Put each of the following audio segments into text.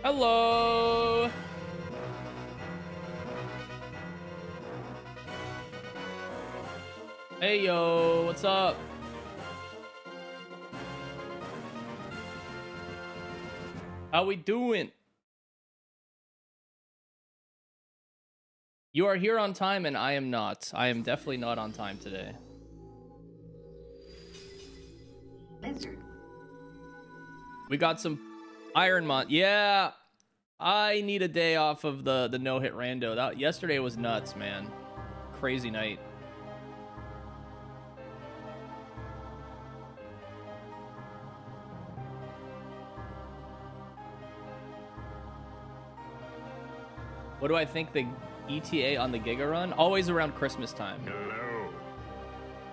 Hello. Hey, yo, what's up? How we doing? You are here on time and I am not. I am definitely not on time today. Lizard. We got some Ironmon. Yeah, I need a day off of the no-hit rando. That yesterday was nuts, man. Crazy night. What do I think the ETA on the Giga run? Always around Christmas time. Hello.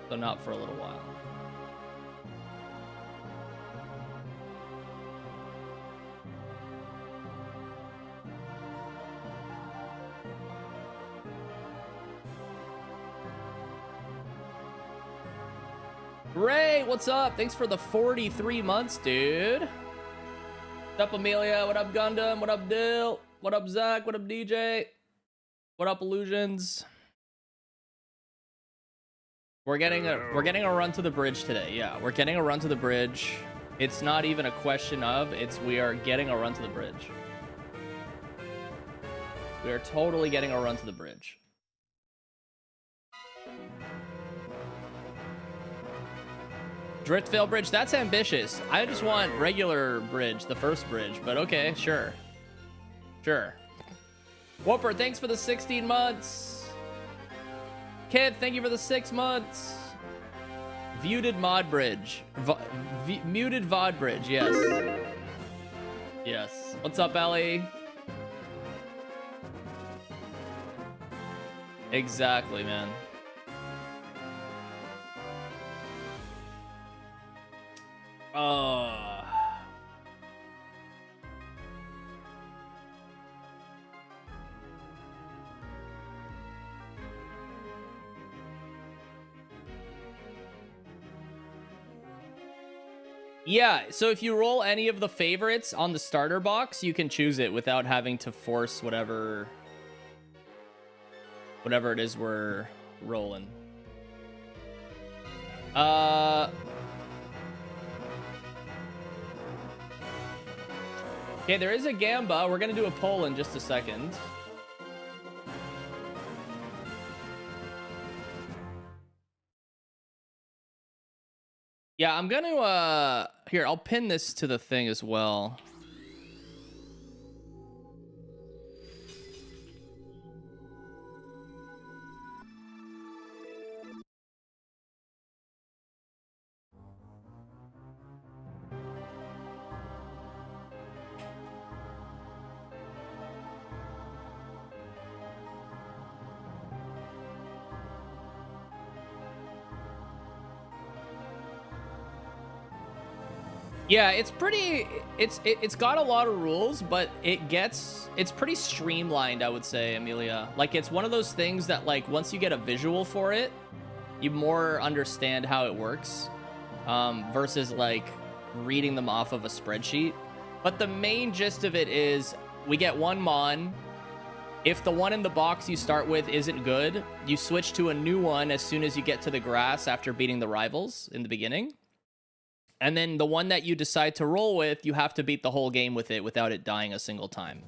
So not for a little while. Ray, what's up? Thanks for the 43 months, dude. What's up, Amelia? What up, Gundam? What up, Dill? What up, Zach? What up, DJ? What up, Illusions? We're getting a run to the bridge today. Yeah, we're getting a run to the bridge. It's not even a question of, we are getting a run to the bridge. We are totally getting a run to the bridge. Driftveil Bridge, that's ambitious. I just want regular bridge, the first bridge, but okay, sure. Sure. Whooper, thanks for the 16 months. Kid, thank you for the 6 months. Muted mod bridge. Muted VOD bridge, yes. Yes. What's up, Ellie? Exactly, man. Yeah, so if you roll any of the favorites on the starter box, you can choose it without having to force whatever it is we're rolling. Okay, there is a Gamba. We're gonna do a poll in just a second. Yeah, I'm gonna here, I'll pin this to the thing as well. Yeah, it's pretty, it's got a lot of rules, but it's pretty streamlined, I would say, Amelia. Like, it's one of those things that, like, once you get a visual for it, you more understand how it works, versus, like, reading them off of a spreadsheet. But the main gist of it is, we get one Mon. If the one in the box you start with isn't good, you switch to a new one as soon as you get to the grass after beating the rivals in the beginning. And then the one that you decide to roll with, you have to beat the whole game with it without it dying a single time.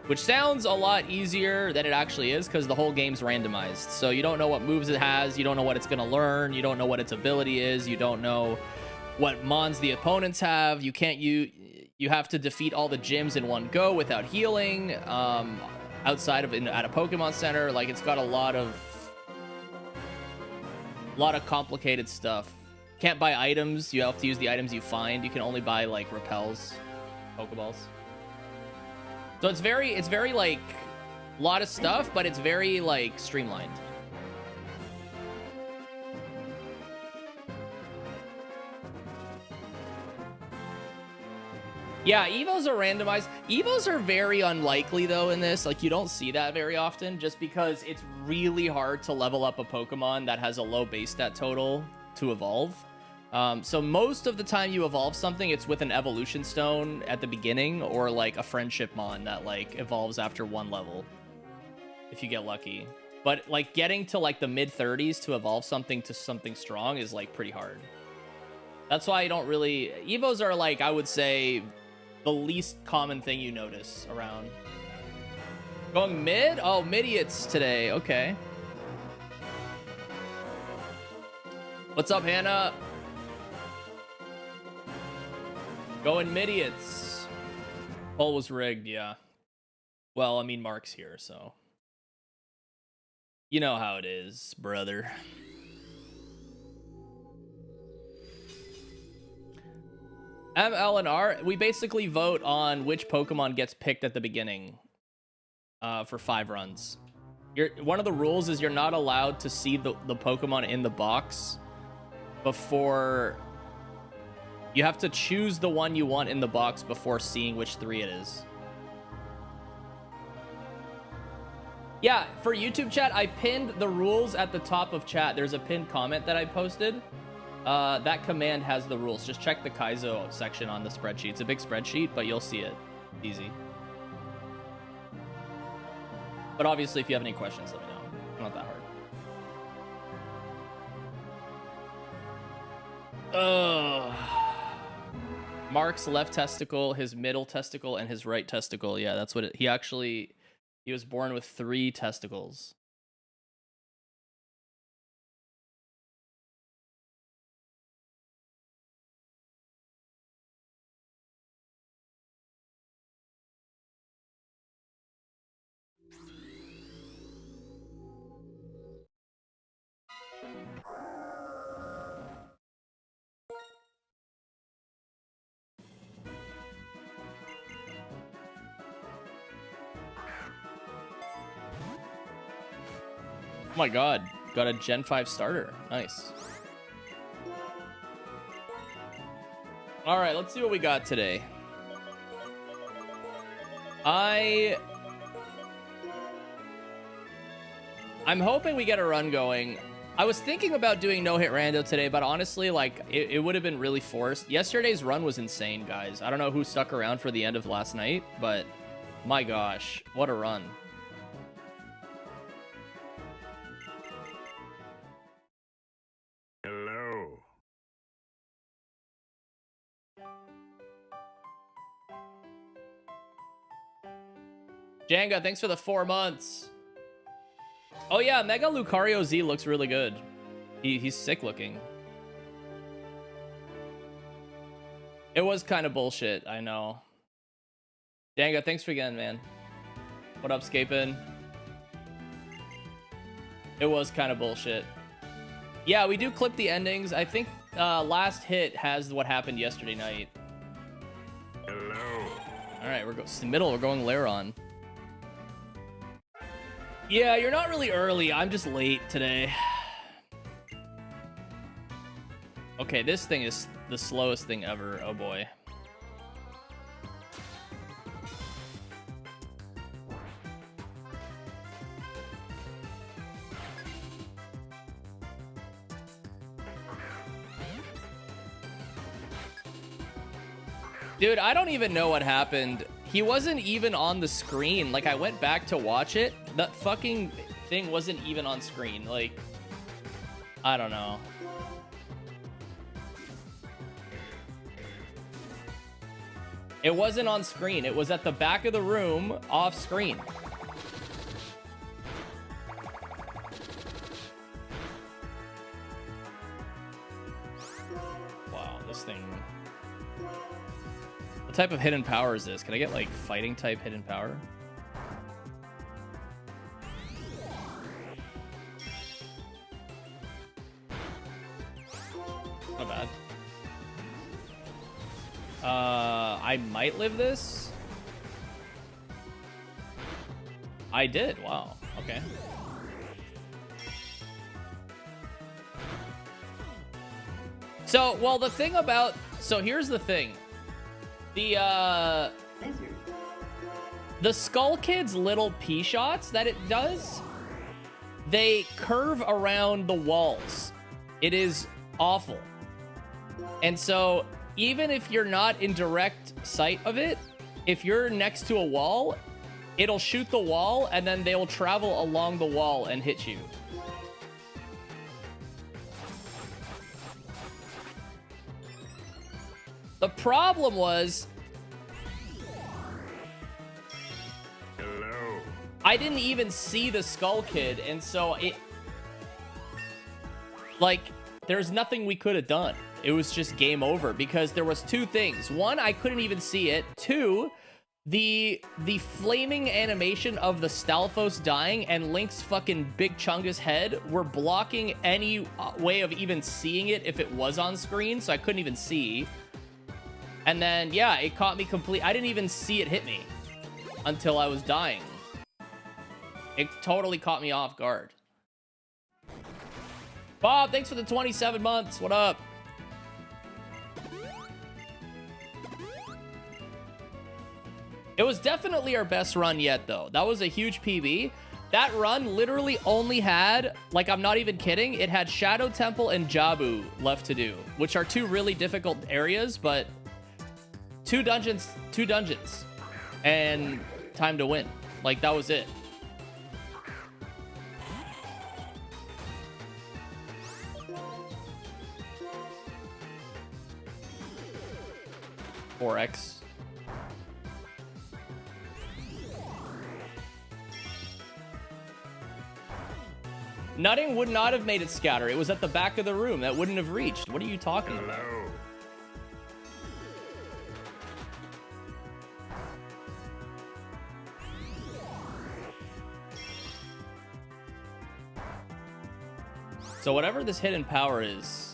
Which sounds a lot easier than it actually is, because the whole game's randomized. So you don't know what moves it has, you don't know what it's going to learn, you don't know what its ability is, you don't know what mons the opponents have. You can't you have to defeat all the gyms in one go without healing, outside of at a Pokemon Center. Like, it's got a lot of complicated stuff. Can't buy items. You have to use the items you find. You can only buy, like, repels, Pokeballs. So it's very like a lot of stuff, but it's very, like, streamlined. Yeah, Evos are randomized. Evos are very unlikely, though, in this. Like, you don't see that very often, just because it's really hard to level up a Pokemon that has a low base stat total to evolve. So most of the time you evolve something, it's with an evolution stone at the beginning, or like a friendship mon that like evolves after one level, if you get lucky. But like getting to like the mid 30s to evolve something to something strong is like pretty hard. That's why I don't really... Evos are like, I would say, the least common thing you notice around. Going mid? Oh, midiots today. Okay. What's up, Hannah? Going midiots. Poll was rigged, yeah. Well, I mean, Mark's here, so... You know how it is, brother. ML and R, we basically vote on which Pokemon gets picked at the beginning for 5 runs. One of the rules is you're not allowed to see the Pokemon in the box before... You have to choose the one you want in the box before seeing which 3 it is. Yeah, for YouTube chat, I pinned the rules at the top of chat. There's a pinned comment that I posted. That command has the rules. Just check the Kaizo section on the spreadsheet. It's a big spreadsheet, but you'll see it. Easy. But obviously, if you have any questions, let me know. It's not that hard. Mark's left testicle, his middle testicle, and his right testicle. Yeah, that's what it... He was born with 3 testicles. Oh my god, got a Gen 5 starter. Nice. All right, let's see what we got today. I'm hoping we get a run going. I was thinking about doing no-hit rando today, but honestly, like, it would have been really forced. Yesterday's run was insane, guys. I don't know who stuck around for the end of last night, but my gosh, what a run. Hello. Janga, thanks for the 4 months. Oh yeah, Mega Lucario Z looks really good. He's sick looking. It was kind of bullshit, I know. Janga, thanks for again, man. What up, Scapin? It was kind of bullshit. Yeah, we do clip the endings. I think last hit has what happened yesterday night. Hello. All right, it's the middle. We're going Laron. Yeah, you're not really early. I'm just late today. Okay, this thing is the slowest thing ever. Oh boy. Dude, I don't even know what happened. He wasn't even on the screen. Like, I went back to watch it. That fucking thing wasn't even on screen. Like, I don't know. It wasn't on screen. It was at the back of the room, off screen. Wow, this thing... What type of hidden power is this? Can I get, like, fighting type hidden power? Not bad. I might live this. I did. Wow. Okay. So, well, the thing about... So, here's the thing. The Skull Kid's little P shots that it does, they curve around the walls. It is awful. And so even if you're not in direct sight of it, if you're next to a wall, it'll shoot the wall and then they'll travel along the wall and hit you. The problem was, Hello. I didn't even see the Skull Kid, and so it, like, there's nothing we could have done. It was just game over because there was two things. One, I couldn't even see it. Two, the flaming animation of the Stalfos dying and Link's fucking Big Chungus head were blocking any way of even seeing it if it was on screen, so I couldn't even see. And then, yeah, it caught me complete. I didn't even see it hit me until I was dying. It totally caught me off guard. Bob, thanks for the 27 months. What up? It was definitely our best run yet, though. That was a huge PB. That run literally only had, like, I'm not even kidding, it had Shadow Temple and Jabu left to do, which are two really difficult areas, but two dungeons, and time to win. Like, that was it. $4X. Nutting would not have made it scatter. It was at the back of the room. That wouldn't have reached. What are you talking about? Hello. So whatever this hidden power is...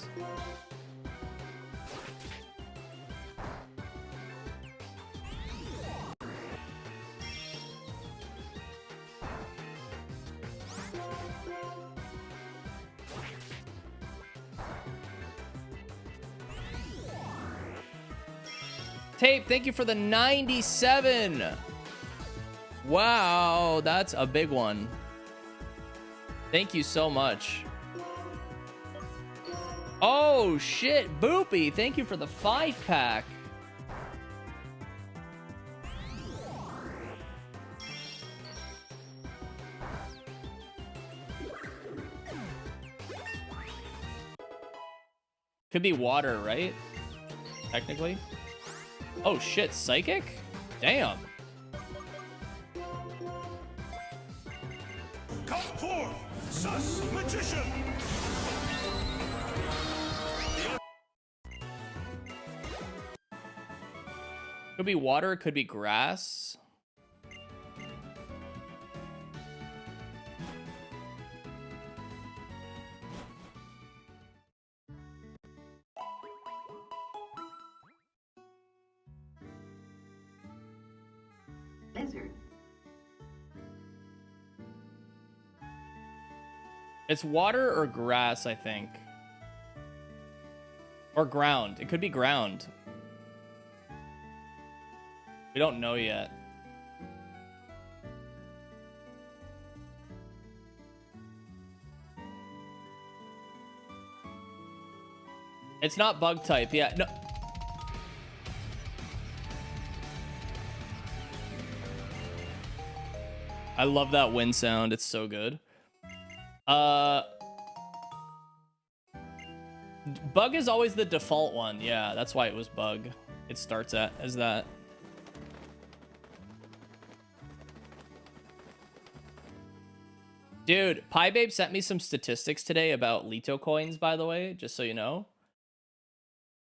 Tape, thank you for the 97. Wow, that's a big one. Thank you so much. Oh, shit. Boopy, thank you for the 5-pack. Could be water, right? Technically. Oh, shit. Psychic? Damn. Come forth, sus magician. Could be water, could be grass. Lizard. It's water or grass, I think. Or ground. It could be ground. We don't know yet. It's not bug type. Yeah, no. I love that wind sound. It's so good. Bug is always the default one. Yeah, that's why it was bug. It starts as that. Dude, Pie Babe sent me some statistics today about Lito coins, by the way, just so you know.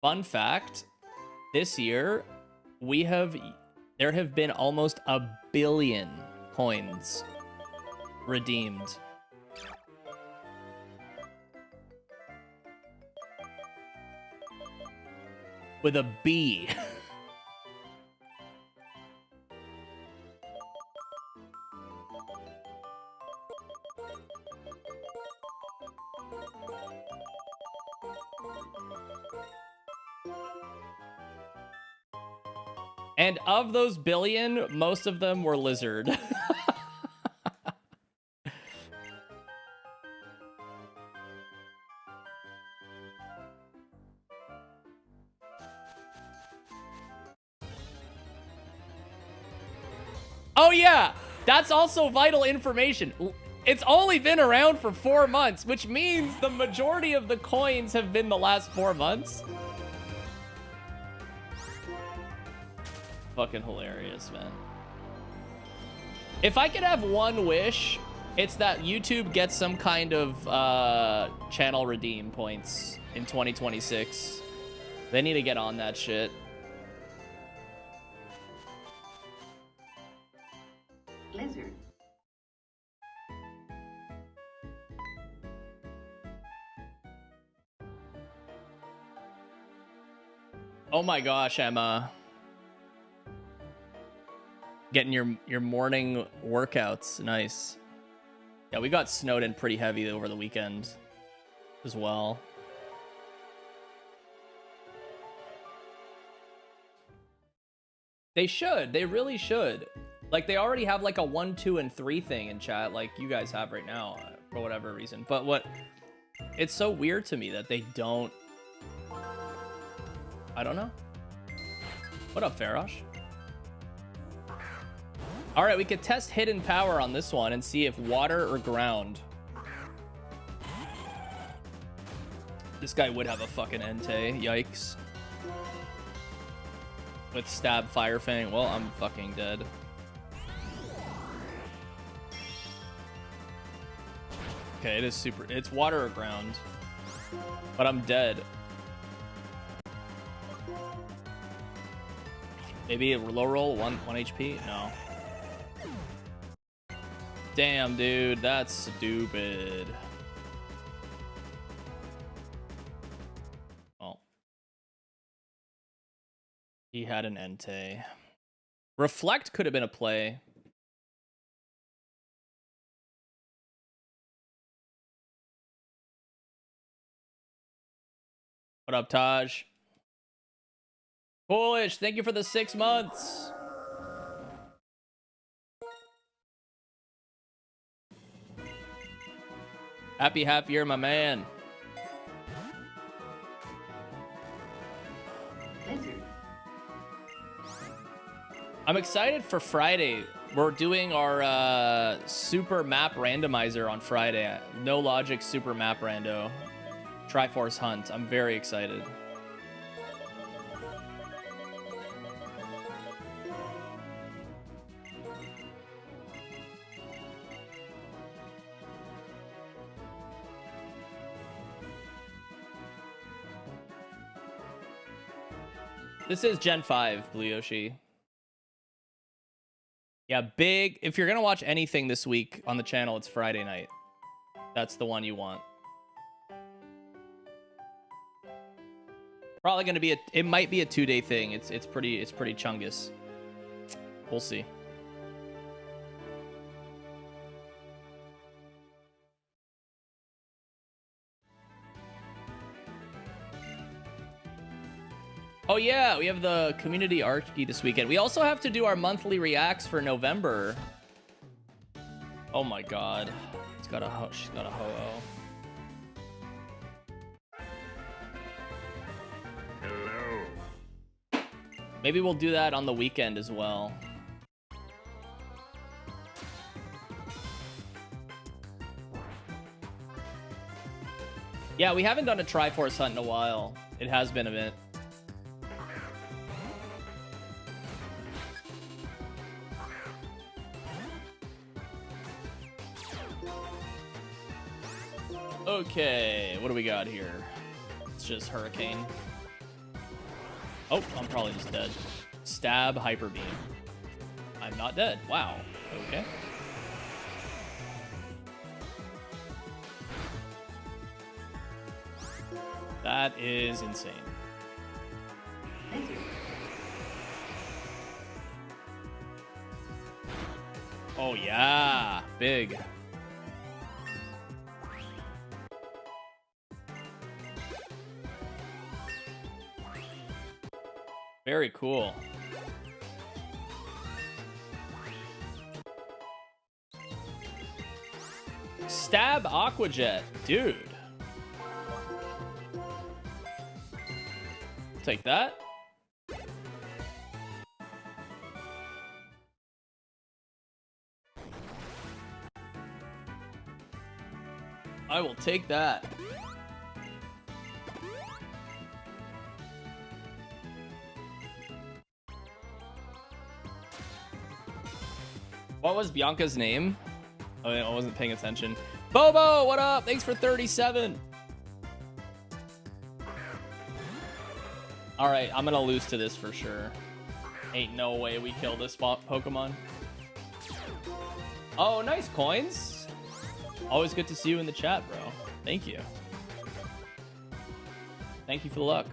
Fun fact, this year, there have been almost 1 billion coins redeemed. With a B. And of those billion, most of them were lizard. Oh yeah, that's also vital information. It's only been around for 4 months, which means the majority of the coins have been the last 4 months. Fucking hilarious, man. If I could have one wish, it's that YouTube gets some kind of channel redeem points in 2026. They need to get on that shit. Lizard. Oh my gosh, Emma. Getting your morning workouts. Nice. Yeah, we got snowed in pretty heavy over the weekend as well. They should. They really should. Like, they already have like a 1, 2, and 3 thing in chat like you guys have right now for whatever reason. But what... It's so weird to me that they don't... I don't know. What up, Farosh? All right, we could test hidden power on this one and see if water or ground. This guy would have a fucking Entei. Yikes. With stab fire fang. Well, I'm fucking dead. Okay, it is super. It's water or ground. But I'm dead. Maybe a low roll, 1 HP? No. Damn, dude, that's stupid. Oh. He had an Entei. Reflect could have been a play. What up, Taj? Foolish, thank you for the 6 months. Happy half year, my man. Lizard. I'm excited for Friday. We're doing our super map randomizer on Friday. No logic super map rando. Triforce Hunt. I'm very excited. This is Gen 5, Blue Yoshi. Yeah, big. If you're going to watch anything this week on the channel, it's Friday night. That's the one you want. Probably going to be it might be a 2-day thing. It's pretty chungus. We'll see. Oh yeah, we have the community Archie this weekend. We also have to do our monthly reacts for November. Oh my god. She's got a ho-oh. Hello. Maybe we'll do that on the weekend as well. Yeah, we haven't done a Triforce Hunt in a while. It has been a bit. Okay, what do we got here? It's just Hurricane. Oh, I'm probably just dead. Stab, Hyper Beam. I'm not dead. Wow. Okay. That is insane. Lizard. Oh yeah, big. Very cool. Stab Aqua Jet, dude. Take that. I will take that. What was Bianca's name? Oh, I wasn't paying attention. Bobo, what up? Thanks for 37. All right, I'm gonna lose to this for sure. Ain't no way we kill this Pokemon. Oh, nice coins. Always good to see you in the chat, bro. Thank you. Thank you for the luck.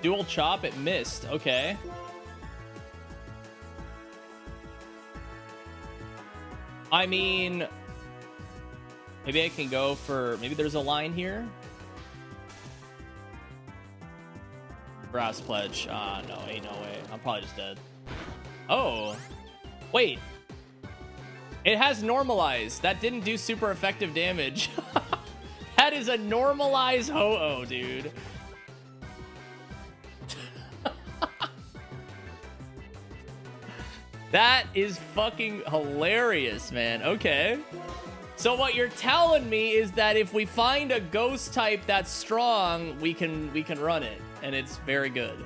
Dual chop, it missed. Okay. I mean, maybe I can go for, maybe there's a line here. Brass pledge. Ah, no, ain't no way. I'm probably just dead. Oh, wait. It has normalized. That didn't do super effective damage. That is a normalized Ho-Oh, dude. That is fucking hilarious, man. Okay. So what you're telling me is that if we find a ghost type that's strong, we can run it, and it's very good.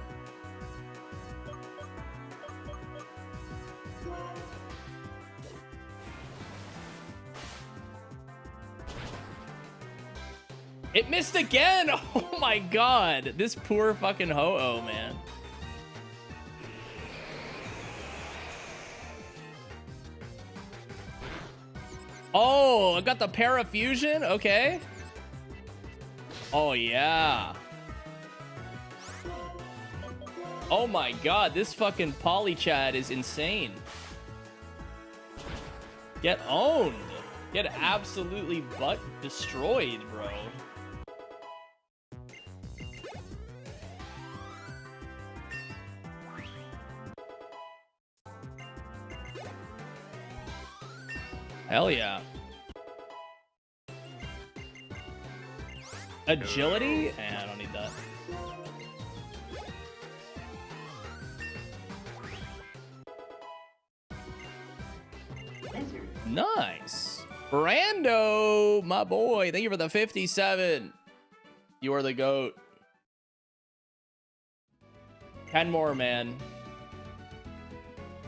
It missed again. Oh my god. This poor fucking Ho-Oh, man. Oh, I got the Parafusion. Okay. Oh, yeah. Oh, my God. This fucking Polychad is insane. Get owned. Get absolutely butt destroyed, bro. Hell yeah. Agility? I don't need that. Lizard. Nice. Brando, my boy. Thank you for the 57. You are the GOAT. 10 more, man.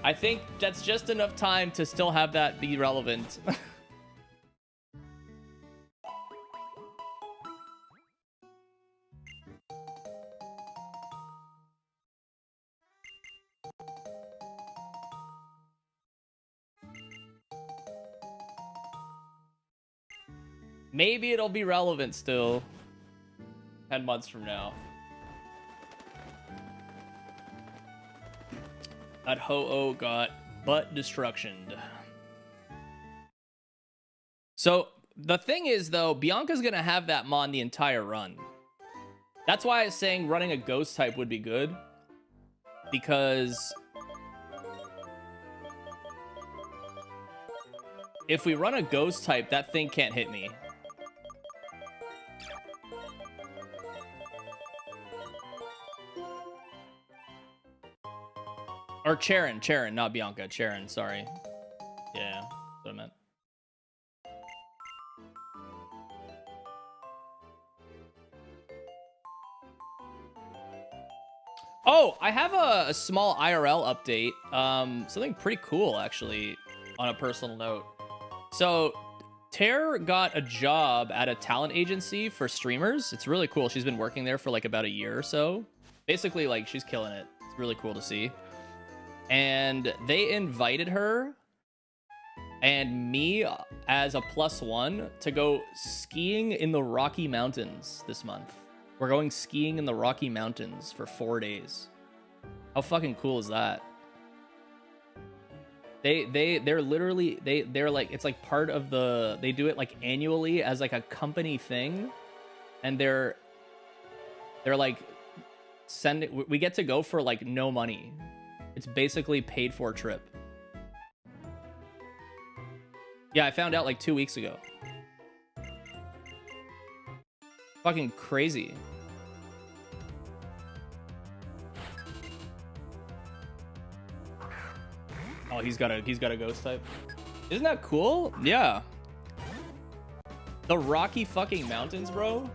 I think that's just enough time to still have that be relevant. Maybe it'll be relevant still 10 months from now. That Ho-Oh got butt destructioned. So the thing is, though, Bianca's gonna have that Mon the entire run. That's why I was saying running a ghost type would be good, because if we run a ghost type, that thing can't hit me. Or Charon, not Bianca. Charon, sorry. Yeah, that's what I meant. Oh, I have a small IRL update. Something pretty cool, actually, on a personal note. So, Tare got a job at a talent agency for streamers. It's really cool. She's been working there for like about a year or so. Basically, like, she's killing it. It's really cool to see. And they invited her and me as a +1 to go skiing in the Rocky Mountains this month. We're going skiing in the Rocky Mountains for 4 days. How fucking cool is that? They're literally they're like, it's like part of the, they do it like annually as like a company thing, and they're like sending, we get to go for like no money. It's basically paid for trip. Yeah, I found out like 2 weeks ago. Fucking crazy. Oh, he's got a ghost type. Isn't that cool? Yeah. The Rocky fucking Mountains, bro.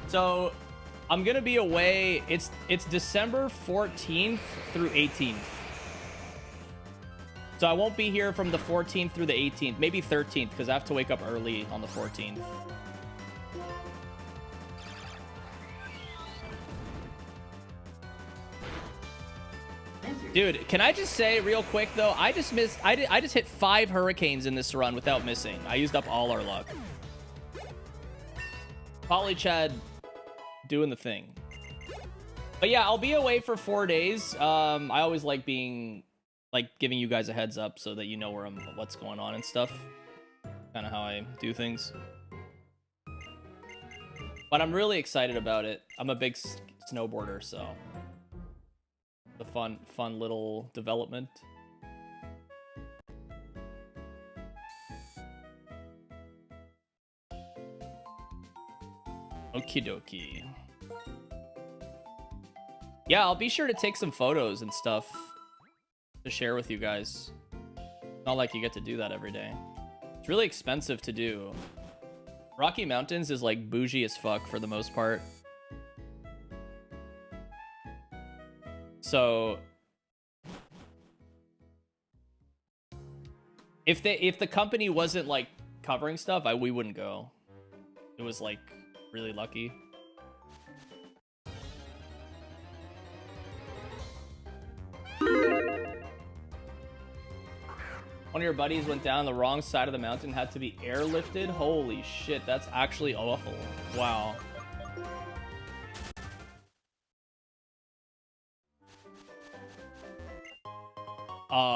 So I'm gonna be away. It's December 14th through 18th. So I won't be here from the 14th through the 18th, maybe 13th, because I have to wake up early on the 14th. Dude, can I just say real quick though, I just hit 5 hurricanes in this run without missing. I used up all our luck. Polychad doing the thing. But yeah, I'll be away for 4 days. I always like giving you guys a heads up so that you know what's going on and stuff. Kind of how I do things. But I'm really excited about it. I'm a big snowboarder, so the fun little development. Okie dokie. Yeah, I'll be sure to take some photos and stuff to share with you guys. Not like you get to do that every day. It's really expensive to do. Rocky Mountains is like bougie as fuck for the most part. So if the company wasn't like covering stuff, we wouldn't go. It was like really lucky. One of your buddies went down the wrong side of the mountain, had to be airlifted. Holy shit, that's actually awful. Wow.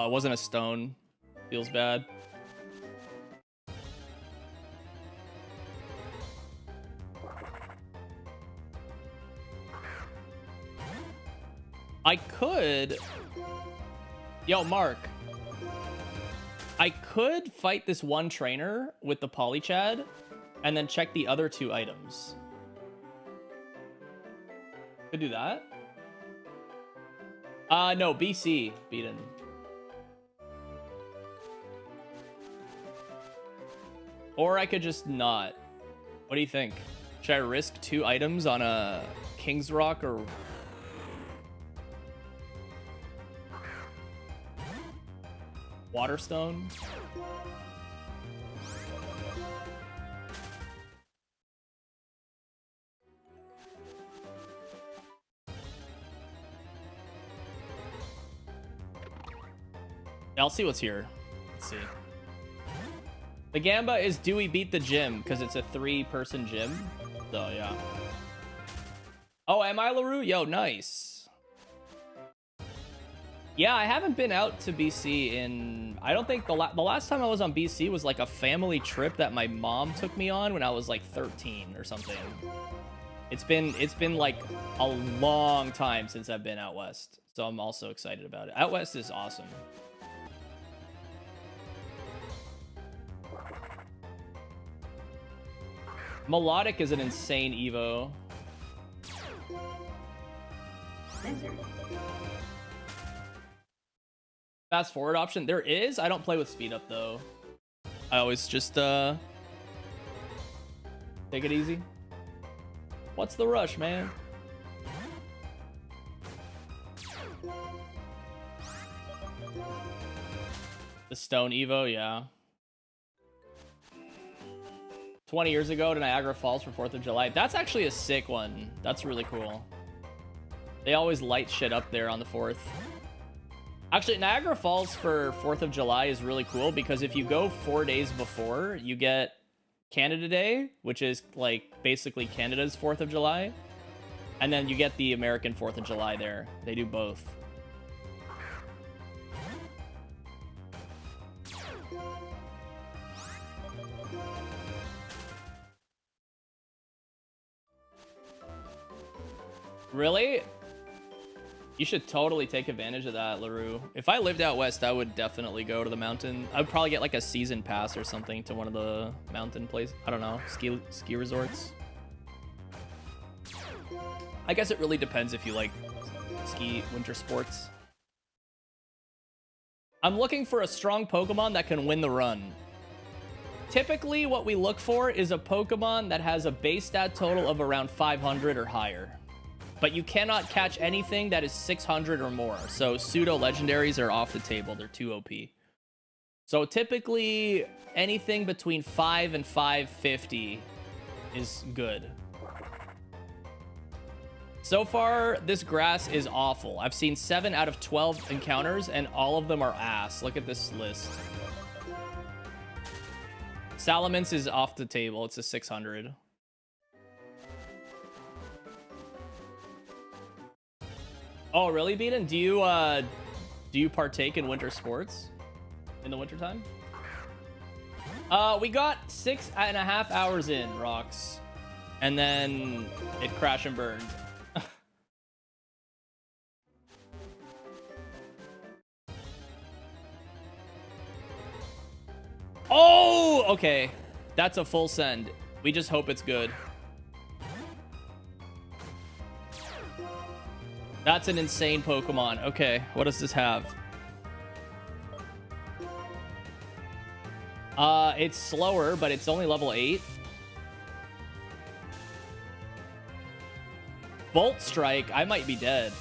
It wasn't a stone. Feels bad. I could... Yo, Mark. I could fight this one trainer with the Polychad and then check the other 2 items. Could do that. No, BC beaten. Or I could just not. What do you think? Should I risk 2 items on a King's Rock or... Waterstone? Yeah, I'll see what's here. Let's see. The Gamba is do we beat the gym? Because it's a 3-person gym. So, yeah. Oh, am I LaRue? Yo, nice. Yeah, I haven't been out to BC in... I don't think the last time I was on BC was like a family trip that my mom took me on when I was like 13 or something. It's been like a long time since I've been out west. So I'm also excited about it. Out west is awesome. Melodic is an insane Evo. Lizard. Fast forward option there is. I don't play with speed up though. I always just take it easy. What's the rush, man? The Stone Evo, yeah. 20 years ago to Niagara Falls for 4th of July. That's actually a sick one. That's really cool. They always light shit up there on the 4th. Actually, Niagara Falls for 4th of July is really cool because if you go 4 days before, you get Canada Day, which is like basically Canada's 4th of July. And then you get the American 4th of July there. They do both. Really? You should totally take advantage of that, LaRue. If I lived out west, I would definitely go to the mountain. I would probably get like a season pass or something to one of the mountain places. I don't know, ski resorts. I guess it really depends if you like ski winter sports. I'm looking for a strong Pokemon that can win the run. Typically, what we look for is a Pokemon that has a base stat total of around 500 or higher. But you cannot catch anything that is 600 or more. So pseudo legendaries are off the table. They're too OP. So typically, anything between 5 and 550 is good. So far, this grass is awful. I've seen 7 out of 12 encounters, and all of them are ass. Look at this list. Salamence is off the table. It's a 600. Oh, really, Beaton? Do you partake in winter sports in the wintertime? We got 6.5 hours in, Rocks. And then it crashed and burned. Oh, okay. That's a full send. We just hope it's good. That's an insane Pokemon. Okay, what does this have? It's slower, but it's only level 8. Bolt Strike, I might be dead.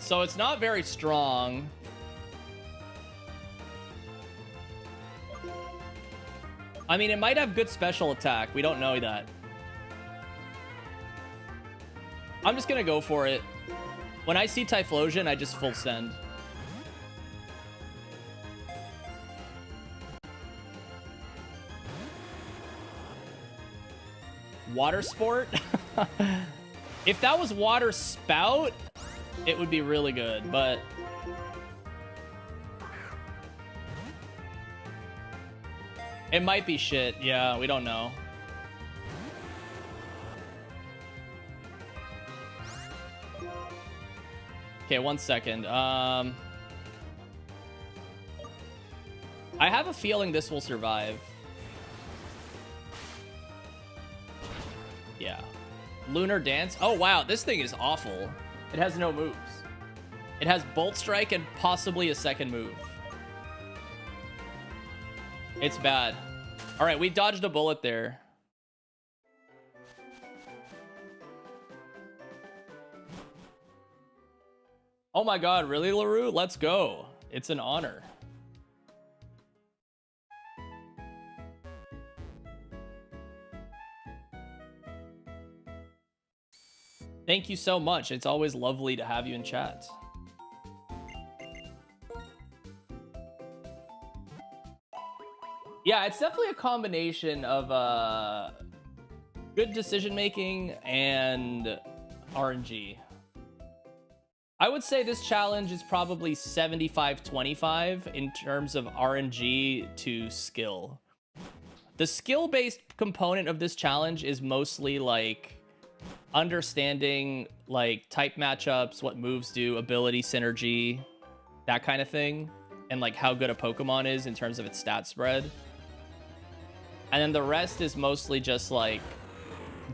So it's not very strong. I mean, it might have good special attack. We don't know that. I'm just gonna go for it. When I see Typhlosion, I just full send. Water Sport? If that was Water Spout, it would be really good, but... It might be shit. Yeah, we don't know. Okay, 1 second. I have a feeling this will survive. Yeah. Lunar Dance. Oh, wow. This thing is awful. It has no moves. It has Bolt Strike and possibly a second move. It's bad. All right, we dodged a bullet there. Oh my god, really, LaRue? Let's go. It's an honor. Thank you so much. It's always lovely to have you in chat. Yeah, it's definitely a combination of good decision making and RNG. I would say this challenge is probably 75-25 in terms of RNG to skill. The skill-based component of this challenge is mostly like understanding like type matchups, what moves do, ability synergy, that kind of thing, and like how good a Pokemon is in terms of its stat spread. And then the rest is mostly just like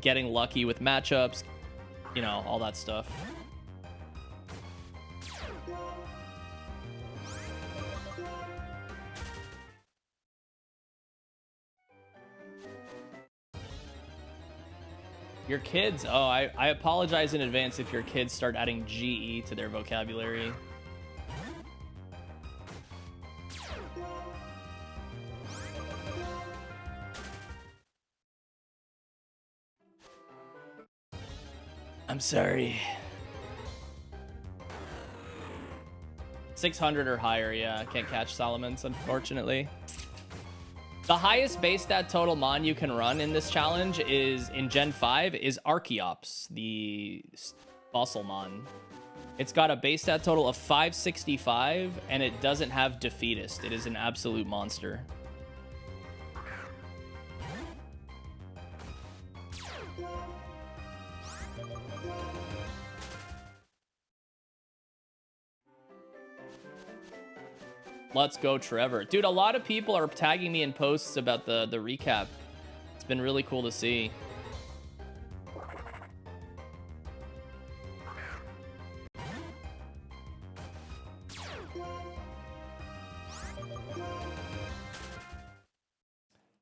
getting lucky with matchups, you know, all that stuff. Your kids? Oh, I apologize in advance if your kids start adding GE to their vocabulary. I'm sorry. 600 or higher, yeah. Can't catch Salamence, unfortunately. The highest base stat total mon you can run in this challenge is, in Gen 5, is Archeops, the fossil mon. It's got a base stat total of 565, and it doesn't have Defeatist. It is an absolute monster. Let's go, Trevor. Dude, a lot of people are tagging me in posts about the recap. It's been really cool to see.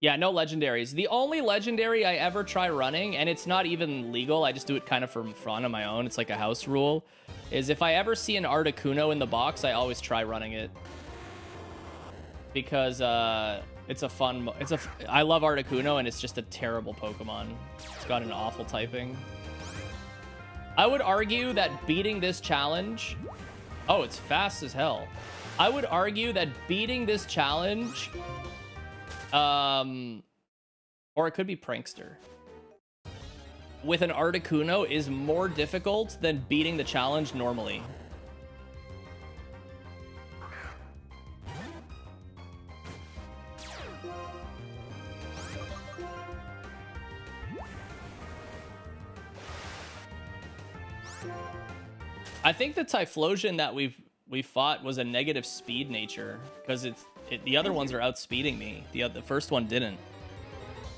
Yeah, no legendaries. The only legendary I ever try running, and it's not even legal, I just do it kind of for fun on my own, it's like a house rule, is if I ever see an Articuno in the box, I always try running it. Because it's a fun... I love Articuno, and it's just a terrible Pokemon. It's got an awful typing. I would argue that beating this challenge... Oh, it's fast as hell. I would argue that beating this challenge... or it could be Prankster. With an Articuno is more difficult than beating the challenge normally. I think the Typhlosion that we fought was a negative speed nature because the other ones are outspeeding me. The first one didn't.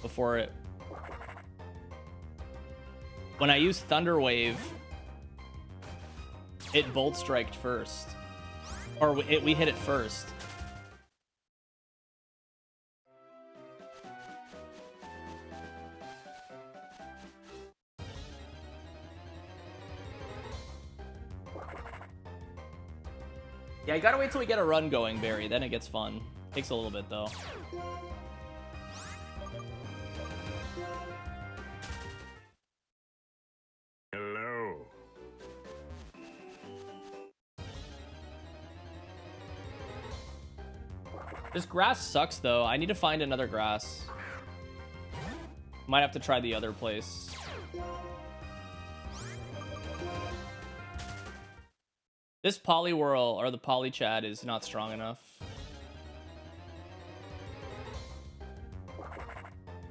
Before it, when I used Thunder Wave, it Bolt Striked first, or we hit it first. Yeah, you gotta wait till we get a run going, Barry. Then it gets fun. Takes a little bit, though. Hello. This grass sucks, though. I need to find another grass. Might have to try the other place. This Poliwhirl, or the Polychad, is not strong enough.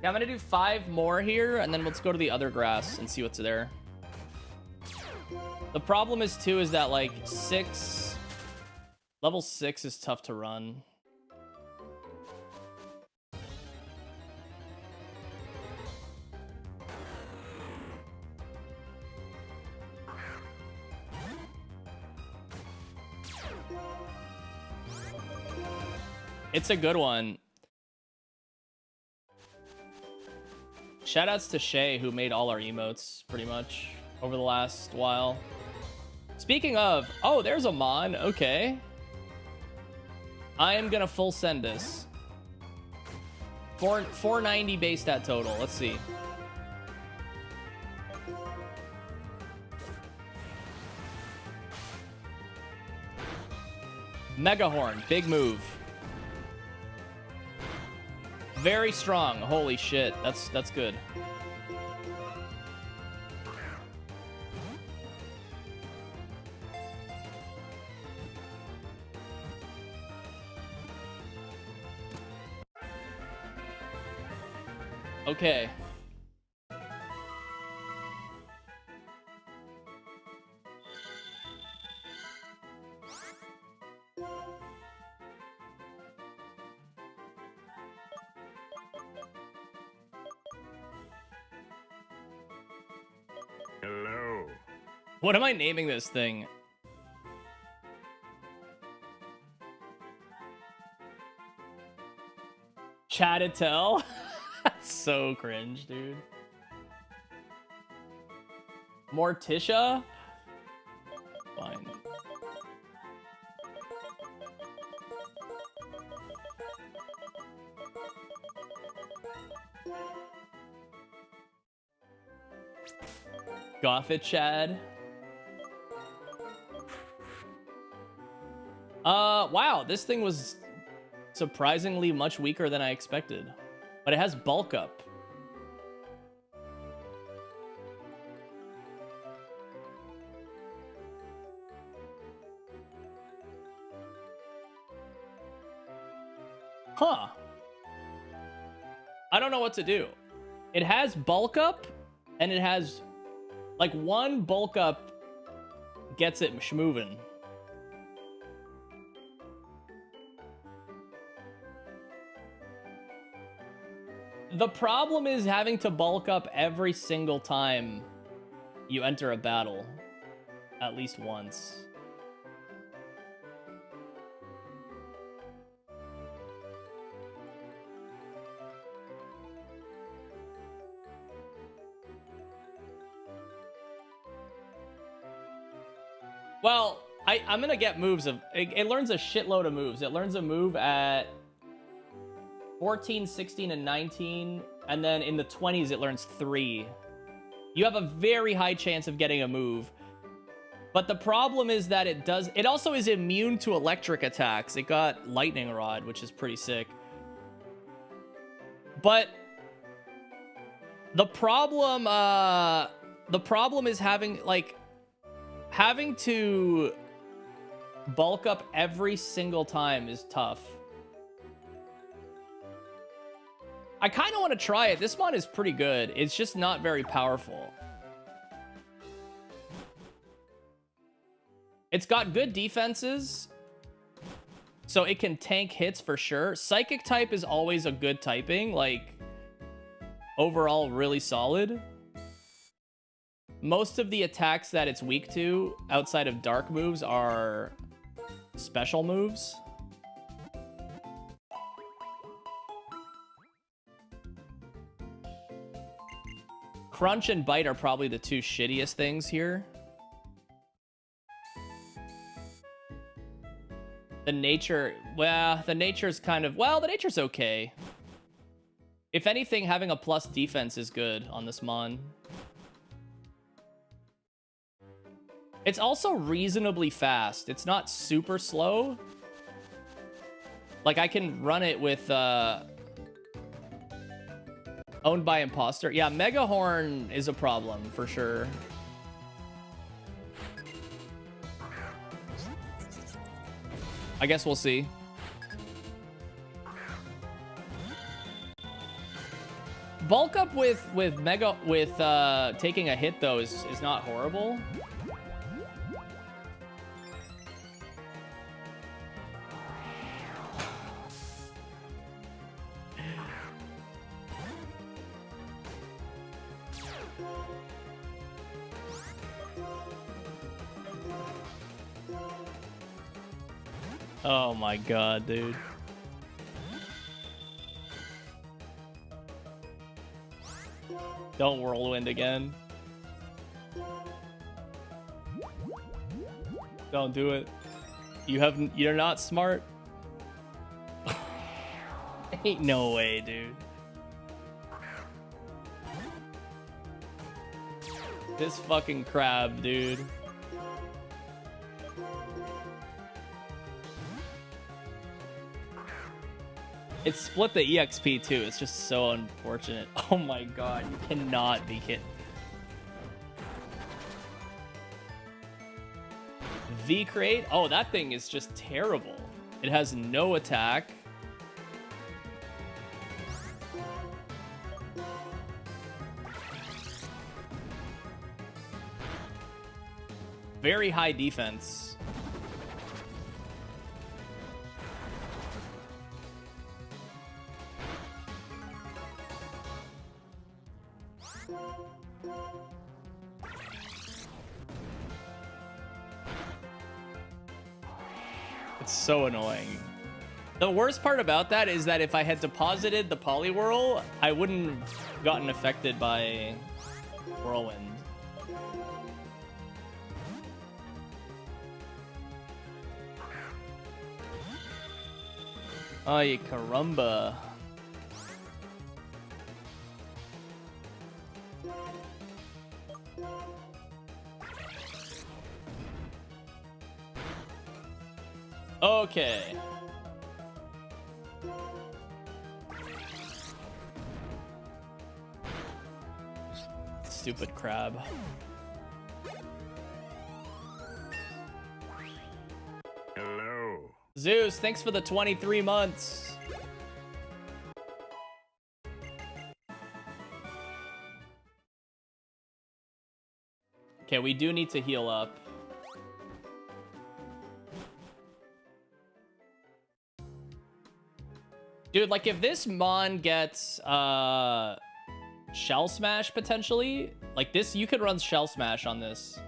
Yeah, I'm gonna do 5 more here, and then let's go to the other grass and see what's there. The problem is, too, is that, like, level 6 is tough to run. It's a good one. Shoutouts to Shay, who made all our emotes, pretty much, over the last while. Speaking of... Oh, there's a Mon. Okay. I am gonna full send this. 490 base stat total. Let's see. Megahorn. Big move. Very strong. Holy shit. That's good. Okay. Hello. What am I naming this thing? Chatatel? That's so cringe, dude. Morticia? Fine. Gothitchad. Wow, this thing was surprisingly much weaker than I expected. But it has bulk up. Huh. I don't know what to do. It has bulk up, and it has... Like, one bulk up gets it schmovin'. The problem is having to bulk up every single time you enter a battle. At least once. Well, I'm gonna get moves of... It learns a shitload of moves. It learns a move at 14, 16, and 19. And then in the 20s, it learns 3. You have a very high chance of getting a move. But the problem is that it also is immune to electric attacks. It got Lightning Rod, which is pretty sick. But the problem is having to bulk up every single time is tough. I kind of want to try it. This mod is pretty good. It's just not very powerful. It's got good defenses, so it can tank hits for sure. Psychic type is always a good typing, like, overall really solid. Most of the attacks that it's weak to, outside of dark moves, are special moves. Crunch and Bite are probably the two shittiest things here. The nature, well, the nature's kind of, well, the nature's okay. If anything, having a plus defense is good on this mon. It's also reasonably fast. It's not super slow. Like, I can run it with, Owned by Imposter. Yeah, Mega Horn is a problem, for sure. I guess we'll see. Bulk up with taking a hit though is not horrible. Oh my god, dude. Don't whirlwind again. Don't do it. You're not smart. Ain't no way, dude. This fucking crab, dude. It split the EXP too. It's just so unfortunate. Oh my god, you cannot be kidding. V-Crate? Oh, that thing is just terrible. It has no attack. Very high defense. So annoying. The worst part about that is that if I had deposited the Poliwhirl, I wouldn't have gotten affected by Whirlwind. Ay, caramba. Okay. Stupid crab. Hello. Zeus, thanks for the 23 months. Okay, we do need to heal up. Dude, like if this Mon gets Shell Smash potentially, like this, you could run Shell Smash on this.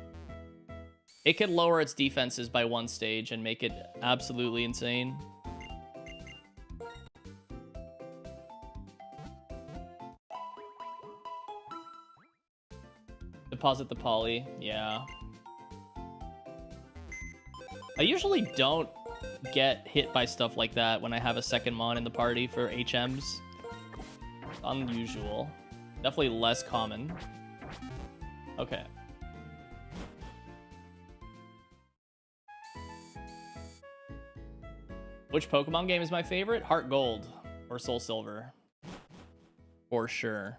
It could lower its defenses by 1 stage and make it absolutely insane. Deposit the poly, yeah. I usually don't get hit by stuff like that when I have a second Mon in the party for HMs. Unusual. Definitely less common. Okay. Which Pokemon game is my favorite? Heart Gold or Soul Silver? For sure.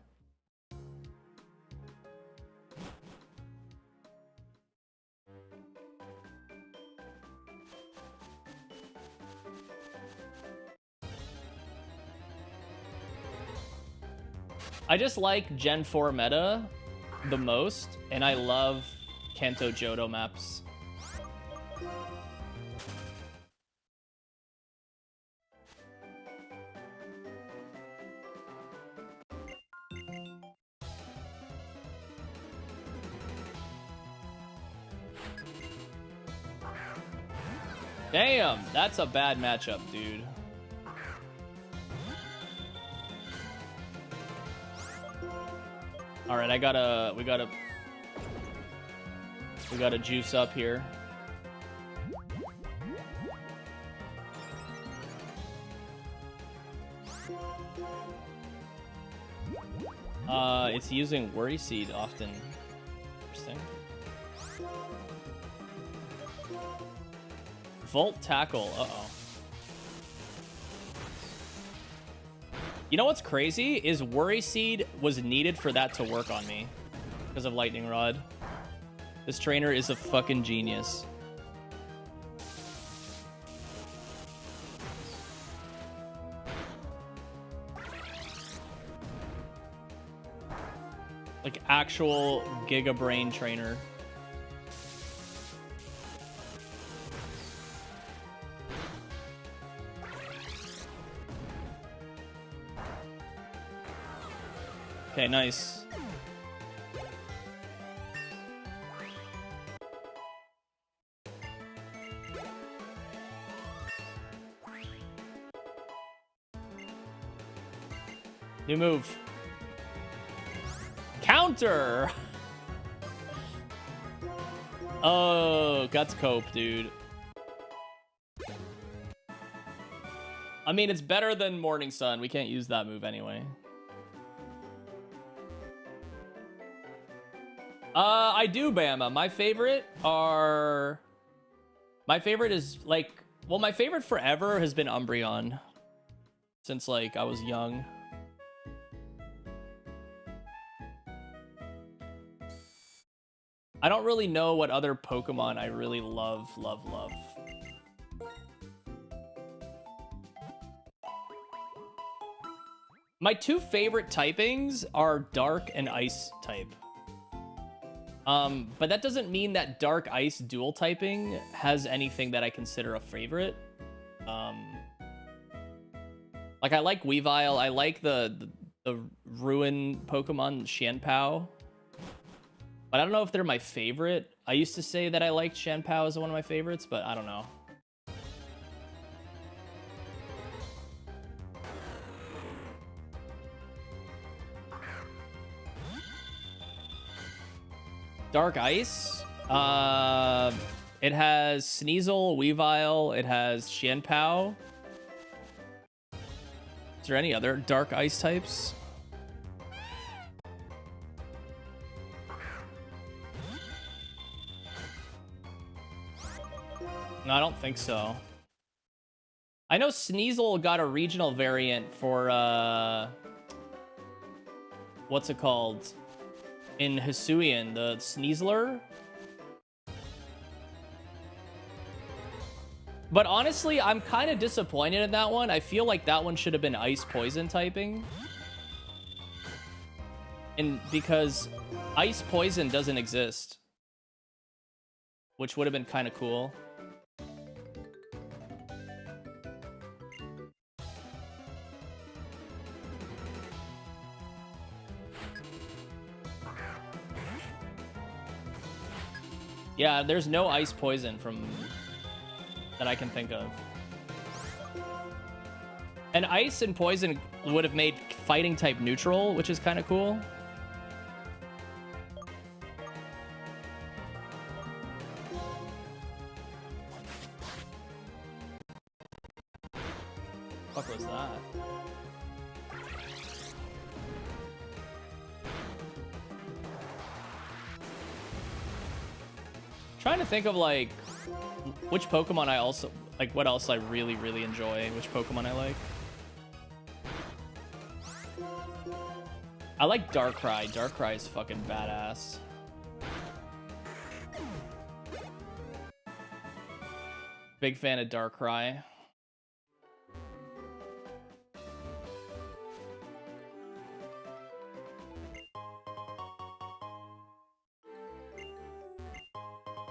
I just like Gen 4 meta the most, and I love Kanto Johto maps. Damn, that's a bad matchup, dude. All right, we gotta juice up here. It's using Worry Seed often. Interesting. Volt Tackle, uh-oh. You know what's crazy is Worry Seed was needed for that to work on me because of Lightning Rod. This trainer is a fucking genius. Like actual Giga Brain trainer. Okay, nice. New move. Counter! Oh, guts cope, dude. I mean, it's better than Morning Sun. We can't use that move anyway. I do, Bama. My favorite is like, well, my favorite forever has been Umbreon since like I was young. I don't really know what other Pokemon I really love. My two favorite typings are Dark and Ice type. But that doesn't mean that Dark Ice dual typing has anything that I consider a favorite. Like I like Weavile. I like the Ruin Pokemon Xianpao. But I don't know if they're my favorite. I used to say that I liked Xianpao as one of my favorites, but I don't know. Dark Ice. It has Sneasel, Weavile. It has Xianpao. Is there any other Dark Ice types? No, I don't think so. I know Sneasel got a regional variant for, what's it called? In Hisuian, the Sneasler. But honestly, I'm kind of disappointed in that one. I feel like that one should have been Ice Poison typing. And because Ice Poison doesn't exist. Which would have been kind of cool. Yeah, there's no ice poison from that I can think of. And ice and poison would have made fighting type neutral, which is kind of cool. What was that? Trying to think of like which Pokemon I also like, what else I really enjoy, which Pokemon I like. I like Darkrai. Darkrai is fucking badass. Big fan of Darkrai.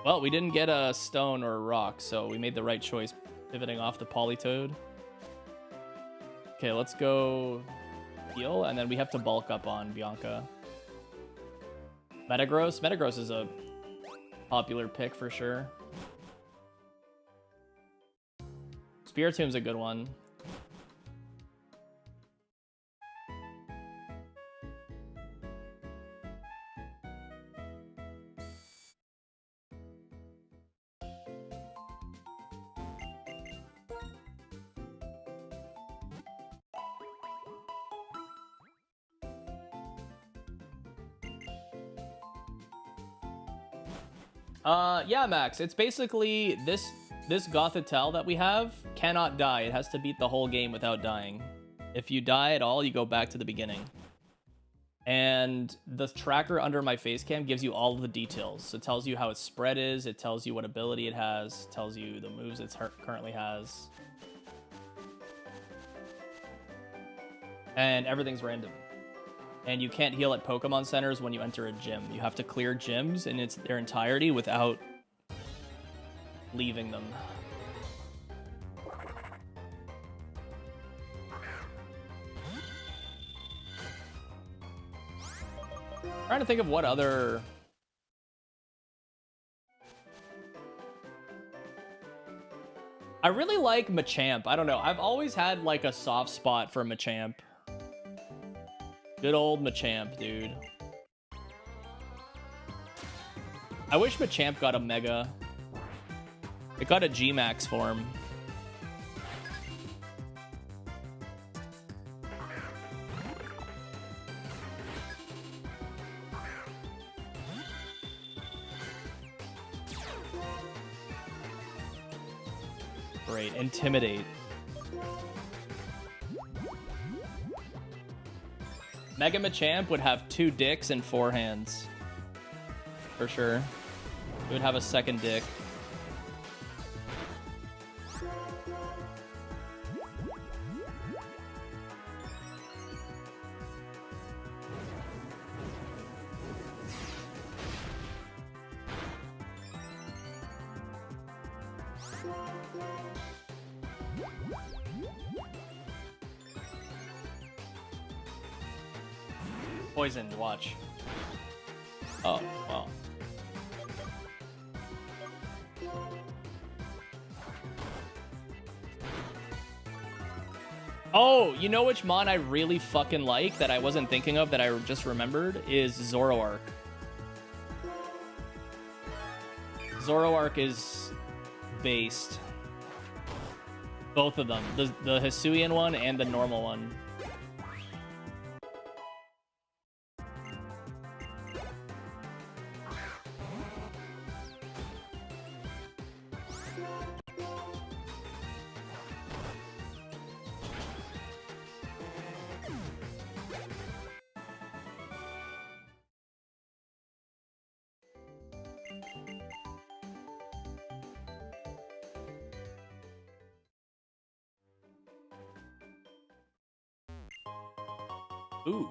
Well, we didn't get a stone or a rock, so we made the right choice pivoting off the Politoed. Okay, let's go heal, and then we have to bulk up on Bianca. Metagross? Metagross is a popular pick for sure. Spiritom's a good one. Yeah, Max, it's basically this Gothitelle that we have cannot die. It has to beat the whole game without dying. If you die at all, you go back to the beginning. And the tracker under my face cam gives you all of the details. It tells you how its spread is, it tells you what ability it has, it tells you the moves it currently has. And everything's random. And you can't heal at Pokemon centers when you enter a gym. You have to clear gyms in their entirety without leaving them. Trying to think of what other... I really like Machamp. I don't know. I've always had like a soft spot for Machamp. Good old Machamp, dude. I wish Machamp got a Mega. It got a G-Max form. Great. Intimidate. Mega Machamp would have 2 dicks and 4 hands. For sure. It would have a second dick. Poisoned, watch. Oh, wow. Oh, you know which mon I really fucking like that I wasn't thinking of that I just remembered is Zoroark. Zoroark is based. Both of them. The Hisuian one and the normal one. Ooh.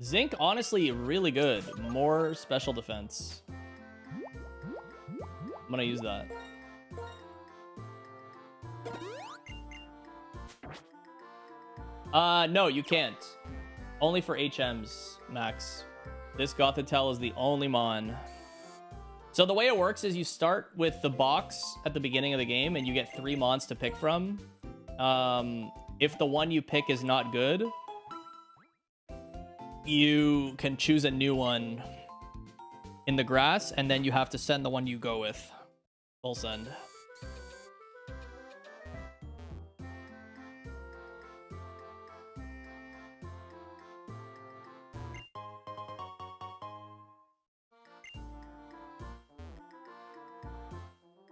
Zinc, honestly, really good. More special defense. I'm gonna use that. No, you can't. Only for HMs, Max. This Gothitelle is the only mon. So the way it works is you start with the box at the beginning of the game and you get 3 mons to pick from. If the one you pick is not good, you can choose a new one in the grass, and then you have to send the one you go with. Full send.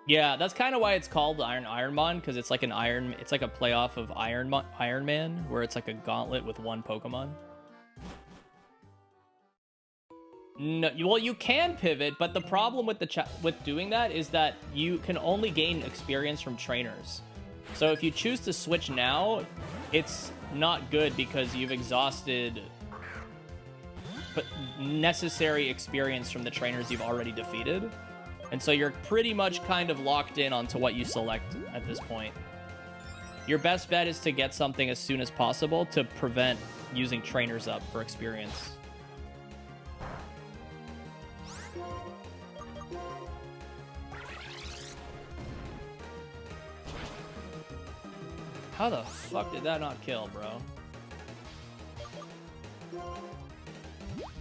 Yeah, that's kind of why it's called Ironmon, because it's like it's like a playoff of Iron Man, where it's like a gauntlet with one Pokemon. No, well, you can pivot, but the problem with with doing that is that you can only gain experience from trainers. So if you choose to switch now, it's not good because you've exhausted necessary experience from the trainers you've already defeated. And so you're pretty much kind of locked in onto what you select at this point. Your best bet is to get something as soon as possible to prevent using trainers up for experience. How the fuck did that not kill, bro?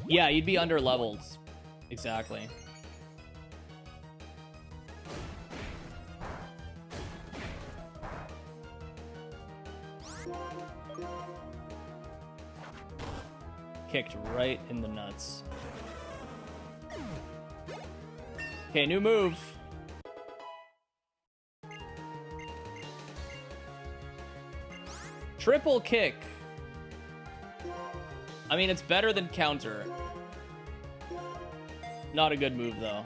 Yeah, you'd be under leveled. Exactly. Kicked right in the nuts. Okay, new move. Triple kick. I mean, it's better than counter. Not a good move, though.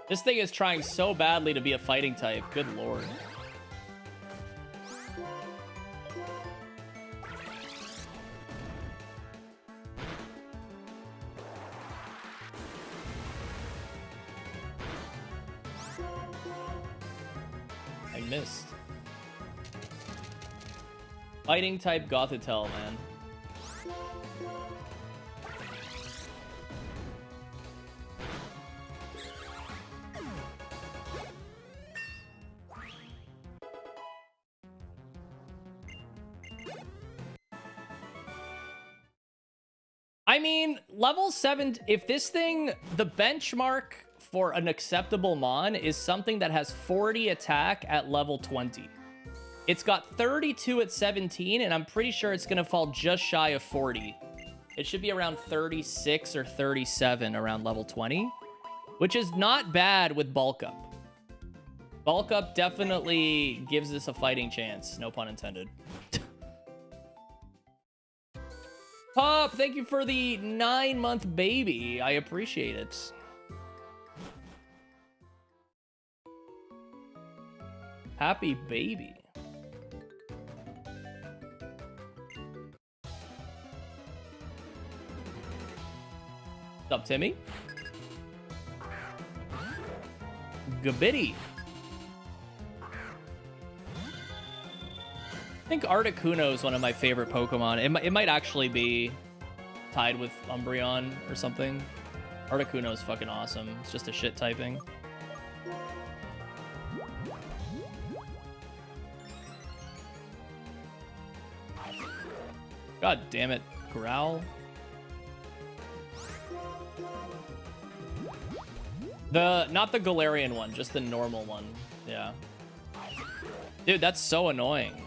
This thing is trying so badly to be a fighting type. Good lord. I missed. Fighting type Gothitelle, man. I mean, level 7, if this thing, the benchmark for an acceptable Mon is something that has 40 attack at level 20. It's got 32 at 17, and I'm pretty sure it's going to fall just shy of 40. It should be around 36 or 37 around level 20, which is not bad with Bulk Up. Bulk Up definitely gives this a fighting chance, no pun intended. Pop, thank you for the 9-month baby. I appreciate it. Happy baby. What's up, Timmy? Gabitty. I think Articuno is one of my favorite Pokemon. It might actually be tied with Umbreon or something. Articuno is fucking awesome. It's just a shit typing. God damn it, Growl. Not the Galarian one, just the normal one. Yeah. Dude, that's so annoying.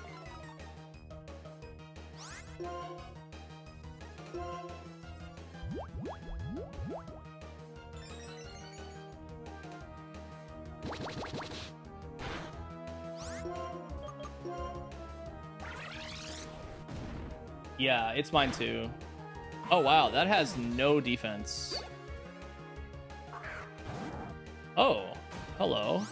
Yeah, it's mine too. Oh wow, that has no defense. Oh, hello.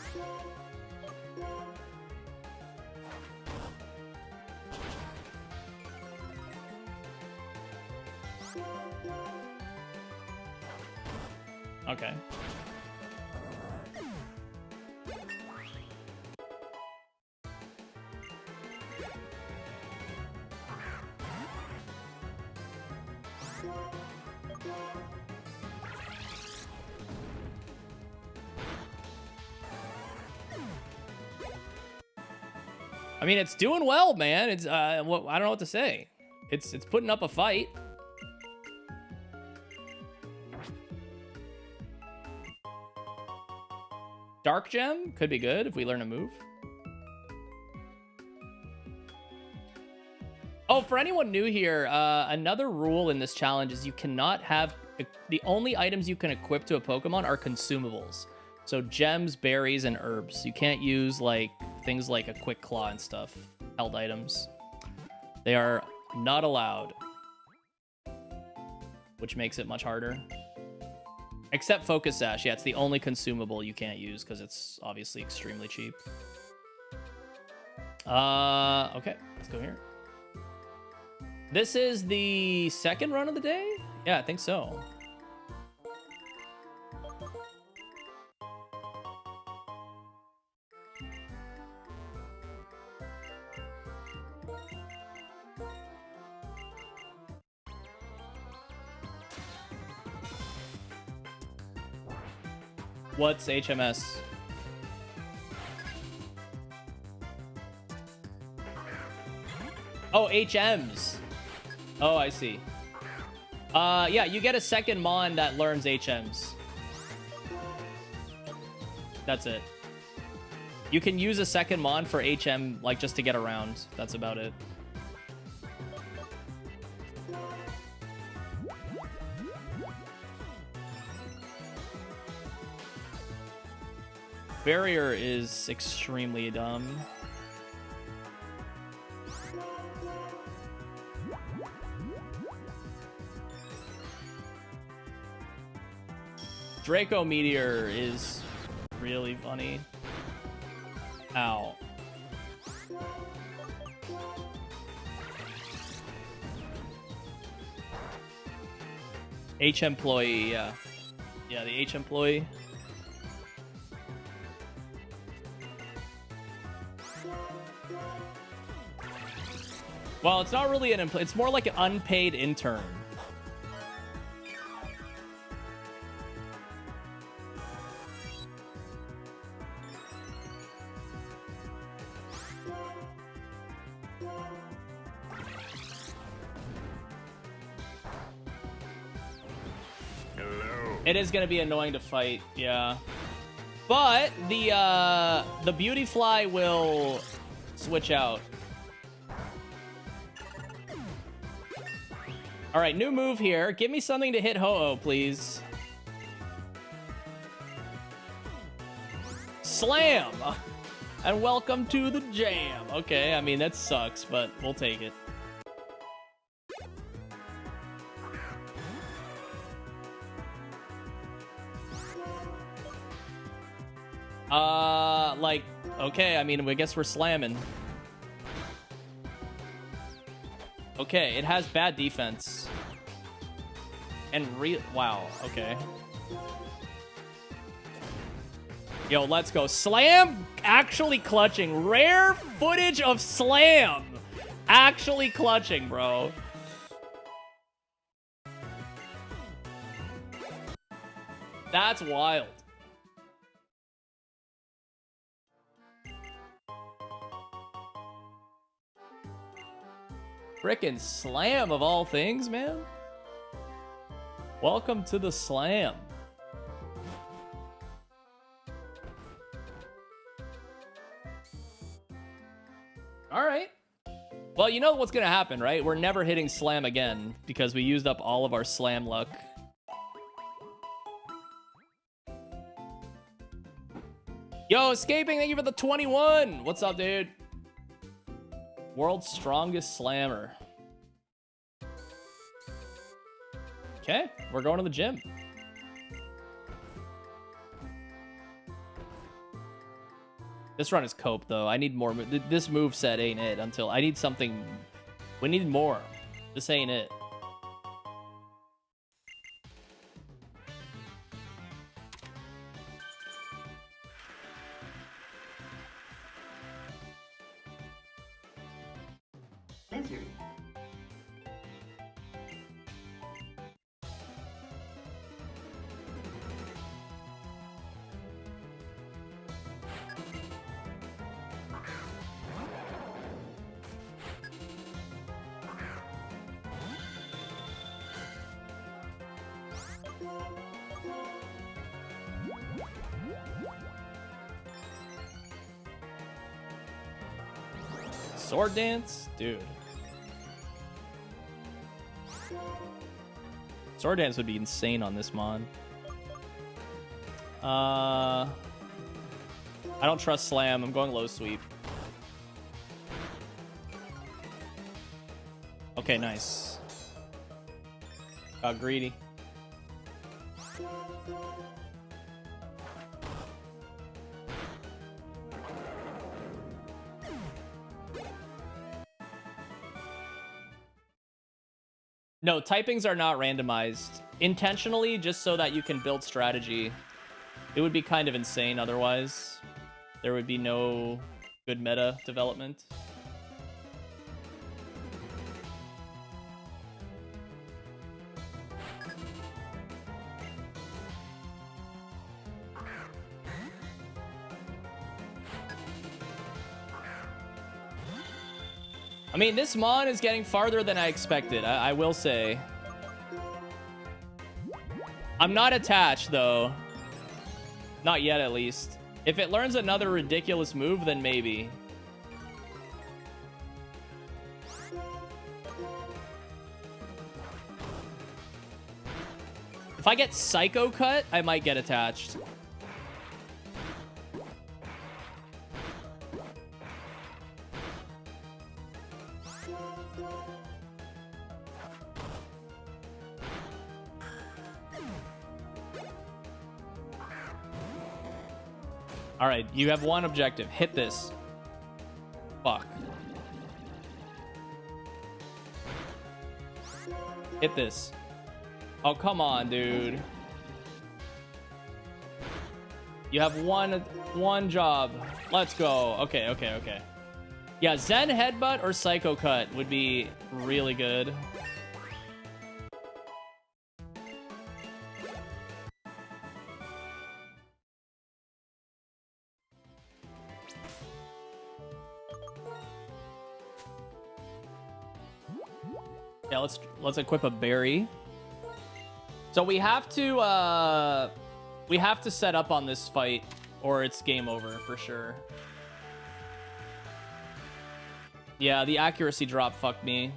Okay. I mean, it's doing well, man. It's I don't know what to say. It's putting up a fight. Dark Gem could be good if we learn a move. Oh, for anyone new here, another rule in this challenge is you cannot have... The only items you can equip to a Pokemon are consumables. So gems, berries, and herbs. You can't use like things like a Quick Claw and stuff. Held items. They are not allowed. Which makes it much harder. Except Focus Sash. Yeah, it's the only consumable you can't use because it's obviously extremely cheap. Okay, let's go here. This is the second run of the day? Yeah, I think so. What's HMS? Oh, HMs. Oh, I see. Yeah, you get a second Mon that learns HMs. That's it. You can use a second Mon for HM, like, just to get around. That's about it. Barrier is extremely dumb. Draco Meteor is really funny. Ow. H employee, yeah. Yeah, the H employee. Well, it's not really an employee. It's more like an unpaid intern. Hello. It is going to be annoying to fight, yeah. But the Beauty Fly will switch out. All right, new move here. Give me something to hit Ho-Oh, please. Slam! And welcome to the jam. Okay, I mean, that sucks, but we'll take it. Like, okay, I mean, I guess we're slamming. Okay, it has bad defense. And wow, okay. Yo, let's go. Slam actually clutching. Rare footage of Slam actually clutching, bro. That's wild. Frickin' Slam of all things, man. Welcome to the Slam. All right. Well, you know what's gonna happen, right? We're never hitting Slam again because we used up all of our Slam luck. Yo, Escaping, thank you for the 21. What's up, dude? World's strongest slammer. Okay, we're going to the gym. This run is cope, though. I need more. This moveset ain't it until I need something. We need more. This ain't it. Lizard. Sword Dance? Dude. Sword Dance would be insane on this mon. I don't trust Slam. I'm going low sweep. Okay, nice. Got greedy. No, typings are not randomized. Intentionally, just so that you can build strategy. It would be kind of insane otherwise. There would be no good meta development. I mean, this mon is getting farther than I expected, I will say. I'm not attached, though. Not yet, at least. If it learns another ridiculous move, then maybe. If I get Psycho Cut, I might get attached. All right, you have one objective. Hit this. Fuck. Hit this. Oh, come on, dude. You have one job. Let's go. Okay, okay, okay. Yeah, Zen Headbutt or Psycho Cut would be really good. Yeah, let's equip a berry. So we have to set up on this fight or it's game over for sure. Yeah, the accuracy drop fucked me.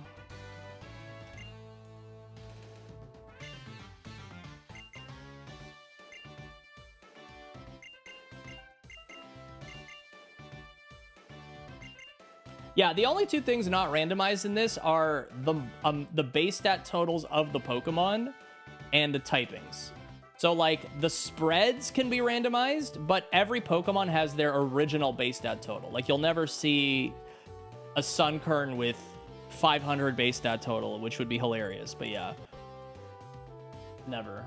Yeah, the only two things not randomized in this are the base stat totals of the Pokemon and the typings. So like the spreads can be randomized, but every Pokemon has their original base stat total. Like you'll never see a Sunkern with 500 base stat total, which would be hilarious, but yeah. Never.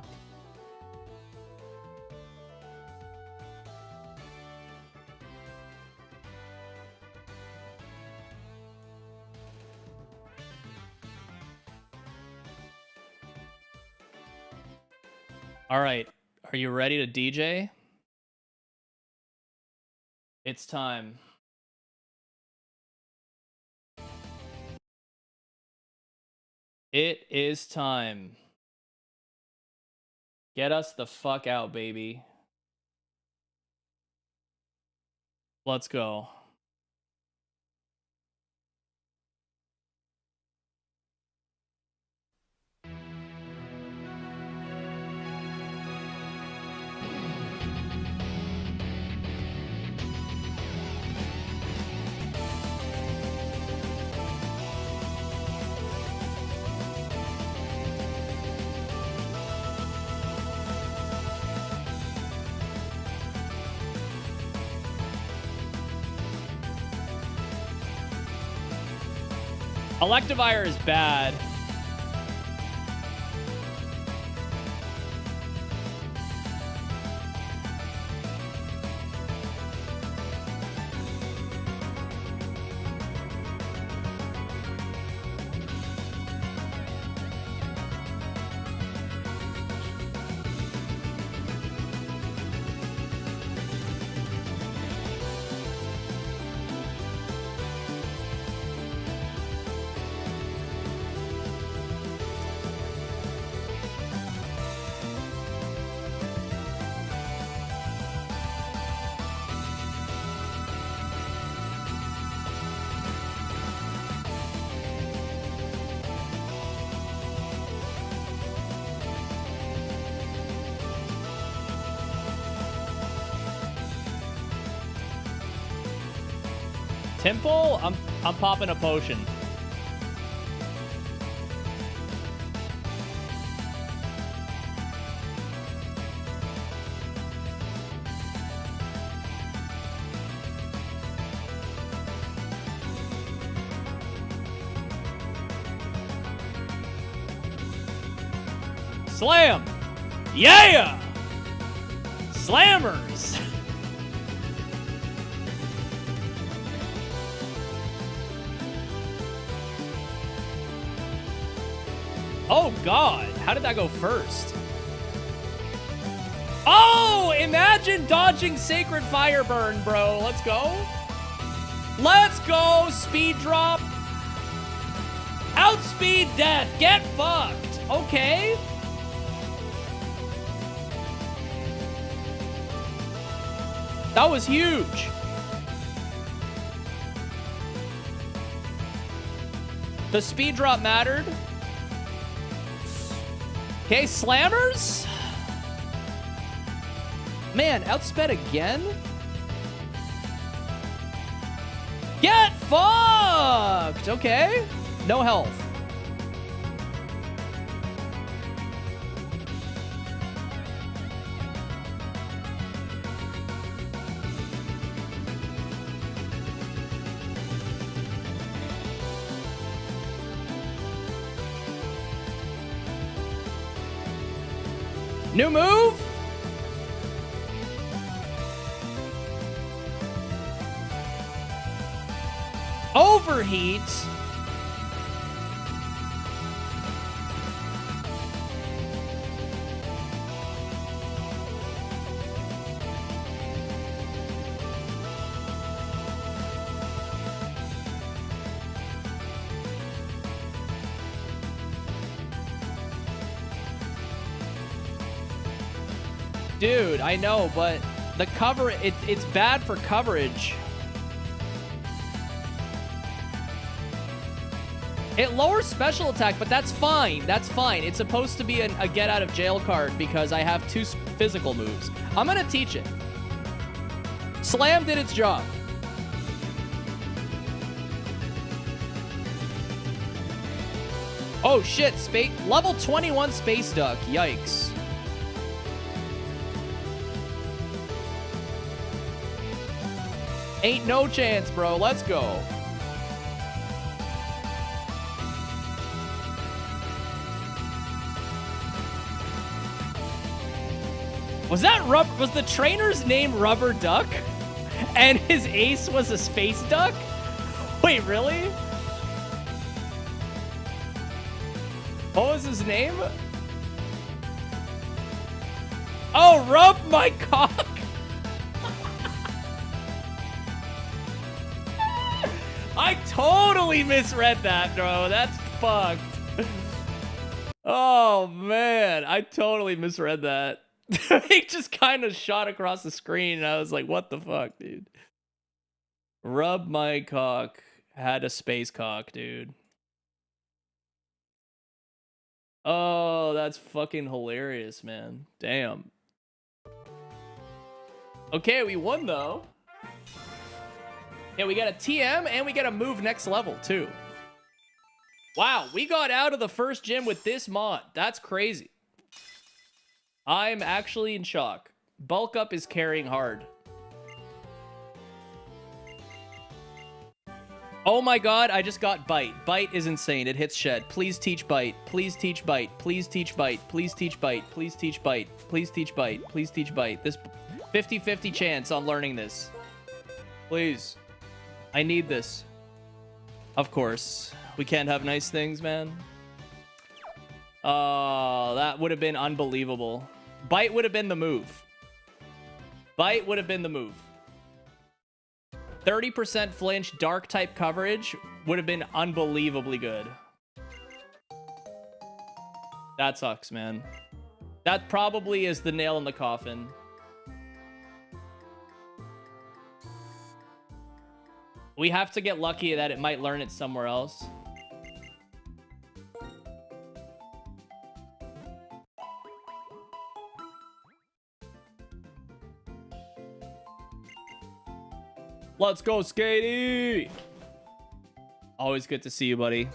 All right, are you ready to DJ? It's time. It is time. Get us the fuck out, baby. Let's go. Electivire is bad. Temple, I'm popping a potion. Slam! Yeah! Slammers! Oh god, how did that go first? Oh, imagine dodging Sacred Fire Burn, bro. Let's go. Let's go, speed drop. Outspeed death, get fucked. Okay. That was huge. The speed drop mattered. Okay, slammers? Man, outsped again? Get fucked! Okay. No health. New move? Overheat? Dude, I know, but the cover, it's bad for coverage. It lowers special attack, but that's fine. That's fine. It's supposed to be a get out of jail card because I have 2 physical moves. I'm going to teach it. Slam did its job. Oh shit, level 21 Space Duck. Yikes. Ain't no chance, bro. Let's go. Was the trainer's name Rubber Duck? And his ace was a space duck? Wait, really? What was his name? Oh, Rub My Cock. I totally misread that, bro. That's fucked. Oh, man. I totally misread that. It just kind of shot across the screen, and I was like, what the fuck, dude? Rub My Cock had a space cock, dude. Oh, that's fucking hilarious, man. Damn. Okay, we won, though. Yeah, we got a TM, and we got a move next level, too. Wow, we got out of the first gym with this mod. That's crazy. I'm actually in shock. Bulk Up is carrying hard. Oh my god, I just got Bite. Bite is insane. It hits Shed. Please teach Bite. Please teach Bite. Please teach Bite. Please teach Bite. Please teach Bite. Please teach Bite. Please teach Bite. This 50-50 chance on learning this. Please. I need this. Of course. We can't have nice things, man. Oh, that would have been unbelievable. Bite would have been the move. Bite would have been the move. 30% flinch, dark type coverage would have been unbelievably good. That sucks, man. That probably is the nail in the coffin. We have to get lucky that it might learn it somewhere else. Let's go, Skatey. Always good to see you, buddy.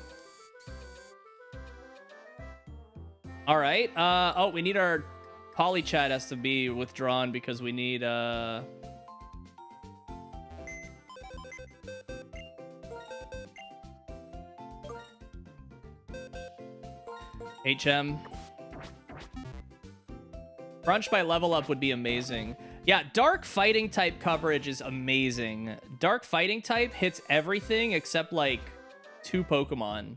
All right. Oh, we need our poly chat has to be withdrawn because we need HM. Crunch by level up would be amazing. Yeah, dark fighting type coverage is amazing. Dark fighting type hits everything except like 2 Pokemon.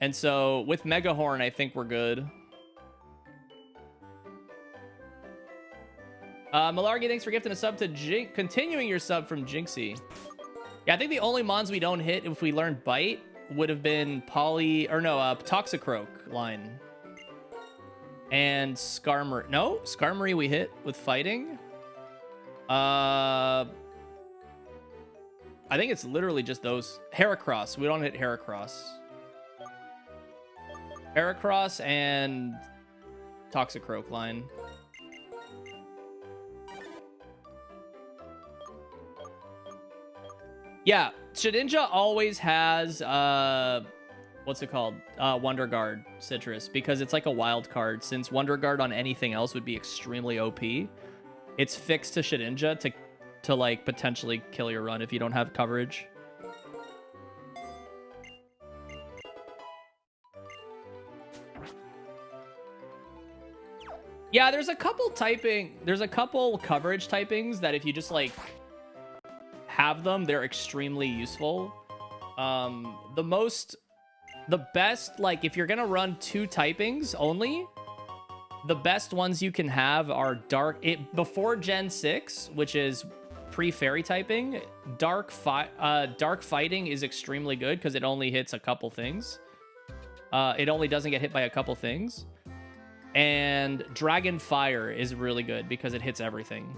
And so with Mega Horn, I think we're good. Malargy, thanks for gifting a sub to continuing your sub from Jinxie. Yeah, I think the only mons we don't hit if we learned Bite would have been Toxicroak line. And Skarmory. No, Skarmory we hit with fighting. I think it's literally just those. Heracross. We don't hit Heracross. Heracross and Toxicroak line. Yeah, Shedinja always has what's it called? Wonder Guard Citrus, because it's like a wild card. Since Wonder Guard on anything else would be extremely OP, it's fixed to Shedinja to like potentially kill your run if you don't have coverage. Yeah, there's a couple coverage typings that if you just like have them, they're extremely useful. The best, like if you're gonna run 2 typings only, the best ones you can have are before Gen 6, which is pre-fairy typing. Dark fighting is extremely good because it only hits a couple things. It only doesn't get hit by a couple things. And Dragon Fire is really good because it hits everything.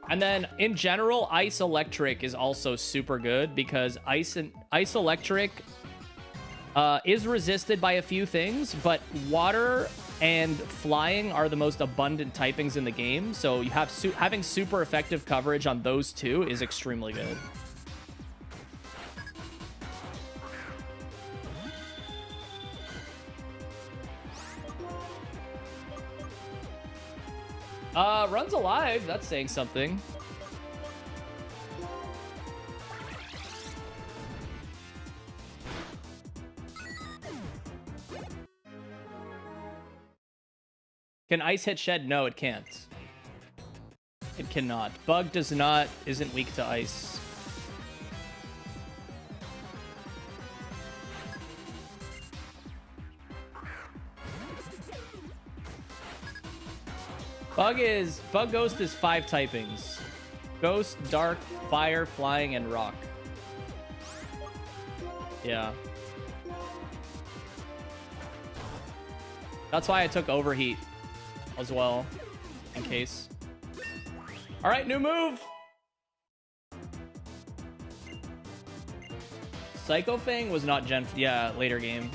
And then in general, Ice Electric is also super good because Ice Electric is resisted by a few things, but Water and Flying are the most abundant typings in the game. So you have having super effective coverage on those 2 is extremely good. Runs alive. That's saying something. Can Ice hit Shed? No, it can't. It cannot. Bug isn't weak to Ice. Bug Ghost is 5 typings. Ghost, Dark, Fire, Flying, and Rock. Yeah. That's why I took Overheat as well, in case. All right, new move. Psycho Fang was not later game.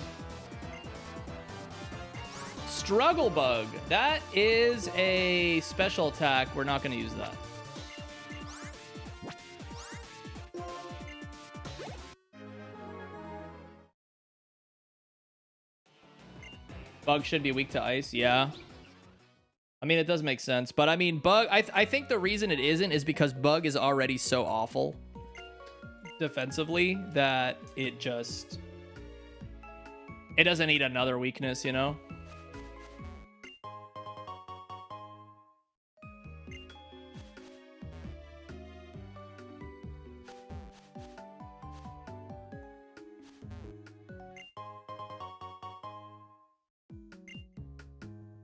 Struggle Bug. That is a special attack. We're not going to use that. Bug should be weak to Ice. Yeah. I mean, it does make sense. But I mean, Bug, I think the reason it isn't is because Bug is already so awful defensively that it doesn't need another weakness, you know?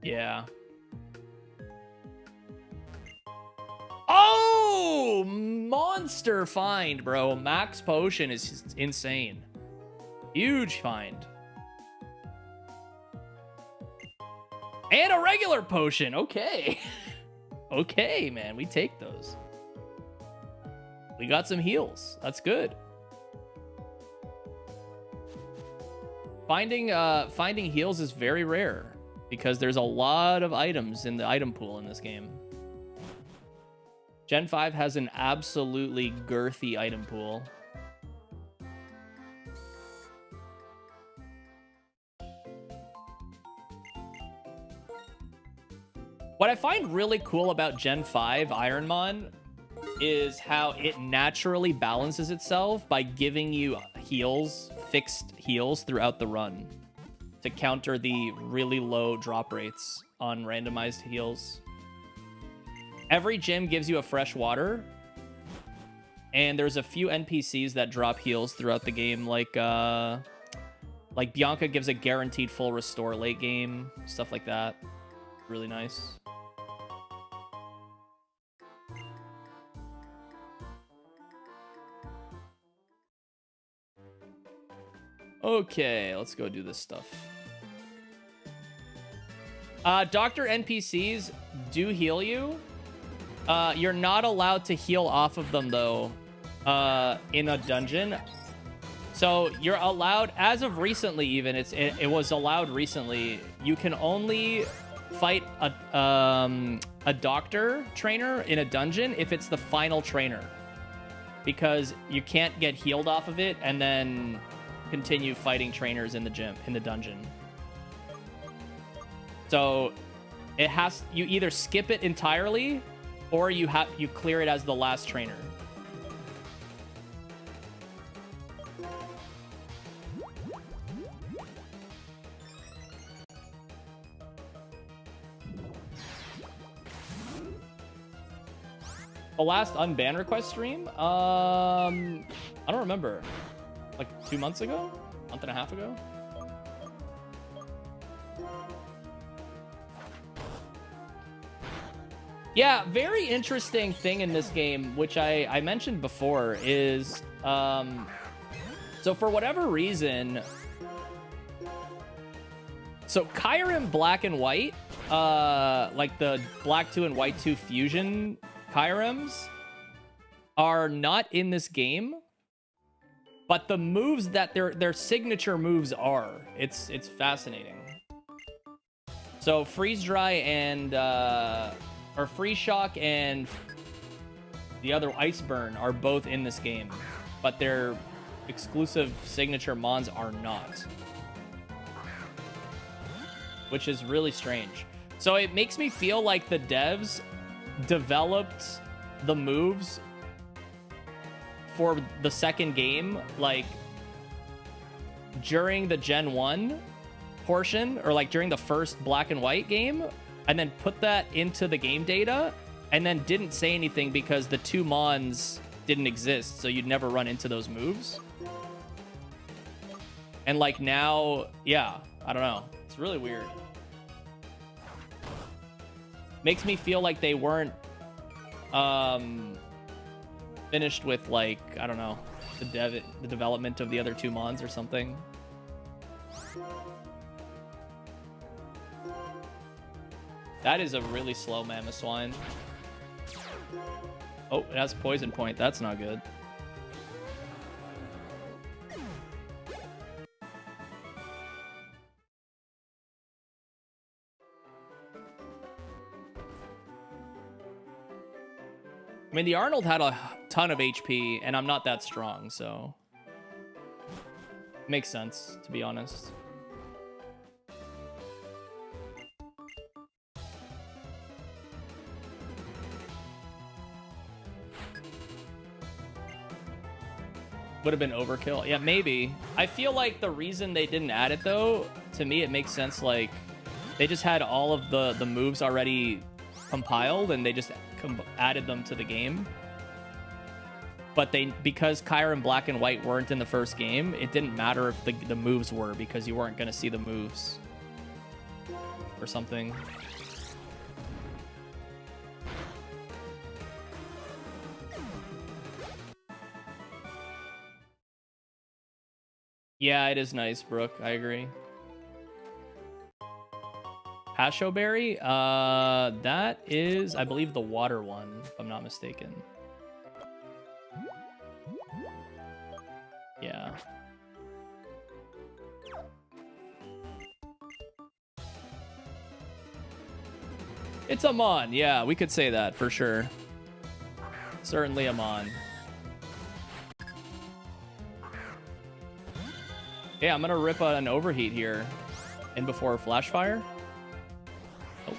Yeah. Oh, monster find, bro. Max Potion is insane. Huge find. And a regular potion. Okay. Okay, man. We take those. We got some heals. That's good. Finding heals is very rare because there's a lot of items in the item pool in this game. Gen 5 has an absolutely girthy item pool. What I find really cool about Gen 5 Ironmon is how it naturally balances itself by giving you heals, fixed heals throughout the run to counter the really low drop rates on randomized heals. Every gym gives you a fresh water, and there's a few NPCs that drop heals throughout the game, like Bianca gives a guaranteed full restore late game, stuff like that. Really nice. Okay, let's go do this stuff. Doctor NPCs do heal you. You're not allowed to heal off of them, though, in a dungeon. So you're allowed, as of recently even, it was allowed recently, you can only fight a doctor trainer in a dungeon if it's the final trainer. Because you can't get healed off of it and then continue fighting trainers in the dungeon. So it has, you either skip it entirely or you clear it as the last trainer. The last unban request stream? I don't remember. Like 2 months ago? Month and a half ago? Yeah, very interesting thing in this game, which I mentioned before, is so for whatever reason, so Kyurem Black and White, like the Black 2 and White 2 fusion Kyurems, are not in this game. But the moves that their signature moves are. It's fascinating. So Freeze Dry and or Freeze Shock and the other Ice Burn are both in this game, but their exclusive signature mons are not, which is really strange. So it makes me feel like the devs developed the moves for the second game, like during the Gen 1 portion, or like during the first Black and White game, and then put that into the game data, and then didn't say anything because the two mons didn't exist, so you'd never run into those moves. And like now, yeah, I don't know. It's really weird. Makes me feel like they weren't finished with, like, I don't know, the development of the other two mons or something. That is a really slow Mamoswine. Oh, it has Poison Point. That's not good. I mean, the Arnold had a ton of HP, and I'm not that strong, so... Makes sense, to be honest. Would have been overkill. Yeah, maybe. I feel like the reason they didn't add it, though, to me, it makes sense, like, they just had all of the moves already compiled, and they just added them to the game. But because Kyurem Black and White weren't in the first game, it didn't matter if the moves were, because you weren't going to see the moves or something. Yeah, it is nice, Brooke. I agree. Hashowberry? That is, I believe, the water one, if I'm not mistaken. Yeah. It's a Mon. Yeah, we could say that for sure. Certainly a Mon. Yeah, I'm gonna rip an overheat here. In before flash fire. Oh.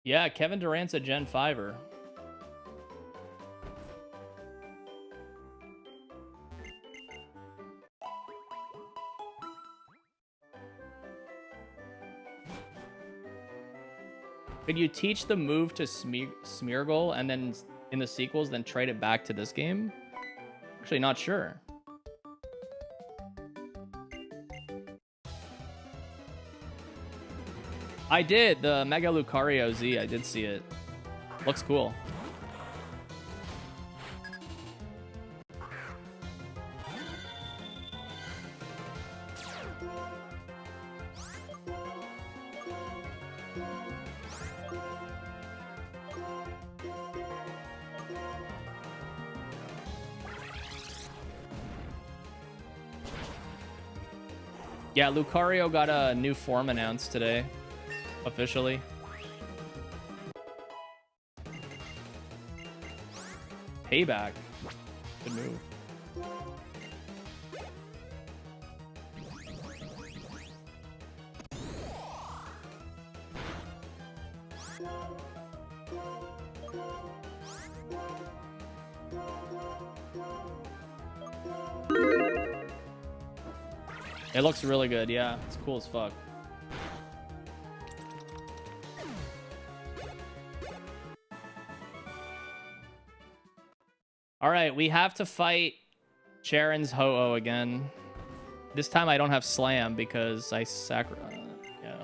Yeah, Kevin Durant's a Gen 5er. Could you teach the move to Smeargle and then in the sequels then trade it back to this game? Actually, not sure. I did. The Mega Lucario Z, I did see it. Looks cool. Yeah, Lucario got a new form announced today. Officially. Payback. Good move. It looks really good, yeah. It's cool as fuck. All right, we have to fight Sharon's Ho-Oh again. This time I don't have Slam because I yeah.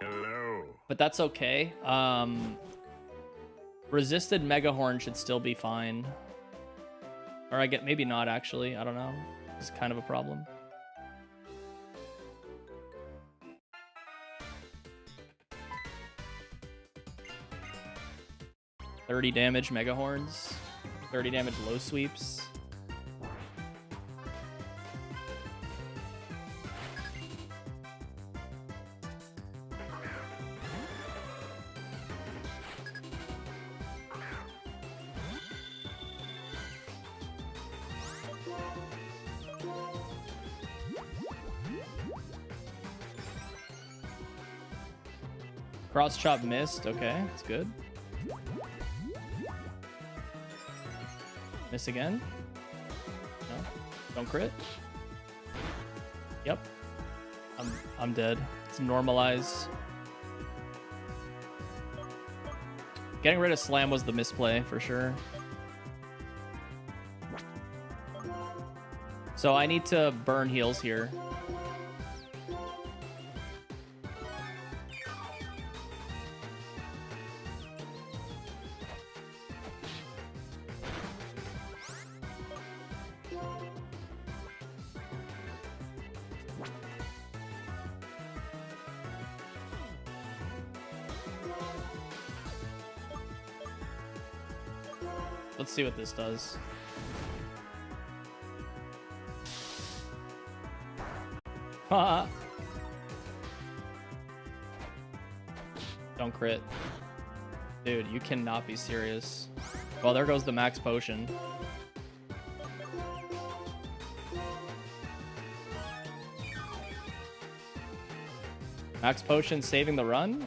Hello. But that's okay. Resisted Mega Horn should still be fine. Or I get maybe not actually. I don't know. It's kind of a problem. $30 damage Mega Horns. 30 damage low sweeps. Cross chop missed. Okay, that's good. Miss again? No? Don't crit? Yep. I'm dead. It's normalized. Getting rid of Slam was the misplay for sure. So I need to burn heals here. Let's see what this does. Haha. Don't crit. Dude, you cannot be serious. Well, there goes the max potion. Max potion saving the run?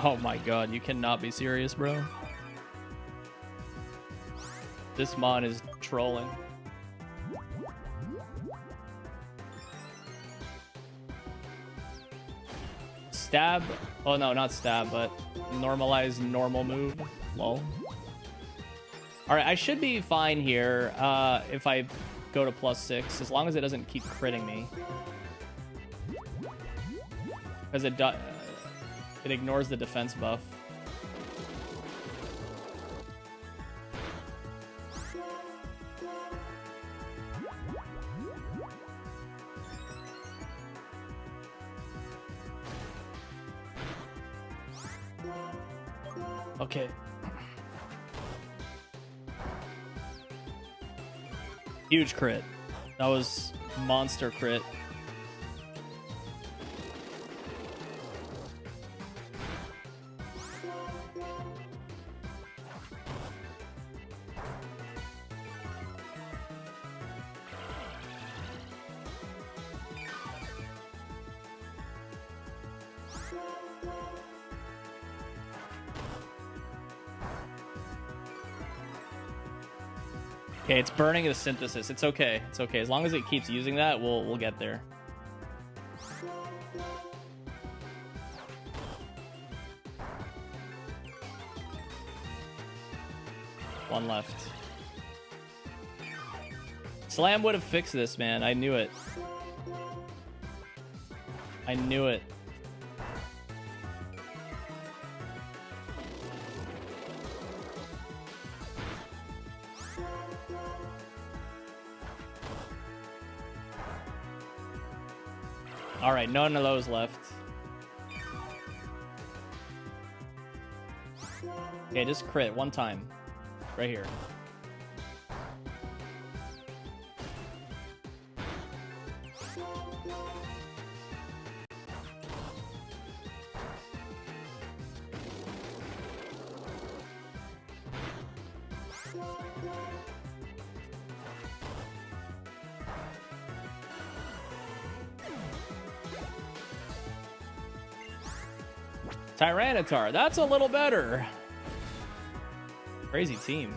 Oh my god, you cannot be serious, bro. This Mon is trolling. Stab? Oh no, not stab, but normalize normal move. Lol. Alright, I should be fine here if I go to +6, as long as it doesn't keep critting me. Because it ignores the defense buff. Okay. Huge crit. That was monster crit. Okay, it's burning the synthesis. It's okay. It's okay. As long as it keeps using that, we'll get there. One left. Slam would have fixed this, man. I knew it. I knew it. All right, none of those left. Okay, just crit one time. Right here. Tyranitar, that's a little better. Crazy team.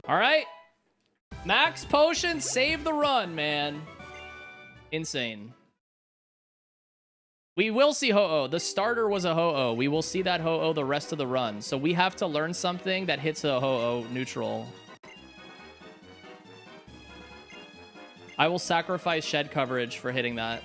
All right. Max potion, save the run, man. Insane. We will see Ho-Oh. The starter was a Ho-Oh. We will see that Ho-Oh the rest of the run. So we have to learn something that hits a Ho-Oh neutral. I will sacrifice shed coverage for hitting that.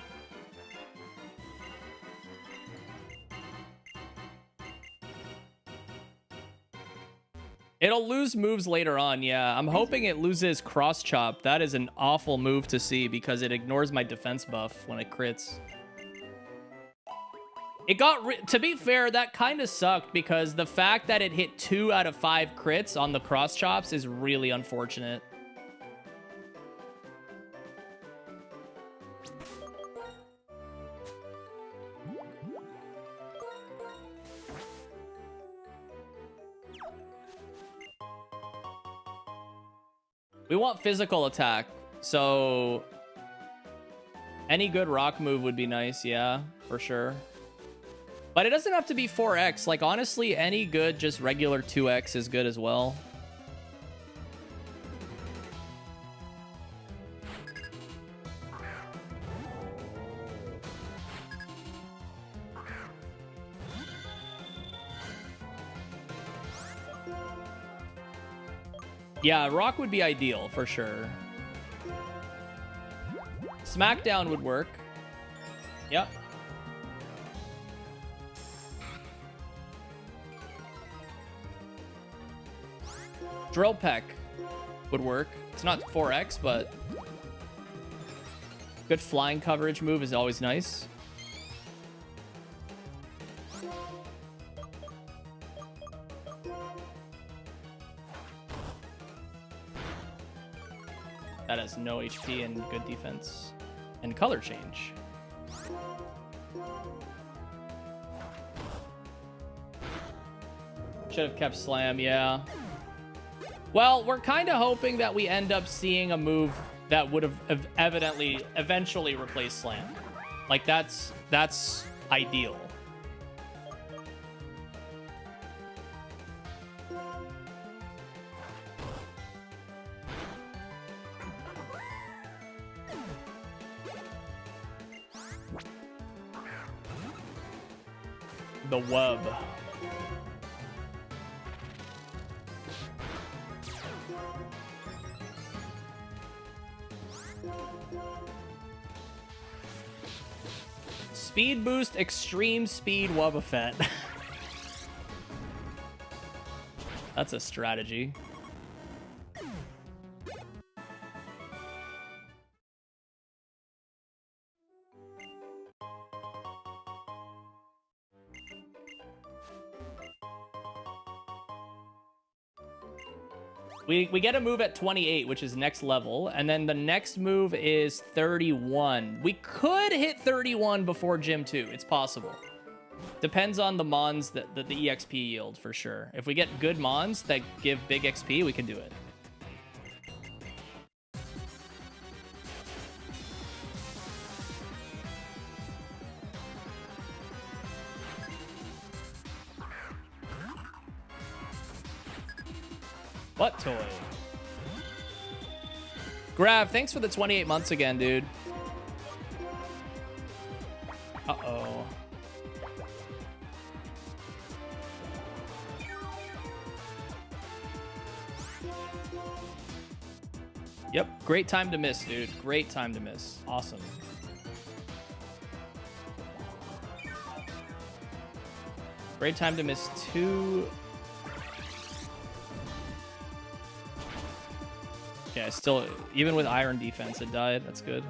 It'll lose moves later on, yeah. I'm hoping it loses cross chop. That is an awful move to see because it ignores my defense buff when it crits. It got, to be fair, that kind of sucked because the fact that it hit 2 out of 5 crits on the cross chops is really unfortunate. We want physical attack, so any good rock move would be nice, yeah, for sure. But it doesn't have to be 4x. Like, honestly, any good, just regular 2x is good as well. Yeah, rock would be ideal, for sure. Smackdown would work. Yep. Drill Peck would work. It's not 4x, but good flying coverage move is always nice. That has no HP and good defense. And color change. Should have kept Slam, yeah. Well, we're kind of hoping that we end up seeing a move that would have eventually replaced Slam. Like, that's ideal. The wub. Speed boost, extreme speed, Wobbuffet. That's a strategy. We get a move at 28, which is next level, and then the next move is 31. We could hit 31 before Gym 2. It's possible. Depends on the mons that the EXP yield, for sure. If we get good mons that give big XP, we can do it. What toy? Grav, thanks for the 28 months again, dude. Uh-oh. Yep, great time to miss, dude. Great time to miss. Awesome. Great time to miss 2... Yeah, still, even with iron defense, it died. That's good.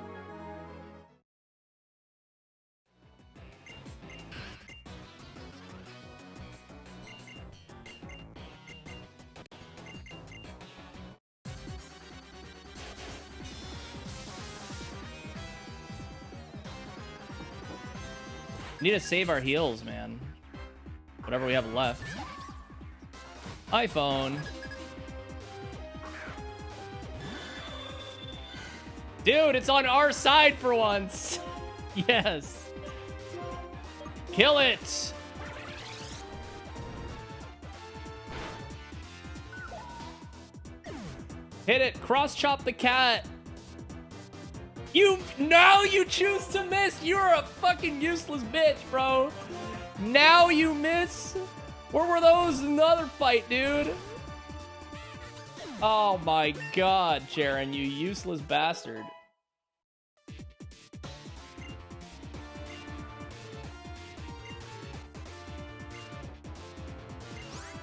Need to save our heals, man. Whatever we have left. iPhone. Dude, it's on our side for once. Yes. Kill it. Hit it. Cross chop the cat. Now you choose to miss. You're a fucking useless bitch, bro. Now you miss. Where were those in the other fight, dude? Oh my god, Jaren, you useless bastard.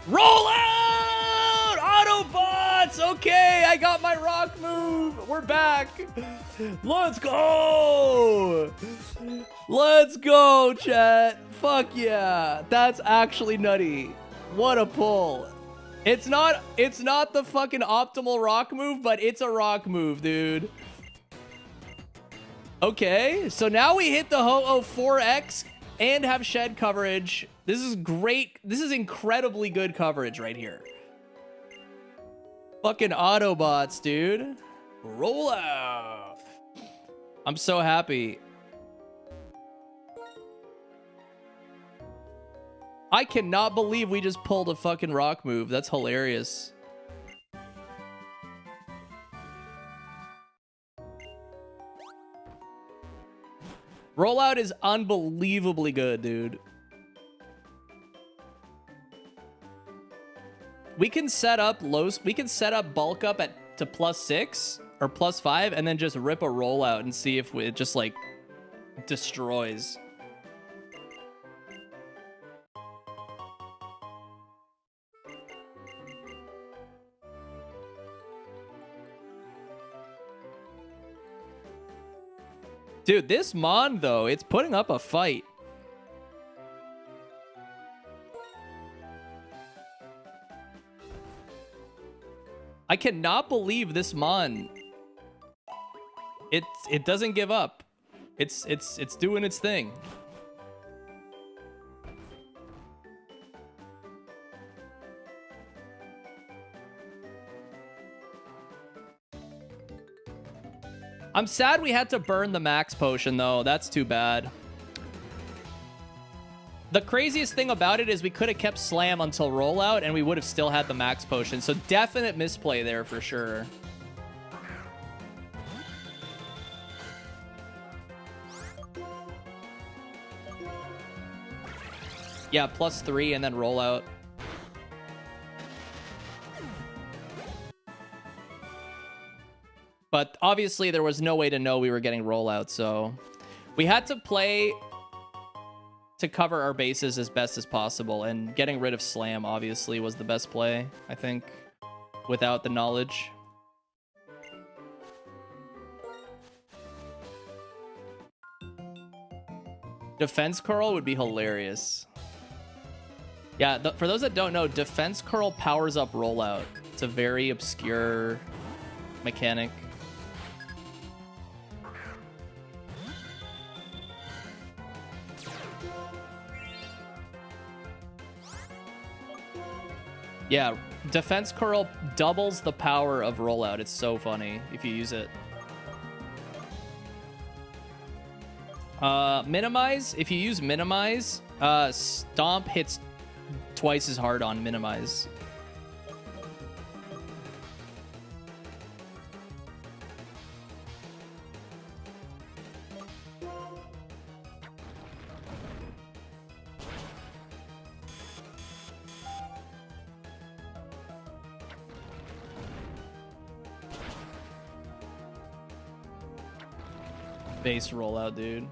Roll out! Autobots! Okay, I got my rock move. We're back. Let's go! Let's go, chat. Fuck yeah. That's actually nutty. What a pull. It's not the fucking optimal rock move, but it's a rock move, dude. Okay, so now we hit the Ho-Oh 4X and have shed coverage. This is great. This is incredibly good coverage right here. Fucking Autobots, dude. Roll out. I'm so happy. I cannot believe we just pulled a fucking rock move. That's hilarious. Rollout is unbelievably good, dude. We can set up bulk up to +6 or +5 and then just rip a rollout and see if it just like destroys. Dude, this Mon, though, it's putting up a fight. I cannot believe this Mon. It doesn't give up. It's doing its thing. I'm sad we had to burn the max potion, though. That's too bad. The craziest thing about it is we could have kept Slam until rollout, and we would have still had the max potion. So definite misplay there for sure. Yeah, +3 and then rollout. But obviously there was no way to know we were getting rollout, so we had to play to cover our bases as best as possible, and getting rid of Slam obviously was the best play, I think, without the knowledge. Defense curl would be hilarious. Yeah, for those that don't know, defense curl powers up rollout. It's a very obscure mechanic. Yeah, defense curl doubles the power of rollout. It's so funny if you use it. Minimize, if you use minimize, stomp hits twice as hard on minimize. Base rollout, dude.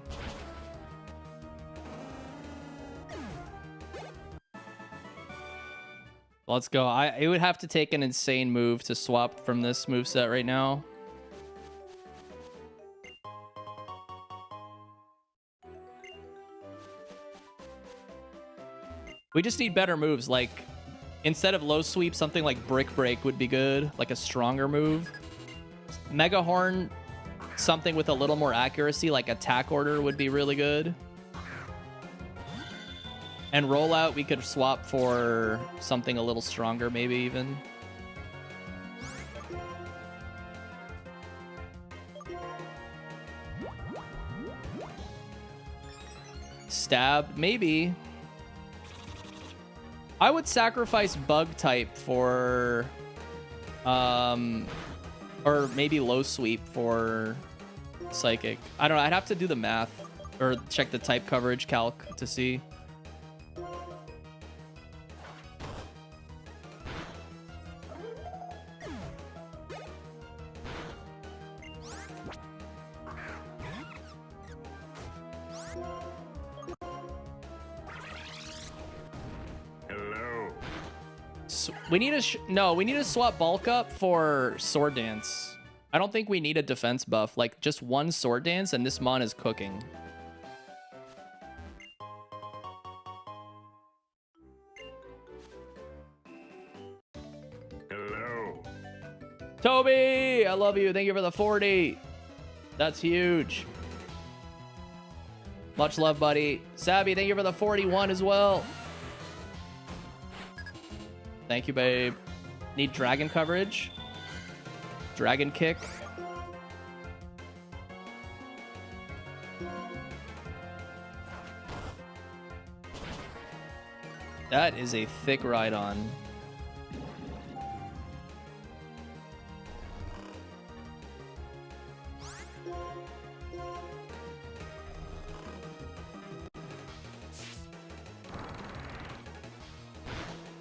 Let's go. It would have to take an insane move to swap from this moveset right now. We just need better moves. Like, instead of low sweep, something like Brick Break would be good. Like a stronger move. Mega Horn, something with a little more accuracy, like Attack Order would be really good. And rollout, we could swap for something a little stronger, maybe even. Stab, maybe. I would sacrifice bug type for, or maybe low sweep for psychic. I don't know. I'd have to do the math or check the type coverage calc to see. We need to we need to swap bulk up for sword dance. I don't think we need a defense buff. Like just one sword dance and this mon is cooking. Hello. Toby, I love you. Thank you for the 40. That's huge. Much love, buddy. Sabby, thank you for the 41 as well. Thank you, babe. Need dragon coverage. Dragon kick. That is a thick ride on.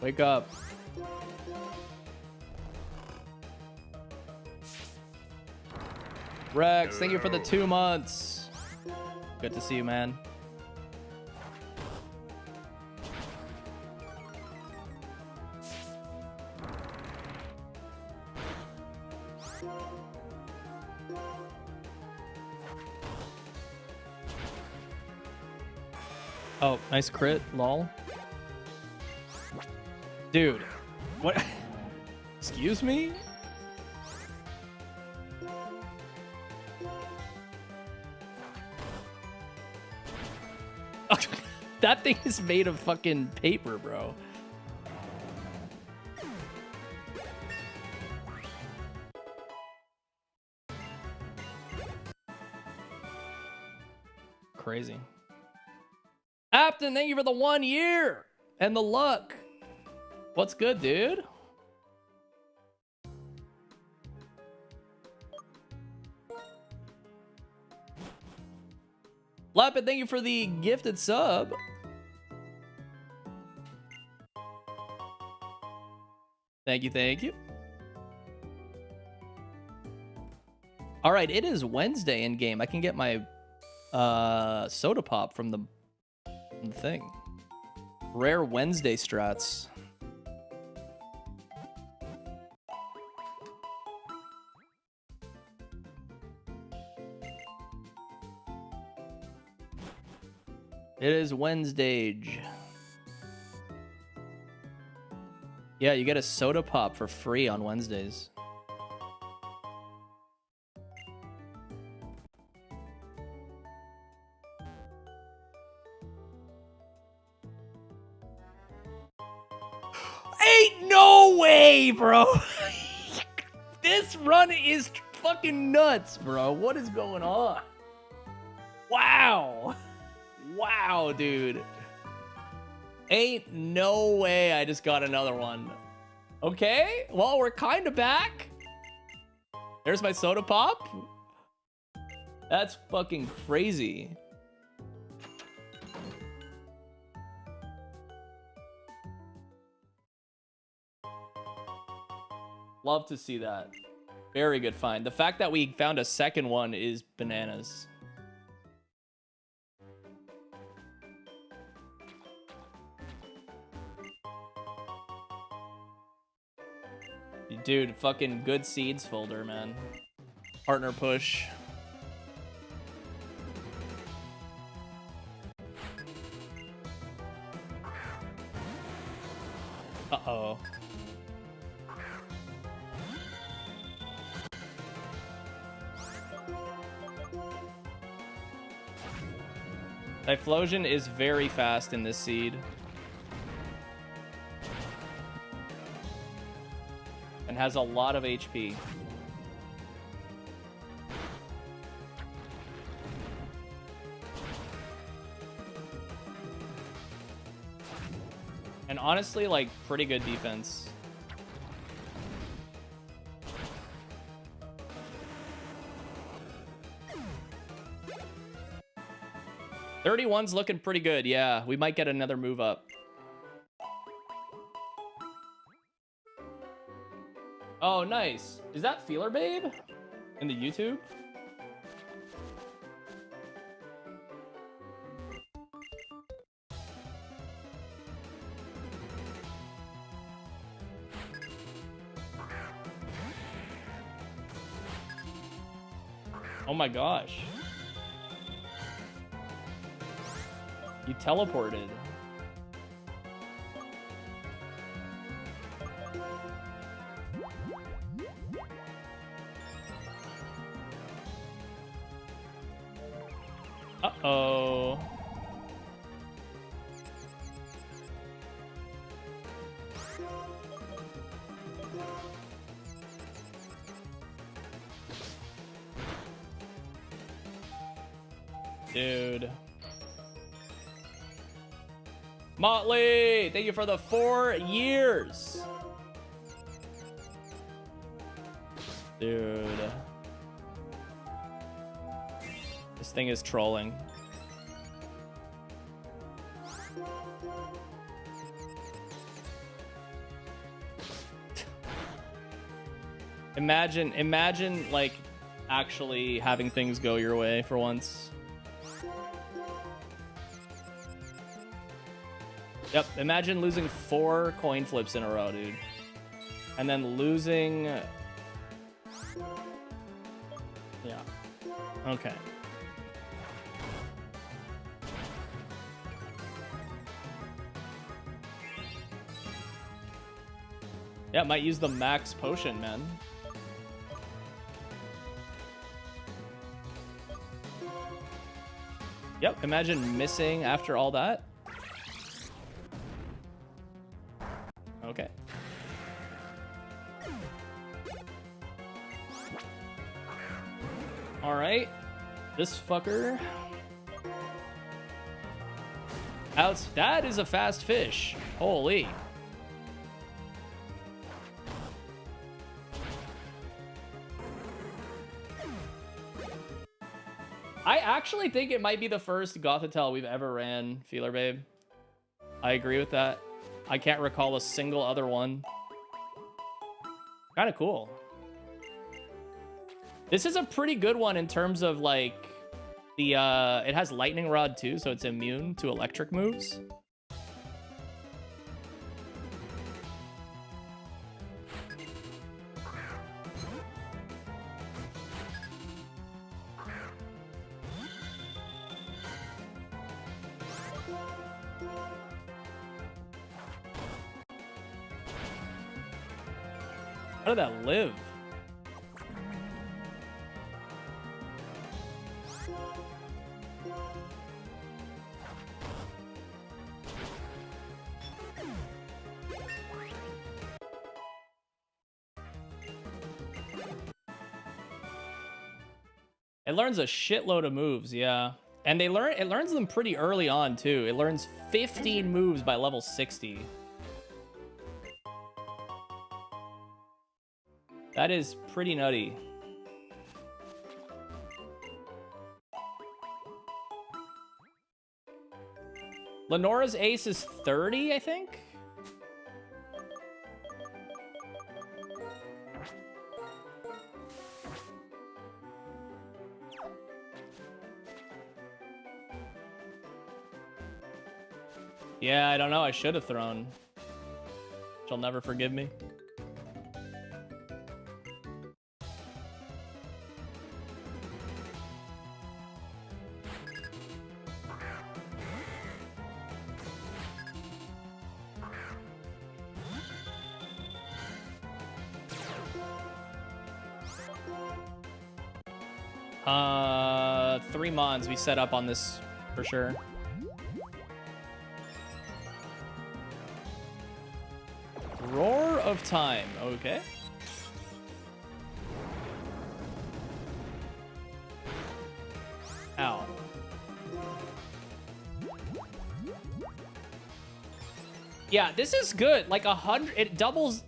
Wake up. Rex, thank you for the 2 months. Good to see you, man. Oh, nice crit, lol. Dude, what? Excuse me? That thing is made of fucking paper, bro. Crazy. Apton, thank you for the 1 year and the luck. What's good, dude? Lapid, thank you for the gifted sub. Thank you, thank you. All right, it is Wednesday in game. I can get my soda pop from the thing. Rare Wednesday strats. It is Wednesday. Yeah, you get a soda pop for free on Wednesdays. Ain't no way, bro. This run is fucking nuts, bro. What is going on? Wow. Wow, dude. Ain't no way I just got another one. Okay, well, we're kind of back. There's my soda pop. That's fucking crazy. Love to see that. Very good find. The fact that we found a second one is bananas. Dude, fucking good seeds folder, man. Partner push. Uh-oh. Typhlosion is very fast in this seed. And has a lot of HP. And honestly, like, pretty good defense. .31's looking pretty good. Yeah, we might get another move up. Oh, nice. Is that Feeler Babe in the YouTube? Oh my gosh. You teleported. Uh-oh. Dude. Motley, thank you for the 4 years. Dude. This thing is trolling. Imagine like actually having things go your way for once. Yep, imagine losing 4 coin flips in a row, dude. And then losing... Yeah. Okay. Yeah, might use the max potion, man. Yep, imagine missing after all that. Okay. All right. This fucker. Outs. That is a fast fish. Holy. I actually think it might be the first Gothitelle we've ever ran, Feeler Babe. I agree with that. I can't recall a single other one. Kind of cool. This is a pretty good one in terms of like the it has lightning rod too, so it's immune to electric moves. How did that live? It learns a shitload of moves, yeah. And it learns them pretty early on too. It learns 15 moves by level 60. That is pretty nutty. Lenora's ace is 30, I think? Yeah, I don't know. I should have thrown. She'll never forgive me. Three mons we set up on this for sure. Roar of Time, okay. Ow. Yeah, this is good. Like 100, it doubles.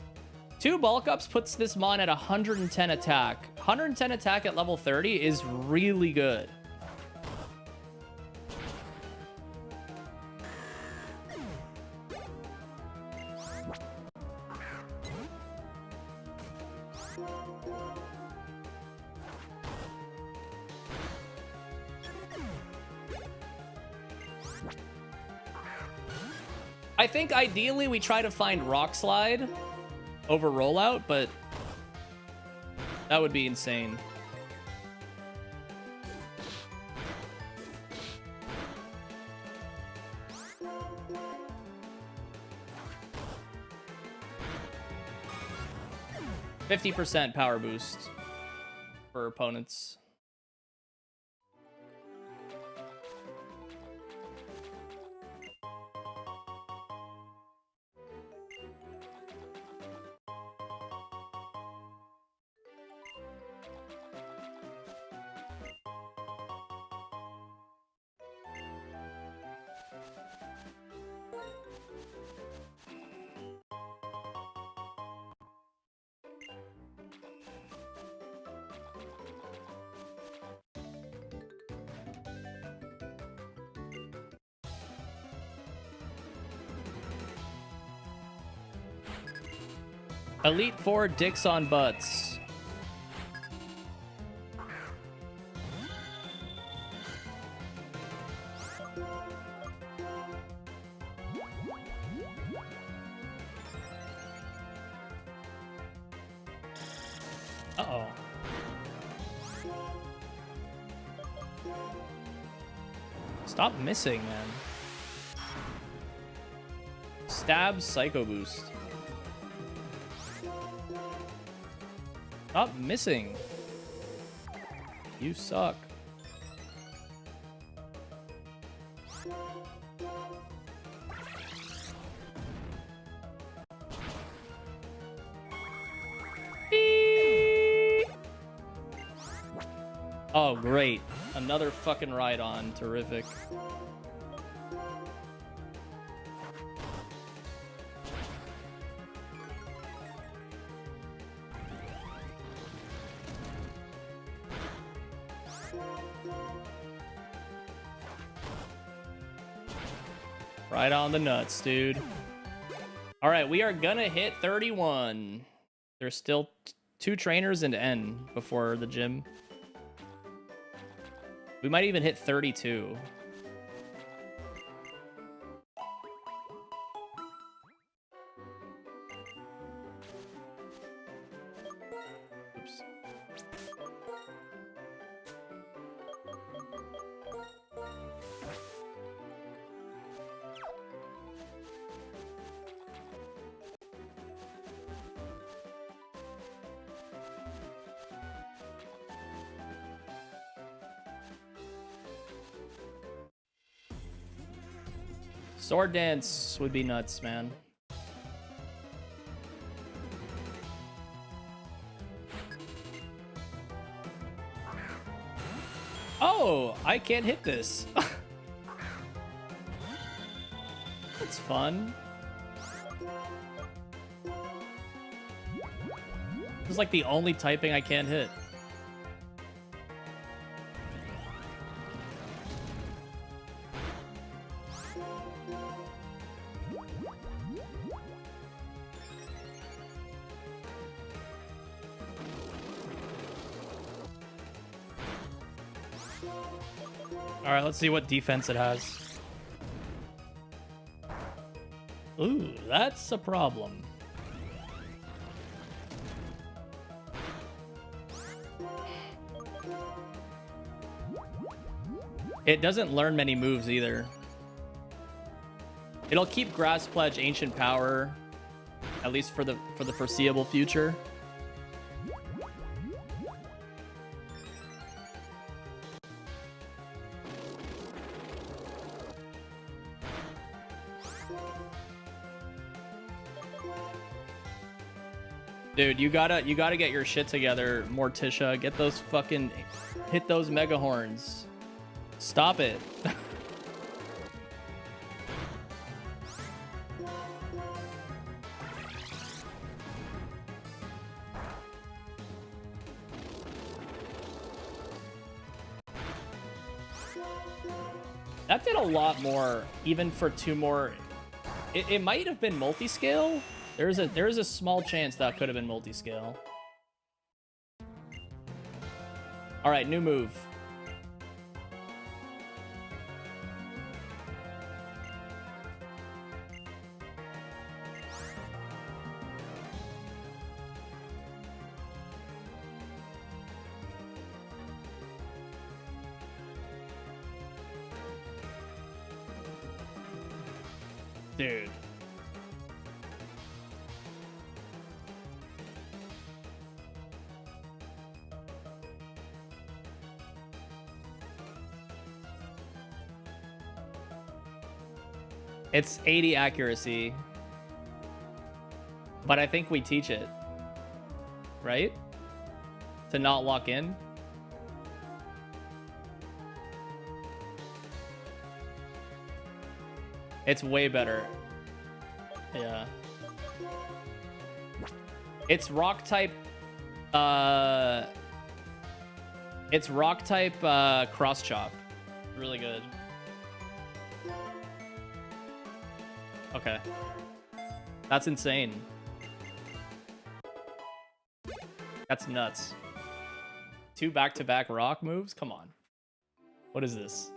2 bulk ups puts this mon at 110 attack. 110 attack at level 30 is really good. I think ideally we try to find Rock Slide over Rollout, but that would be insane. %50 power boost for opponents. Elite 4 dicks on butts. Uh-oh. Stop missing, man. Stab Psycho Boost. Stop missing. You suck. Oh, great. Another fucking ride on. Terrific. Right on the nuts, dude. All right, we are gonna hit 31. There's still 2 trainers and N before the gym. We might even hit 32. Oops. Sword dance would be nuts, man. Oh, I can't hit this. That's fun. This is like the only typing I can't hit. All right, let's see what defense it has. Ooh, that's a problem. It doesn't learn many moves either. It'll keep Grass Pledge, Ancient Power, at least for the foreseeable future. Dude, you gotta get your shit together, Morticia. Get those fucking... Hit those mega horns. Stop it. That did a lot more, even for 2 more... It might have been multi-scale. There's a small chance that could have been multi-scale. All right, new move. Dude. It's 80 accuracy, but I think we teach it, right? To not lock in. It's way better. Yeah. It's rock type. It's rock type cross chop. Really good. Okay. That's insane. That's nuts. 2 back-to-back rock moves? Come on. What is this?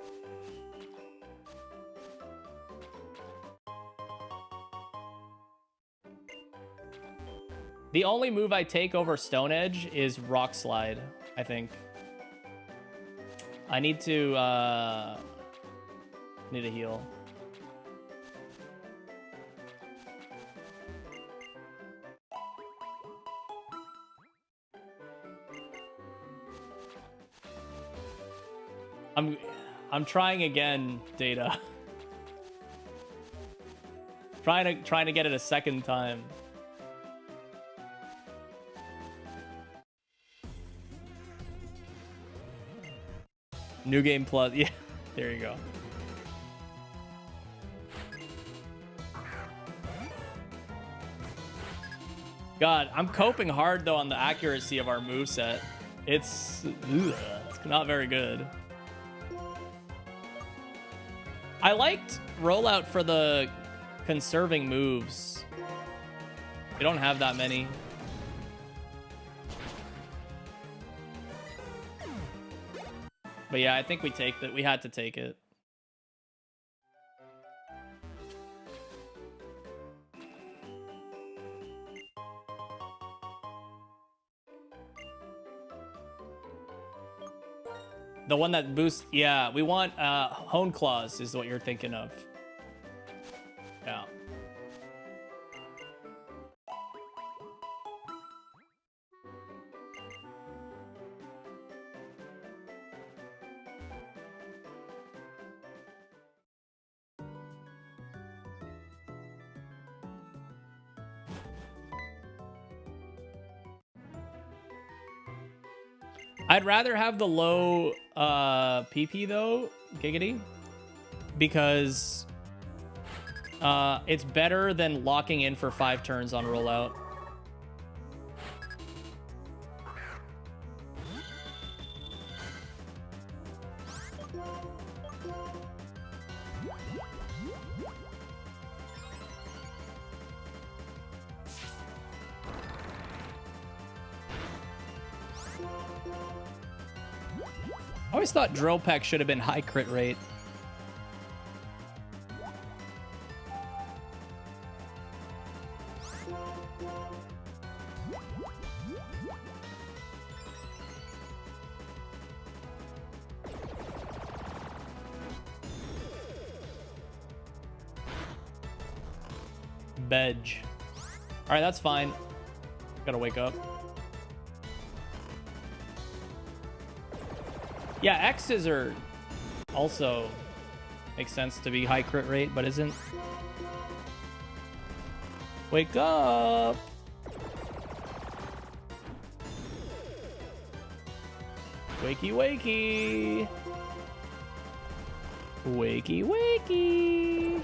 The only move I take over Stone Edge is Rock Slide, I think. I need to need a heal. I'm trying again, Data. trying to get it a second time. New Game Plus. Yeah, there you go. God, I'm coping hard though on the accuracy of our moveset. It's not very good. I liked rollout for the conserving moves. They don't have that many. But yeah, I think we take that. We had to take it. The one that boosts, yeah, we want Hone Claws is what you're thinking of. Yeah. I'd rather have the low PP though, Giggity, because it's better than locking in for 5 turns on rollout. I always thought Drill Peck should have been high crit rate. Bedge. All right, that's fine. Gotta wake up. Yeah, X's are also makes sense to be high crit rate, but isn't. Wake up. Wakey, wakey. Wakey, wakey.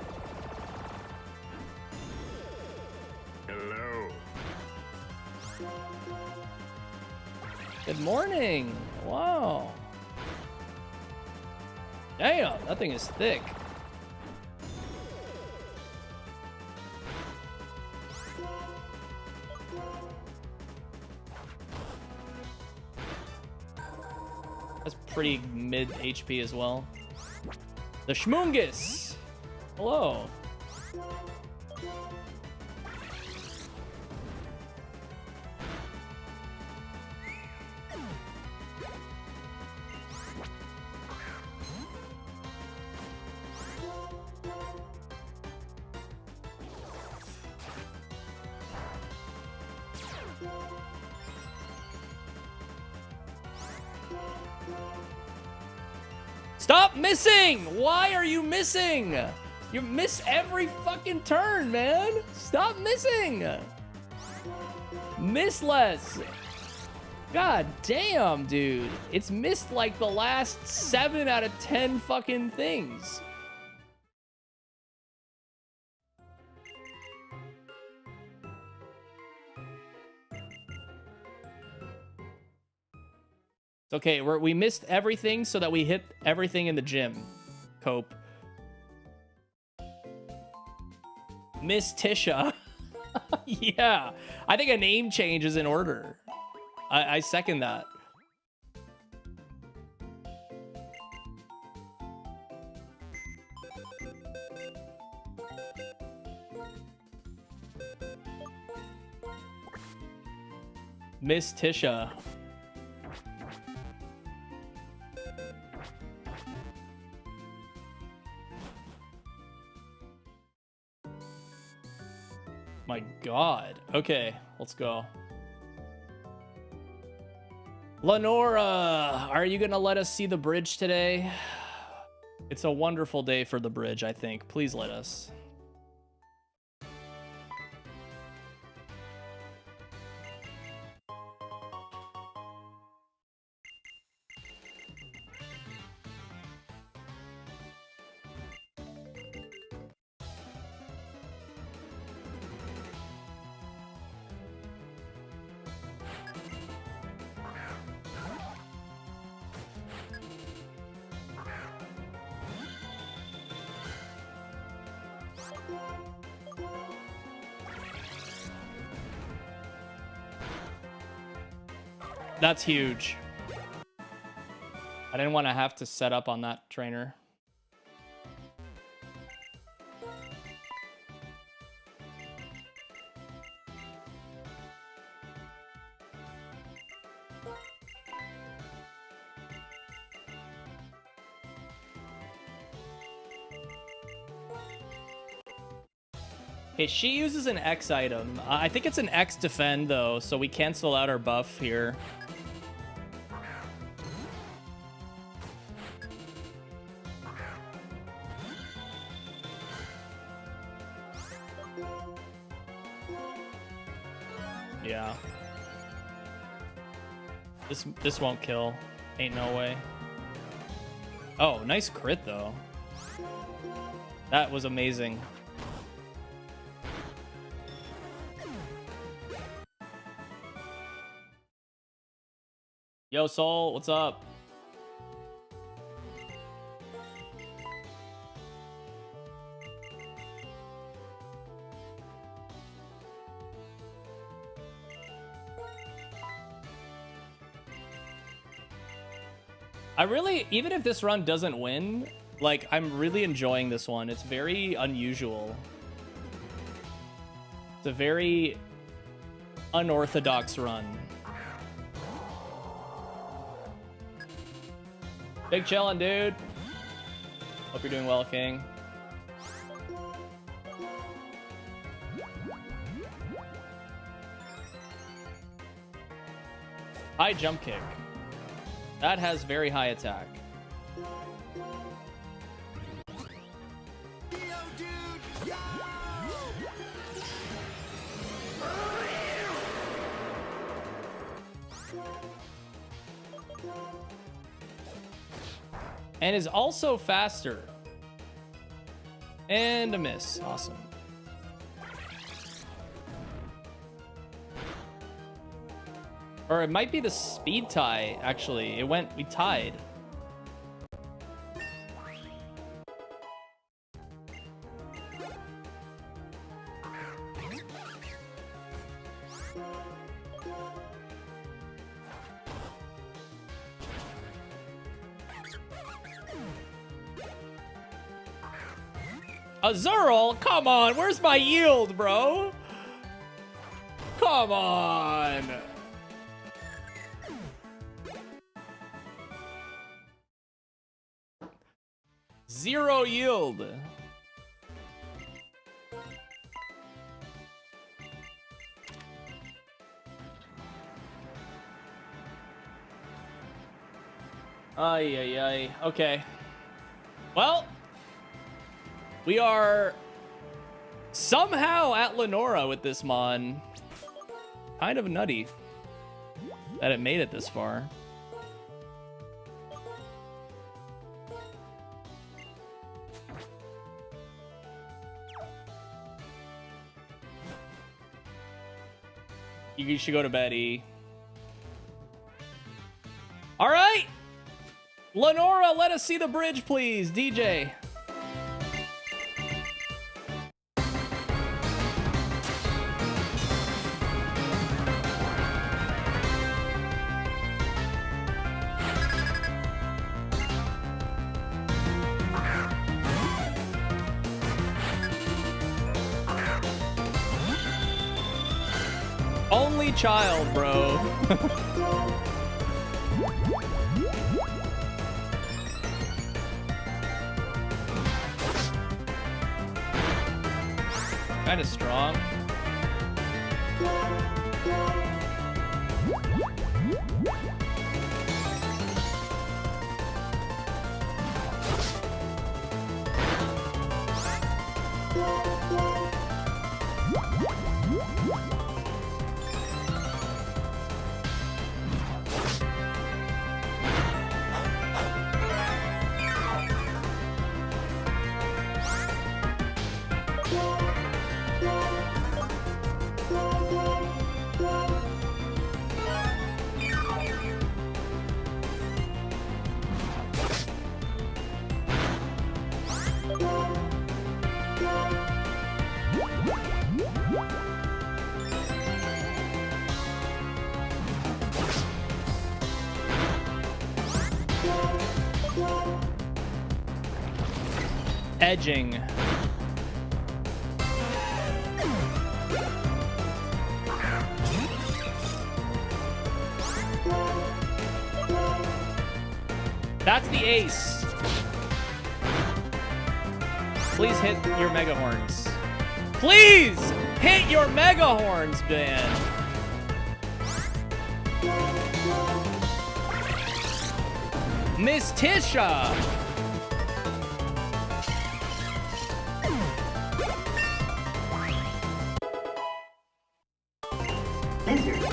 Hello. Good morning. Wow. Damn, that thing is thick. That's pretty mid HP as well. The Schmungus. Hello. Stop missing! Why are you missing? You miss every fucking turn, man. Stop missing. Miss less. God damn, dude. It's missed like the last 7 out of 10 fucking things. Okay, we missed everything so that we hit everything in the gym. Cope. Miss Tisha. Yeah. I think a name change is in order. I second that. Miss Tisha. My God. Okay, let's go. Lenora, are you gonna let us see the bridge today? It's a wonderful day for the bridge, I think. Please let us. That's huge. I didn't want to have to set up on that trainer. Okay, she uses an X item. I think it's an X defend though, so we cancel out our buff here. Yeah. This won't kill. Ain't no way. Oh, nice crit though. That was amazing. Yo, Soul, what's up? I really, even if this run doesn't win, like, I'm really enjoying this one. It's very unusual. It's a very unorthodox run. Big chillin', dude. Hope you're doing well, King. High jump kick. That has very high attack. And is also faster. And a miss. Awesome. Or it might be the speed tie, actually. We tied. Azurill? Come on, where's my yield, bro? Come on. Zero yield. Ay, ay, ay. Okay. Well, we are somehow at Lenora with this mon. Kind of nutty that it made it this far. You should go to bed, E. All right. Lenora, let us see the bridge, please. DJ. Only child, bro. Kind of strong. edging. That's the ace. Please hit your mega horns. Please hit your mega horns, man. Miss Tisha. Lizard.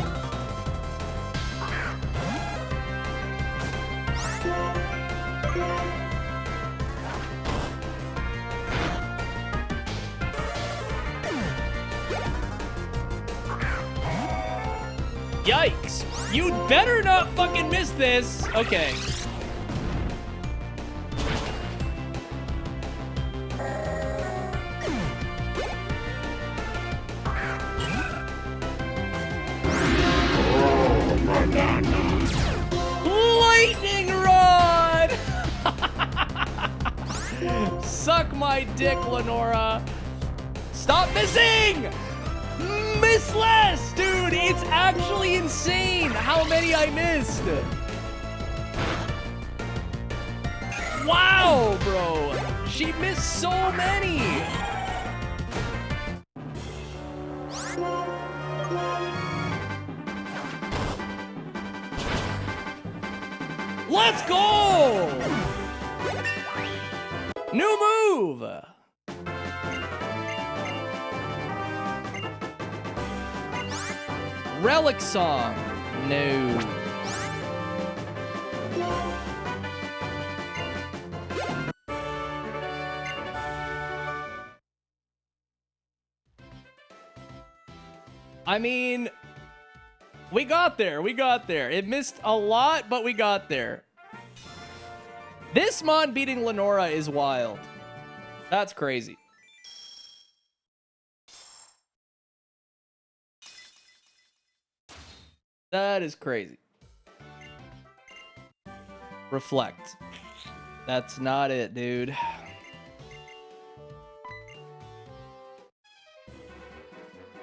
Yikes. You better not fucking miss this. Okay. Lightning rod! Suck my dick, Lenora. Stop missing! Miss less, dude! It's actually insane how many I missed. Wow, bro. She missed so many. Let's go! New move! Relic Song. No. I mean, we got there. We got there. It missed a lot, but we got there. This mon beating Lenora is wild. That's crazy. That is crazy. Reflect. That's not it, dude.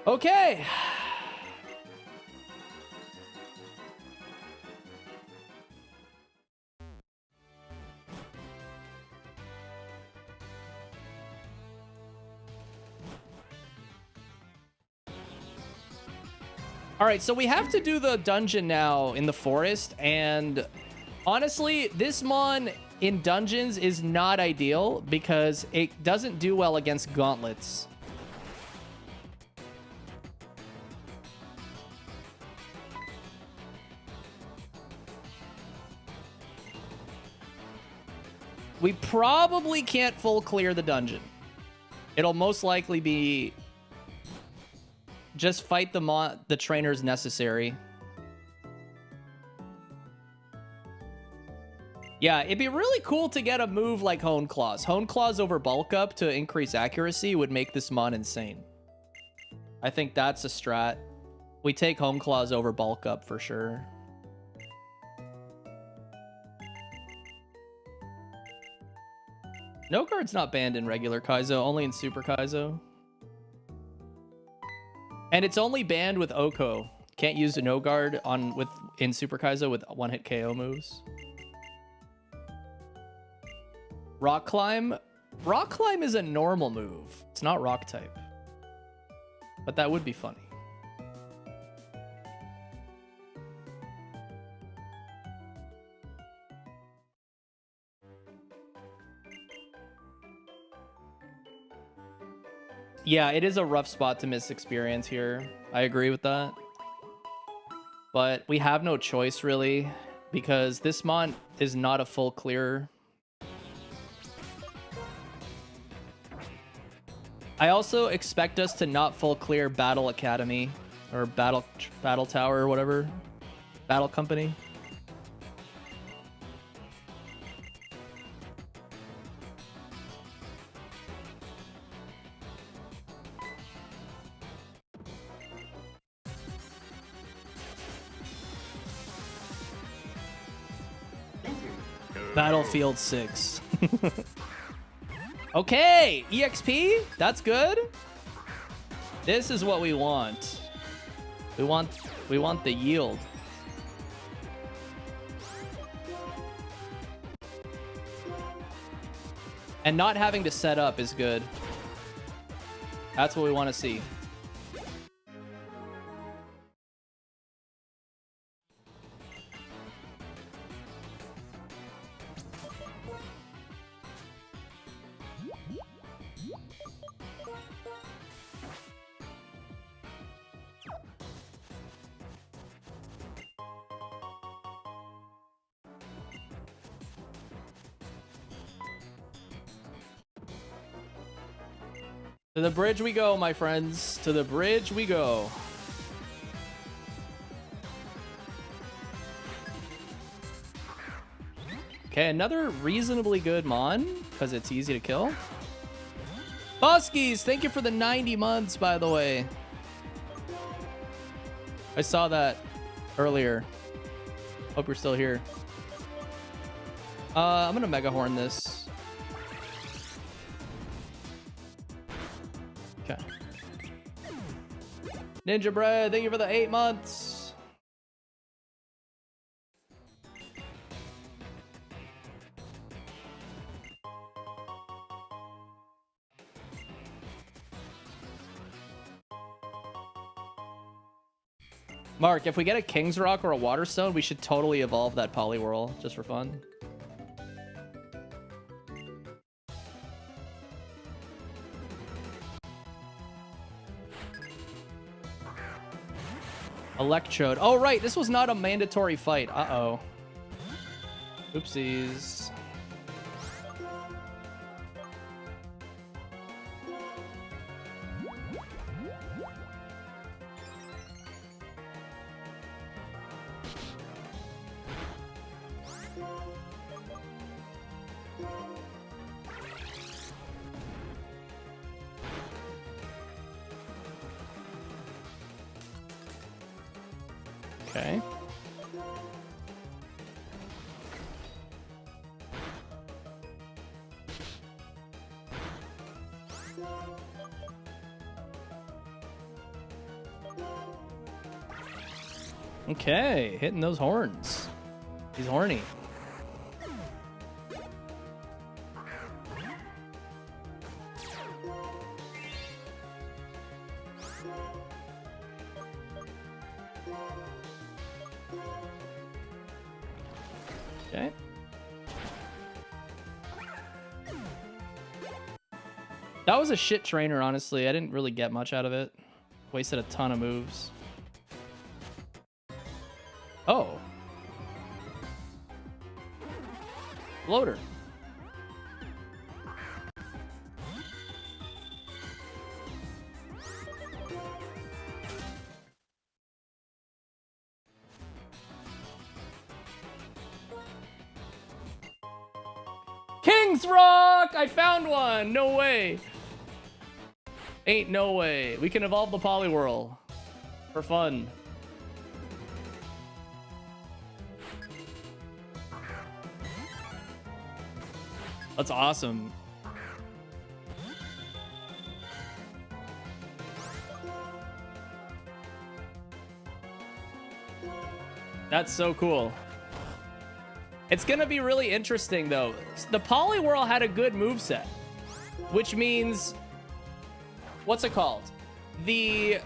Okay. All right, so we have to do the dungeon now in the forest, and honestly, this mon in dungeons is not ideal because it doesn't do well against gauntlets. We probably can't full clear the dungeon. It'll most likely be just fight the trainers necessary. Yeah, it'd be really cool to get a move like Hone Claws. Hone Claws over Bulk Up to increase accuracy would make this mon insane. I think that's a strat. We take Hone Claws over Bulk Up for sure. No guard's not banned in regular Kaizo, only in Super Kaizo. And it's only banned with Oko. Can't use a no guard in Super Kaizo with one-hit KO moves. Rock Climb. Rock Climb is a normal move. It's not rock type. But that would be funny. Yeah, it is a rough spot to miss experience here. I agree with that. But we have no choice, really, because this mon is not a full clear. I also expect us to not full clear Battle Academy or Battle Tower or whatever. Battle Company. Battlefield 6. Okay, EXP. That's good. This is what we want. We want the yield. And not having to set up is good. That's what we want to see. To the bridge we go, my friends. To the bridge we go. Okay, another reasonably good Mon, because it's easy to kill. Buskies, thank you for the 90 months, by the way. I saw that earlier. Hope you're still here. I'm gonna Mega Horn this. Okay. Ninja Bread, thank you for the 8 months. Mark, if we get a King's Rock or a Water Stone, we should totally evolve that Poliwhirl just for fun. Electrode. Oh, right. This was not a mandatory fight. Uh-oh. Oopsies. Okay. Okay, hitting those horns. He's horny. Okay. That was a shit trainer, honestly. I didn't really get much out of it. Wasted a ton of moves. Oh. Floater. King's Rock! I found one! No way. Ain't no way. We can evolve the Poliwhirl. For fun. That's awesome. That's so cool. It's gonna be really interesting though. The Poliwhirl had a good moveset, which means, what's it called? There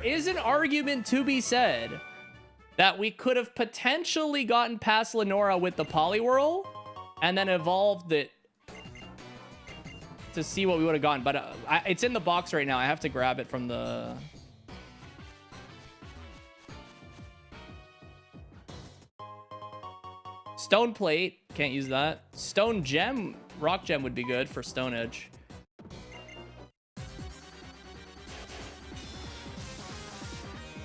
is an argument to be said that we could have potentially gotten past Lenora with the Poliwhirl and then evolved it to see what we would have gotten. But it's in the box right now. I have to grab it from the... Stone Plate, can't use that. Stone Gem, Rock Gem would be good for Stone Edge.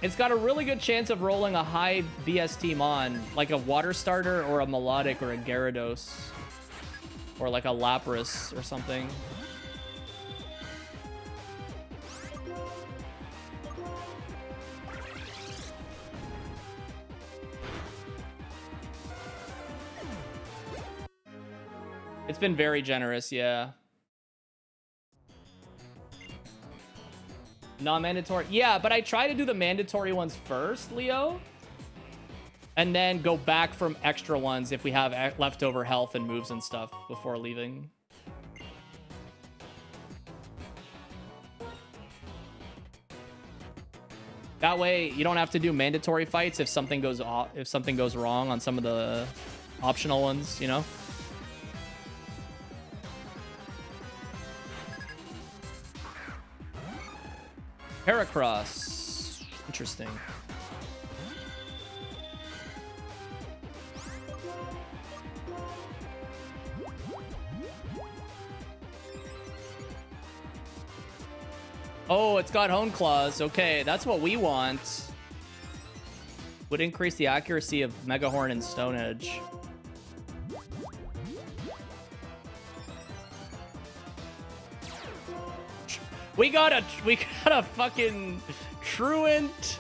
It's got a really good chance of rolling a high BST Mon, like a Water Starter or a Melodic or a Gyarados. Or like a Lapras or something. It's been very generous, yeah. Non-mandatory. Yeah, but I try to do the mandatory ones first, Leo. And then go back from extra ones if we have leftover health and moves and stuff before leaving. That way, you don't have to do mandatory fights if something goes off, if something goes wrong on some of the optional ones, you know? Heracross. Interesting. Oh, it's got Hone Claws. Okay, that's what we want. Would increase the accuracy of Megahorn and Stone Edge. We got a fucking truant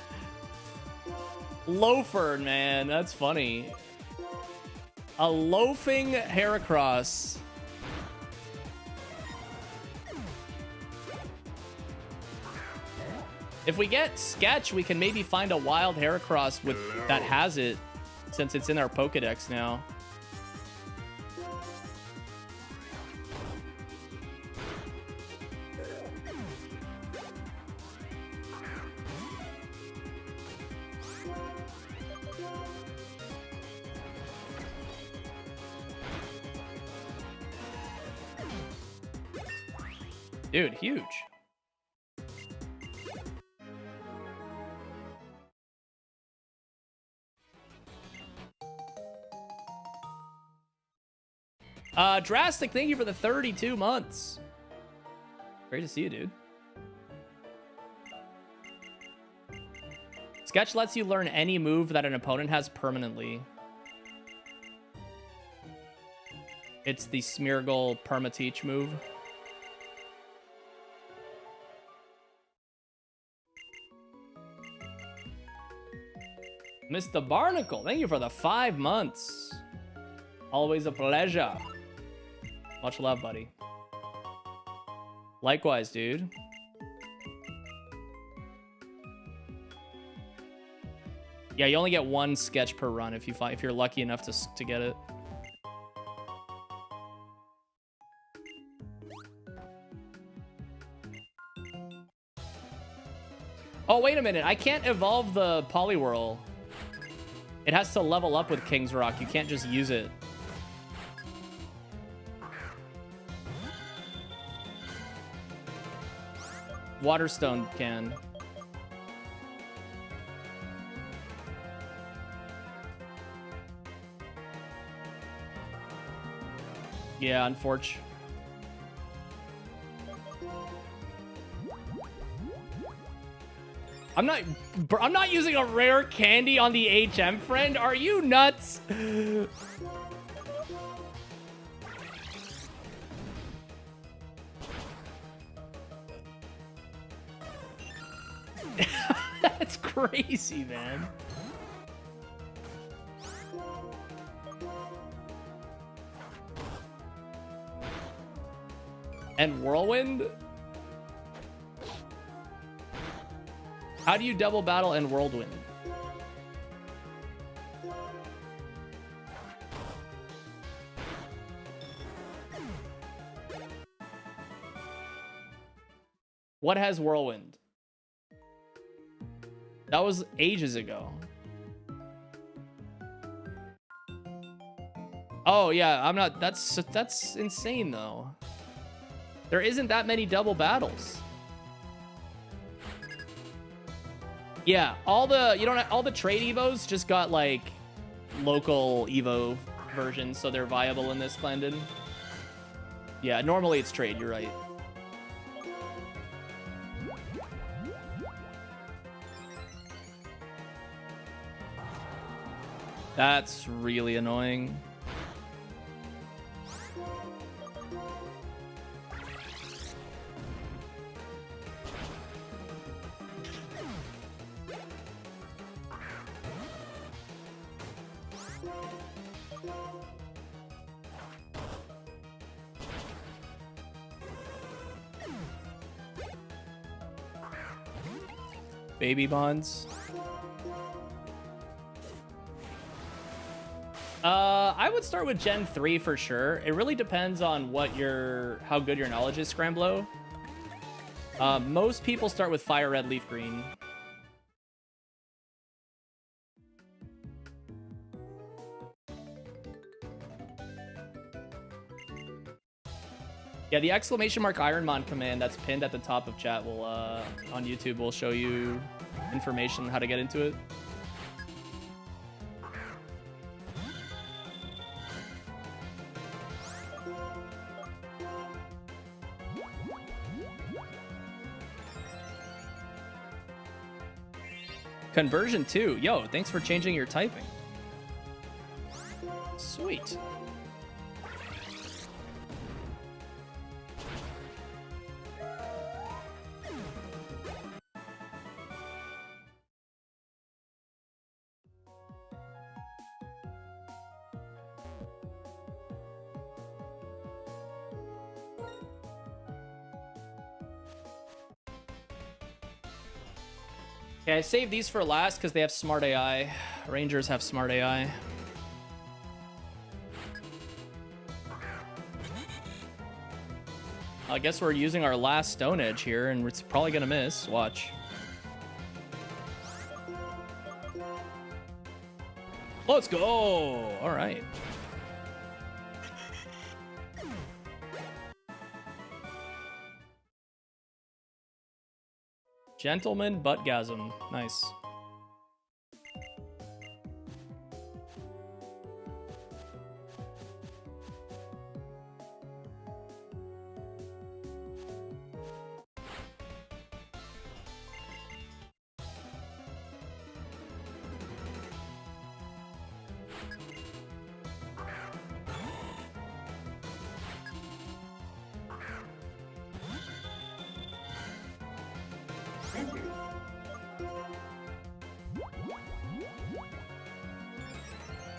loafer, man. That's funny. A loafing Heracross. If we get Sketch, we can maybe find a wild Heracross with that has it, since it's in our Pokedex now. Dude, huge. Drastic, thank you for the 32 months. Great to see you, dude. Sketch lets you learn any move that an opponent has permanently. It's the Smeargle Perma-Teach move. Mr. Barnacle, thank you for the 5 months. Always a pleasure. Much love, buddy. Likewise, dude. Yeah, you only get one sketch per run if you're lucky enough to get it. Oh, wait a minute. I can't evolve the Poliwhirl. It has to level up with King's Rock. You can't just use it. Waterstone can. Yeah, unfortunately. I'm not using a rare candy on the HM friend. Are you nuts? That's crazy, man. And Whirlwind? How do you double battle and Whirlwind? What has Whirlwind? That was ages ago. Oh yeah, I'm not. That's insane though. There isn't that many double battles. Yeah, all the trade evos just got like local evo versions, so they're viable in this Clandon. Yeah, normally it's trade. You're right. That's really annoying. baby bonds. I would start with Gen 3 for sure. It really depends on how good your knowledge is, Scramblo. Most people start with Fire Red, Leaf Green. Yeah, the exclamation mark Ironmon command that's pinned at the top of chat will on YouTube will show you information on how to get into it. Conversion 2. Yo, thanks for changing your typing. Sweet. Okay, I saved these for last because they have smart AI. Rangers have smart AI. I guess we're using our last Stone Edge here, and it's probably gonna miss. Watch. Let's go! All right. Gentleman Buttgasm. Nice.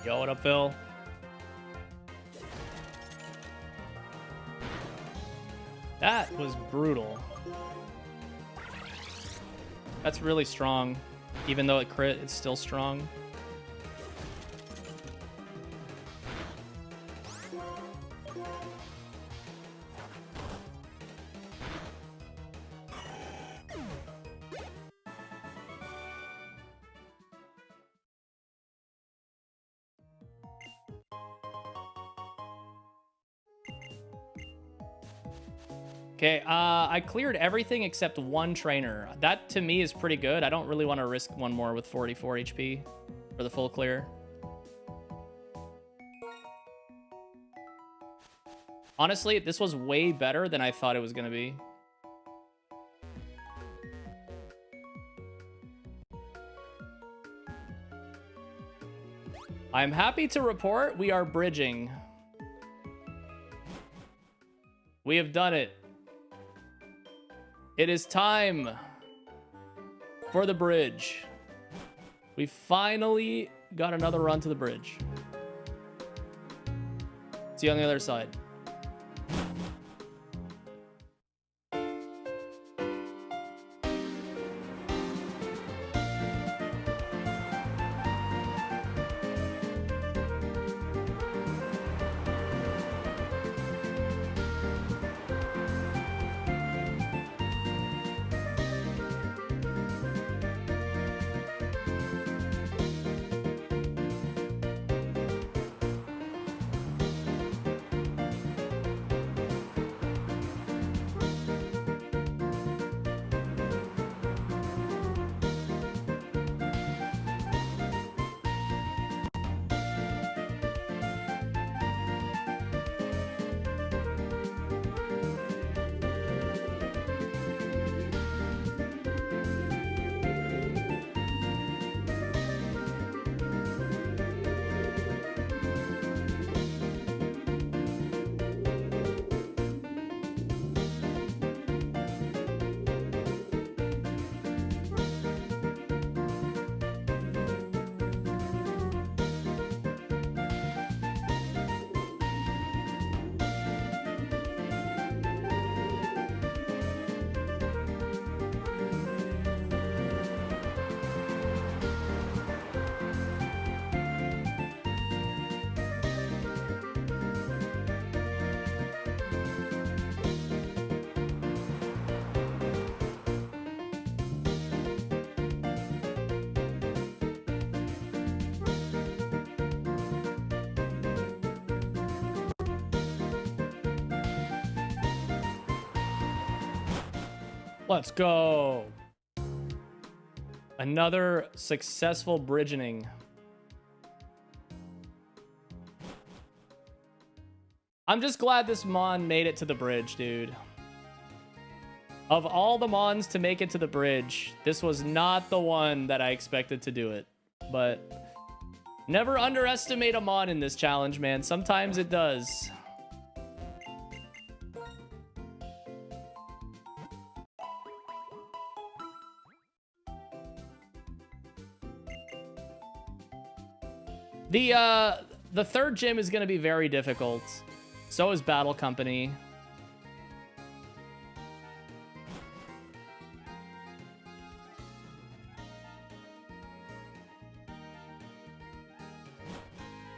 Yo, what up, Phil? That was brutal. That's really strong. Even though it crit, it's still strong. Okay, I cleared everything except one trainer. That, to me, is pretty good. I don't really want to risk one more with 44 HP for the full clear. Honestly, this was way better than I thought it was going to be. I'm happy to report we are bridging. We have done it. It is time for the bridge. We finally got another run to the bridge. See you on the other side. Let's go. Another successful bridging. I'm just glad this Mon made it to the bridge, dude. Of all the Mons to make it to the bridge, this was not the one that I expected to do it. But never underestimate a Mon in this challenge, man. Sometimes it does. The third gym is going to be very difficult. So is Battle Company.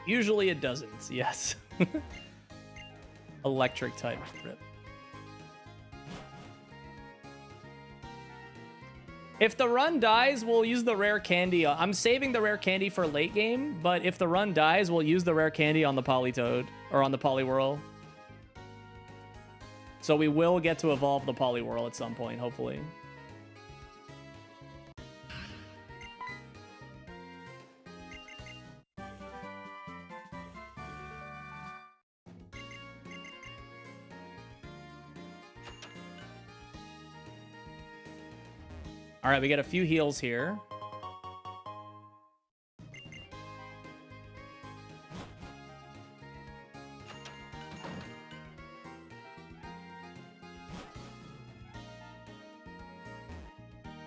Usually it doesn't, yes. Electric type. Rip. If the run dies, we'll use the rare candy. I'm saving the rare candy for late game, but if the run dies, we'll use the rare candy on the Polytoad, or on the Poliwhirl. So we will get to evolve the Poliwhirl at some point, hopefully. All right, we get a few heals here.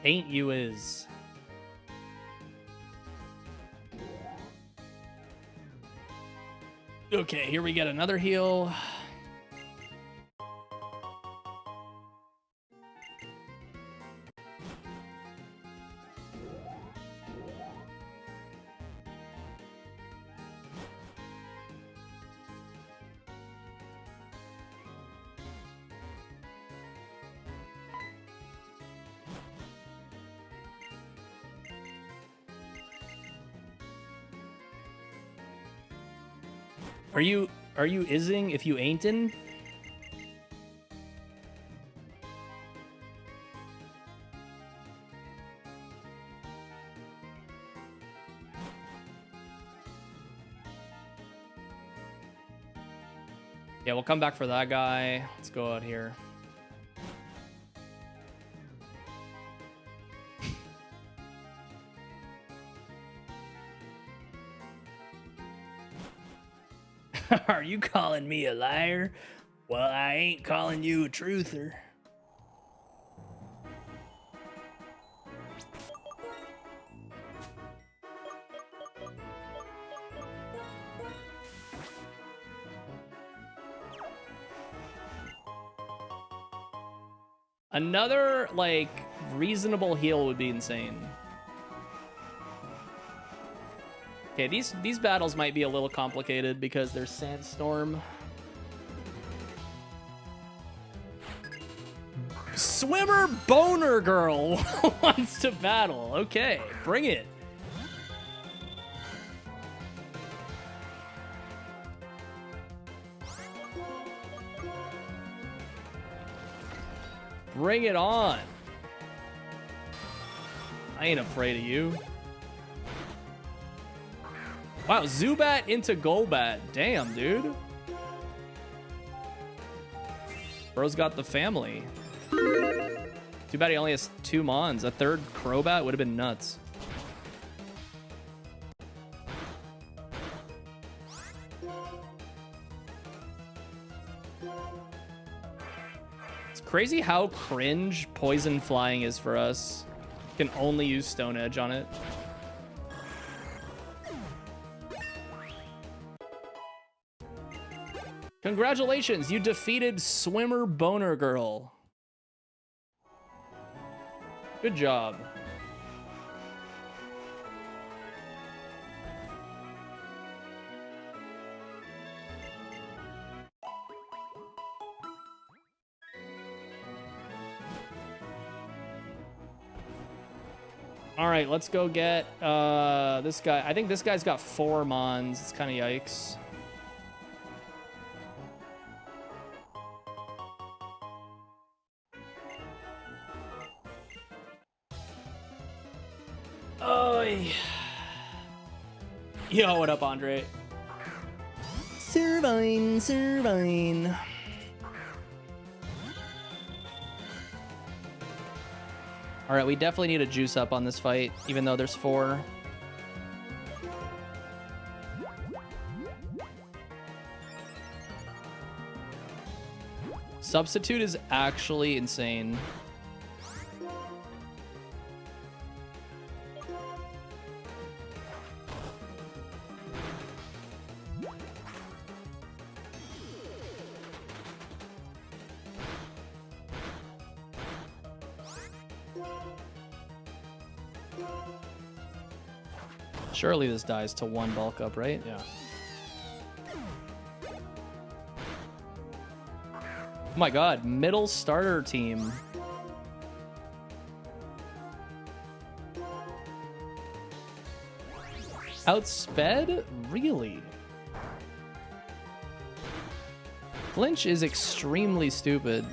Ain't you is. Okay, here we get another heal. Are you ising if you ain't in? Yeah, we'll come back for that guy. Let's go out here. Are you calling me a liar? Well, I ain't calling you a truther. Another, like, reasonable heal would be insane. Okay, these battles might be a little complicated because there's Sandstorm. Swimmer Boner Girl wants to battle. Okay, bring it. Bring it on. I ain't afraid of you. Wow, Zubat into Golbat. Damn, dude. Bro's got the family. Too bad he only has 2 Mons. A third Crobat would have been nuts. It's crazy how cringe Poison Flying is for us. You can only use Stone Edge on it. Congratulations, you defeated Swimmer Boner Girl. Good job. All right, let's go get this guy. I think this guy's got 4 Mons. It's kind of yikes. Oy. Yo, what up, Andre? Servine, Servine. All right, we definitely need a juice up on this fight, even though there's 4. Substitute is actually insane. Surely this dies to 1 bulk up, right? Yeah. Oh my god, middle starter team. Outsped? Really? Flinch is extremely stupid.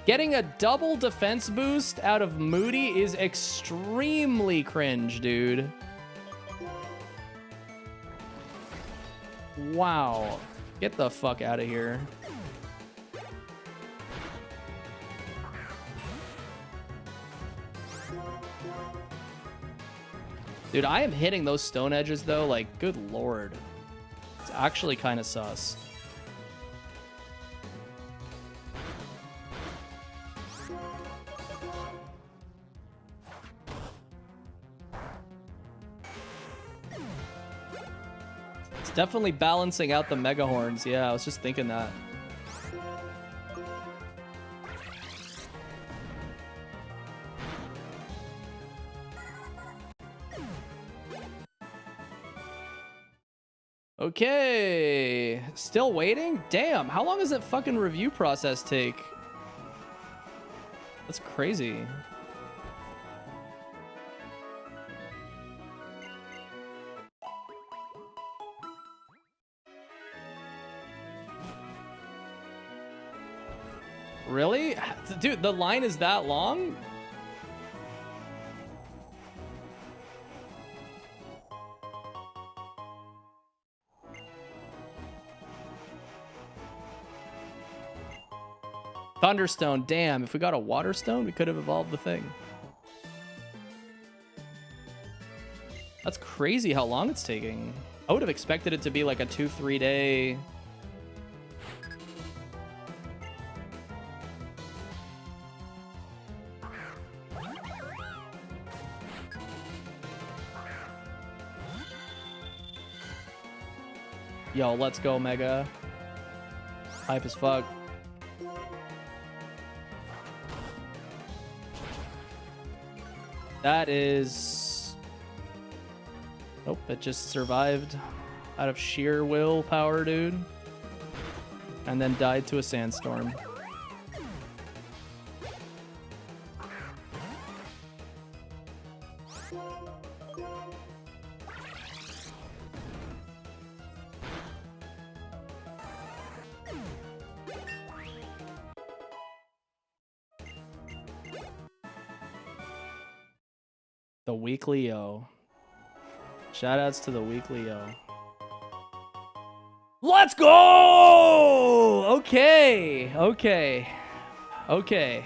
Getting a double defense boost out of Moody is extremely cringe, dude. Wow. Get the fuck out of here. Dude, I am hitting those stone edges though, like, good lord. It's actually kind of sus. It's definitely balancing out the mega horns. Yeah, I was just thinking that. Okay, still waiting? Damn, how long does that fucking review process take? That's crazy. Really? Dude, the line is that long? Thunderstone, damn, if we got a water stone, we could have evolved the thing. That's crazy how long it's taking. I would have expected it to be like a 2-3 day. Yo, let's go, Mega. Hype as fuck. That is... Nope, it just survived out of sheer willpower, dude. And then died to a sandstorm. The weekly yo. Shoutouts to the weekly yo. Let's go! Okay. Okay. Okay.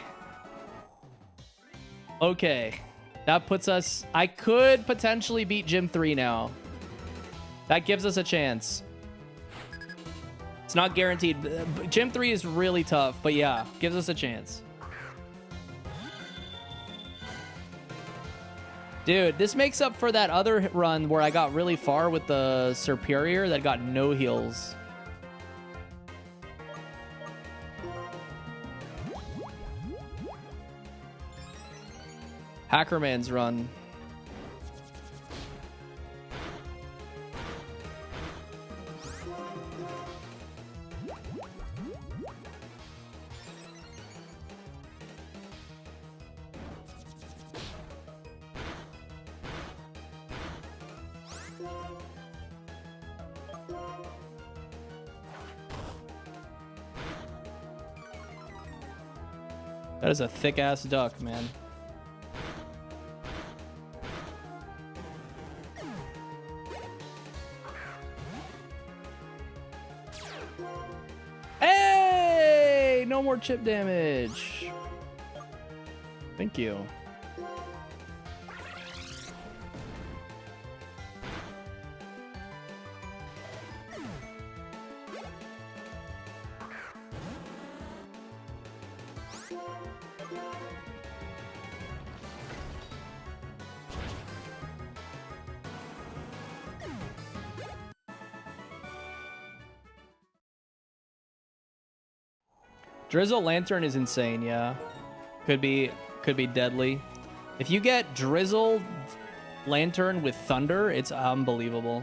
Okay. That puts us... I could potentially beat Gym 3 now. That gives us a chance. It's not guaranteed. Gym 3 is really tough, but yeah, gives us a chance. Dude, this makes up for that other run where I got really far with the Superior that got no heals. Hackerman's run. That is a thick-ass duck, man. Hey! No more chip damage. Thank you. Drizzle Lantern is insane, yeah. Could be deadly. If you get Drizzle Lantern with Thunder, it's unbelievable.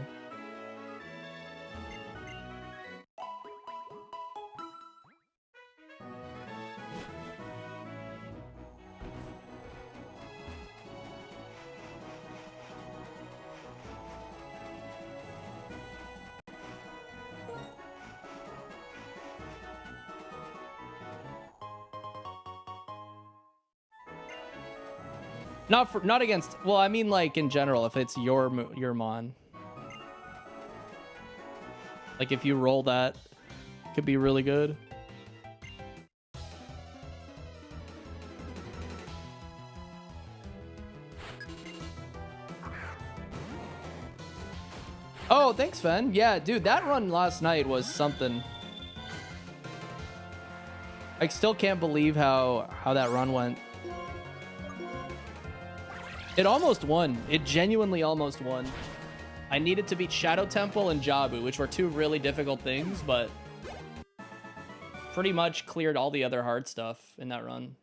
Not against. Well, I mean, like in general, if it's your mon, like if you roll that, could be really good. Oh, thanks, Fen. Yeah, dude, that run last night was something. I still can't believe how that run went. It almost won. It genuinely almost won. I needed to beat Shadow Temple and Jabu, which were two really difficult things, but pretty much cleared all the other hard stuff in that run.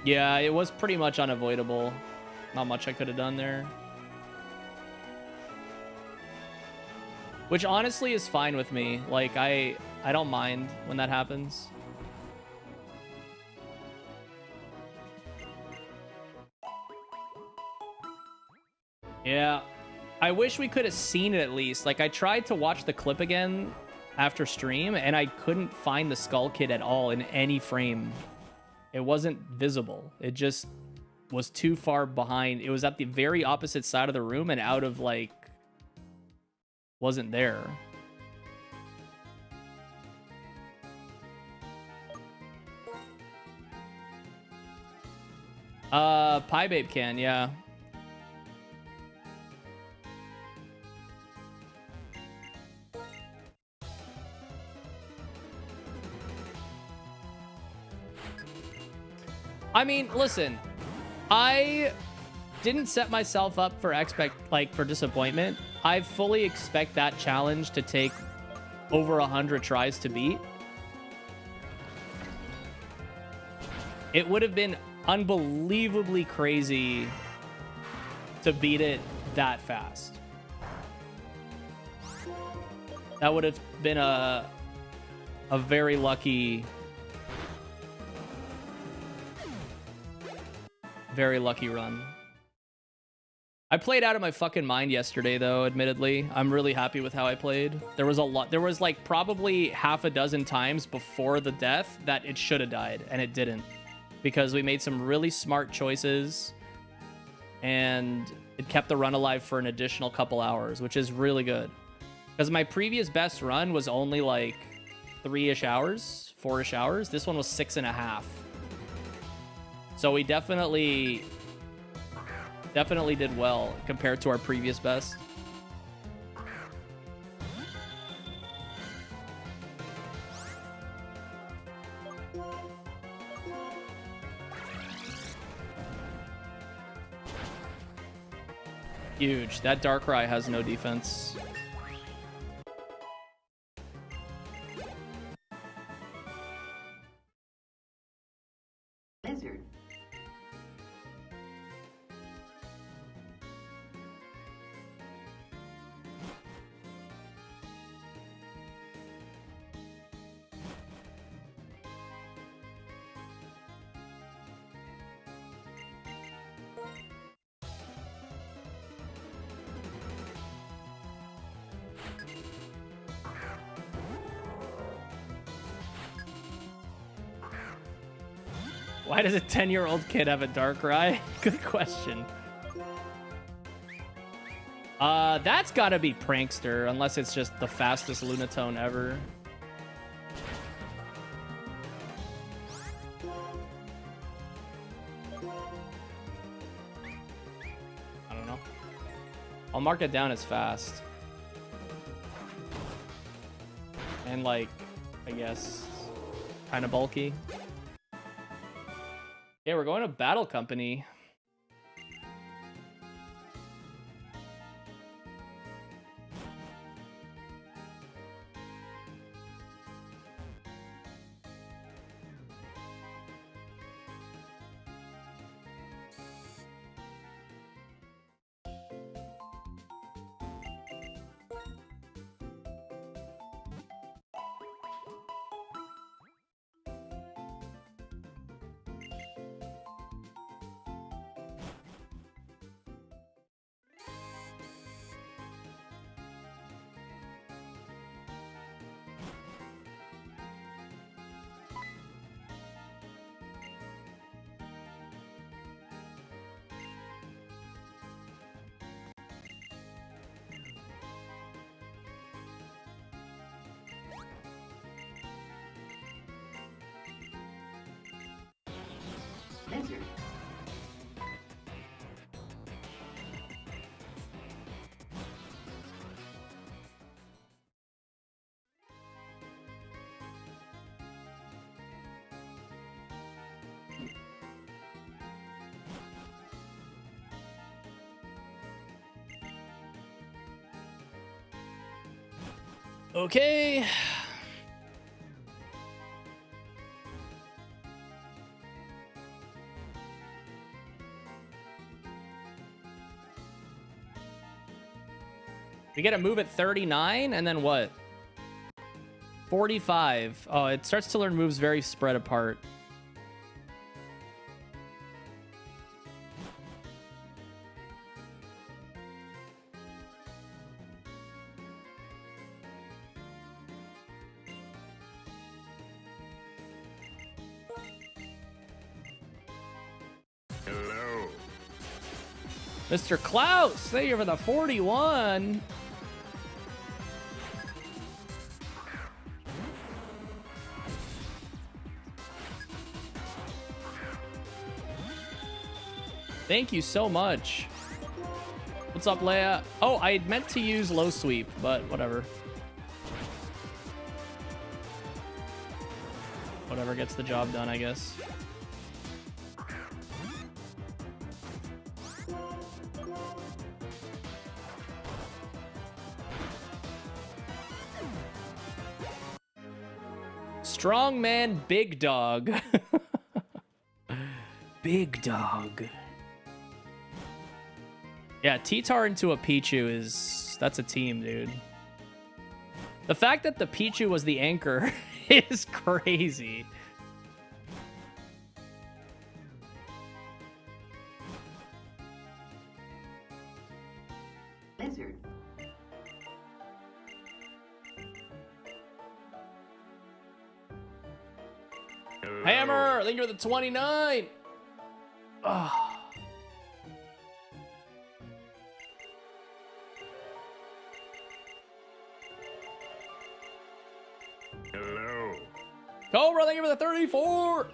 Yeah, it was pretty much unavoidable. Not much I could have done there. Which honestly is fine with me. Like, I don't mind when that happens. Yeah, I wish we could have seen it at least. Like, I tried to watch the clip again after stream, and I couldn't find the Skull Kid at all in any frame. It wasn't visible. It just was too far behind. It was at the very opposite side of the room and out of, like, wasn't there. Pie Babe can, yeah. I mean, listen, I didn't set myself up for for disappointment. I fully expect that challenge to take over 100 tries to beat. It would have been unbelievably crazy to beat it that fast. That would have been a very lucky run. I played out of my fucking mind yesterday, though, admittedly. I'm really happy with how I played. There was like probably half a dozen times before the death that it should have died, and it didn't. Because we made some really smart choices, and it kept the run alive for an additional couple hours, which is really good. Because my previous best run was only like 3-ish hours, 4-ish hours. This one was 6.5. So we definitely did well compared to our previous best. Huge. That Darkrai has no defense. Lizard. Why does a 10-year-old kid have a Darkrai? Good question. That's gotta be Prankster, unless it's just the fastest Lunatone ever. I don't know. I'll mark it down as fast. And like, I guess, kind of bulky. Yeah, we're going to Battle Company. Lizard. Okay. We get a move at 39, and then what? 45. Oh, it starts to learn moves very spread apart. Hello. Mr. Klaus, thank you for the 41. Thank you so much. What's up, Leia? Oh, I meant to use low sweep, but whatever. Whatever gets the job done, I guess. Strongman Big Dog. Big Dog. Yeah, T-Tar into a Pichu is... That's a team, dude. The fact that the Pichu was the anchor is crazy. Lizard. Hello. Hammer! I think you're the 29! Ugh. Hello. Cobra, thank you for the 34!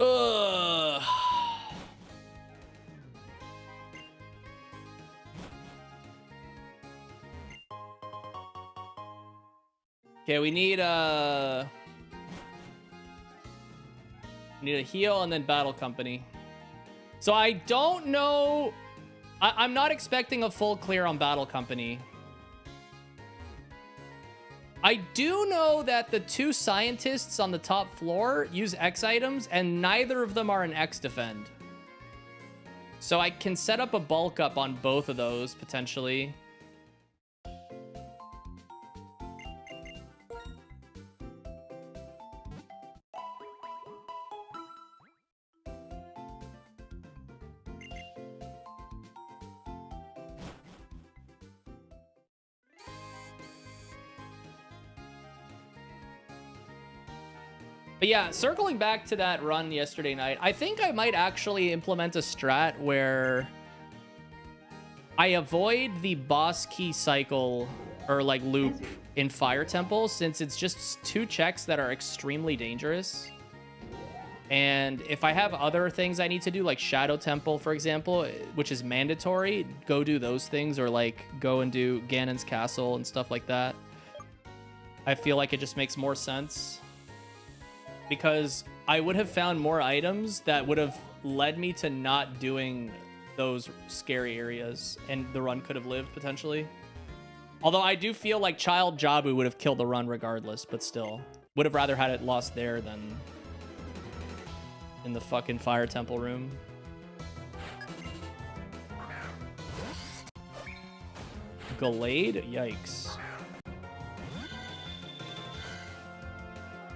Ugh. Okay, we need a heal and then Battle Company. So I don't know. I'm not expecting a full clear on Battle Company. I do know that the two scientists on the top floor use X items, and neither of them are an X defend. So I can set up a bulk up on both of those, potentially. But yeah, circling back to that run yesterday night, I think I might actually implement a strat where I avoid the boss key cycle or like loop in Fire Temple, since it's just 2 checks that are extremely dangerous. And if I have other things I need to do, like Shadow Temple, for example, which is mandatory, go do those things, or like go and do Ganon's Castle and stuff like that. I feel like it just makes more sense, because I would have found more items that would have led me to not doing those scary areas, and the run could have lived potentially. Although I do feel like Child Jabu would have killed the run regardless, but still. Would have rather had it lost there than in the fucking Fire Temple room. Gallade? Yikes.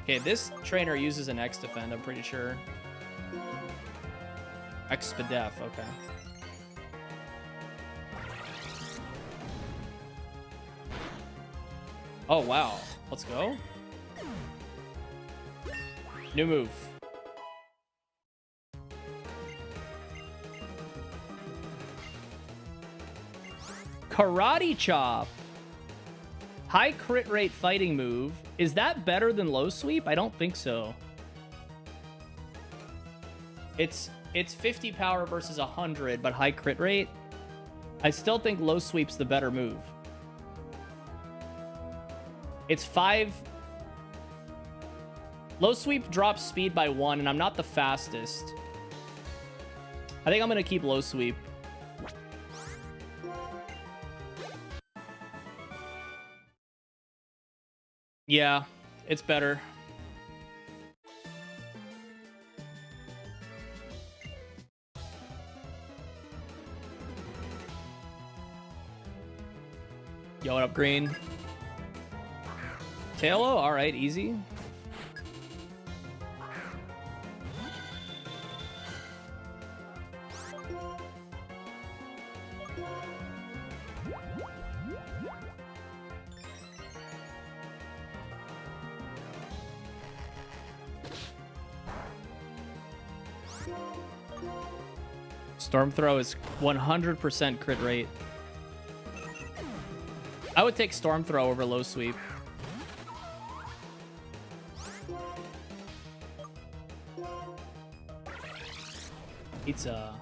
Okay, this trainer uses an X defend, I'm pretty sure. Expedef, okay. Oh, wow. Let's go. New move. Karate Chop. High crit rate fighting move. Is that better than low sweep? I don't think so. It's 50 power versus 100, but high crit rate. I still think low sweep's the better move. It's 5. Low sweep drops speed by 1, and I'm not the fastest. I think I'm going to keep low sweep. Yeah, it's better. Yo, what up, Green? Tailo? All right, easy. Storm Throw is 100% crit rate. I would take Storm Throw over low sweep. Pizza.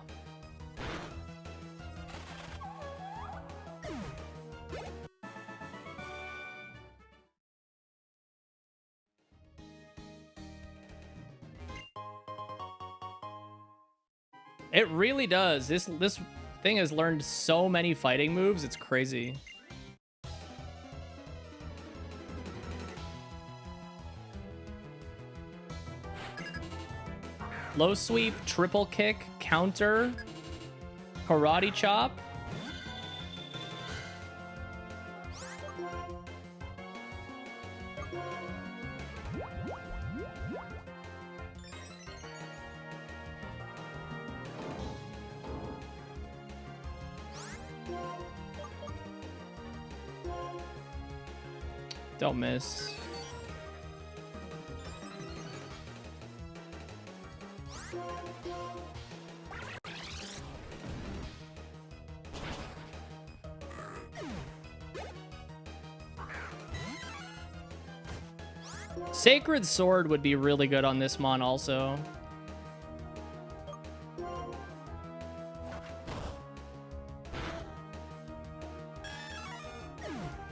It really does. This thing has learned so many fighting moves. It's crazy. Low sweep, triple kick, counter, karate chop. Don't miss. Sacred Sword would be really good on this mon also.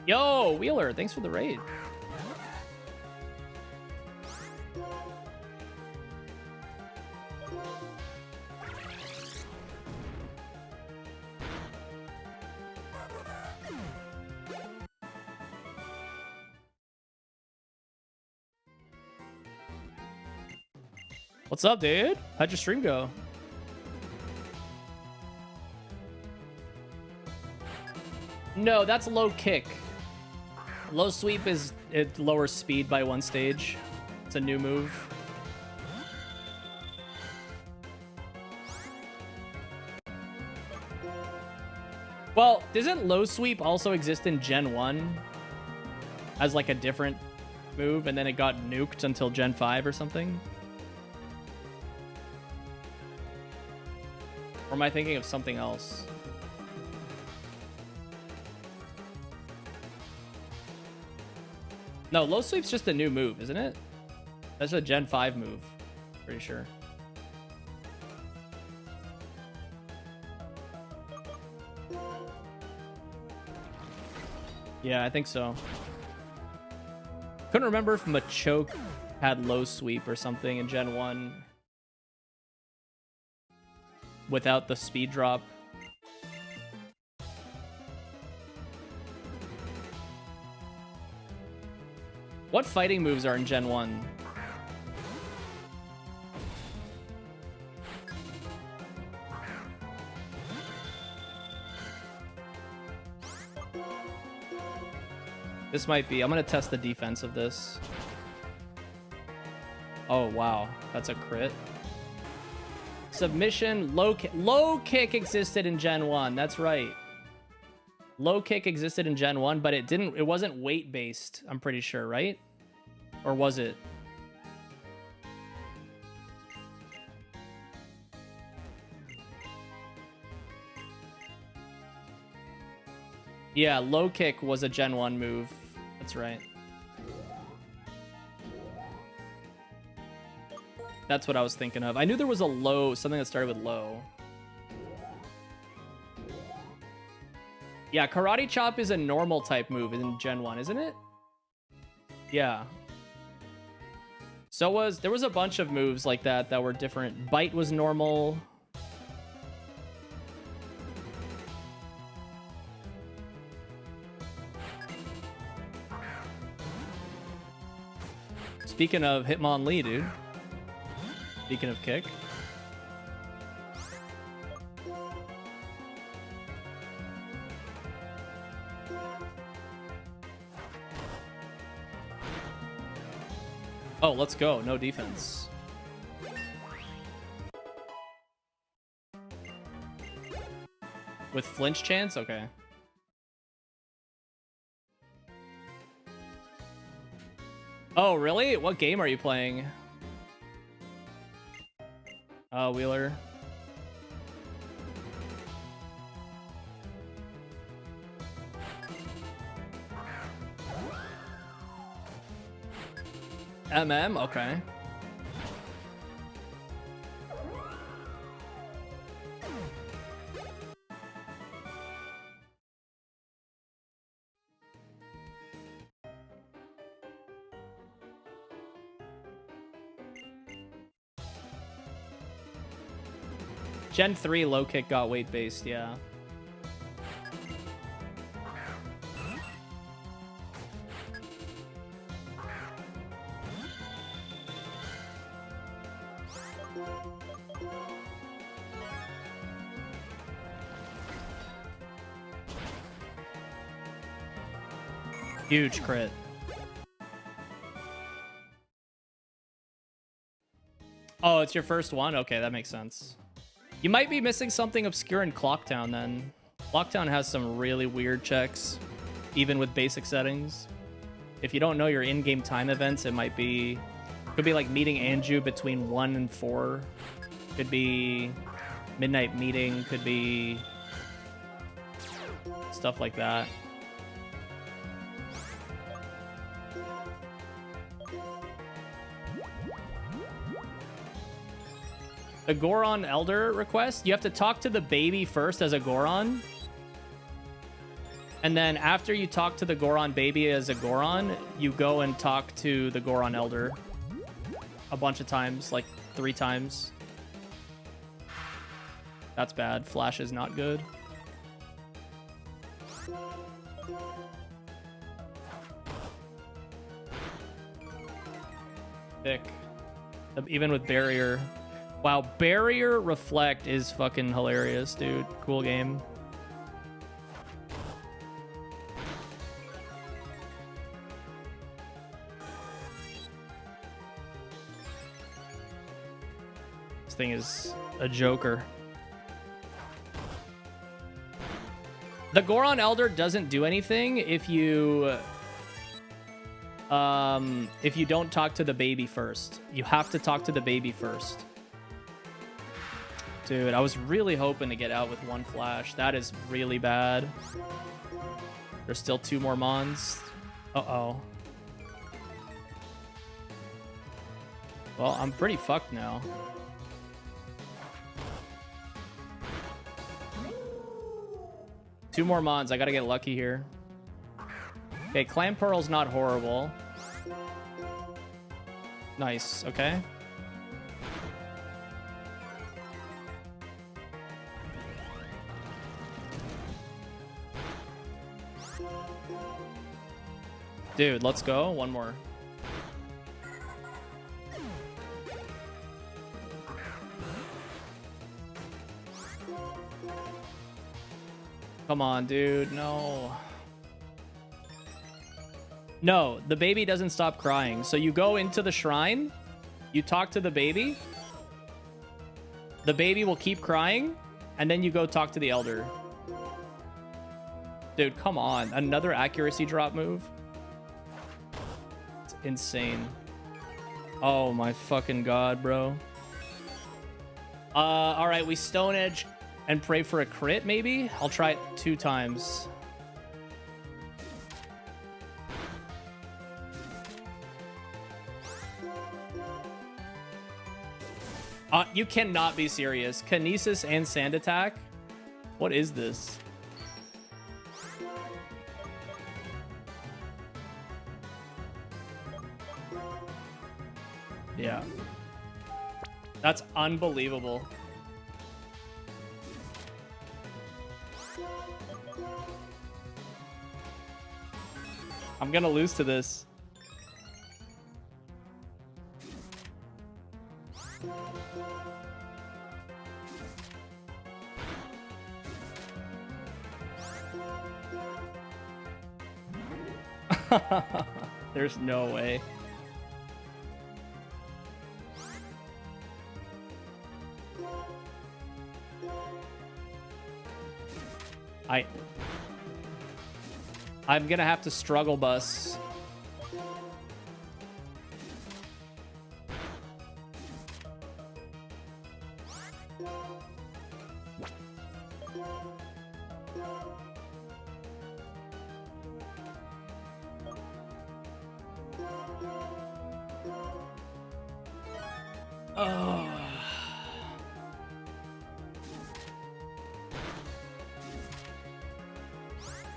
Yo, Wheeler, thanks for the raid. What's up, dude? How'd your stream go? No, that's low kick. Low sweep is it lowers speed by 1 stage. It's a new move. Well, doesn't low sweep also exist in Gen 1 as like a different move and then it got nuked until Gen 5 or something? Or am I thinking of something else? No, low sweep's just a new move, isn't it? That's a Gen 5 move. Pretty sure. Yeah, I think so. Couldn't remember if Machoke had low sweep or something in Gen 1 without the speed drop. What fighting moves are in Gen 1? This might be. I'm going to test the defense of this. Oh, wow. That's a crit. Submission, low kick existed in Gen 1. That's right. Low kick existed in Gen 1, but it wasn't weight based, I'm pretty sure, right? Or was it? Yeah, low kick was a Gen 1 move. That's right. That's what I was thinking of. I knew there was a low, something that started with low. Yeah, Karate Chop is a normal type move in Gen 1, isn't it? Yeah. There was a bunch of moves like that that were different. Bite was normal. Speaking of Hitmonlee, dude. Speaking of kick. Oh, let's go. No defense. With flinch chance? Okay. Oh, really? What game are you playing? Wheeler. Okay. Gen 3 low kick got weight based, yeah. Huge crit. Oh, it's your first one? Okay, that makes sense. You might be missing something obscure in Clocktown then. Clocktown has some really weird checks, even with basic settings. If you don't know your in-game time events, it might be... Could be like meeting Anju between 1 and 4. Could be midnight meeting. Could be... stuff like that. The Goron Elder request, you have to talk to the baby first as a Goron. And then after you talk to the Goron baby as a Goron, you go and talk to the Goron Elder a bunch of times, like 3 times. That's bad. Flash is not good. Thick. Even with barrier. Wow, Barrier Reflect is fucking hilarious, dude. Cool game. This thing is a joker. The Goron Elder doesn't do anything if you If you don't talk to the baby first. You have to talk to the baby first. Dude, I was really hoping to get out with one flash. That is really bad. There's still 2 more mons. Uh-oh. Well, I'm pretty fucked now. Two more mons. I gotta get lucky here. Okay, Clam Pearl's not horrible. Nice, okay. Dude, let's go. One more. Come on, dude. No. No, the baby doesn't stop crying. So you go into the shrine, you talk to the baby will keep crying, and then you go talk to the elder. Dude, come on. Another accuracy drop move? It's insane. Oh my fucking god, bro. Alright, we Stone Edge and pray for a crit, maybe? I'll try it 2 times. You cannot be serious. Kinesis and Sand Attack? What is this? Yeah. That's unbelievable. I'm gonna lose to this. There's no way. I'm gonna have to struggle bus. Oh.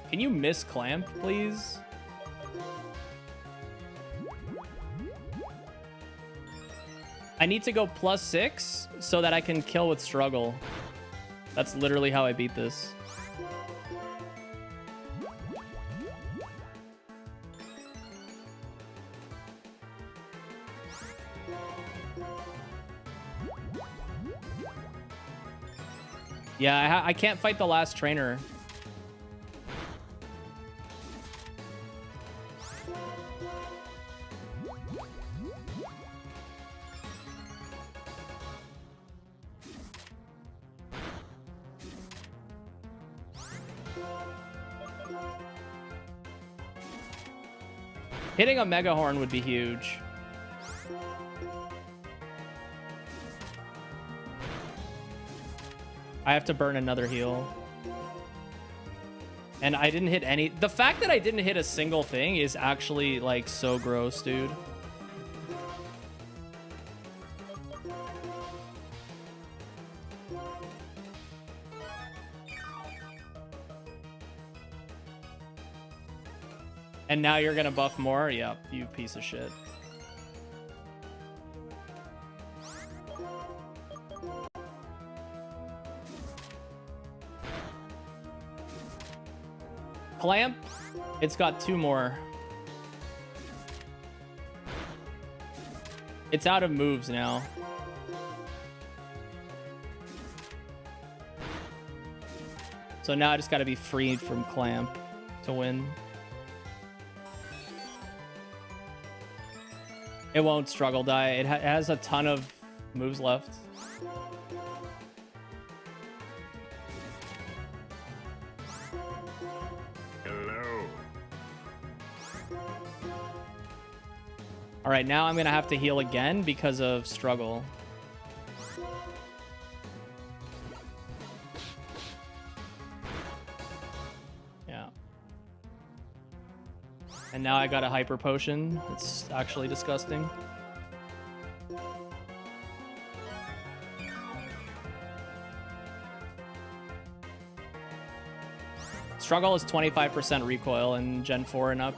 Can you miss clamp, please? I need to go +6 so that I can kill with struggle. That's literally how I beat this. Yeah, I can't fight the last trainer. Hitting a Mega Horn would be huge. I have to burn another heal. And I didn't hit any... The fact that I didn't hit a single thing is actually, like, so gross, dude. And now you're gonna buff more? Yep, you piece of shit. Clamp, it's got 2 more. It's out of moves now. So now I just gotta be freed from clamp to win. It won't struggle die. It has a ton of moves left. Hello. All right, now I'm gonna have to heal again because of struggle. Yeah. And now I got a hyper potion. It's actually disgusting. Struggle is 25% recoil in Gen 4 and up.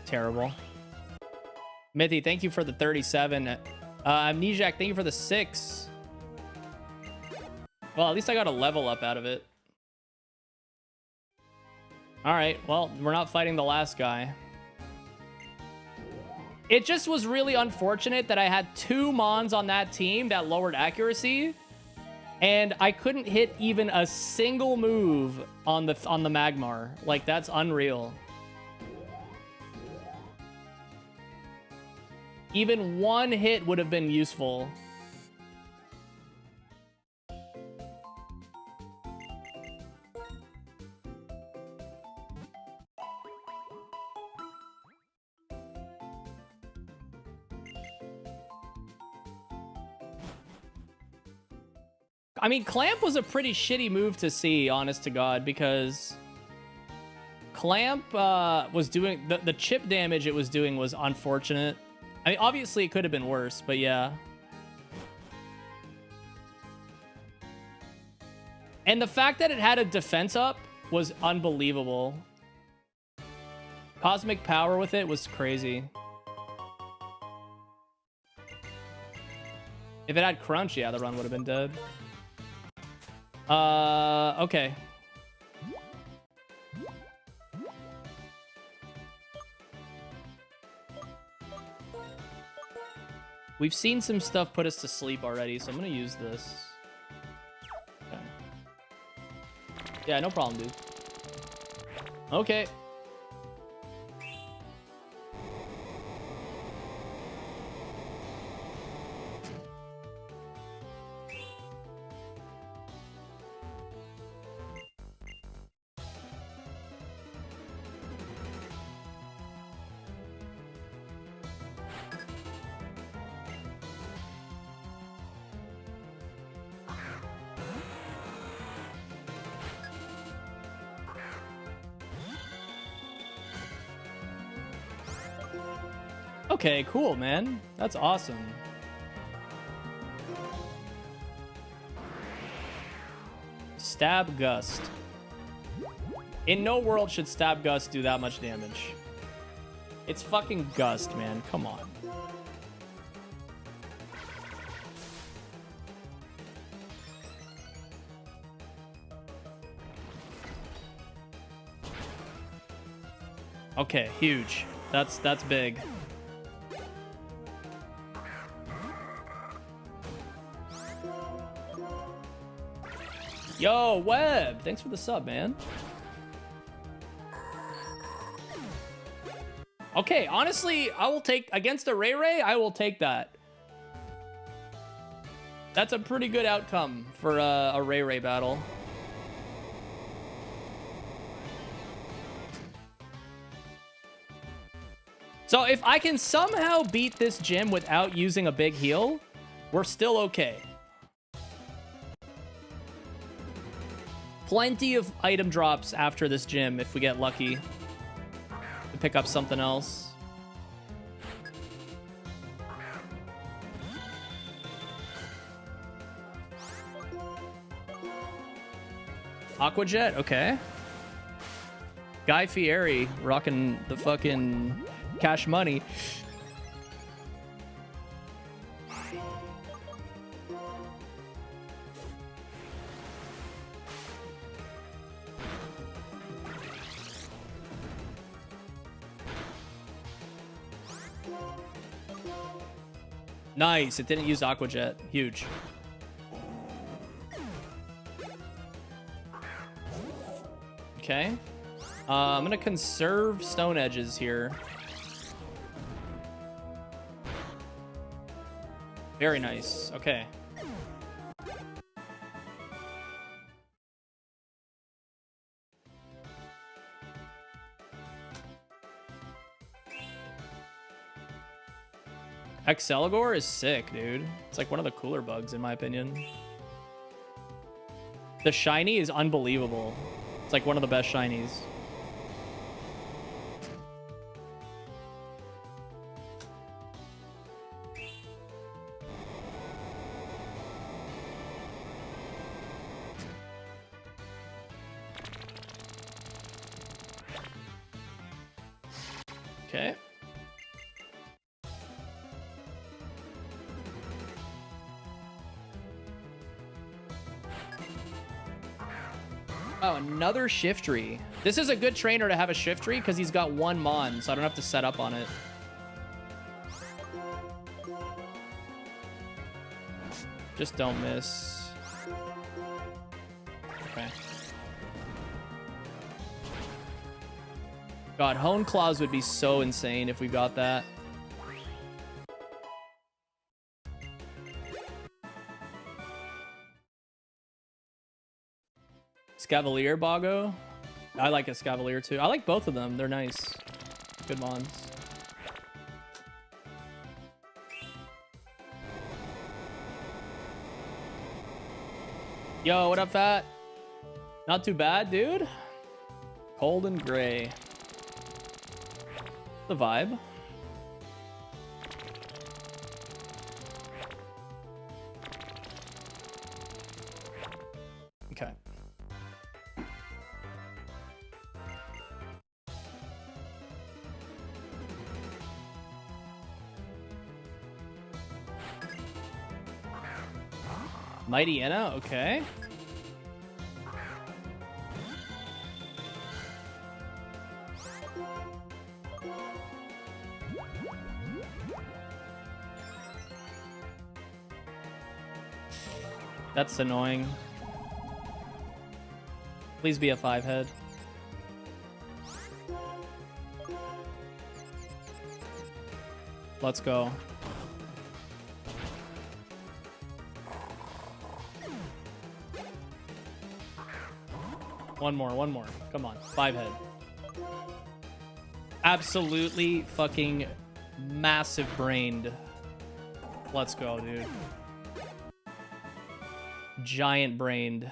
Terrible. Mithy, thank you for the 37. Amnesiac, thank you for the 6. Well, at least I got a level up out of it. All right, well, we're not fighting the last guy. It just was really unfortunate that I had 2 Mons on that team that lowered accuracy, and I couldn't hit even a single move on the Magmar. Like, that's unreal. Even one hit would have been useful. I mean, Clamp was a pretty shitty move to see, honest to God, because Clamp was doing... The chip damage it was doing was unfortunate. I mean, obviously it could have been worse, but yeah. And the fact that it had a defense up was unbelievable. Cosmic power with it was crazy. If it had crunch, yeah, the run would have been dead. Okay. We've seen some stuff put us to sleep already, so I'm gonna use this. Okay. Yeah, no problem, dude. Okay. Okay, cool, man. That's awesome. Stab Gust. In no world should Stab Gust do that much damage. It's fucking Gust, man. Come on. Okay, huge. That's big. Yo, Web! Thanks for the sub, man. Okay, honestly, I will take... Against a Ray, I will take that. That's a pretty good outcome for a Ray battle. So if I can somehow beat this gym without using a big heal, we're still okay. Plenty of item drops after this gym if we get lucky to pick up something else. Aqua Jet, okay. Guy Fieri rocking the fucking cash money. Nice, it didn't use Aqua Jet. Huge. Okay. I'm gonna conserve stone edges here. Very nice. Okay. Exceligor is sick, dude. It's like one of the cooler bugs in my opinion. The shiny is unbelievable. It's like one of the best shinies. Okay. Oh, another Shiftry. This is a good trainer to have a Shiftry because he's got one Mon, so I don't have to set up on it. Just don't miss. Okay. God, Hone Claws would be so insane if we got that. Scavalier Boggo. I like a Scavalier too. I like both of them. They're nice. Good mons. Yo, what up, Fat? Not too bad, dude. Cold and gray. The vibe. Okay. Mighty Anna, okay. That's annoying. Please be a 5-head. Let's go. One more. Come on. 5-head. Absolutely fucking massive brained. Let's go, dude. Giant brained.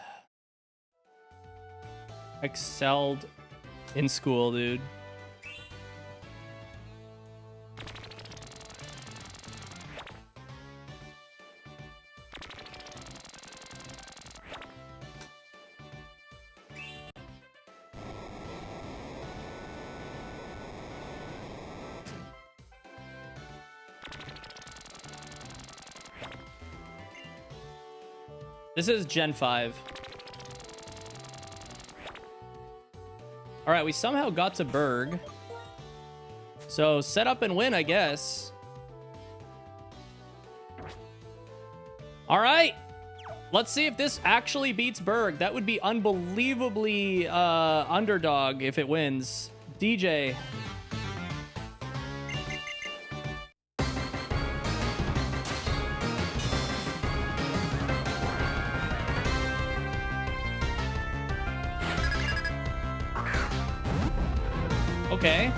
Excelled in school, dude. This is Gen 5. All right, we somehow got to Berg. So set up and win, I guess. All right. Let's see if this actually beats Berg. That would be unbelievably underdog if it wins. DJ. Okay.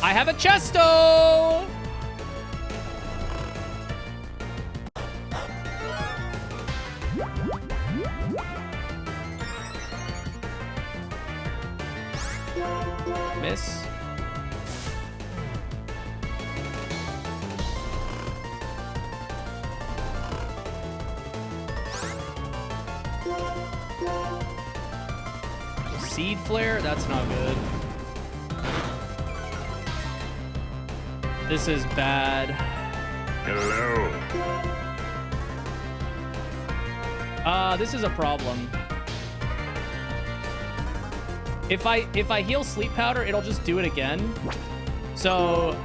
I have a Chesto! Miss. Seed Flare? That's not good. This is bad. Hello. This is a problem. If I heal Sleep Powder, it'll just do it again. So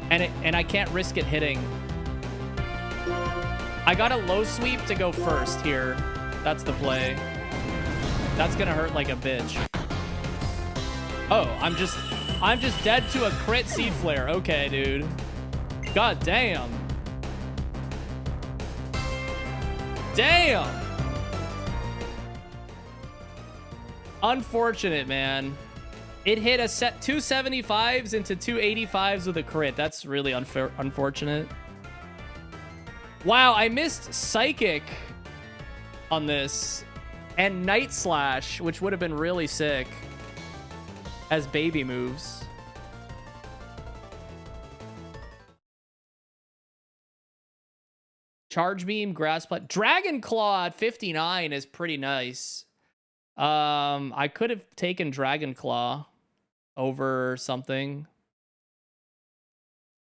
And I can't risk it hitting. I got a low sweep to go first here. That's the play. That's gonna hurt like a bitch. Oh, I'm just dead to a crit seed flare. Okay, dude. God damn. Damn. Unfortunate, man. It hit a set 275s into 285s with a crit. That's really unfortunate. Wow, I missed Psychic on this. And Night Slash, which would have been really sick as baby moves. Charge Beam, Grass Plat. Dragon Claw at 59 is pretty nice. I could have taken Dragon Claw over something.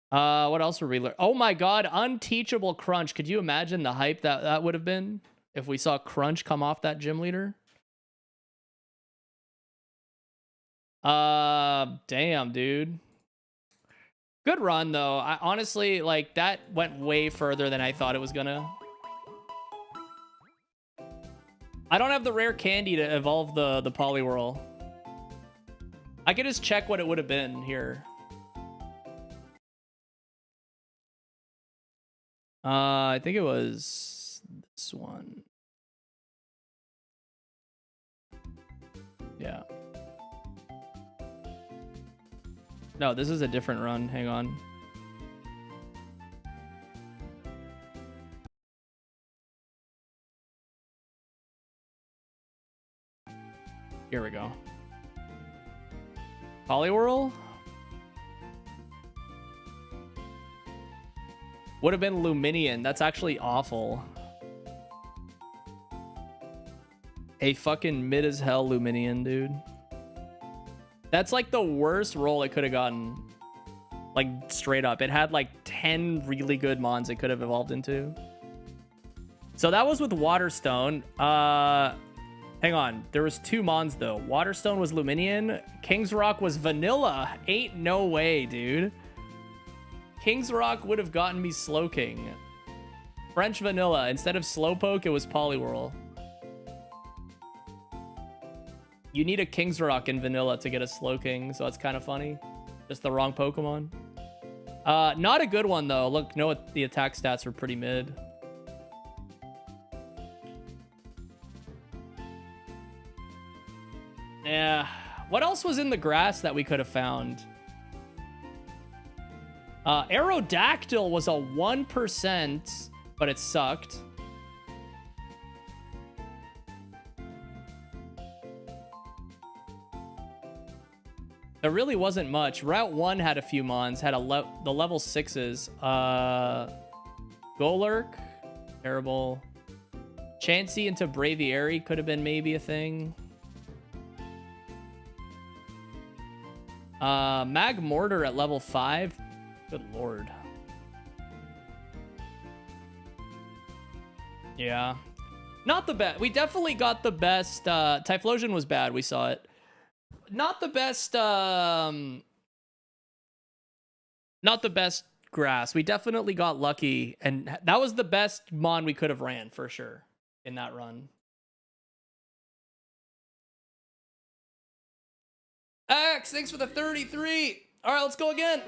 What else were we learning? Oh my god, Unteachable Crunch. Could you imagine the hype that would have been if we saw Crunch come off that gym leader? Damn, dude. Good run, though. I honestly, like, that went way further than I thought it was gonna. I don't have the rare candy to evolve the Poliwhirl. I could just check what it would have been here. I think it was this one. Yeah. No, this is a different run. Hang on. Here we go. Poliwhirl? Would have been Luminion. That's actually awful. A fucking mid as hell Luminion, dude. That's like the worst roll it could have gotten. Like, straight up. It had like 10 really good mons it could have evolved into. So that was with Waterstone. Hang on. There was 2 mons, though. Waterstone was Luminion. King's Rock was Vanilla. Ain't no way, dude. King's Rock would have gotten me Slowking. French Vanilla. Instead of Slowpoke, it was Poliwhirl. You need a King's Rock in Vanilla to get a Slowking, so it's kind of funny. Just the wrong Pokemon. Not a good one, though. Look, no, the attack stats were pretty mid. Yeah. What else was in the grass that we could have found? Aerodactyl was a 1%, but it sucked. There really wasn't much. Route 1 had a few mons, had the level 6s. Golurk, terrible. Chansey into Braviary could have been maybe a thing. Magmortar at level 5. Good lord. Yeah. Not the best. We definitely got the best. Typhlosion was bad. We saw it. Not the best. Not the best grass. We definitely got lucky. And that was the best mon we could have ran for sure in that run. Axe, thanks for the 33. All right, let's go again.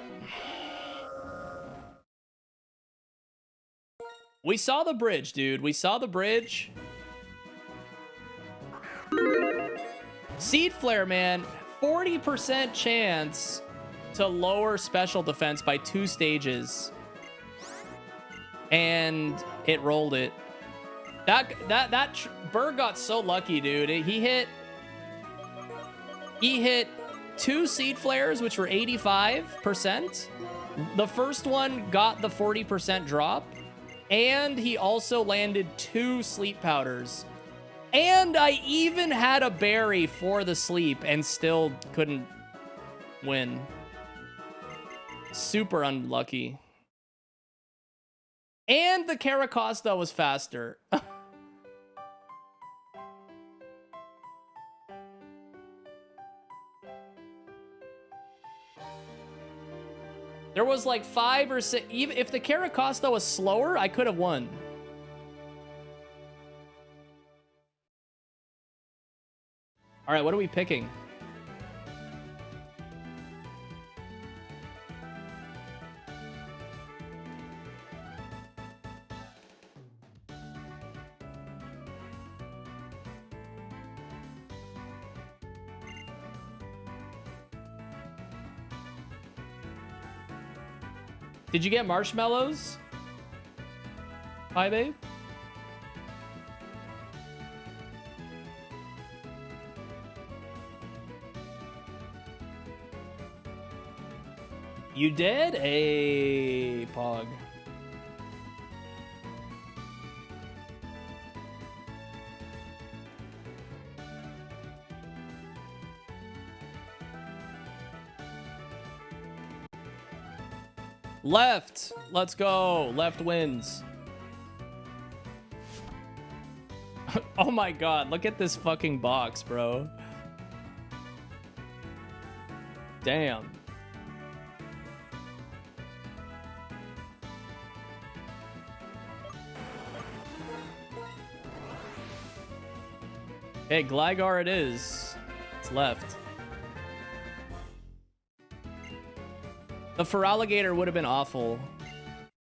We saw the bridge, dude. We saw the bridge. Seed Flare, man. 40% chance to lower special defense by 2 stages. And it rolled it. That Bird got so lucky, dude. He hit 2 Seed Flares, which were 85%. The first one got the 40% drop. And he also landed 2 Sleep Powders. And I even had a berry for the sleep and still couldn't win. Super unlucky. And the Caracosta was faster. There was like 5 or 6. Even if the Caracosta was slower, I could have won. All right, what are we picking? Did you get marshmallows? Hi, babe. You did? Hey, Pog. Left. Let's go. Left wins. Oh my god, look at this fucking box, bro. Damn. Hey, Gligar it is. It's left. The Feraligatr would have been awful.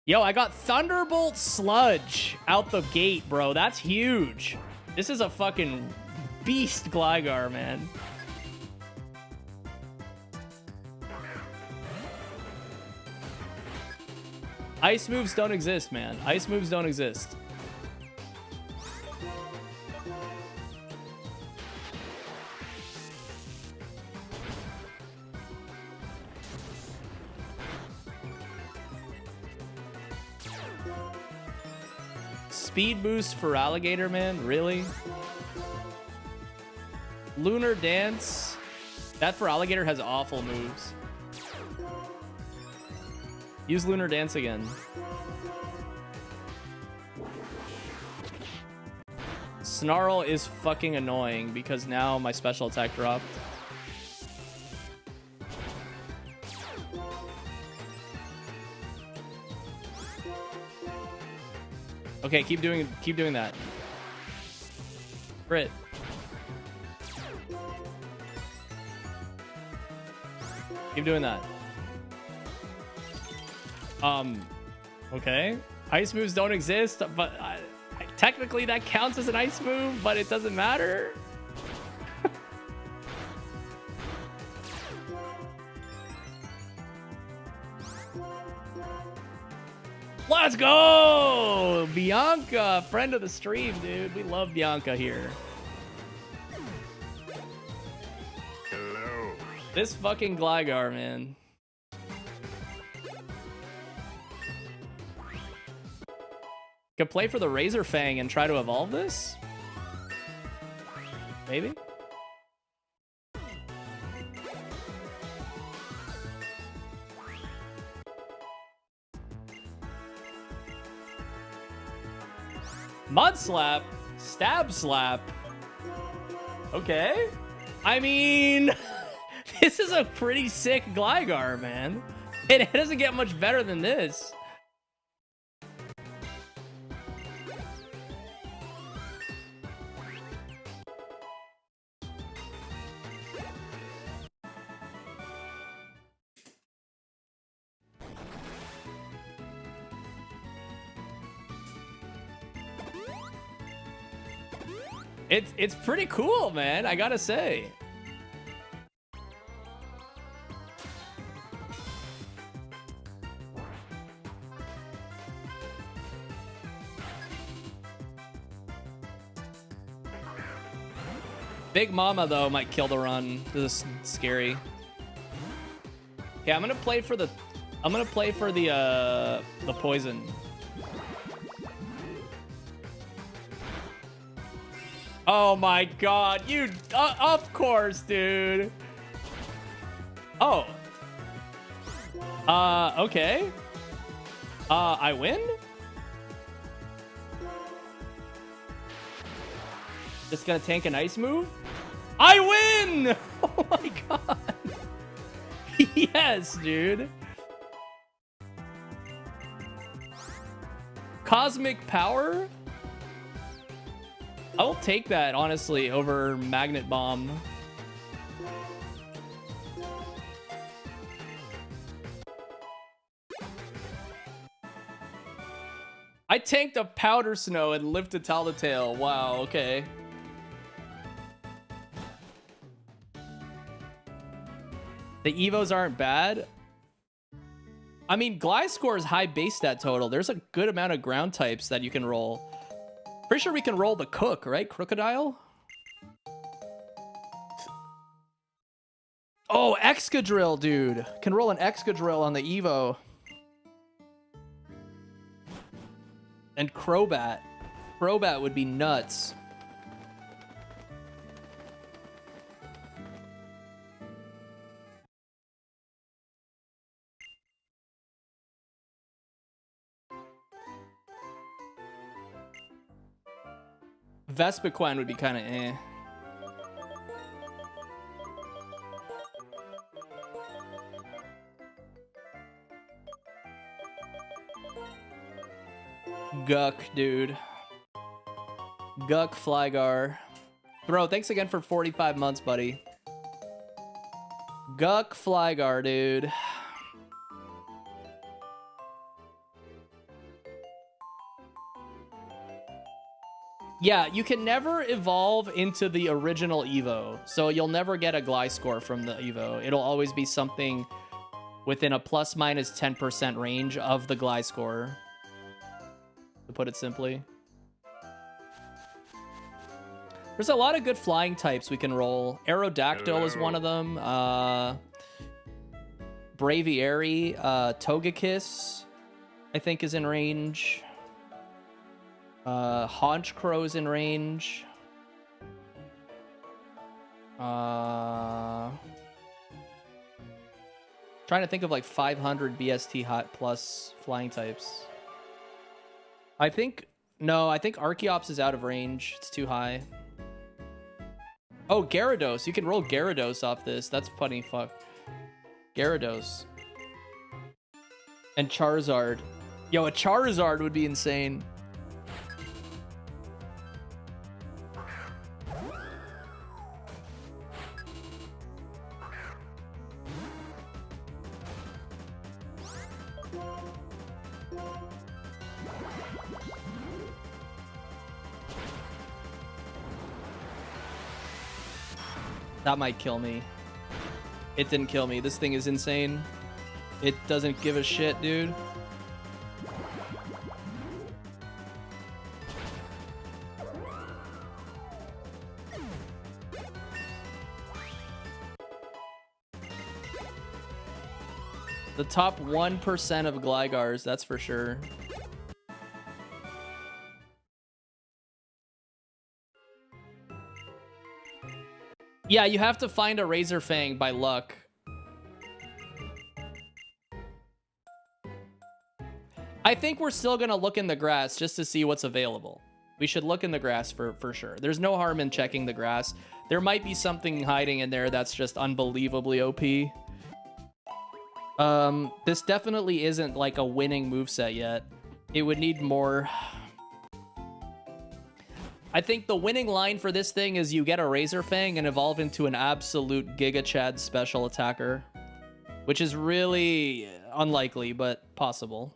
Yo, I got Thunderbolt Sludge out the gate, bro. That's huge. This is a fucking beast Gligar, man. Ice moves don't exist, man. Ice moves don't exist. Speed boost for Alligator, man? Really? Lunar Dance? That for Alligator has awful moves. Use Lunar Dance again. Snarl is fucking annoying because now my special attack dropped. Okay, keep doing that. Crit. Keep doing that. Okay. Ice moves don't exist, but technically that counts as an ice move, but it doesn't matter. Let's go! Bianca, friend of the stream, dude. We love Bianca here. Hello. This fucking Gligar, man. Could play for the Razor Fang and try to evolve this? Maybe? Mud Slap? Stab Slap? Okay. I mean, this is a pretty sick Gligar, man. It doesn't get much better than this. It's pretty cool, man. I gotta say. Big Mama though might kill the run. This is scary. Okay, I'm gonna play for the poison. Oh my god, you of course, dude. Oh. Okay. I win? Just gonna tank an ice move? I win! Oh my god. Yes, dude. Cosmic power? I'll take that, honestly, over Magnet Bomb. I tanked a Powder Snow and lived to tell the tale. Wow, okay. The Evos aren't bad. I mean, Gliscor is high base stat total. There's a good amount of ground types that you can roll. Pretty sure we can roll the Cook, right? Crocodile? Oh, Excadrill, dude. Can roll an Excadrill on the Evo. And Crobat. Crobat would be nuts. Vespiquen would be kind of eh. Guck, dude. Guck Flygar. Bro, thanks again for 45 months, buddy. Guck Flygar, dude. Yeah, you can never evolve into the original Evo, so you'll never get a Gliscor from the Evo. It'll always be something within a plus minus 10% range of the Gliscor, to put it simply. There's a lot of good flying types we can roll. Aerodactyl is one of them. Braviary, Togekiss, I think, is in range. Haunch Crow's in range. Trying to think of like 500 BST hot plus flying types. I think Archeops is out of range. It's too high. Oh, Gyarados. You can roll Gyarados off this. That's funny. Fuck. Gyarados. And Charizard. Yo, a Charizard would be insane. That might kill me. It didn't kill me. This thing is insane. It doesn't give a shit, dude. The top 1% of Glygars, that's for sure. Yeah, you have to find a Razor Fang by luck. I think we're still gonna look in the grass just to see what's available. We should look in the grass for sure. There's no harm in checking the grass. There might be something hiding in there that's just unbelievably OP. This definitely isn't like a winning moveset yet. It would need more. I think the winning line for this thing is you get a Razor Fang and evolve into an absolute Giga Chad special attacker, which is really unlikely, but possible.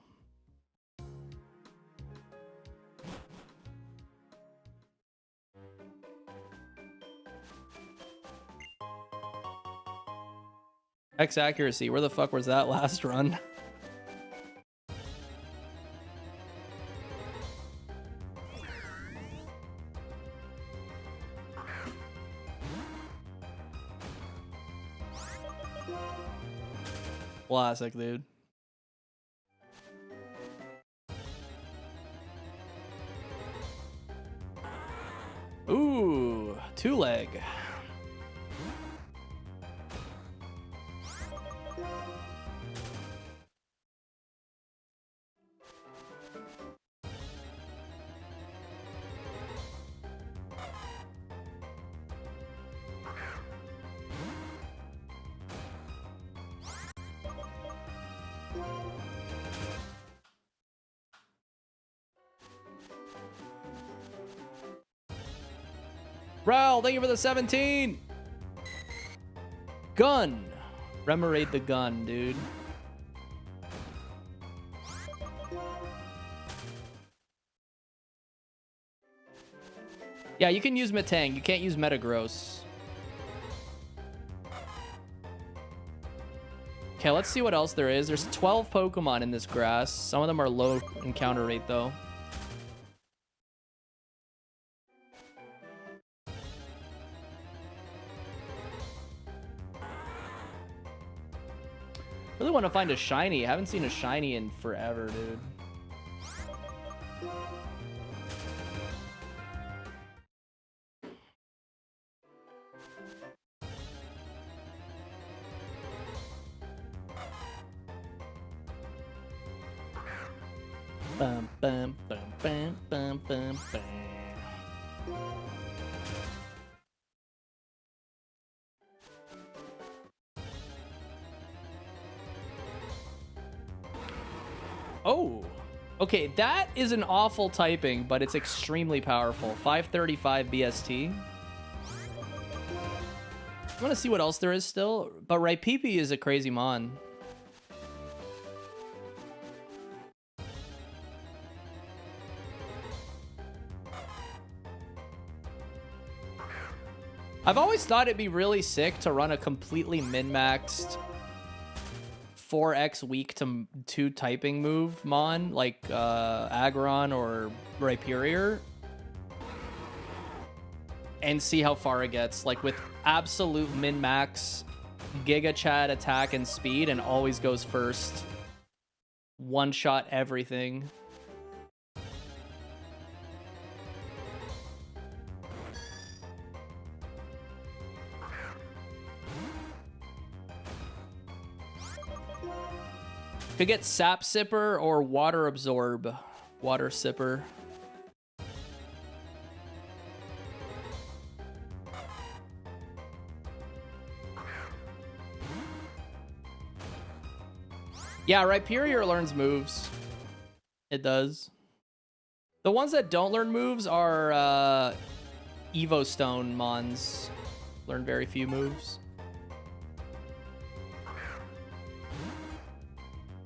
X accuracy, where the fuck was that last run? Classic, dude. Ooh, two-leg. Ral, thank you for the 17. Gun. Remoraid the gun, dude. Yeah, you can use Metang. You can't use Metagross. Okay, let's see what else there is. There's 12 Pokemon in this grass. Some of them are low encounter rate, though. Really want to find a shiny. I haven't seen a shiny in forever, dude. Bum, bum, bum, bum, bum, bum, bum. Oh, okay, that is an awful typing, but it's extremely powerful. 535 BST. I want to see what else there is still, but Raipipi is a crazy mon. I've always thought it'd be really sick to run a completely min-maxed 4x weak to 2 typing move mon, like Aggron or Rhyperior, and see how far it gets, like with absolute min-max Giga Chad attack and speed, and always goes first. One-shot everything. Could get Sap Sipper or Water Absorb. Water Sipper. Yeah, Rhyperior learns moves. It does. The ones that don't learn moves are Evo Stone mons. Learn very few moves.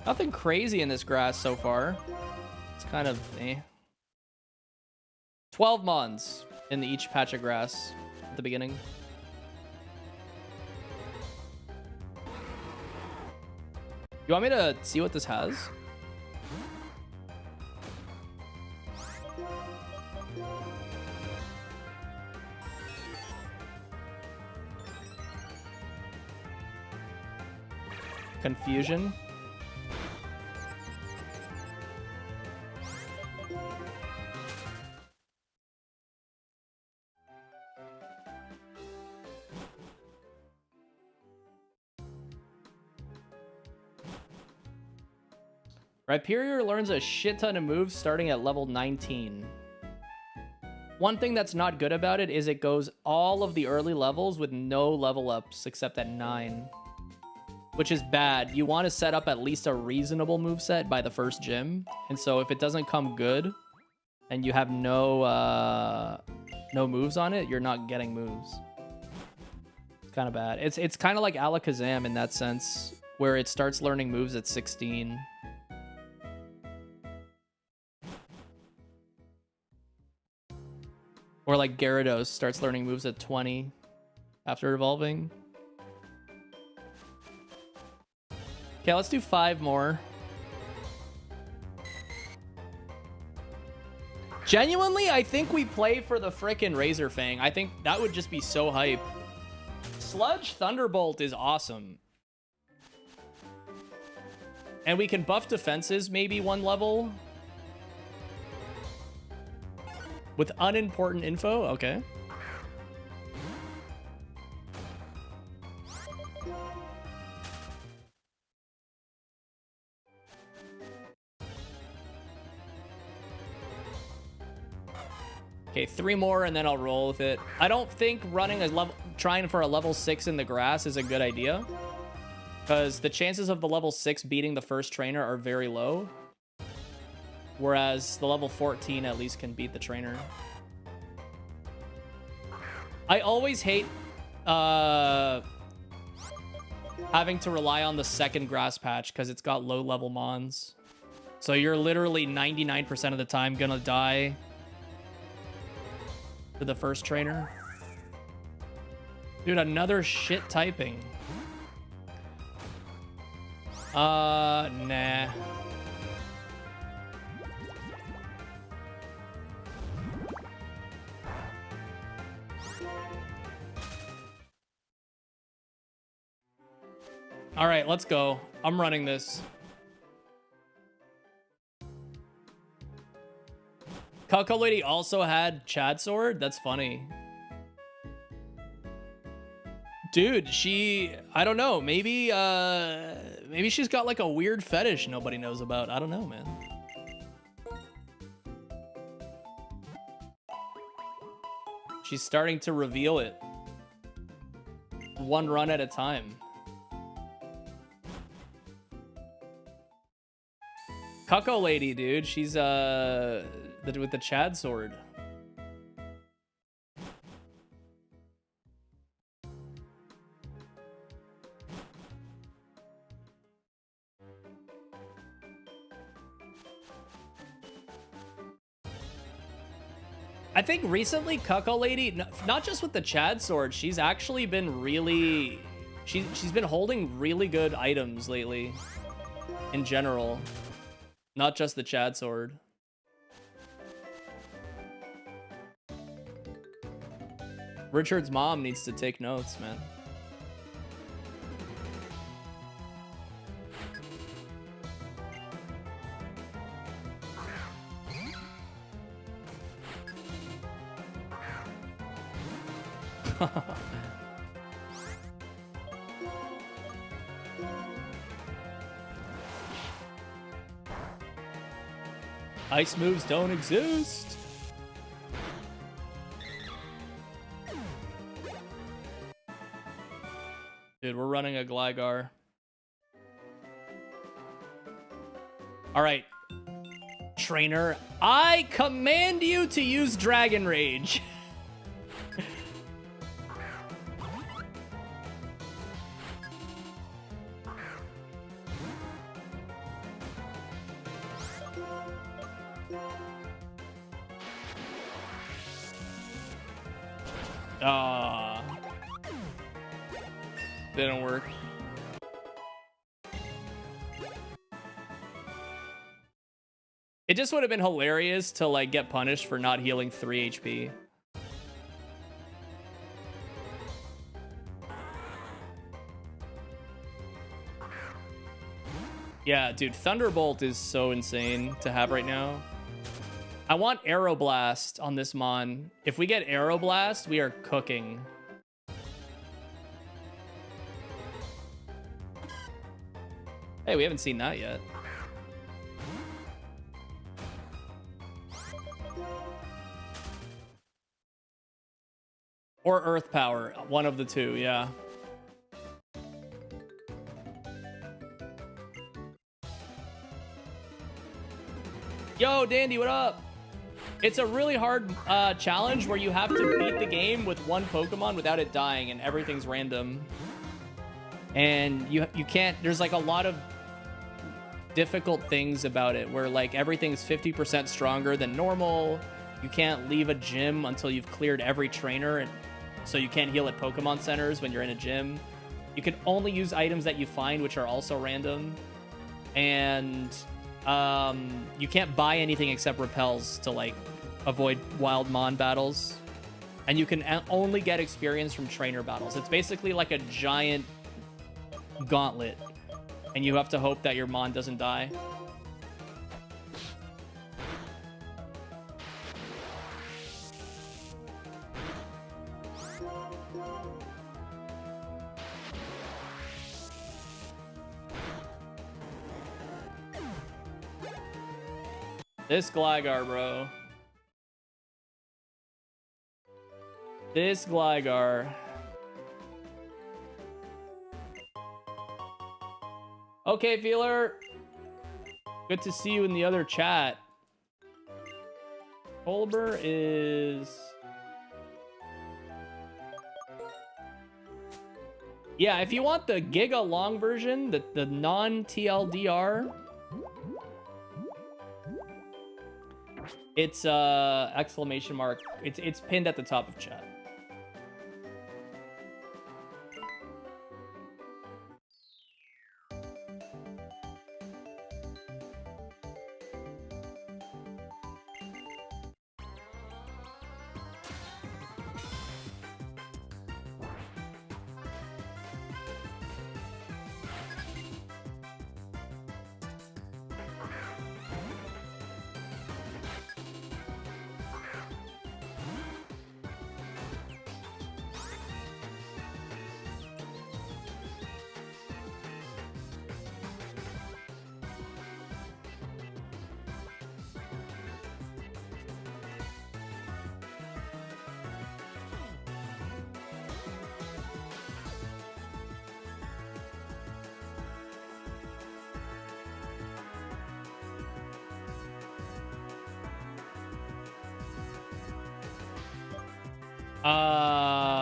Nothing crazy in this grass so far. It's kind of eh. 12 mons in each patch of grass at the beginning. You want me to see what this has? Confusion. Rhyperior learns a shit ton of moves starting at level 19. One thing that's not good about it is it goes all of the early levels with no level ups except at 9. Which is bad. You want to set up at least a reasonable moveset by the first gym. And so if it doesn't come good and you have no moves on it, you're not getting moves. It's kind of bad. It's kind of like Alakazam in that sense, where it starts learning moves at 16. Or like Gyarados starts learning moves at 20 after evolving. Okay, let's do 5 more. Genuinely, I think we play for the frickin' Razor Fang. I think that would just be so hype. Sludge Thunderbolt is awesome. And we can buff defenses maybe 1 level. With unimportant info? Okay. Okay, 3 more and then I'll roll with it. I don't think running a level, trying for a level 6 in the grass is a good idea, because the chances of the level 6 beating the first trainer are very low. Whereas the level 14 at least can beat the trainer. I always hate having to rely on the second grass patch because it's got low level mons. So you're literally 99% of the time gonna die to the first trainer. Dude, another shit typing. Nah. All right, let's go. I'm running this. Cucko Lady also had Chad Sword? That's funny. Dude, I don't know. Maybe she's got like a weird fetish nobody knows about. I don't know, man. She's starting to reveal it. One run at a time. Cucko Lady, dude. She's with the Chad Sword. I think recently Cucko Lady, not just with the Chad Sword, she's actually been really... She's been holding really good items lately. In general. Not just the Chad Sword. Richard's mom needs to take notes, man. Ice moves don't exist. Dude, we're running a Gligar. All right. Trainer, I command you to use Dragon Rage. Didn't work. It just would have been hilarious to like get punished for not healing 3 HP. Yeah, dude, Thunderbolt is so insane to have right now. I want Aeroblast on this Mon. If we get Aeroblast, we are cooking. Hey, we haven't seen that yet. Or Earth Power, one of the two, yeah. Yo, Dandy, what up? It's a really hard challenge where you have to beat the game with one Pokemon without it dying, and everything's random. And you can't, there's like a lot of difficult things about it where like everything's 50% stronger than normal. You can't leave a gym until you've cleared every trainer, and so you can't heal at Pokemon centers when you're in a gym. You can only use items that you find, which are also random. And you can't buy anything except repels to like avoid wild Mon battles. And you can only get experience from trainer battles. It's basically like a giant gauntlet, and you have to hope that your Mon doesn't die. This Gligar, bro. This Gligar. Okay, Feeler. Good to see you in the other chat. Colbur is... Yeah, if you want the Giga long version, the non-TLDR, it's exclamation mark. It's pinned at the top of chat.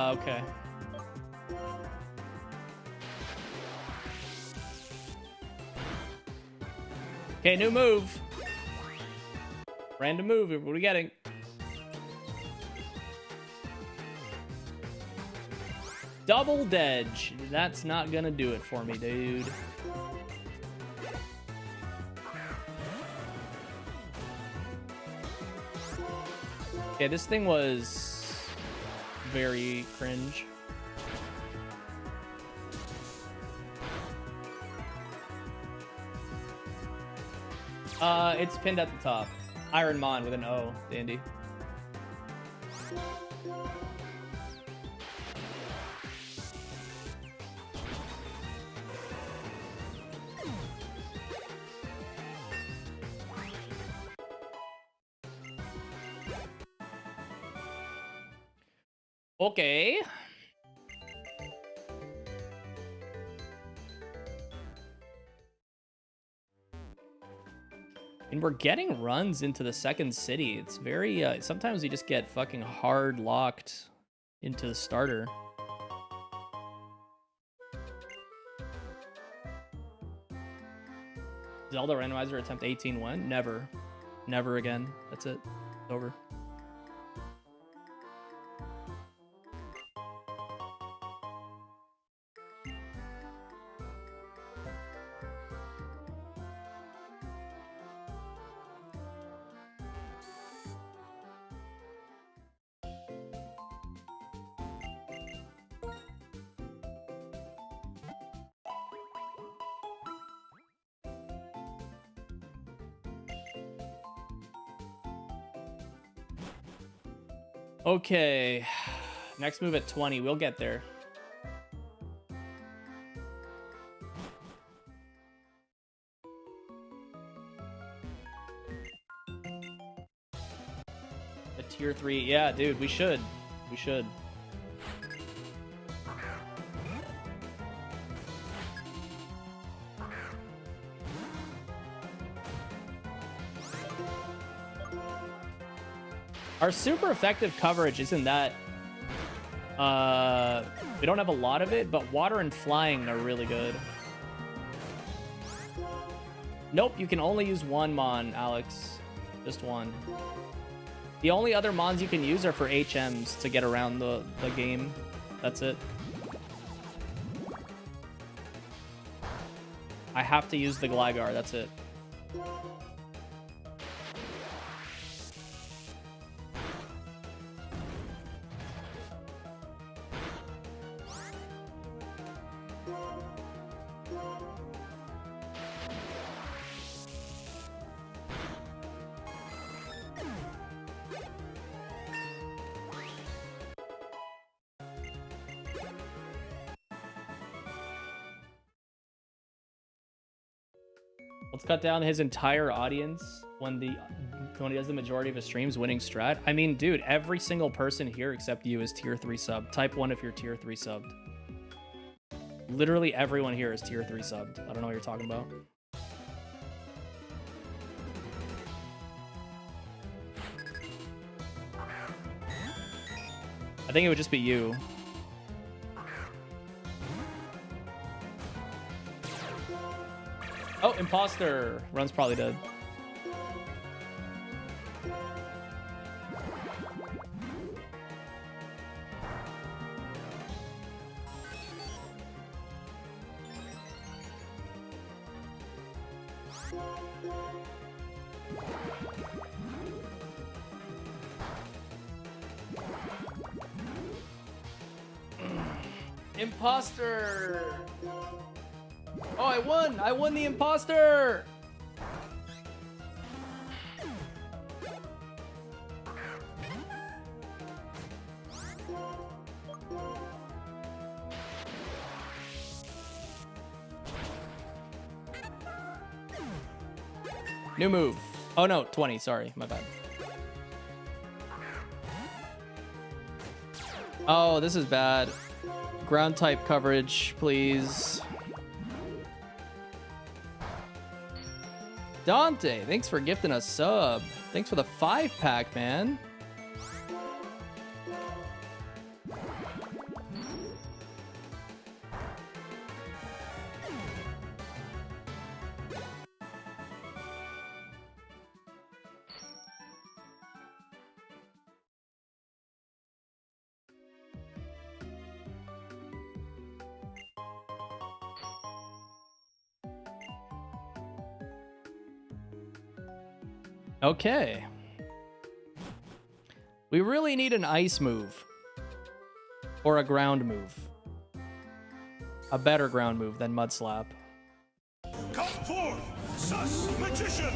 Okay. Okay, new move. Random move. What are we getting? Double Dedge. That's not gonna do it for me, dude. Okay, this thing was very cringe. It's pinned at the top. Ironmon with an O, Dandy. Okay. And we're getting runs into the second city. It's very, sometimes you just get fucking hard locked into the starter. Zelda Randomizer attempt 18 win? Never. Never again. That's it. It's over. Okay, next move at 20. We'll get there. The tier 3. Yeah, dude, we should. We should. Our super effective coverage isn't that... we don't have a lot of it, but water and flying are really good. Nope, you can only use one Mon, Alex. Just one. The only other Mons you can use are for HMs to get around the game. That's it. I have to use the Gligar, that's it. Let's cut down his entire audience when he does the majority of his streams winning strat. I mean, dude, every single person here except you is tier 3 sub. Type 1 if you're tier 3 subbed. Literally everyone here is tier 3 subbed. I don't know what you're talking about. I think it would just be you. Oh, imposter. Run's probably dead. Imposter! Oh, I won! I won the imposter! New move. Oh no, 20, sorry, my bad. Oh, this is bad. Ground type coverage, please. Dante, thanks for gifting a sub. Thanks for the 5-pack, man. Okay. We really need an ice move. Or a ground move. A better ground move than Mud Slap. Come forth, sus magician!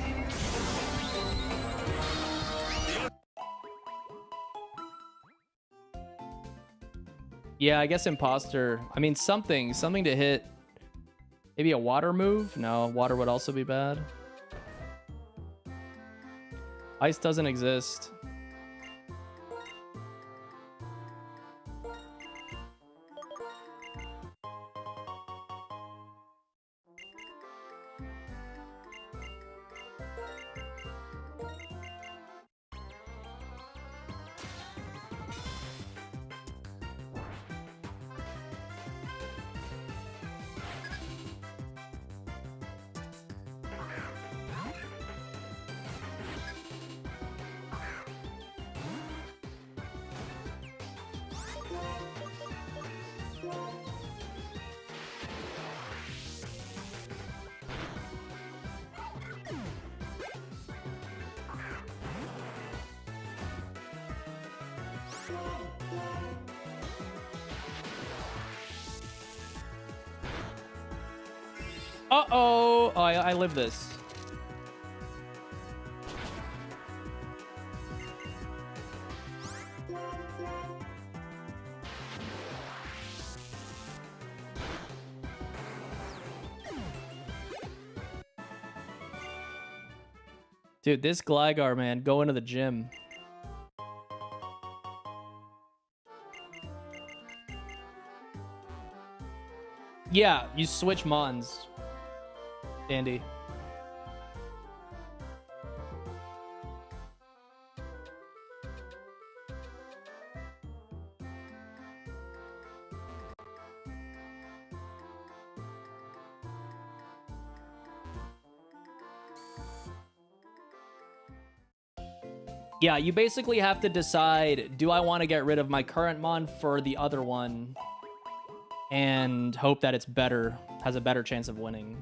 Yeah, I guess imposter. I mean, something to hit. Maybe a water move? No, water would also be bad. Ice doesn't exist. Uh-oh! Oh, I live this. Dude, this Gligar, man, going to the gym. Yeah, you switch Mons. Andy. Yeah, you basically have to decide, do I want to get rid of my current Mon for the other one and hope that it's better, has a better chance of winning.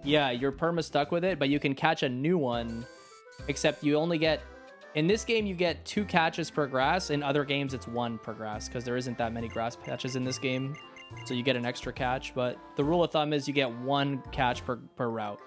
Yeah, you're perma stuck with it, but you can catch a new one, except you only get, in this game, you get 2 catches per grass. In other games, it's 1 per grass because there isn't that many grass patches in this game. So you get an extra catch, but the rule of thumb is you get 1 catch per route.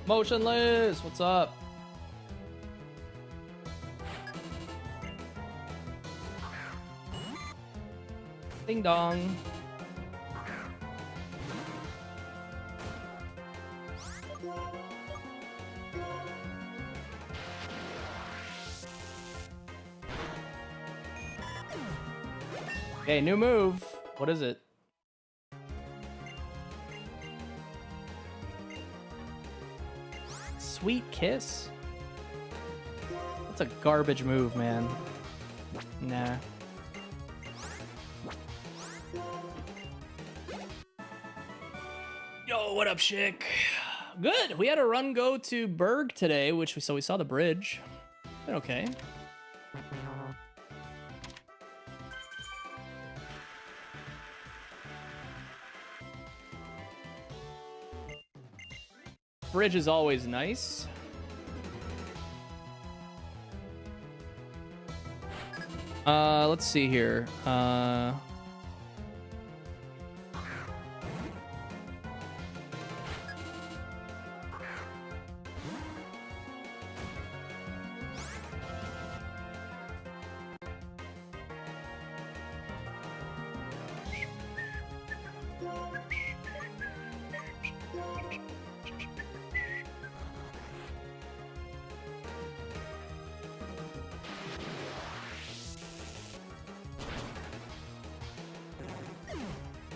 Motionless, what's up? Ding dong. Okay, new move. What is it? Sweet Kiss? That's a garbage move, man. Nah. Yo, what up, Chick? Good. We had a run go to Berg today, so we saw the bridge. Been okay. Bridge is always nice. Let's see here.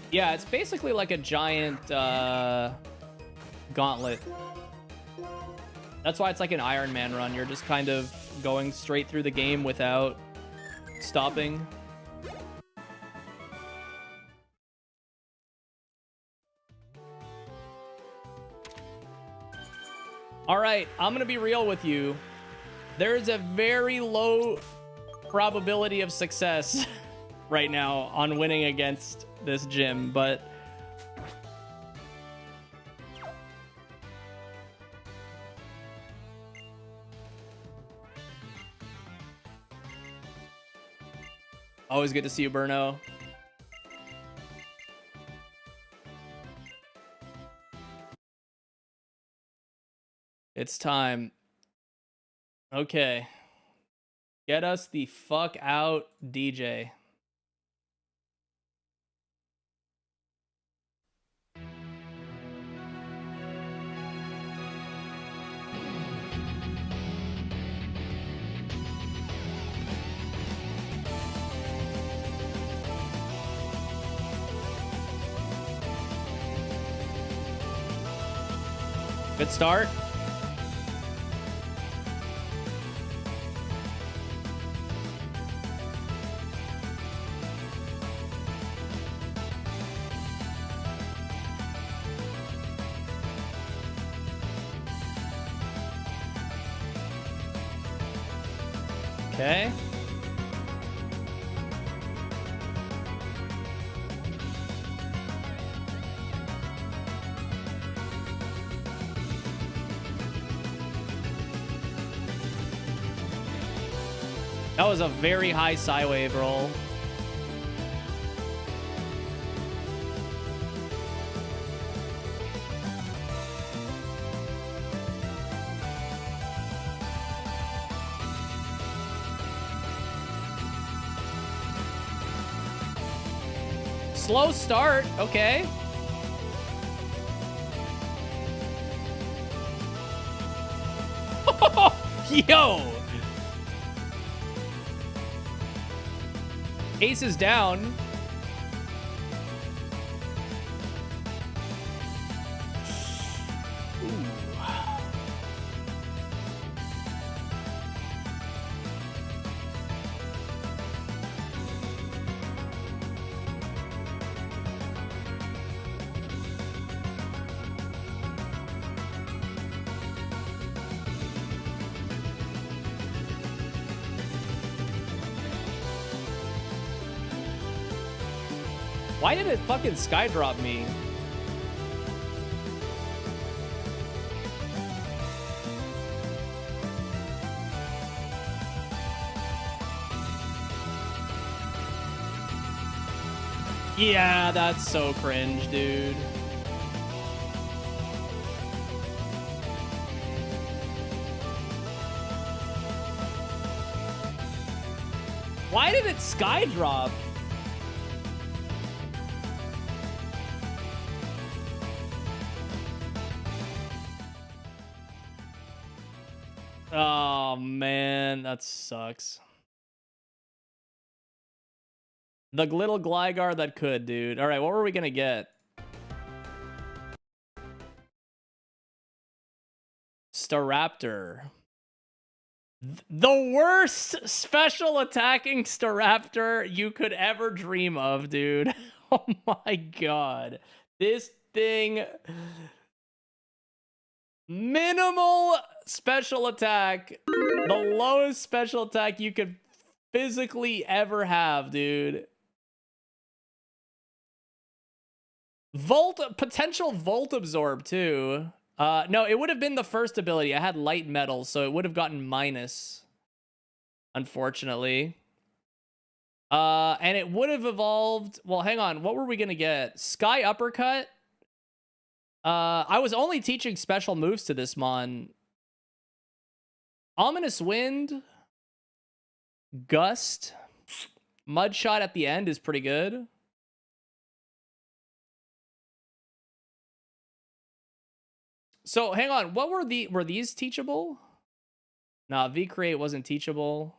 Yeah, it's basically like a giant gauntlet. That's why it's like an Ironman run. You're just kind of going straight through the game without stopping. All right, I'm gonna be real with you. There is a very low probability of success right now on winning against this gym, but always good to see you, Burno. It's time. Okay. Get us the fuck out, DJ. Good start. Okay. That was a very high Psywave roll. Slow start, okay. Yo! Ace is down. Why did it fucking skydrop me? Yeah, that's so cringe, dude. Why did it skydrop? Oh man, that sucks. The little Gligar that could, dude. All right, what were we gonna get? Staraptor. The worst special attacking Staraptor you could ever dream of, dude. Oh my god. This thing... Minimal special attack. The lowest special attack you could physically ever have, dude. Potential Volt Absorb, too. No, it would have been the first ability. I had light metal, so it would have gotten minus, unfortunately. And it would have evolved... Well, hang on. What were we going to get? Sky Uppercut? I was only teaching special moves to this Mon. Ominous Wind. Gust. Mud Shot at the end is pretty good. So, hang on. What were these teachable? Nah, V-Create wasn't teachable.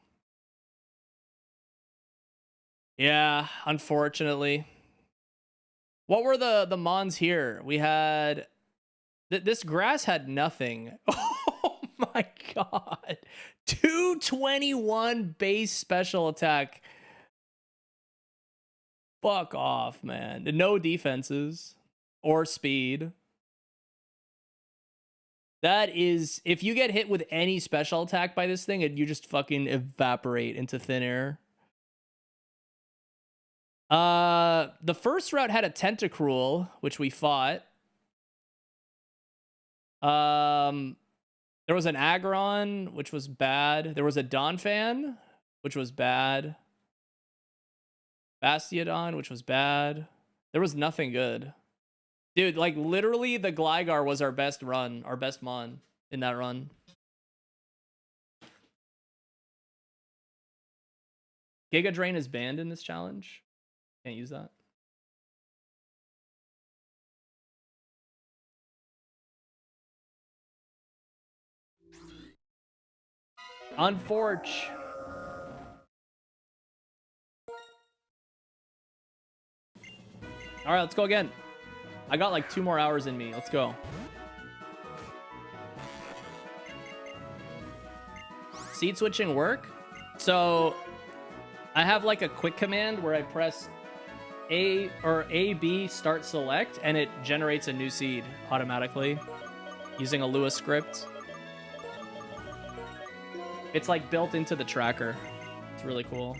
Yeah, unfortunately. What were the Mons here? We had... This grass had nothing. Oh my god. 221 base special attack. Fuck off, man. No defenses. Or speed. That is... If you get hit with any special attack by this thing, you just fucking evaporate into thin air. The first route had a Tentacruel, which we fought. There was an Aggron, which was bad. There was a Donphan, which was bad. Bastiodon, which was bad. There was nothing good. Dude, like, literally, the Gligar was our best run, our best Mon in that run. Giga Drain is banned in this challenge. Can't use that. Unforge. All right, let's go again. I got like 2 more hours in me. Let's go. Seed switching work? So I have like a quick command where I press A or AB start select and it generates a new seed automatically using a Lua script. It's like built into the tracker. It's really cool.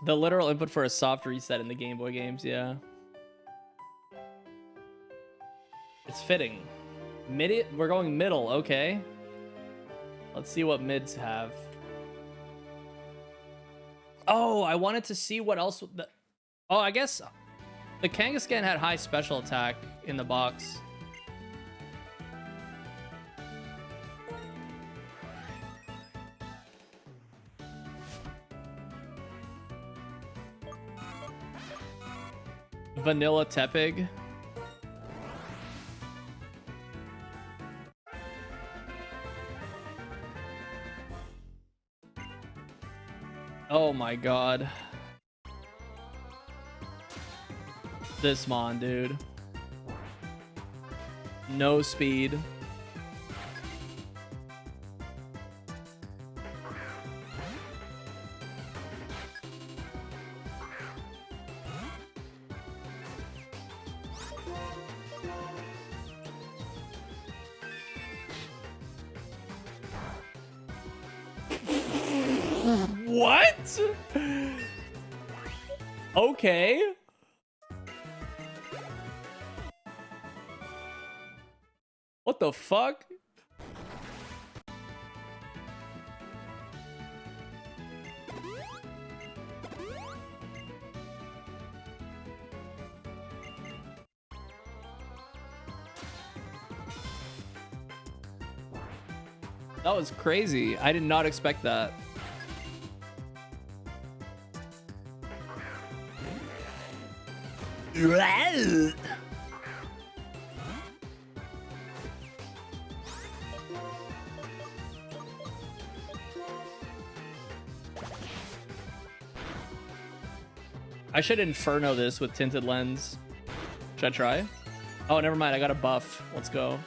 The literal input for a soft reset in the Game Boy games, yeah. It's fitting. We're going middle, okay. Let's see what mids have. Oh, I wanted to see what else... Oh, I guess the Kangaskhan had high special attack in the box. Vanilla Tepig. Oh my god. This Mon, dude. No speed. What? Okay. What the fuck? That was crazy. I did not expect that. I should Inferno this with Tinted Lens. Should I try? Oh, never mind. I got a buff. Let's go.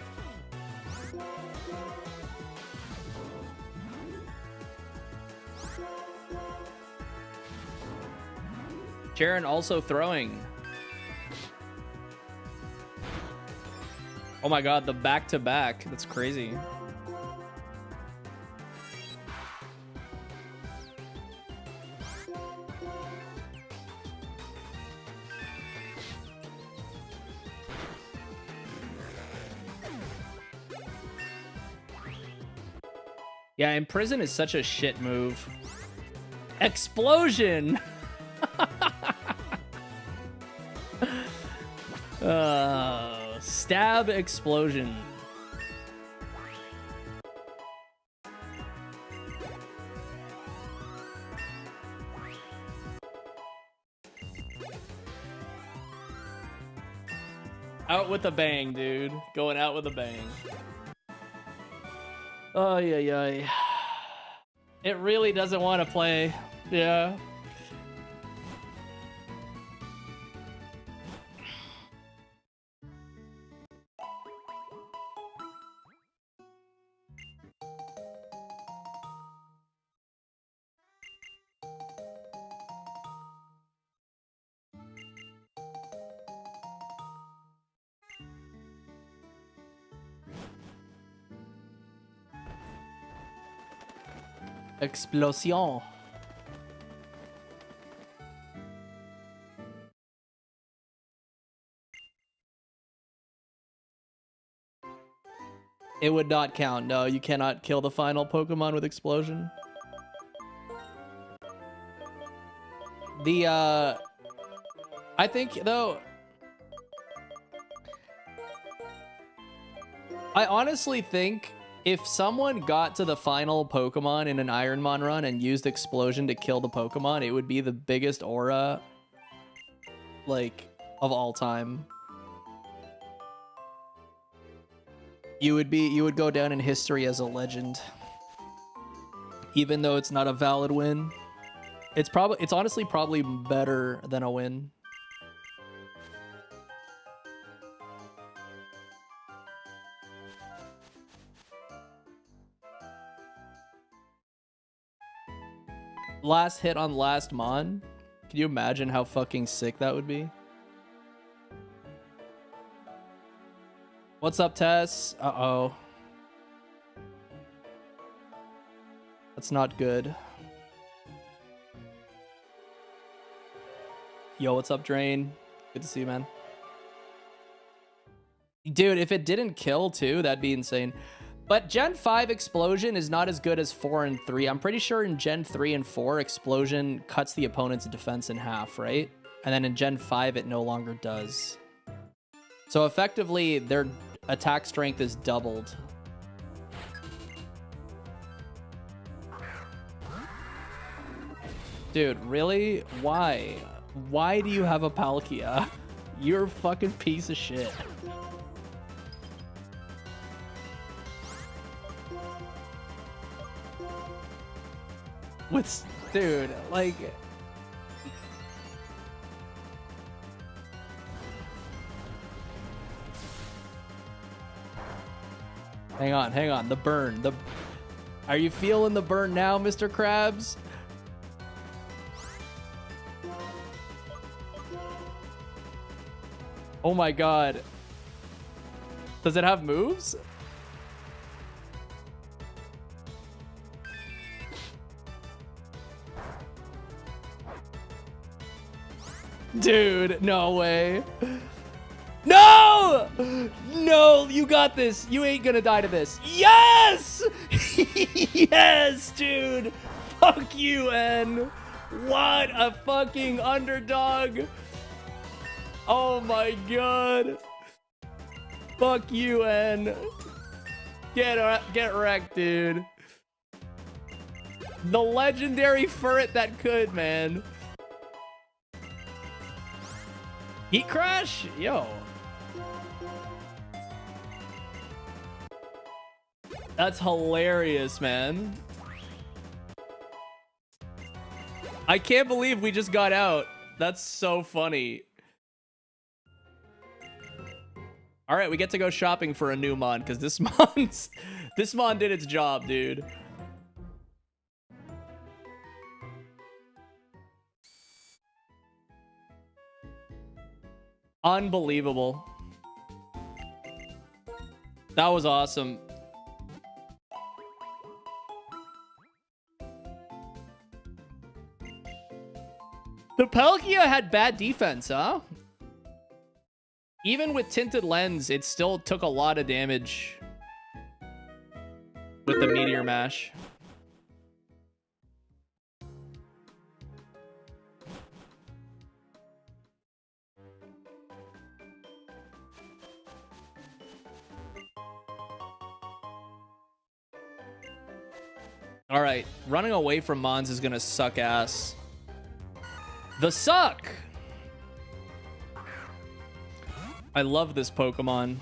Jaren also throwing. Oh my god, the back-to-back. That's crazy. Yeah, Imprison is such a shit move. Explosion! Stab explosion. Out with a bang, dude. Going out with a bang. Oh, yeah. It really doesn't want to play. Yeah. Explosion. It would not count. No, you cannot kill the final Pokemon with explosion. I think though, I honestly think if someone got to the final Pokemon in an Ironmon run and used explosion to kill the Pokemon, it would be the biggest aura, like, of all time. You would go down in history as a legend. Even though it's not a valid win. It's honestly probably better than a win. Last hit on last Mon. Can you imagine how fucking sick that would be? What's up, Tess? Uh-oh. That's not good. Yo, what's up, Drain? Good to see you, man. Dude, if it didn't kill too, that'd be insane. But Gen 5 Explosion is not as good as 4 and 3. I'm pretty sure in Gen 3 and 4, Explosion cuts the opponent's defense in half, right? And then in Gen 5, it no longer does. So effectively, their attack strength is doubled. Dude, really? Why? Why do you have a Palkia? You're a fucking piece of shit. With, dude, like... Hang on, the burn. Are you feeling the burn now, Mr. Krabs? Oh my god. Does it have moves? Dude, no way. No! No, you got this. You ain't gonna die to this. Yes! Yes, dude. Fuck you, N. What a fucking underdog. Oh my god. Fuck you, N. Get wrecked, dude. The legendary Furret that could, man. Heat Crash? Yo. That's hilarious, man. I can't believe we just got out. That's so funny. All right, we get to go shopping for a new mon because this mon did its job, dude. Unbelievable. That was awesome. The Palkia had bad defense, huh? Even with Tinted Lens, it still took a lot of damage with the Meteor Mash. All right, running away from Mons is gonna suck ass. The Suck! I love this Pokemon.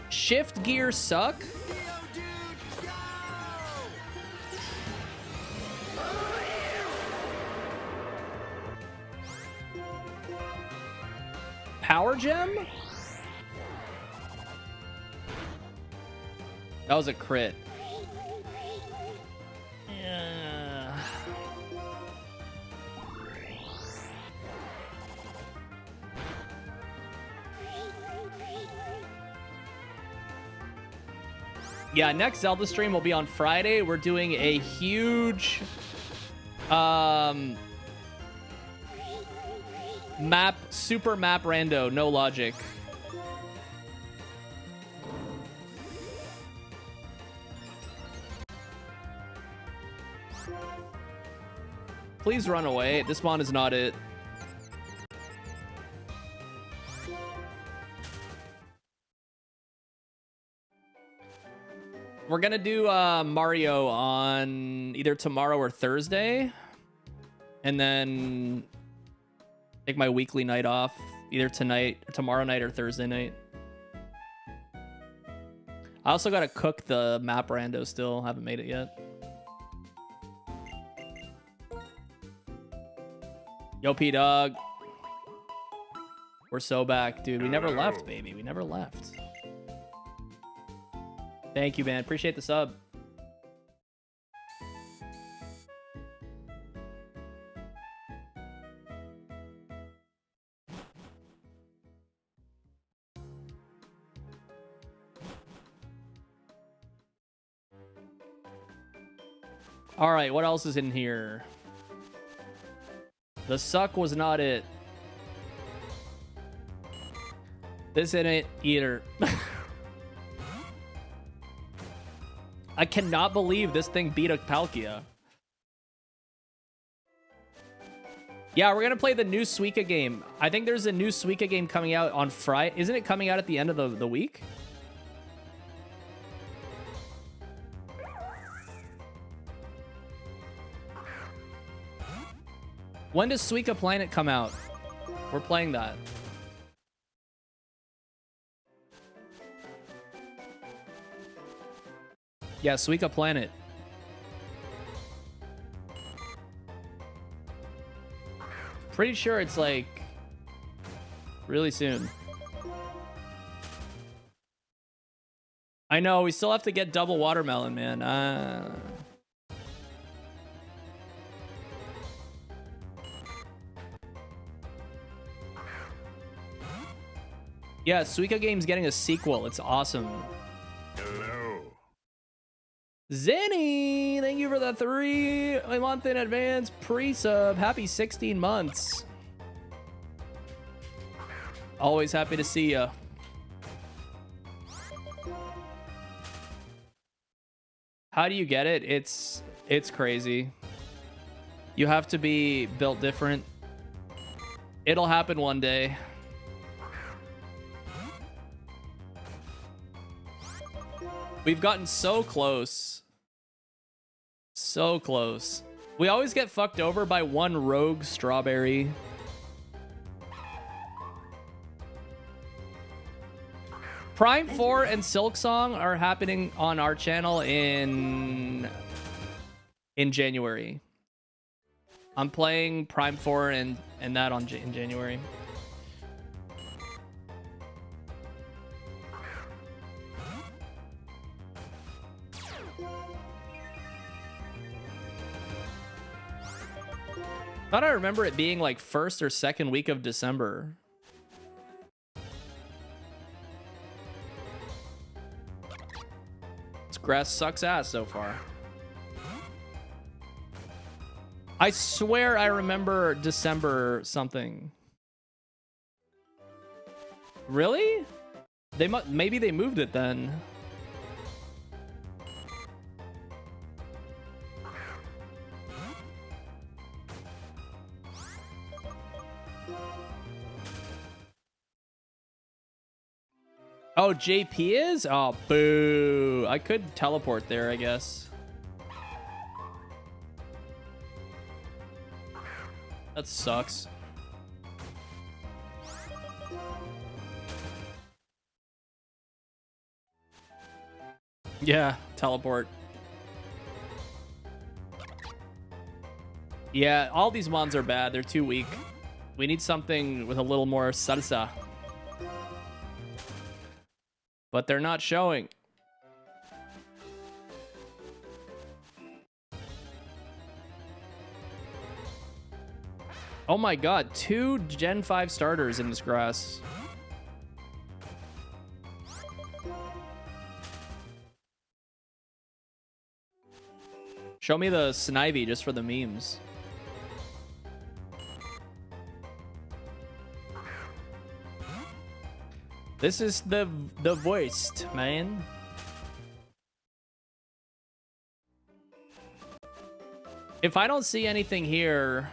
Shift Gear Suck? Power Gem? That was a crit. Yeah, next Zelda stream will be on Friday. We're doing a huge super map rando, no logic. Please run away. This mon is not it. We're gonna do Mario on either tomorrow or Thursday, and then take my weekly night off either tonight, or tomorrow night, or Thursday night. I also gotta cook the map rando still. Haven't made it yet. Yo, P-Dog. We're so back, dude. We never left, baby. We never left. Thank you, man. Appreciate the sub. All right, what else is in here? The Suck was not it. This isn't it either. I cannot believe this thing beat a Palkia. Yeah, we're gonna play the new Suika game. I think there's a new Suika game coming out on Friday. Isn't it coming out at the end of the week? When does Suika Planet come out? We're playing that. Yeah, Suika Planet. Pretty sure it's like really soon. I know, we still have to get double watermelon, man. Yeah, Suika Game's getting a sequel. It's awesome. Hello. Zenny, thank you for the 3-month in advance pre-sub. Happy 16 months. Always happy to see ya. How do you get it? It's crazy. You have to be built different. It'll happen one day. We've gotten so close. So close. We always get fucked over by one rogue strawberry. Prime 4 and Silk Song are happening on our channel in January. I'm playing Prime 4 and that in January. Thought I remember it being like first or second week of December. This grass sucks ass so far. I swear I remember December something. Really? Maybe they moved it then. Oh, JP is? Oh, boo. I could teleport there, I guess. That sucks. Yeah, teleport. Yeah, all these mons are bad. They're too weak. We need something with a little more salsa. But they're not showing. Oh my god, 2 Gen 5 starters in this grass. Show me the Snivy just for the memes. This is the worst, man. If I don't see anything here...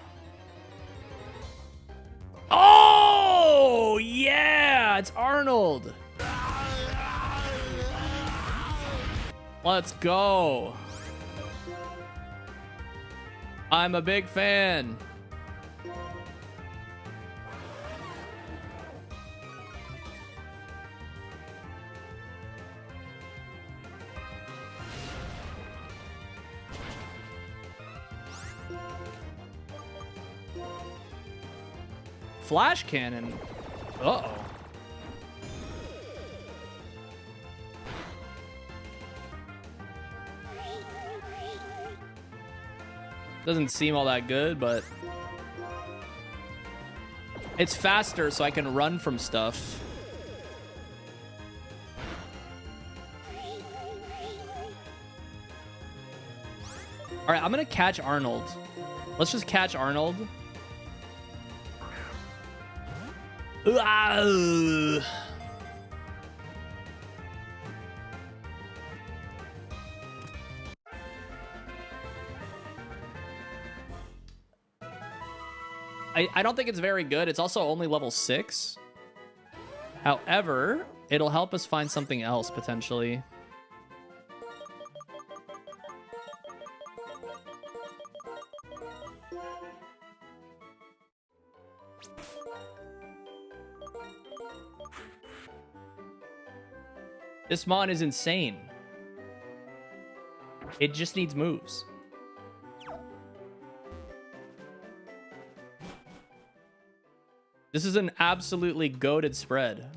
Oh, yeah! It's Arnold! Let's go. I'm a big fan. Flash cannon. Uh-oh. Doesn't seem all that good, but it's faster, so I can run from stuff. All right, I'm gonna catch Arnold. Let's just catch Arnold. I don't think it's very good. It's also only level 6. However, it'll help us find something else potentially. This mon is insane. It just needs moves. This is an absolutely goated spread.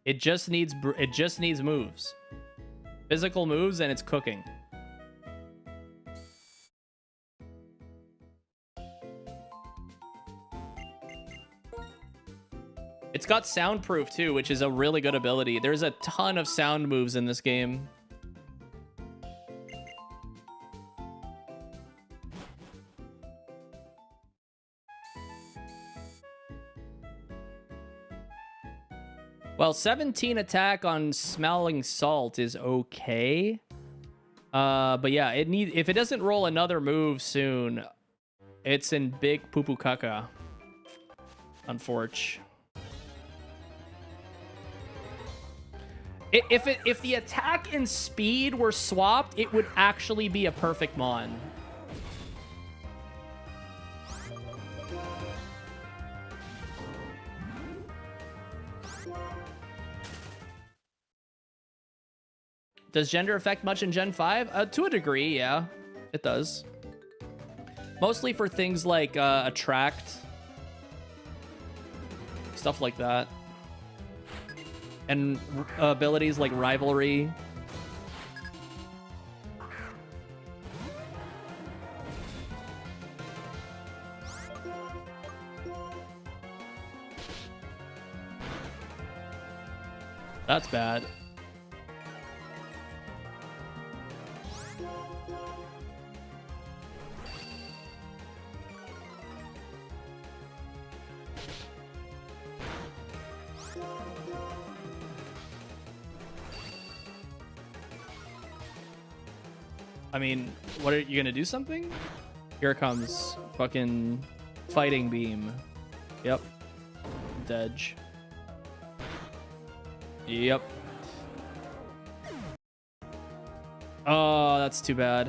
It just needs moves. Physical moves and it's cooking. It's got soundproof too, which is a really good ability. There's a ton of sound moves in this game. Well, 17 attack on smelling salt is okay. But yeah, if it doesn't roll another move soon, it's in big poo-poo caca. Unfortunately. If the attack and speed were swapped, it would actually be a perfect Mon. Does gender affect much in Gen 5? To a degree, yeah. It does. Mostly for things like attract. Stuff like that. And abilities like rivalry. That's bad. I mean, what are you gonna do something? Here it comes. Fucking fighting beam. Yep. Dedge. Yep. Oh, that's too bad.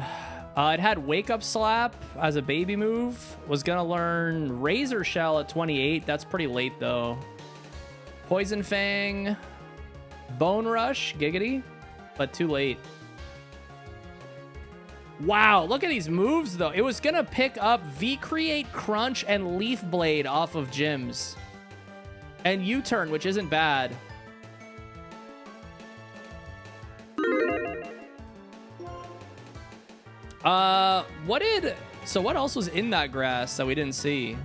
It had Wake Up Slap as a baby move. Was gonna learn Razor Shell at 28. That's pretty late though. Poison Fang. Bone Rush. Giggity. But too late. Wow, look at these moves though. It was gonna pick up V-Create, Crunch, and Leaf Blade off of gyms. And U-Turn, which isn't bad. What else was in that grass that we didn't see?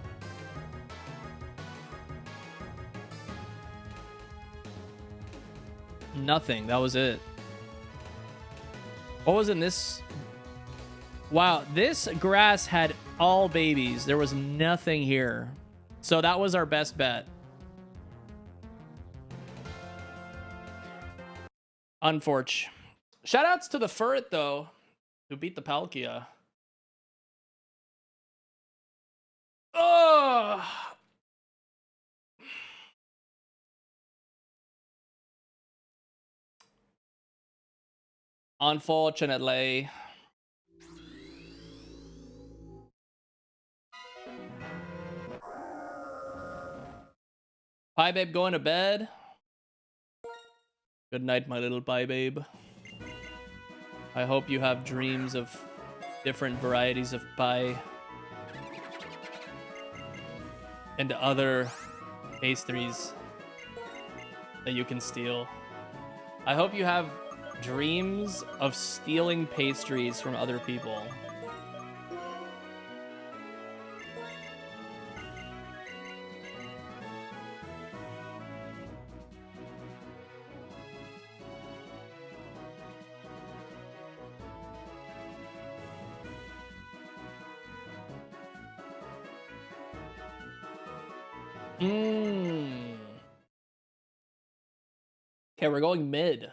Nothing, that was it. What was in this? Wow, this grass had all babies. There was nothing here. So that was our best bet. Unfortunate. Shoutouts to the Furret, though, who beat the Palkia. Oh! Unfortunately. Pie Babe going to bed. Good night, my little Pie Babe. I hope you have dreams of different varieties of pie. And other pastries that you can steal. I hope you have dreams of stealing pastries from other people. Okay, we're going mid.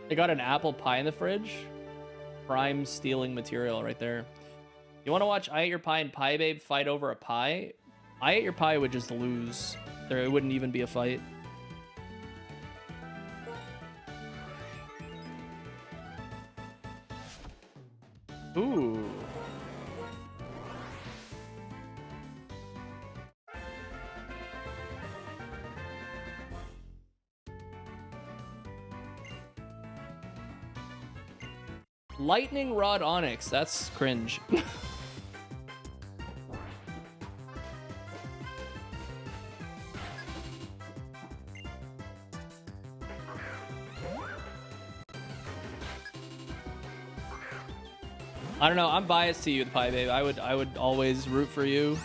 They got an apple pie in the fridge. Prime stealing material right there. You want to watch I Ate Your Pie and Pie Babe fight over a pie? I Ate Your Pie would just lose. There wouldn't even be a fight. Ooh. Lightning Rod Onyx. That's cringe. I don't know. I'm biased to you, the Pie Babe. I would always root for you.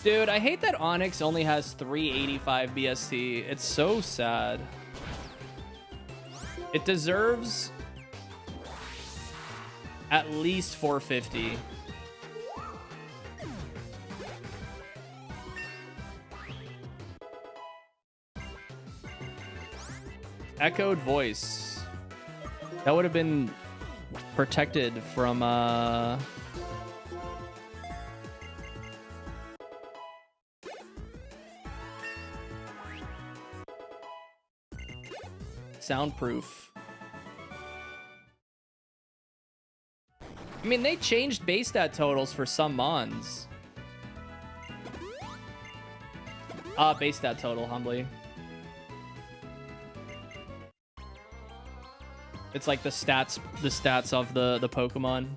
Dude, I hate that Onyx only has 385 BST. It's so sad. It deserves at least 450. Echoed voice. That would have been protected from soundproof. I mean, they changed base stat totals for some mons. Base stat total, humbly. It's like the stats of the Pokemon.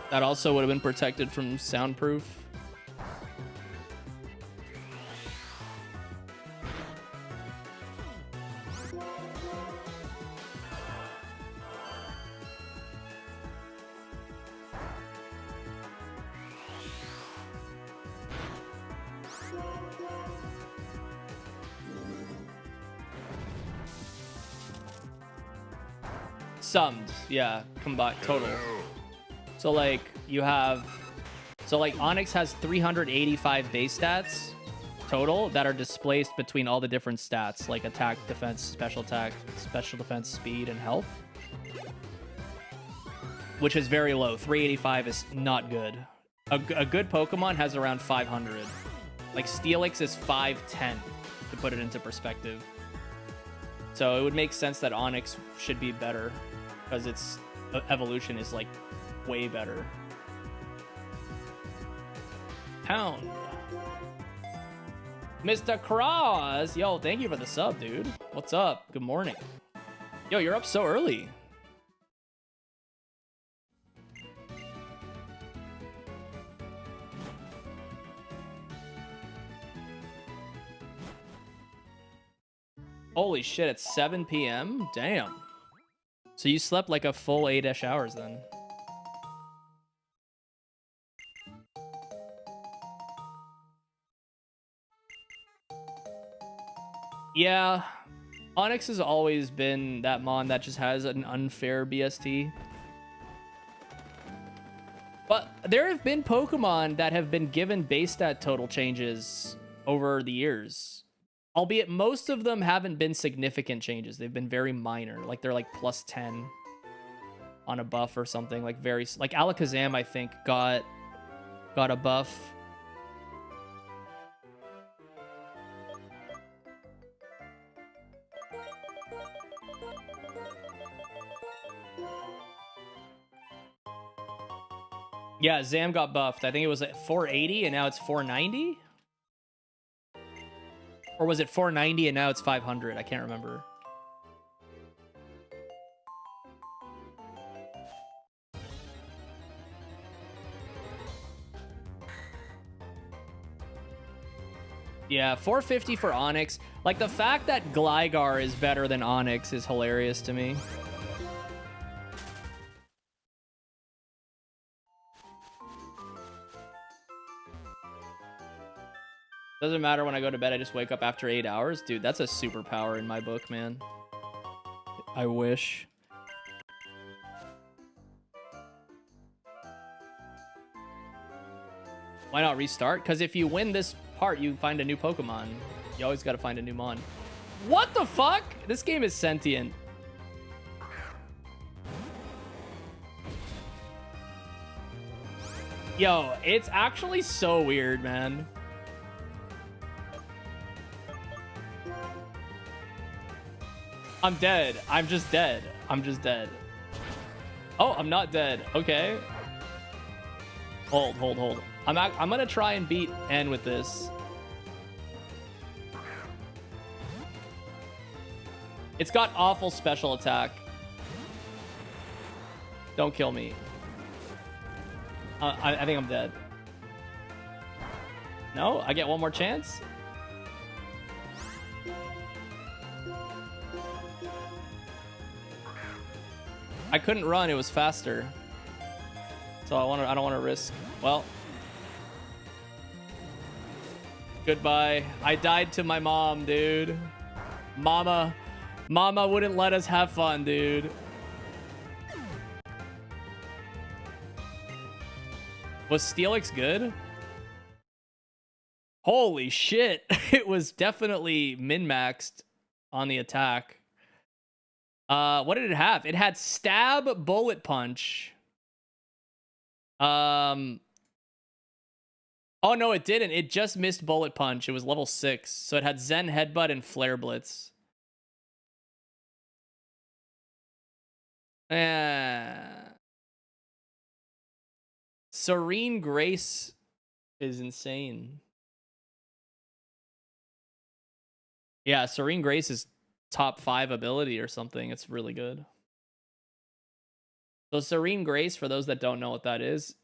That also would have been protected from soundproof. Summed, yeah, combined total. So like you have, so like Onyx has 385 base stats total that are displaced between all the different stats like attack, defense, special attack, special defense, speed, and health, which is very low. 385 is not good. A good Pokemon has around 500. Like Steelix is 510 to put it into perspective. So it would make sense that Onyx should be better because its evolution is like way better. Pound. Mr. Cross. Yo, thank you for the sub, dude. What's up? Good morning. Yo, you're up so early. Holy shit, it's 7 p.m.? Damn. So you slept like a full 8-ish hours then. Yeah, Onyx has always been that mon that just has an unfair BST. But there have been Pokemon that have been given base stat total changes over the years. Albeit most of them haven't been significant changes. They've been very minor. Like they're like plus 10 on a buff or something. Like very, like Alakazam, I think, got a buff. Yeah, Zam got buffed. I think it was at 480 and now it's 490. Or was it 490 and now it's 500? I can't remember. Yeah, 450 for Onyx. Like the fact that Gligar is better than Onyx is hilarious to me. Doesn't matter when I go to bed, I just wake up after 8 hours. Dude, that's a superpower in my book, man. I wish. Why not restart? Because if you win this part, you find a new Pokemon. You always got to find a new Mon. What the fuck? This game is sentient. Yo, it's actually so weird, man. I'm dead. I'm just dead. I'm just dead. Oh, I'm not dead. Okay. Hold. I'm gonna try and beat N with this. It's got awful special attack. Don't kill me. I think I'm dead. No, I get one more chance. I couldn't run; it was faster. So I don't want to risk. Well, goodbye. I died to my mom, dude. Mama wouldn't let us have fun, dude. Was Steelix good? Holy shit. It was definitely min-maxed on the attack. What did it have? It had stab, bullet punch. Oh no, it didn't. It just missed bullet punch. It was level 6. So it had Zen headbutt and flare blitz. Serene Grace is insane. Yeah, Serene Grace is top 5 ability or something. It's really good. So Serene Grace, for those that don't know what that is,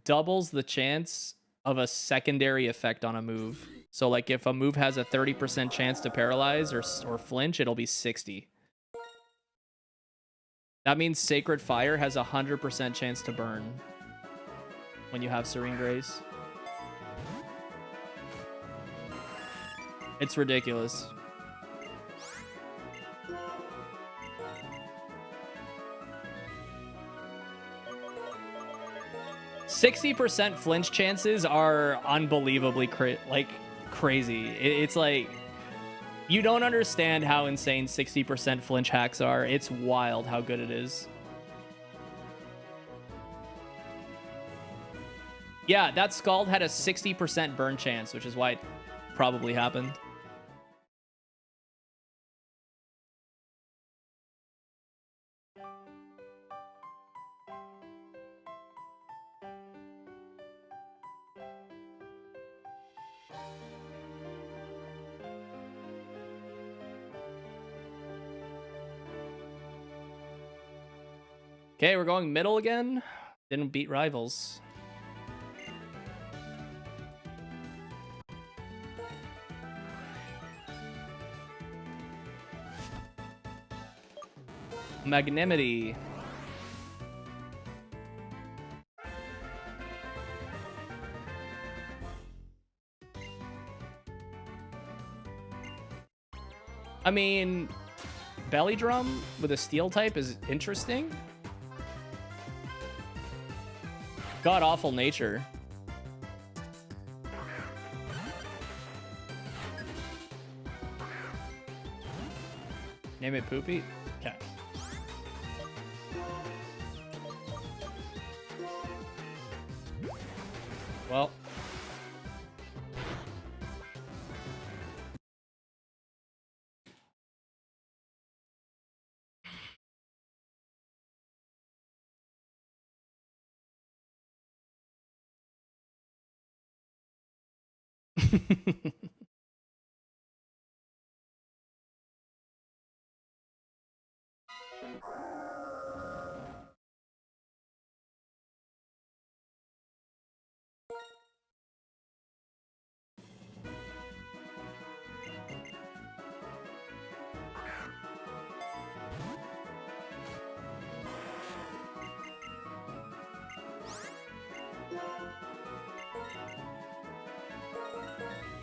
doubles the chance of a secondary effect on a move. So like if a move has a 30% chance to paralyze or flinch, it'll be 60. That means Sacred Fire has a 100% chance to burn when you have Serene Grace. It's ridiculous. %60 flinch chances are unbelievably crazy. It's like you don't understand how insane 60% flinch hacks are. It's wild how good it is. Yeah, that Scald had a 60% burn chance, which is why it probably happened. Okay, we're going middle again. Didn't beat rivals. Magnanimity. I mean, Belly Drum with a steel type is interesting. God awful nature. Name it Poopy? Okay. Well.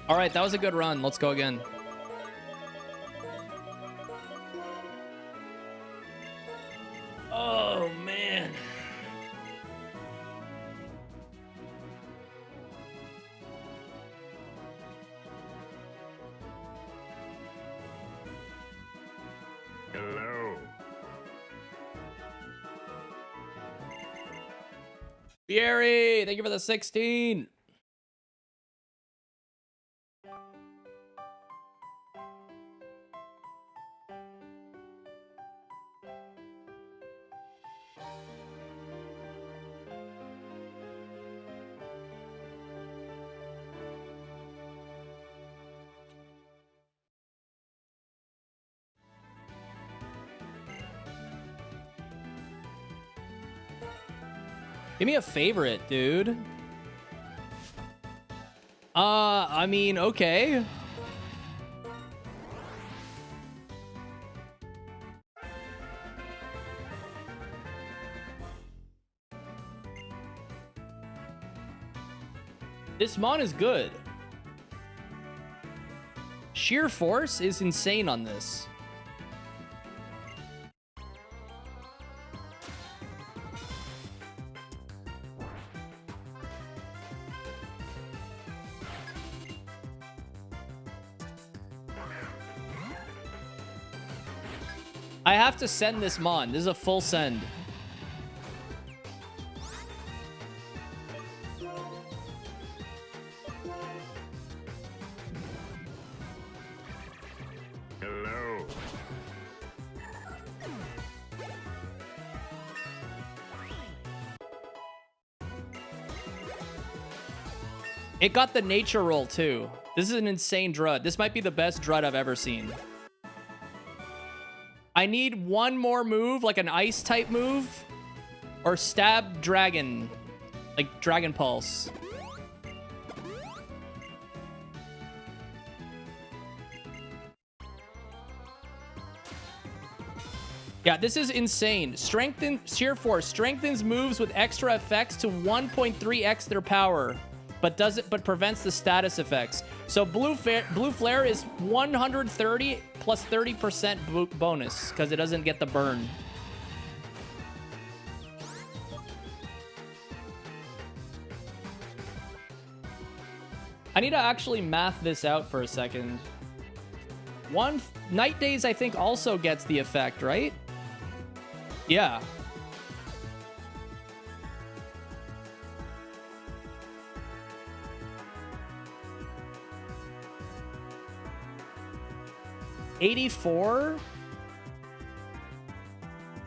All right, that was a good run. Let's go again. Oh, man. Hello. Fieri, thank you for the 16. Give me a favorite, dude. I mean, okay. This Mon is good. Sheer force is insane on this. I have to send this Mon. This is a full send. Hello. It got the nature roll too. This is an insane Drud. This might be the best Drud I've ever seen. I need one more move, like an ice type move, or stab dragon, like Dragon Pulse. Yeah, this is insane. Strengthen Sheer Force strengthens moves with extra effects to 1.3x their power, but prevents the status effects. So Blue Flare is 130 plus 30% bonus because it doesn't get the burn. I need to actually math this out for a second. Night Days, I think, also gets the effect, right? Yeah. $84.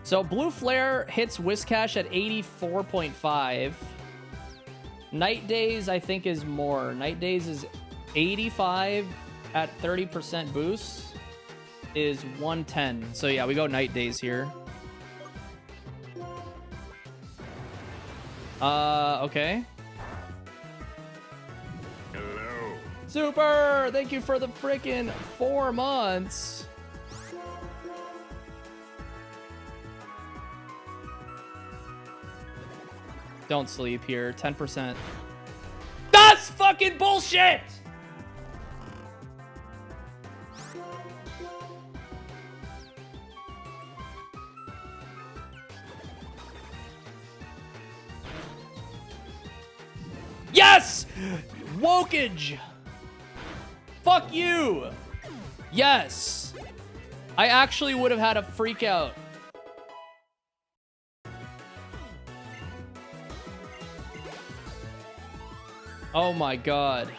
So Blue Flare hits Whiscash at 84.5. Night Days, I think, is more. Night Days is 85 at 30% boost is 110. So yeah, we go Night Days here. Okay. Hello. Super! Thank you for the freaking 4 months. Don't sleep here. 10%. That's fucking bullshit! Yes! Wokage! Fuck you! Yes! I actually would have had a freak out. Oh my god.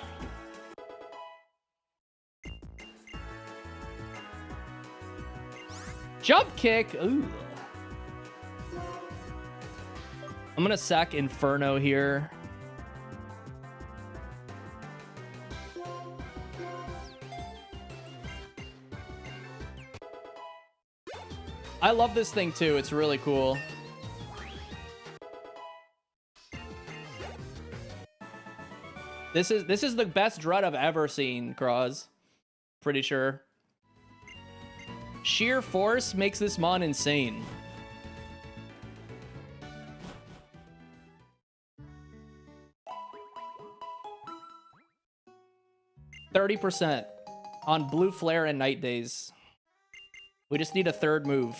Jump kick. Ooh. I'm gonna sack Inferno here. I love this thing too. It's really cool. This is the best Drud I've ever seen, Cross. Pretty sure. Sheer force makes this Mon insane. %30 on Blue Flare and Night Days. We just need a third move.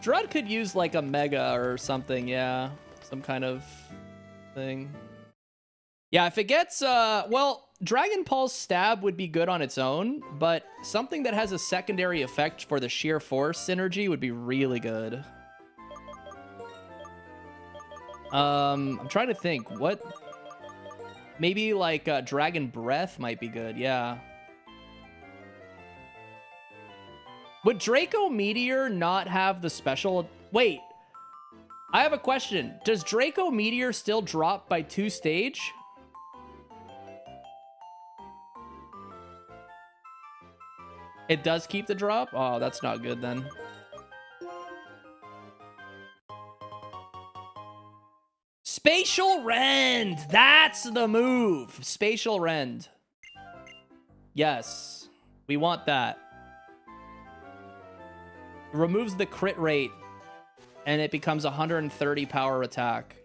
Drud could use like a Mega or something, yeah. Some kind of thing. Yeah, if it gets, well, Dragon Pulse Stab would be good on its own, but something that has a secondary effect for the Sheer Force synergy would be really good. I'm trying to think. What? Maybe like Dragon Breath might be good, yeah. Would Draco Meteor not have the special... Wait. I have a question. Does Draco Meteor still drop by 2 stage? It does keep the drop? Oh, that's not good then. Spatial Rend! That's the move! Spatial Rend. Yes. We want that. It removes the crit rate, and it becomes 130 power attack.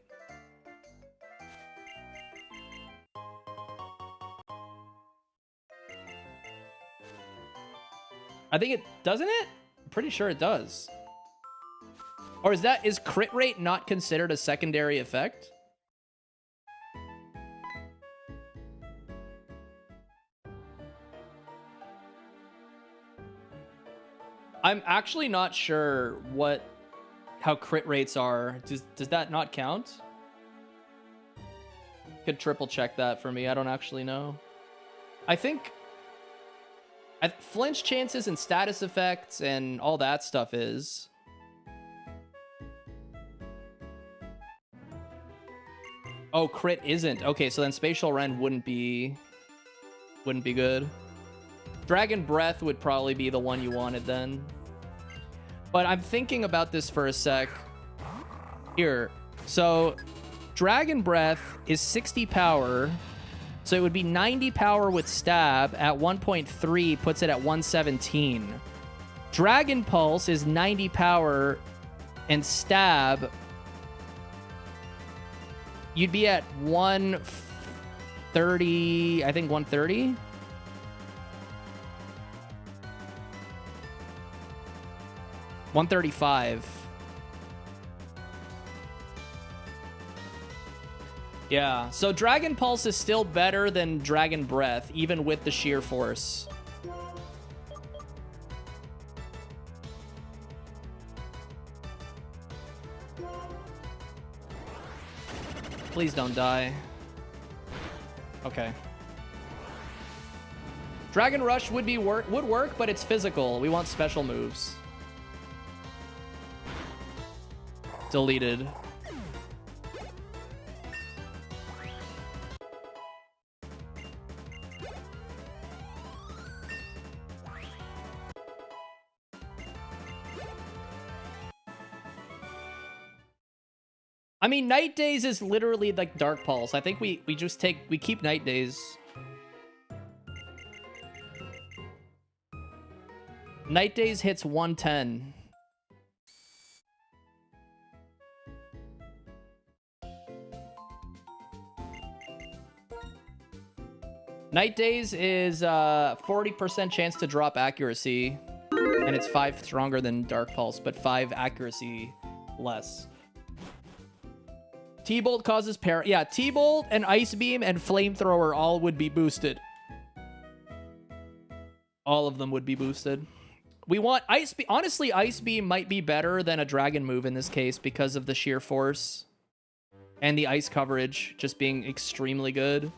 I think it... Doesn't it? I'm pretty sure it does. Or is crit rate not considered a secondary effect? I'm actually not sure how crit rates are. Does that not count? Could triple check that for me. I don't actually know. I think flinch chances and status effects and all that stuff is. Oh, crit isn't. Okay, so then Spatial Rend wouldn't be good. Dragon Breath would probably be the one you wanted then. But I'm thinking about this for a sec. Here. So Dragon Breath is 60 power. So it would be 90 power with stab at 1.3, puts it at 117. Dragon Pulse is 90 power and stab. You'd be at 130, I think 130. $135. Yeah, so Dragon Pulse is still better than Dragon Breath, even with the sheer force. Please don't die. Okay. Dragon Rush would work, but it's physical. We want special moves. Deleted. I mean, Night Days is literally like Dark Pulse. I think we keep Night Days. Night Days hits 110. Night Days is 40% chance to drop accuracy, and it's 5 stronger than Dark Pulse, but 5 accuracy less. T-Bolt causes para... Yeah, T-Bolt and Ice Beam and Flamethrower all would be boosted. All of them would be boosted. We want Ice Beam... Honestly, Ice Beam might be better than a Dragon move in this case because of the sheer force and the ice coverage just being extremely good.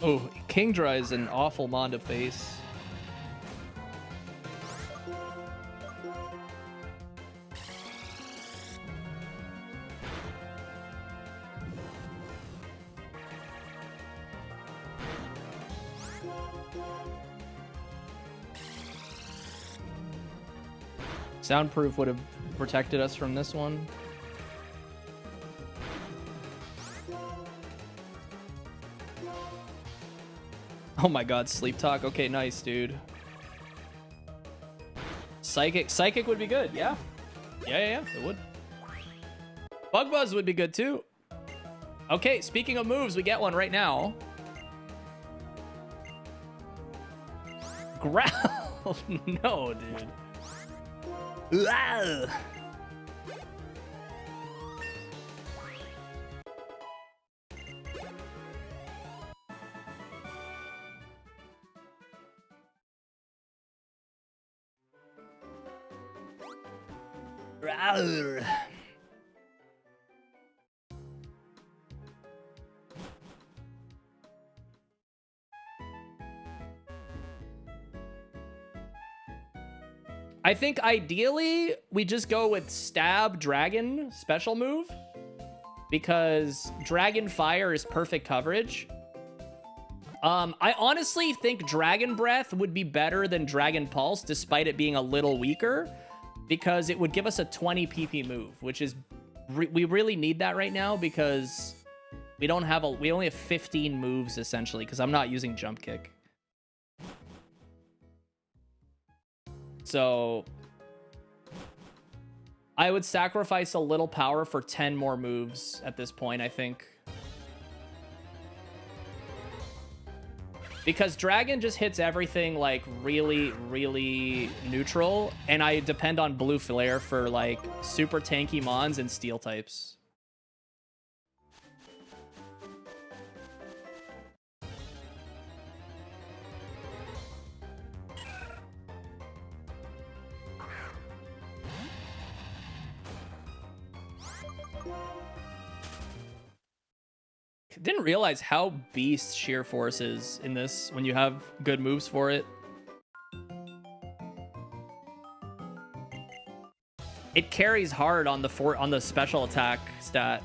Oh, Kingdra is an awful mon to face. Soundproof would have protected us from this one. Oh my god, Sleep Talk. Okay, nice, dude. Psychic would be good, yeah. Yeah, it would. Bug Buzz would be good too. Okay, speaking of moves, we get one right now. Growl. No, dude. Ugh. Rawr. I think ideally we just go with Stab Dragon special move because Dragon Fire is perfect coverage. I honestly think Dragon Breath would be better than Dragon Pulse despite it being a little weaker because it would give us a 20 PP move, which is we really need that right now because we only have 15 moves essentially because I'm not using Jump Kick. So I would sacrifice a little power for 10 more moves at this point, I think. Because Dragon just hits everything like really, really neutral, and I depend on Blue Flare for like super tanky mons and steel types. Didn't realize how beast Sheer Force is in this when you have good moves for it. It carries hard on the special attack stat.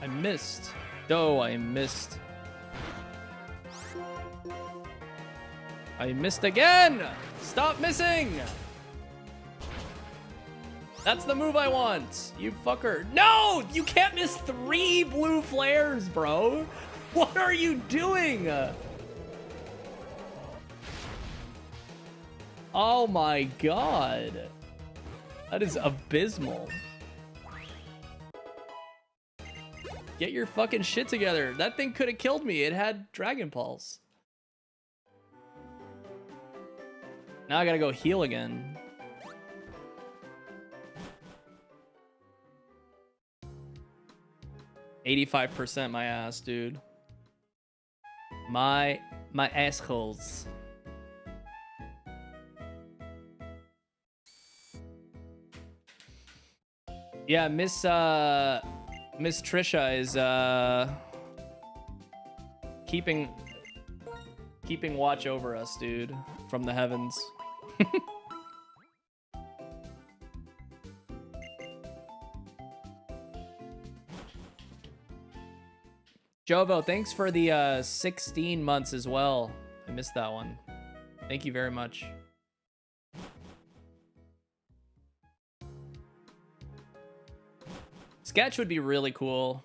I missed. Oh, I missed. I missed again! Stop missing! That's the move I want, you fucker. No! You can't miss 3 blue flares, bro! What are you doing? Oh my god. That is abysmal. Get your fucking shit together. That thing could have killed me. It had Dragon Pulse. Now I gotta go heal again. %, my ass, dude. My assholes. Yeah, Miss Trisha is keeping watch over us, dude, from the heavens. Jovo, thanks for the 16 months as well. I missed that one. Thank you very much. Sketch would be really cool.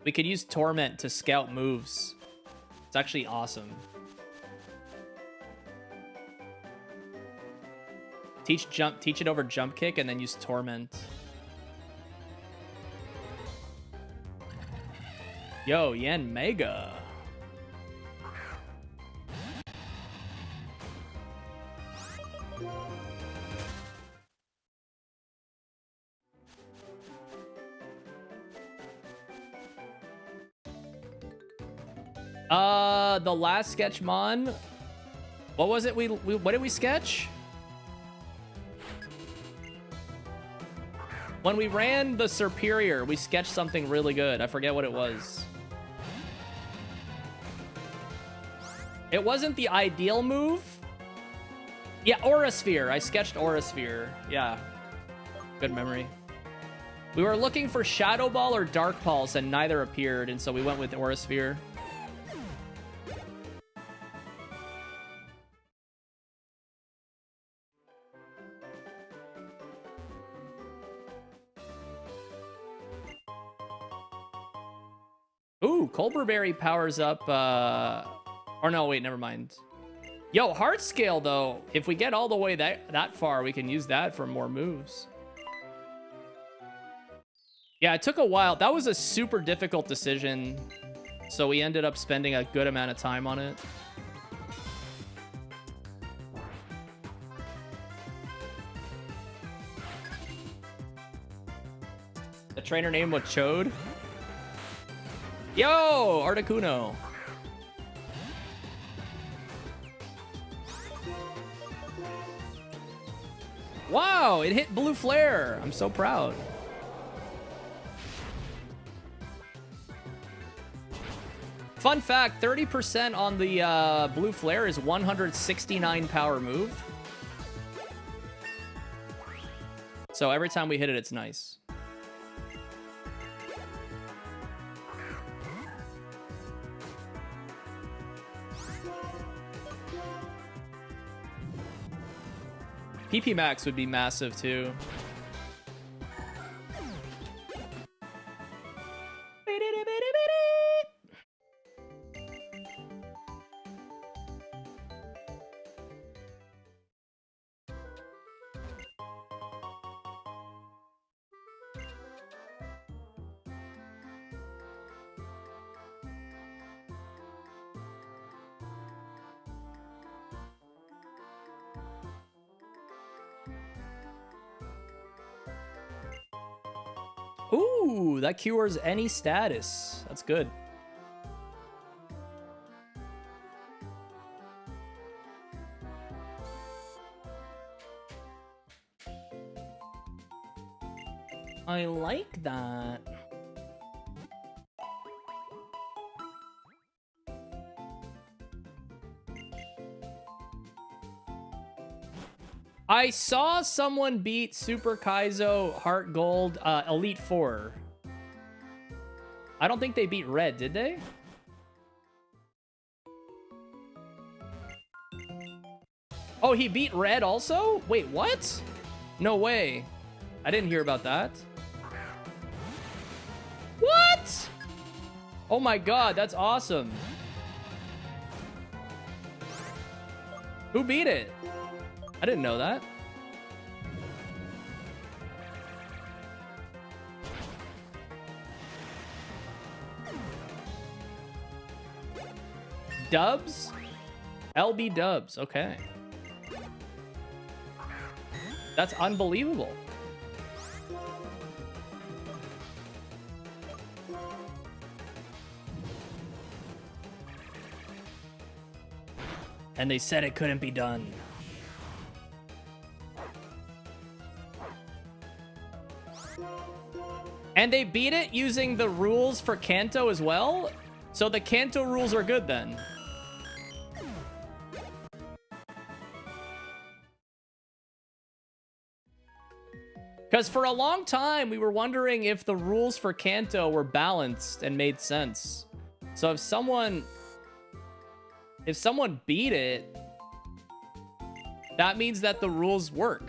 We could use Torment to scout moves. It's actually awesome. Teach it over Jump Kick and then use Torment. Yo, Yen Mega. The last Sketchmon. What was it? What did we sketch? When we ran the Superior, we sketched something really good. I forget what it was. It wasn't the ideal move. Yeah, Aura Sphere. I sketched Aura Sphere. Yeah. Good memory. We were looking for Shadow Ball or Dark Pulse, and neither appeared, and so we went with Aura Sphere. Ooh, Colberberry powers up, or no, wait, never mind. Yo, Heart Scale, though, if we get all the way that far, we can use that for more moves. Yeah, it took a while. That was a super difficult decision, so we ended up spending a good amount of time on it. The trainer name was Chode. Yo, Articuno. Wow, it hit blue flare. I'm so proud. Fun fact, 30% on the blue flare is 169 power move. So every time we hit it, it's nice. PP max would be massive too. Ooh, that cures any status. That's good. I like that. I saw someone beat Super Kaizo Heart Gold Elite 4. I don't think they beat Red, did they? Oh, he beat Red also? Wait, what? No way. I didn't hear about that. What? Oh my god, that's awesome. Who beat it? I didn't know that. Dubs? LB Dubs, okay. That's unbelievable. And they said it couldn't be done. And they beat it using the rules for Kanto as well? So the Kanto rules are good then. Because for a long time, we were wondering if the rules for Kanto were balanced and made sense. So if someone beat it, that means that the rules work.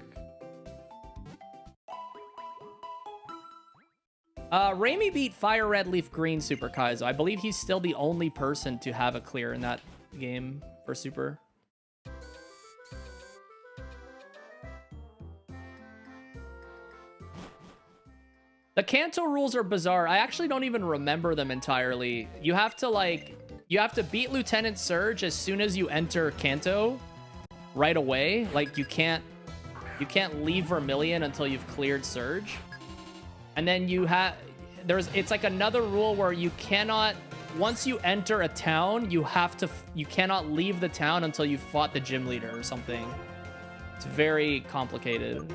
Raimi beat Fire Red Leaf Green Super Kaizo. I believe he's still the only person to have a clear in that game for Super. The Kanto rules are bizarre. I actually don't even remember them entirely. You have to beat Lieutenant Surge as soon as you enter Kanto right away. Like you can't leave Vermilion until you've cleared Surge. And then it's like another rule where you cannot, once you enter a town, you cannot leave the town until you've fought the gym leader or something. It's very complicated.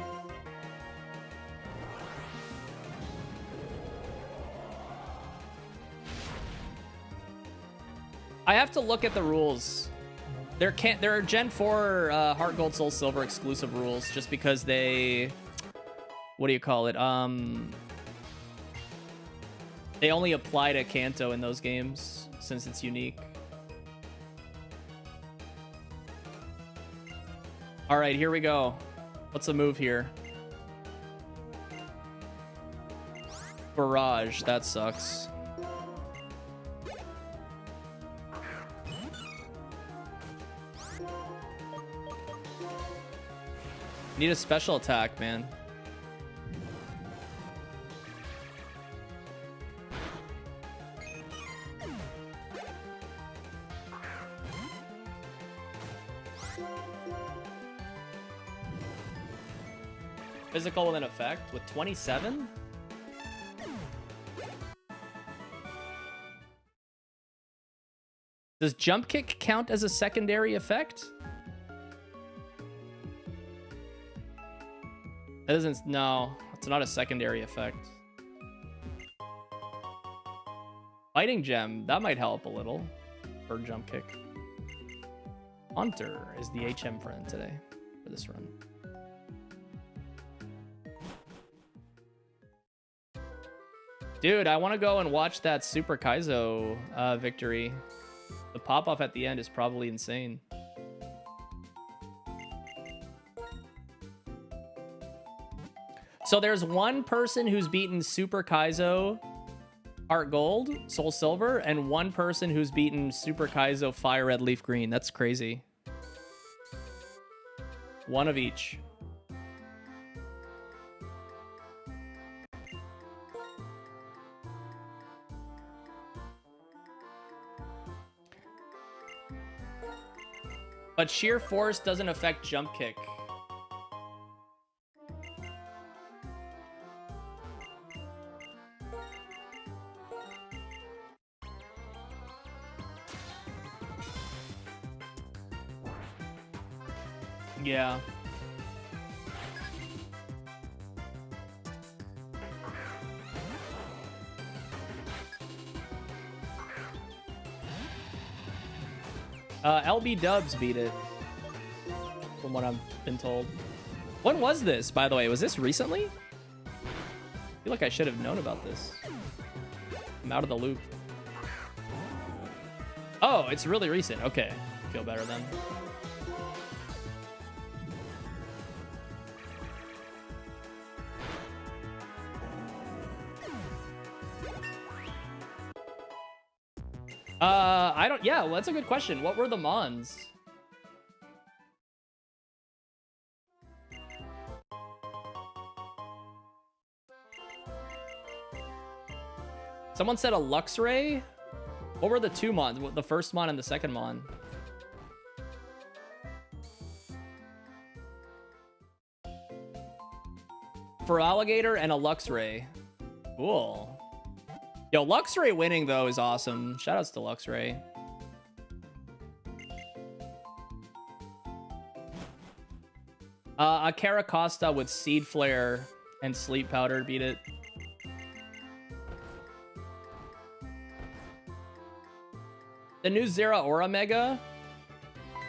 I have to look at the rules. There are Gen 4 Heart Gold Soul Silver exclusive rules just because they, what do you call it? They only apply to Kanto in those games since it's unique. All right, here we go. What's the move here? Barrage, that sucks. Need a special attack, man. Physical with an effect with 27? Does jump kick count as a secondary effect? That doesn't, no, it's not a secondary effect. Fighting gem, that might help a little. Or jump kick. Hunter is the HM friend today for this run. Dude, I want to go and watch that Super Kaizo victory. The pop-off at the end is probably insane. So there's one person who's beaten Super Kaizo Heart Gold, Soul Silver, and one person who's beaten Super Kaizo Fire Red Leaf Green. That's crazy. One of each. But sheer force doesn't affect jump kick. Yeah. LB Dubs beat it, from what I've been told. When was this, by the way? Was this recently? I feel like I should have known about this. I'm out of the loop. Oh, it's really recent. Okay. Feel better then. I don't, yeah, well, that's a good question. What were the Mons? Someone said a Luxray? What were the two Mons? The first Mon and the second Mon? For Alligator and a Luxray. Cool. Yo, Luxray winning, though, is awesome. Shoutouts to Luxray. A Caracosta with Seed Flare and Sleep Powder beat it. The new Zera Aura Mega?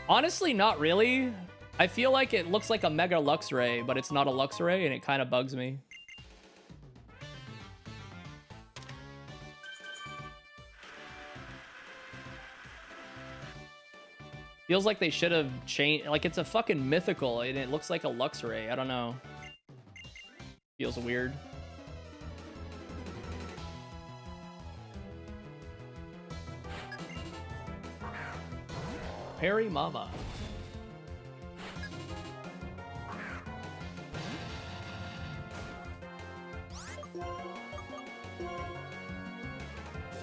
Honestly, not really. I feel like it looks like a Mega Luxray, but it's not a Luxray, and it kind of bugs me. Feels like they should have changed. Like, it's a fucking mythical, and it looks like a Luxray. I don't know. Feels weird. Perry Mama.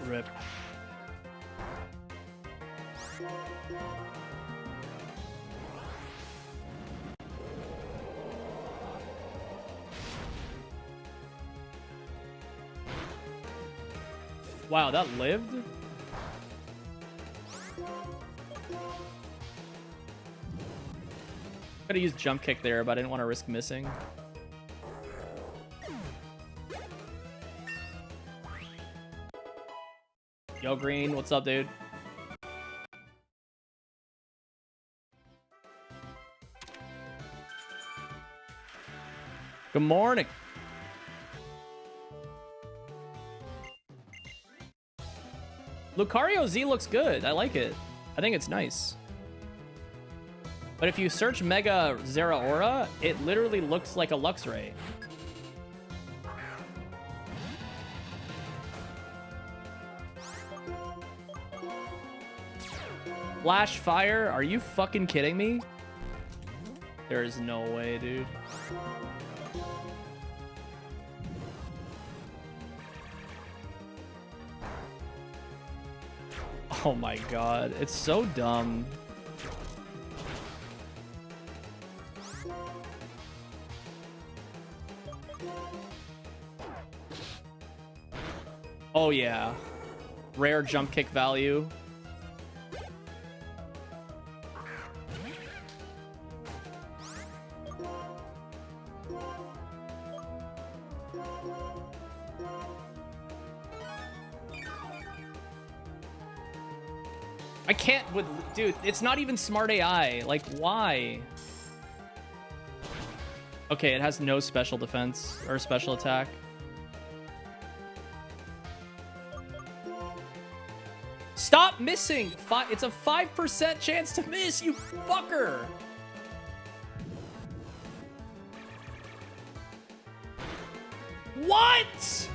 Rip. Wow, that lived? Could have used jump kick there, but I didn't want to risk missing. Yo, Green, what's up, dude? Good morning. Lucario Z looks good. I like it. I think it's nice. But if you search Mega Zera Aura, it literally looks like a Luxray. Flash Fire? Are you fucking kidding me? There is no way, dude. Oh my god, it's so dumb. Oh yeah. Rare jump kick value. I can't with... Dude, it's not even smart AI. Like, why? Okay, it has no special defense or special attack. Stop missing! It's a 5% chance to miss, you fucker! What?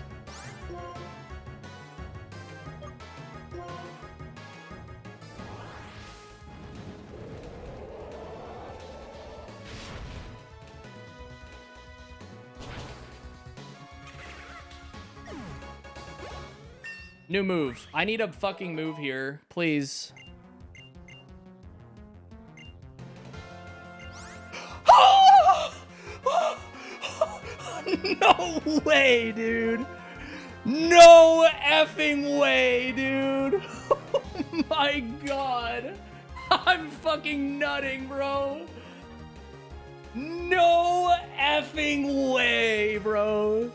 New move. I need a fucking move here, please. No way, dude. No effing way, dude. Oh my god. I'm fucking nutting, bro. No effing way, bro.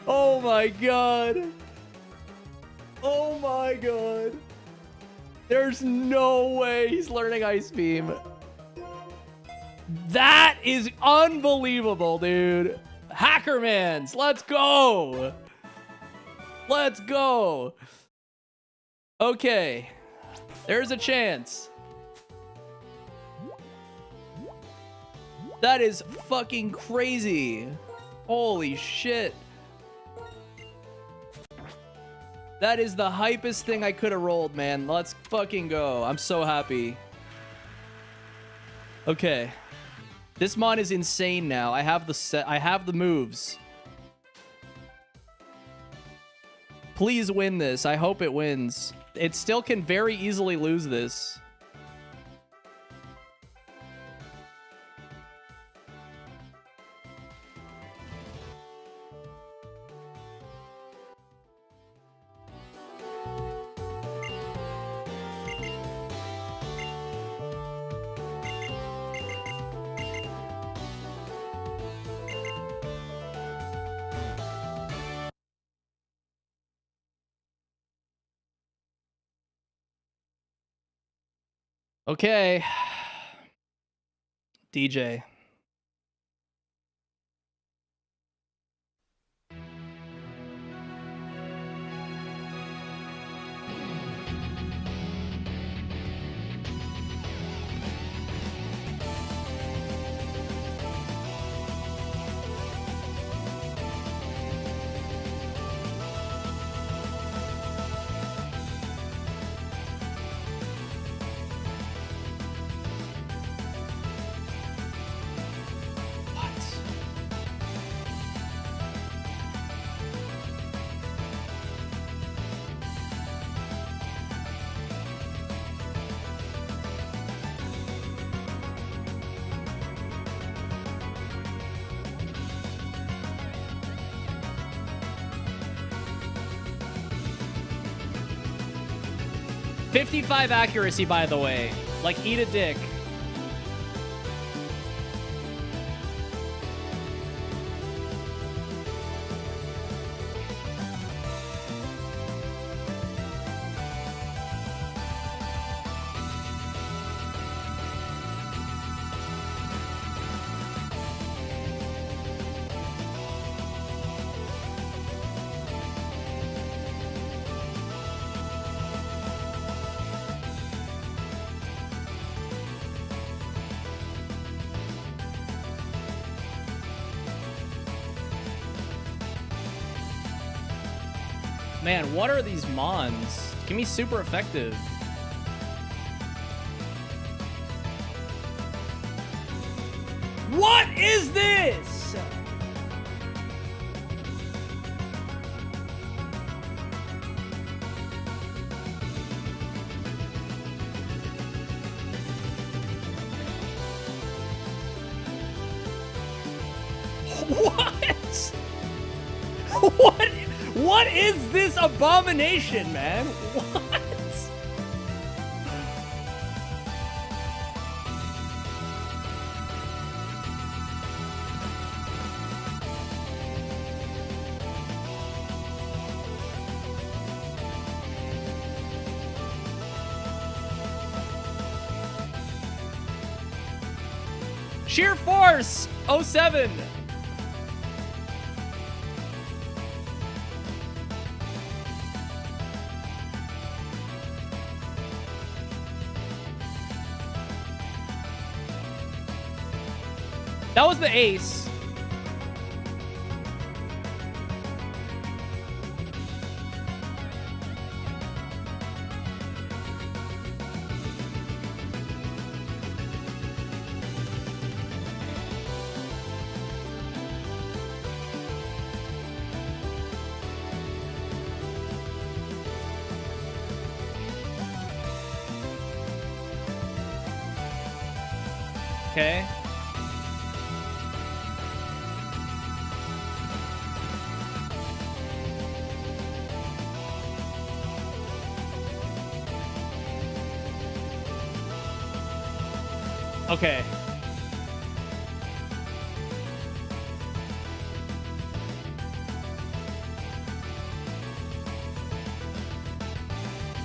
Oh my god. Oh my god. There's no way he's learning Ice Beam. That is unbelievable, dude. Hackermans, let's go. Let's go. Okay. There's a chance. That is fucking crazy. Holy shit. That is the hypest thing I could have rolled, man. Let's fucking go. I'm so happy. Okay. This mon is insane now. I have the set. I have the moves. Please win this. I hope it wins. It still can very easily lose this. Okay. DJ. .55 accuracy, by the way. Like, eat a dick. Man, what are these mons? Give me super effective. What is this? What? What? What is this abomination, man? What? Sheer Force 07. That was the ace. Okay. Okay.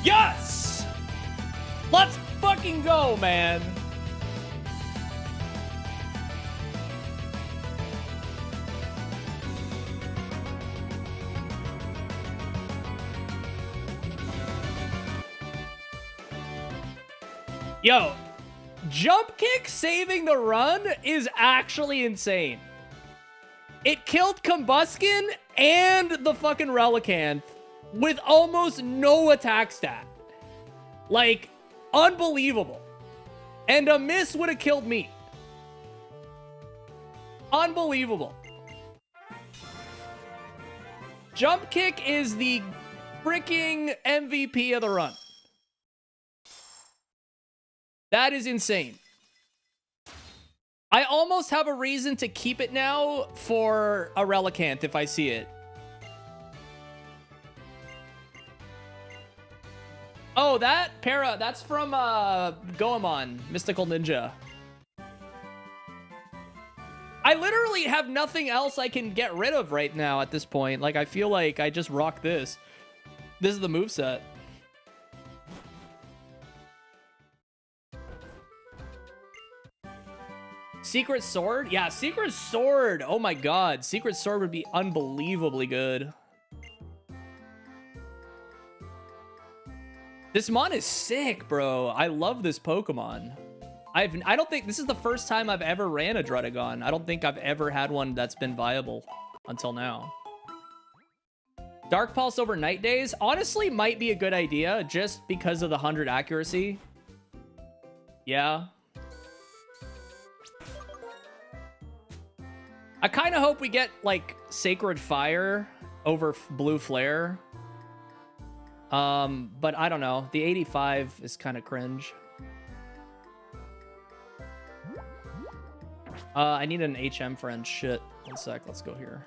Yes! Let's fucking go, man. Yo, jump kick saving the run is actually insane. It killed Combuskin and the fucking Relicanth with almost no attack stat. Like, unbelievable. And a miss would have killed me. Unbelievable. Jump kick is the freaking MVP of the run. That is insane. I almost have a reason to keep it now for a Relicanth if I see it. Oh, that Para, that's from Goemon, Mystical Ninja. I literally have nothing else I can get rid of right now at this point. Like, I feel like I just rock this. This is the moveset. Secret Sword? Yeah, Secret Sword. Oh my god. Secret Sword would be unbelievably good. This mon is sick, bro. I love this Pokemon. I don't think this is the first time I've ever ran a Drudagon. I don't think I've ever had one that's been viable until now. Dark Pulse over Night Days honestly might be a good idea just because of the 100 accuracy. Yeah. I kind of hope we get, like, Sacred Fire over Blue Flare. But I don't know. The 85 is kind of cringe. I need an HM friend. Shit. One sec. Let's go here.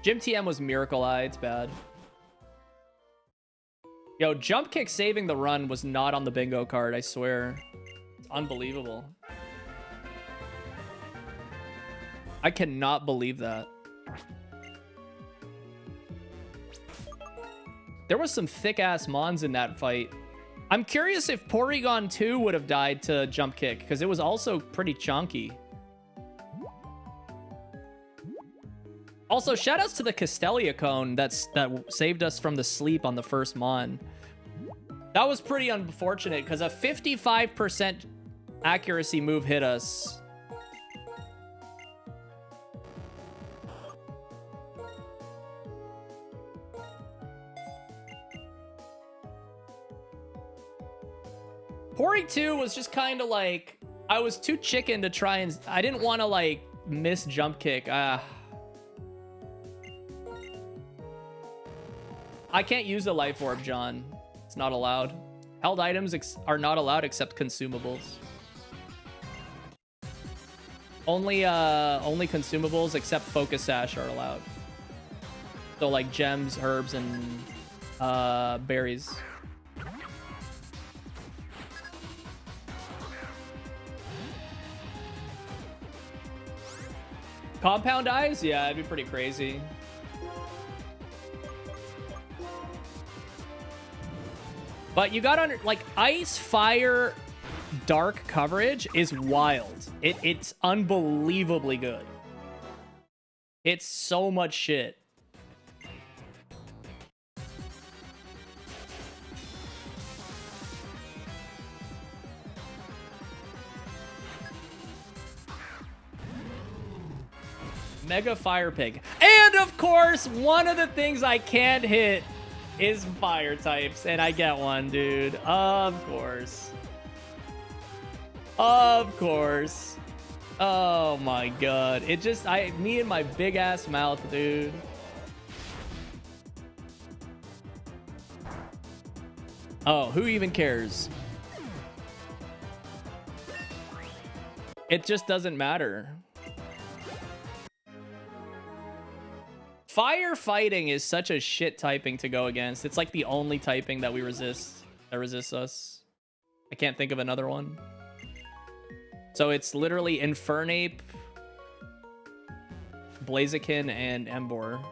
Gym TM was Miracle Eye. It's bad. Yo, Jump Kick saving the run was not on the bingo card, I swear. It's unbelievable. I cannot believe that. There was some thick-ass mons in that fight. I'm curious if Porygon 2 would have died to Jump Kick, because it was also pretty chunky. Also, shoutouts to the Castelia Cone that saved us from the sleep on the first mon. That was pretty unfortunate, because a 55% accuracy move hit us. Pori 2 was just kind of like, I was too chicken to try and, I didn't want to like miss Jump Kick. I can't use a Life Orb, John. It's not allowed. Held items are not allowed except consumables. Only consumables except Focus Sash are allowed. So like gems, herbs, and berries. Compound Eyes? Yeah, it'd be pretty crazy. But you got under, like, Ice, Fire, dark coverage is wild. It's unbelievably good. It's so much shit. Mega Fire Pig. And of course, one of the things I can't hit is fire types. And I get one, dude. Of course. Of course. Oh my god. It just, me and my big ass mouth, dude. Oh, who even cares? It just doesn't matter. Firefighting is such a shit typing to go against. It's like the only typing that that resists us. I can't think of another one. So it's literally Infernape, Blaziken, and Emboar.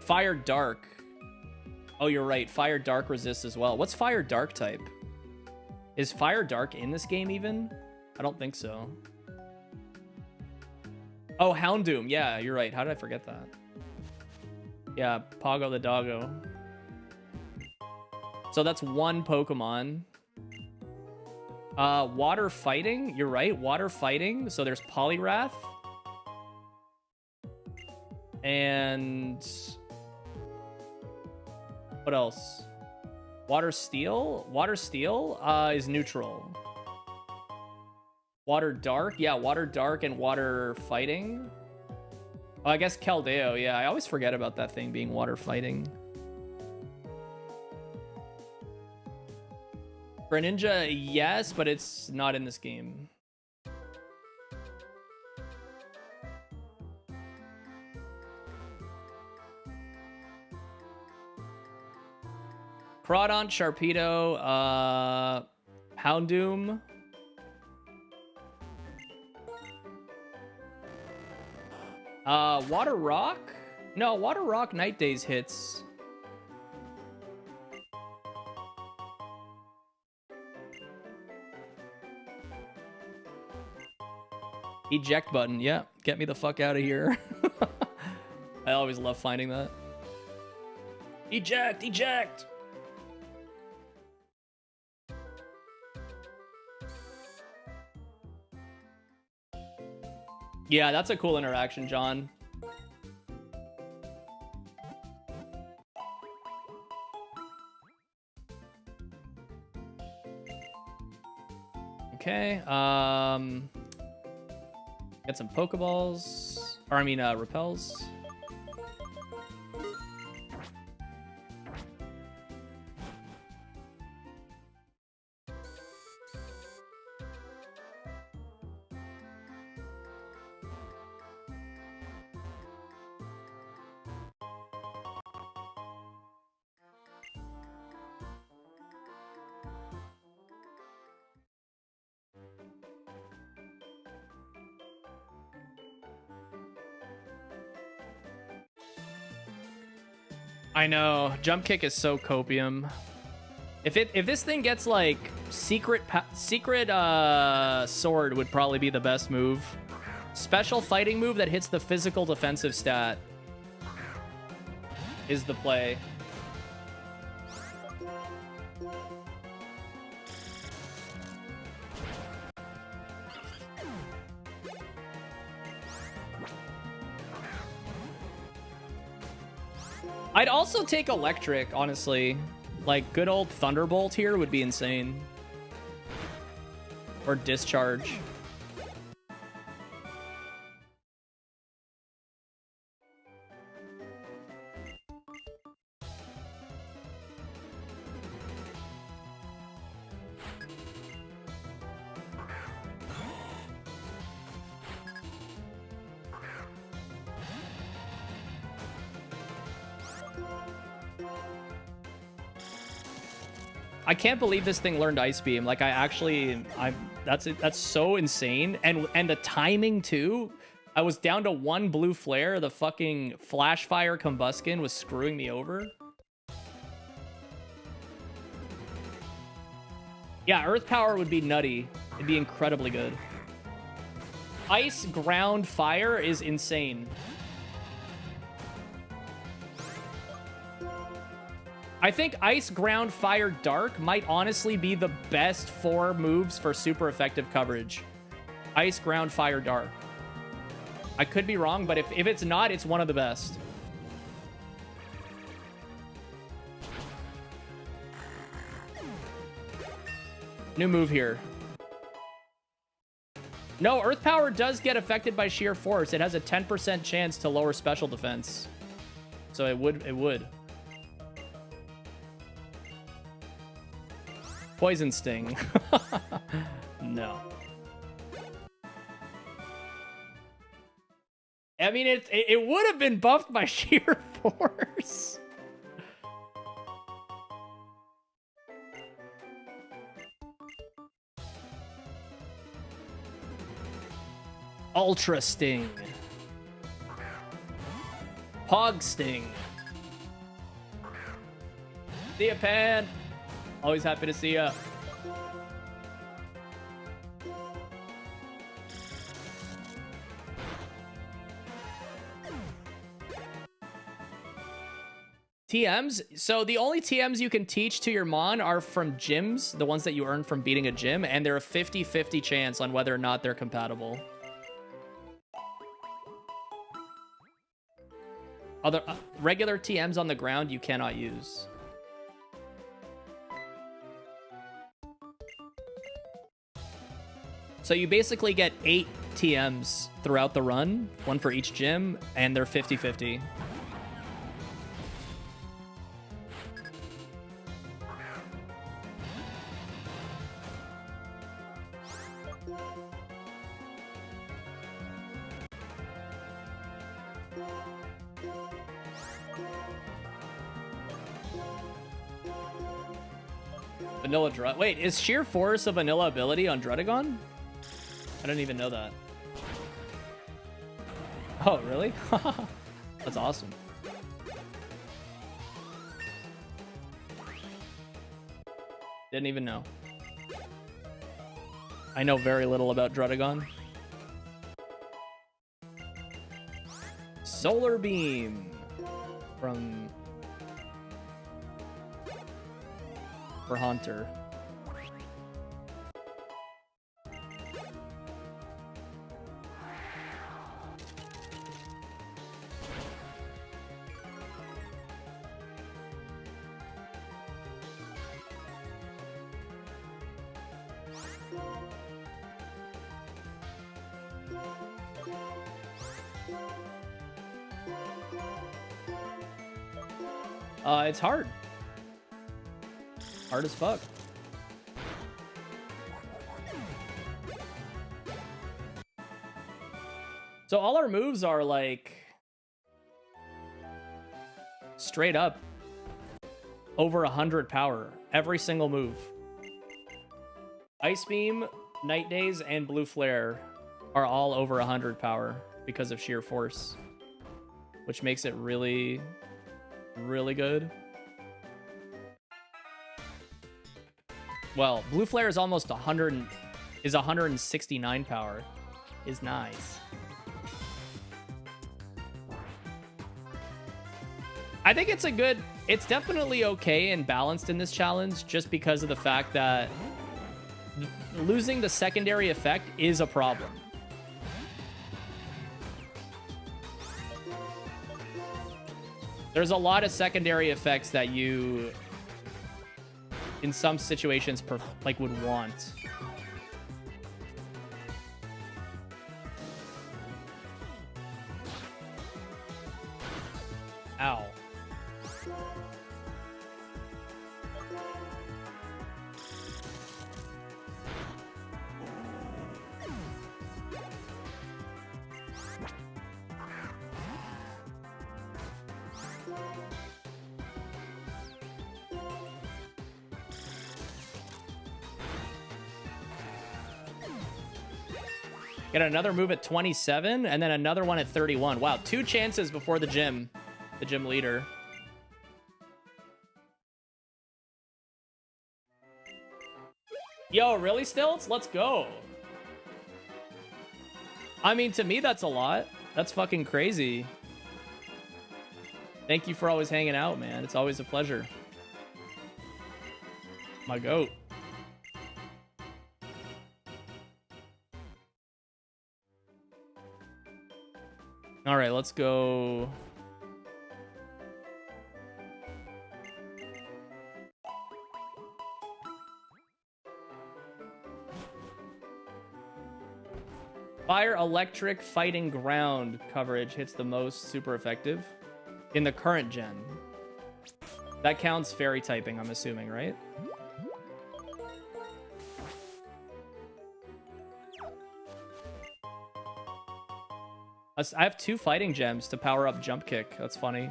Fire Dark. Oh, you're right. Fire Dark resists as well. What's Fire Dark type? Is Fire Dark in this game even? I don't think so. Oh, Houndoom. Yeah, you're right. How did I forget that? Yeah, Pogo the Doggo. So that's one Pokemon. Water Fighting. You're right. Water Fighting. So there's Poliwrath. And what else? Water Steel. Water Steel is neutral. Water Dark. Yeah, Water Dark and Water Fighting. Oh, I guess Keldeo. Yeah, I always forget about that thing being Water Fighting. Greninja, yes, but it's not in this game. Crawdon, Sharpedo, Houndoom. Water Rock? No, Water Rock Night Days hits. Eject button. Yeah, get me the fuck out of here. I always love finding that. Eject, eject. Yeah, that's a cool interaction, John. Okay, get some Pokeballs, or I mean, repels. I know, jump kick is so copium. If this thing gets like secret sword would probably be the best move. Special fighting move that hits the physical defensive stat is the play. I'd also take electric, honestly. Like, good old Thunderbolt here would be insane. Or discharge. I can't believe this thing learned Ice Beam. Like, that's so insane. And the timing too. I was down to one blue flare. The fucking Flash Fire Combuskin was screwing me over. Yeah, Earth Power would be nutty. It'd be incredibly good. Ice, Ground, Fire is insane. I think Ice, Ground, Fire, Dark might honestly be the best 4 moves for super effective coverage. Ice, Ground, Fire, Dark. I could be wrong, but if it's not, it's one of the best. New move here. No, Earth Power does get affected by sheer force. It has a 10% chance to lower special defense. So it would. Poison Sting. No. I mean, it would have been buffed by sheer force. Ultra Sting. Hog Sting. See ya, Pan. Always happy to see ya. TMs? So the only TMs you can teach to your Mon are from gyms, the ones that you earn from beating a gym, and they're a 50-50 chance on whether or not they're compatible. Other regular TMs on the ground you cannot use. So you basically get 8 TMs throughout the run, 1 for each gym, and they're 50-50. Vanilla Drud. Wait, is Sheer Force a vanilla ability on Drudagon? I didn't even know that. Oh, really? That's awesome. Didn't even know. I know very little about Drudagon. Solar Beam from... for Haunter. It's hard. Hard as fuck. So all our moves are like straight up over 100 power. Every single move. Ice Beam, Night Daze, and Blue Flare are all over 100 power because of sheer force, which makes it really, really good. Well, Blue Flare is almost 169 power. Is nice. I think it's it's definitely okay and balanced in this challenge just because of the fact that losing the secondary effect is a problem. There's a lot of secondary effects that you, in some situations, would want. Ow. Get another move at 27 and then another one at 31. Wow, 2 chances before the gym leader. Yo, really, Stilts? Let's go. I mean, to me, that's a lot. That's fucking crazy. Thank you for always hanging out, man. It's always a pleasure. My goat. All right, let's go. Fire, electric, fighting, ground coverage hits the most, super effective in the current gen. That counts fairy typing, I'm assuming, right? I have 2 fighting gems to power up jump kick. That's funny.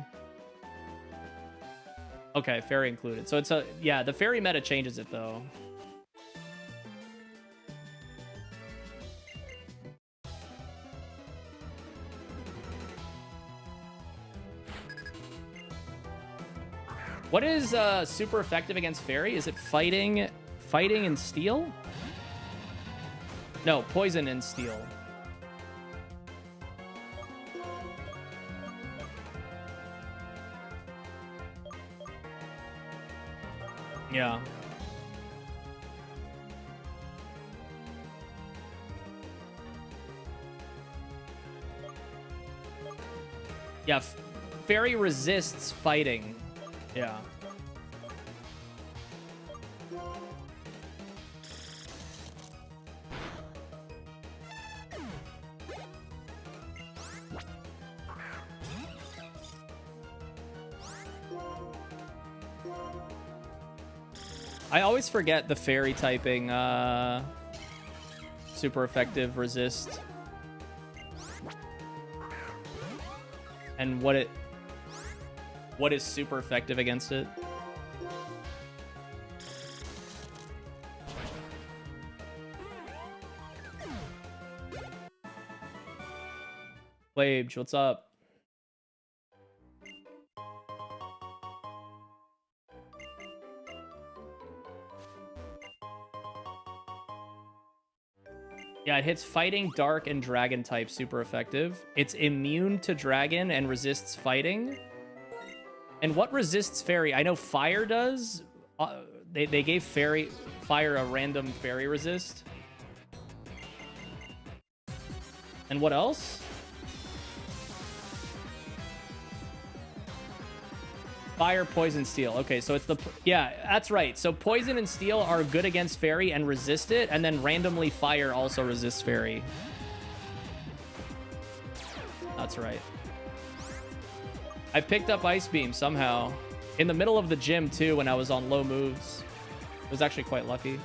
Okay, fairy included. So it's a, yeah, the fairy meta changes it though. What is super effective against fairy? Is it fighting and steel? No, poison and steel. Yeah. Yeah, fairy resists fighting. Yeah. I always forget the fairy typing super effective resist and what is super effective against it. Flage, what's up? Yeah, it hits fighting, dark, and dragon type super effective. It's immune to dragon and resists fighting. And what resists fairy? I know fire does. They gave fire a random fairy resist. And what else? Fire, poison, steel. Okay, so it's the... Yeah, that's right. So poison and steel are good against fairy and resist it, and then randomly fire also resists fairy. That's right. I picked up Ice Beam somehow. In the middle of the gym, too, when I was on low moves. It was actually quite lucky.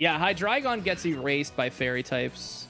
Yeah, Hydreigon gets erased by fairy types.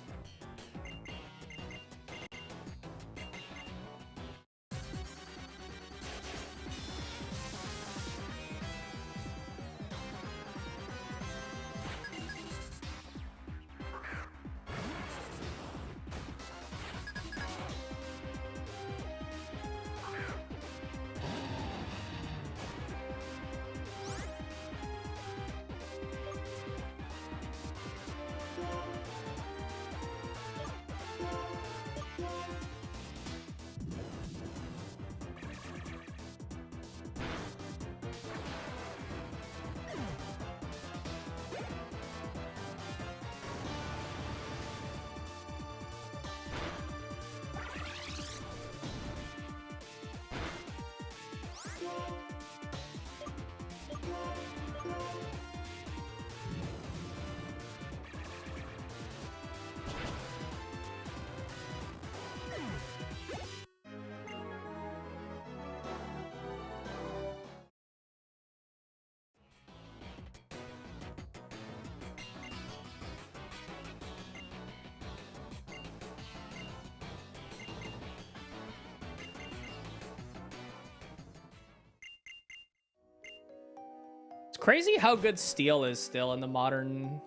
Crazy how good steel is still in the modern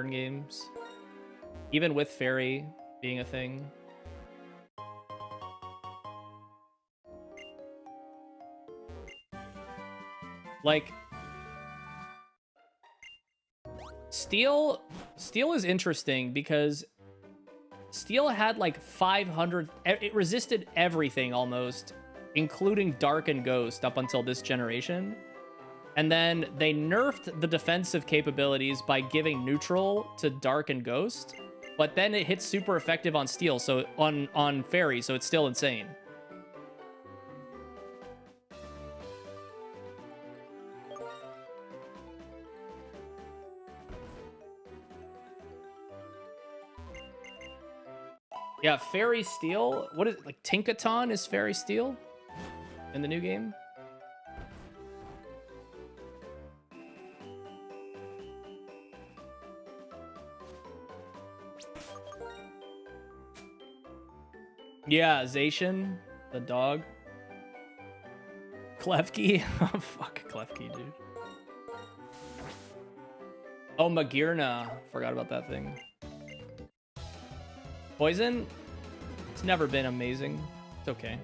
games, even with fairy being a thing. Like, Steel is interesting because Steel had like 500, it resisted everything almost, including Dark and Ghost up until this generation. And then they nerfed the defensive capabilities by giving neutral to Dark and Ghost, but then it hits super effective on Steel, so on Fairy, so it's still insane. Yeah, Fairy Steel. What is it, like Tinkaton is Fairy Steel in the new game? Yeah, Zacian, the dog. Klefki. Oh, fuck Klefki, dude. Oh, Magirna. Forgot about that thing. Poison? It's never been amazing. It's okay.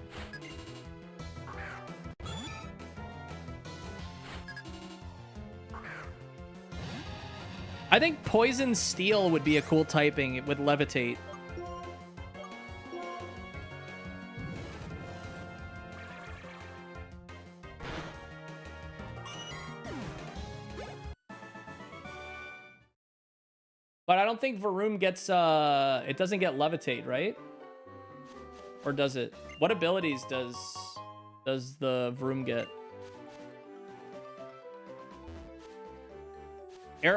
I think Poison Steel would be a cool typing with Levitate. But I don't think Varoom gets, it doesn't get Levitate, right? Or does it? What abilities does the Varoom get?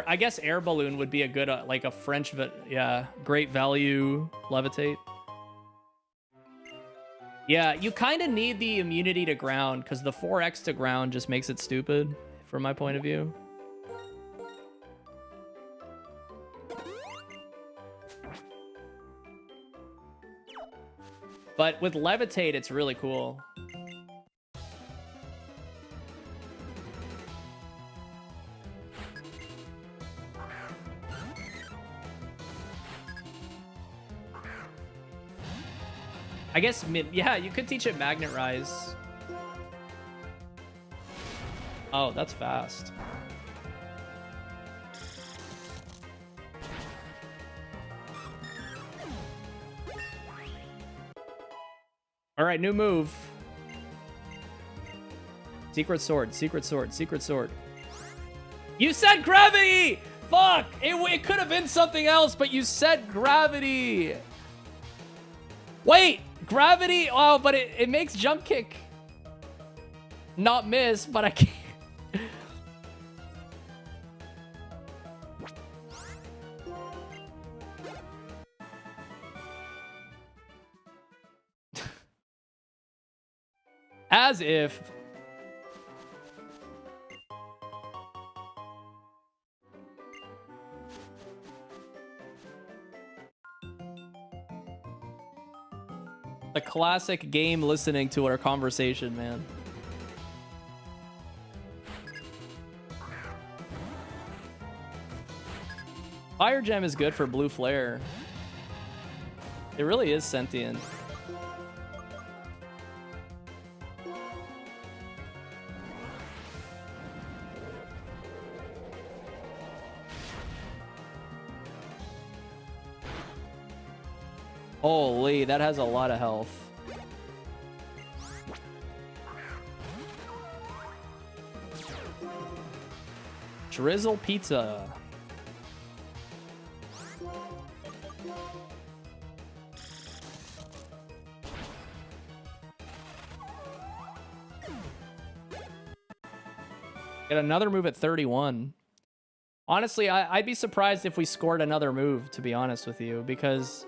I guess Air Balloon would be a good, like a French, yeah, great value Levitate. Yeah, you kind of need the immunity to ground because the 4x to ground just makes it stupid from my point of view. But with Levitate, it's really cool. I guess, yeah, you could teach it Magnet Rise. Oh, that's fast. All right, new move. Secret sword, secret sword, secret sword. You said gravity! Fuck! It could have been something else, but you said gravity. Wait, gravity? Oh, but it makes jump kick not miss, but I can't. As if. The classic game listening to our conversation, man. Fire Gem is good for blue flare. It really is sentient. Holy, that has a lot of health. Drizzle pizza. Get another move at 31. Honestly, I'd be surprised if we scored another move, to be honest with you, because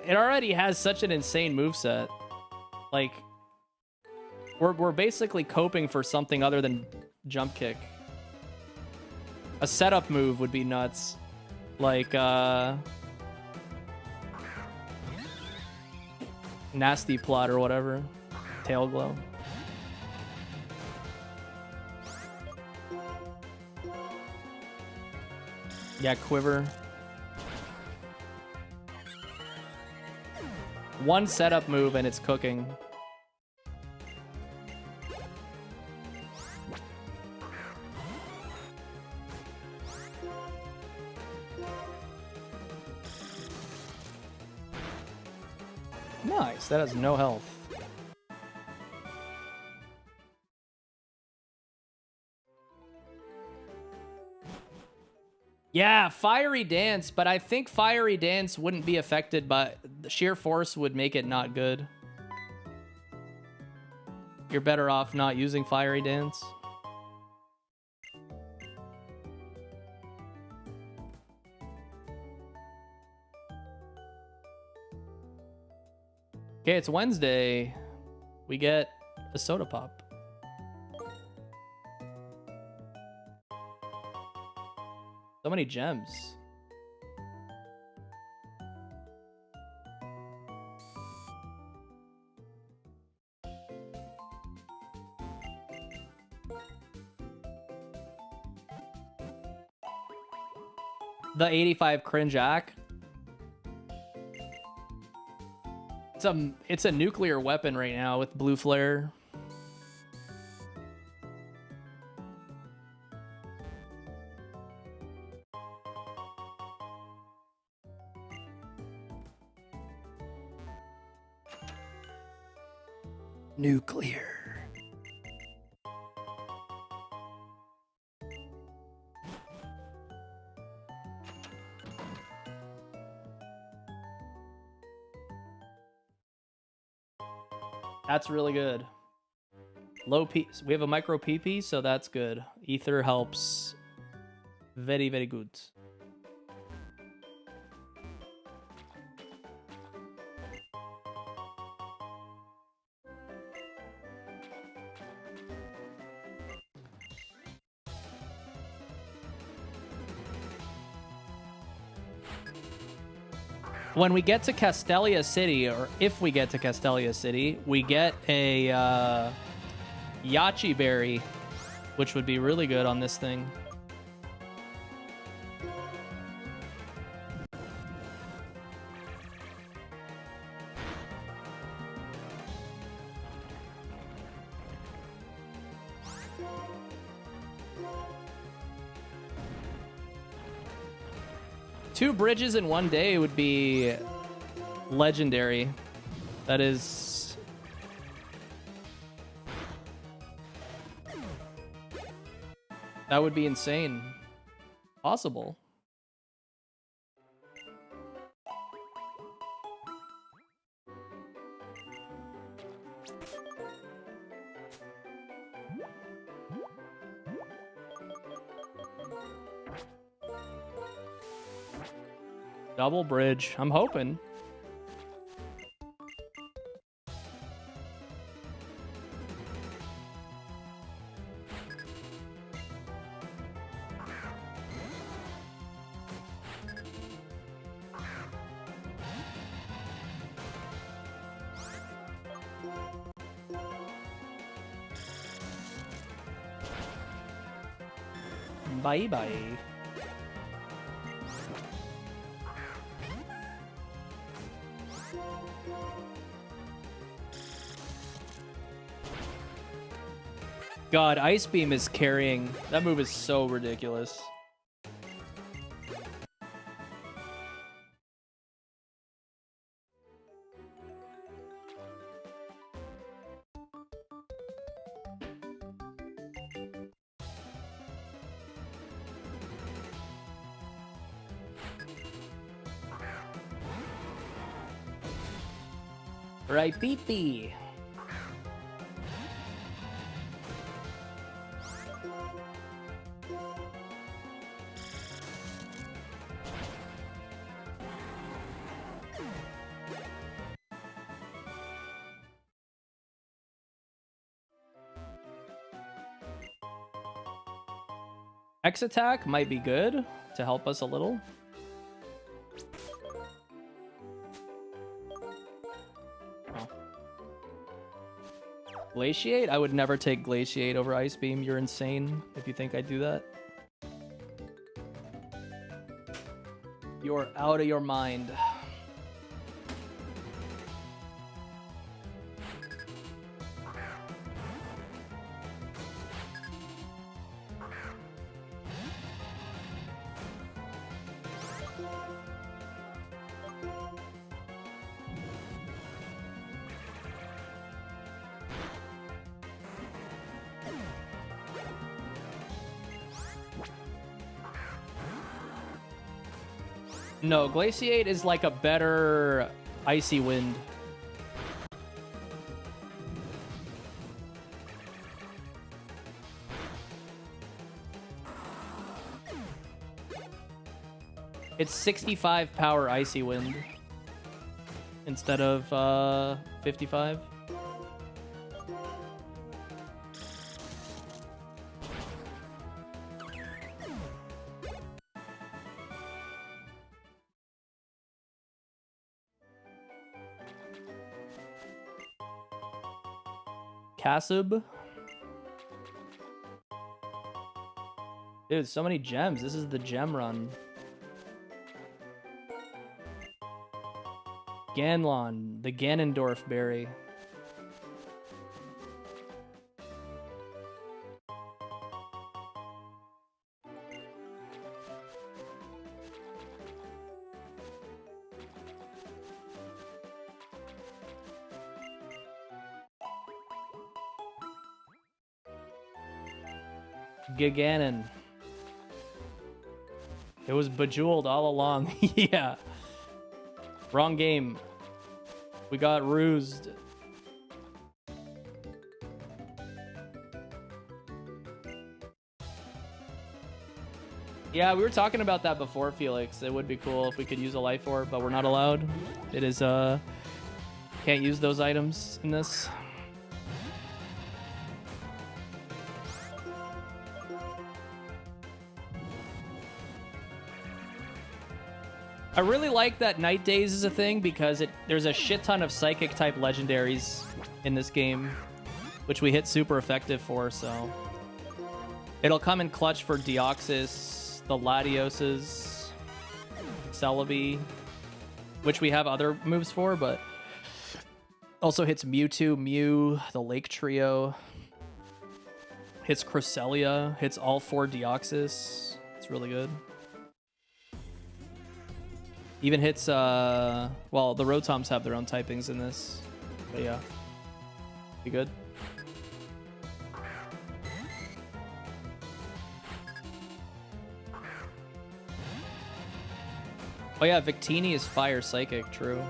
it already has such an insane moveset. Like, we're basically coping for something other than jump kick. A setup move would be nuts. Like, Nasty Plot or whatever. Tail Glow. Yeah, Quiver. One setup move and it's cooking. Nice. That has no health. Yeah, Fiery Dance, but I think Fiery Dance wouldn't be affected by the sheer force would make it not good. You're better off not using Fiery Dance. Okay, it's Wednesday. We get a soda pop. So many gems. The 85 Cringeac. It's a nuclear weapon right now with blue flare. Nuclear. That's really good. Low P. We have a micro PP, so that's good. Ether helps. Very, very good. When we get to Castelia City, or if we get to Castelia City, we get a Yachi Berry, which would be really good on this thing. Two bridges in one day would be legendary. That is... That would be insane. Possible. Double bridge. I'm hoping. Bye bye. God, Ice Beam is carrying. That move is so ridiculous. Right, pee-pee. X attack might be good to help us a little. Oh. Glaciate? I would never take Glaciate over Ice Beam. You're insane if you think I'd do that. You're out of your mind. No, Glaciate is like a better Icy Wind. It's 65 power Icy Wind instead of 55. Kasub. Dude, so many gems. This is the gem run. Ganlon, the Ganondorf berry. Giganon. It was bejeweled all along. Yeah. Wrong game. We got rused. Yeah, we were talking about that before, Felix. It would be cool if we could use a life orb, but we're not allowed. It is, can't use those items in this. I really like that Night Days is a thing because there's a shit ton of Psychic type legendaries in this game, which we hit super effective for, so. It'll come in clutch for Deoxys, the Latioses, Celebi, which we have other moves for, but also hits Mewtwo, Mew, the Lake Trio, hits Cresselia, hits all 4 Deoxys. It's really good. Even hits, well, the Rotoms have their own typings in this. But yeah, be good. Oh yeah, Victini is Fire Psychic, true.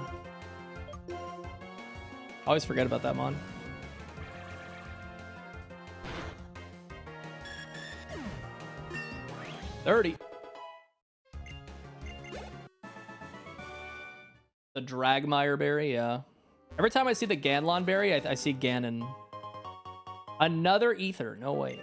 Always forget about that mon. $30. The Dragmire berry, yeah. Every time I see the Ganlon berry, I see Ganon. Another ether, no way.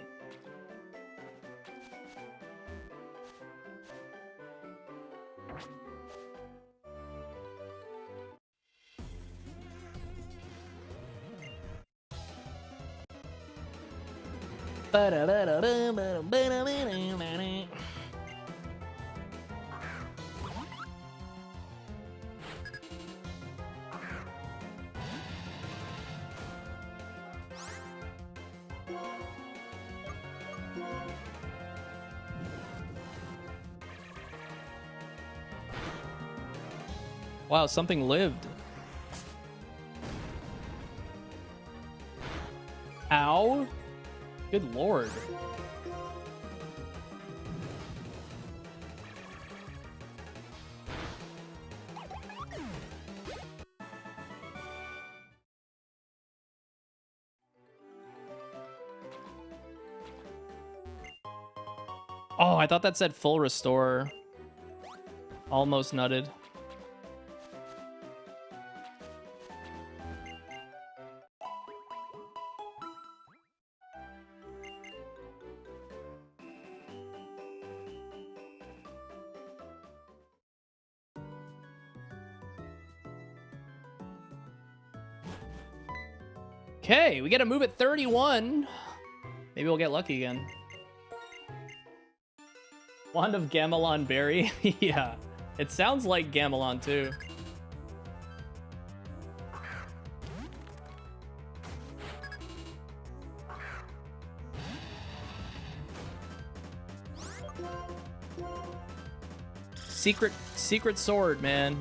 Wow, something lived. Ow. Good lord. Oh, I thought that said full restore. Almost nutted. Okay, we get a move at 31. Maybe we'll get lucky again. Wand of Gamelon Berry. Yeah, it sounds like Gamelon too. Secret sword, man.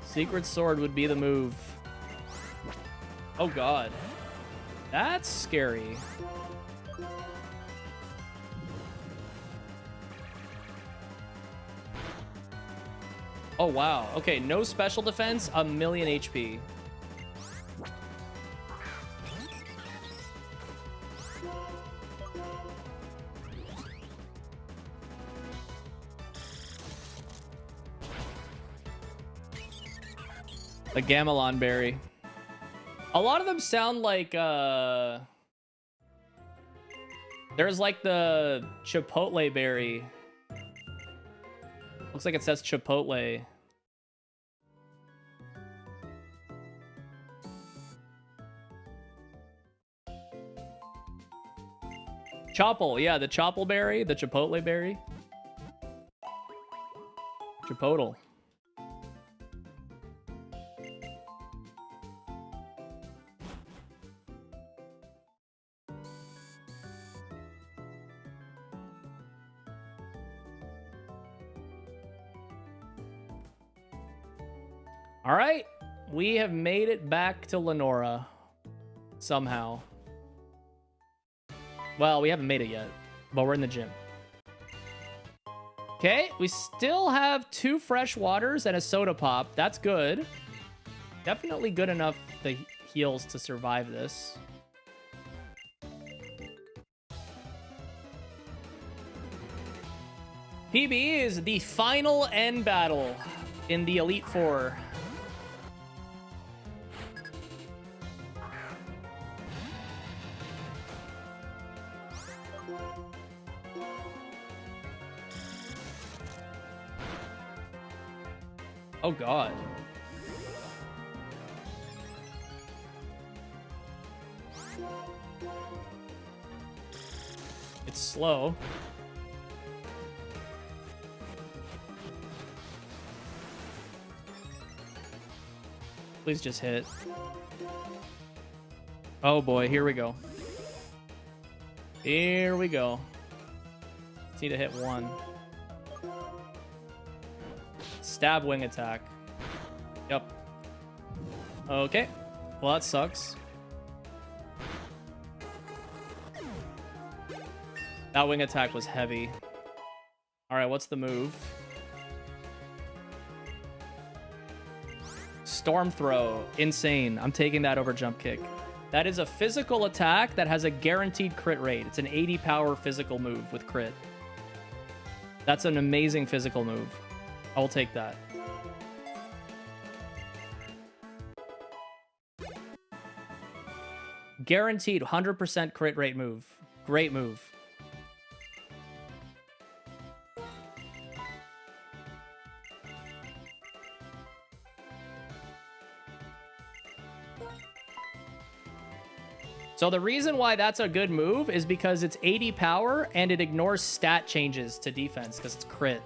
Secret sword would be the move. Oh god. That's scary. Oh, wow. Okay, no special defense, a million HP. The Gamelon berry. A lot of them sound like, there's like the Chipotle berry. Looks like it says Chipotle. Chopple, yeah, the Chopple berry, the Chipotle berry. Chipotle. All right, we have made it back to Lenora somehow. Well, we haven't made it yet, but we're in the gym. Okay, we still have 2 fresh waters and a soda pop. That's good. Definitely good enough, the heals, to survive this. PB is the final end battle in the Elite Four. Oh, God. It's slow. Please just hit. Oh, boy. Here we go. Here we go. Just need to hit 1. Stab wing attack. Yep. Okay. Well, that sucks. That wing attack was heavy. All right, what's the move? Storm throw. Insane. I'm taking that over jump kick. That is a physical attack that has a guaranteed crit rate. It's an 80 power physical move with crit. That's an amazing physical move. I'll take that. Guaranteed 100% crit rate move. Great move. So the reason why that's a good move is because it's 80 power and it ignores stat changes to defense because it's crit.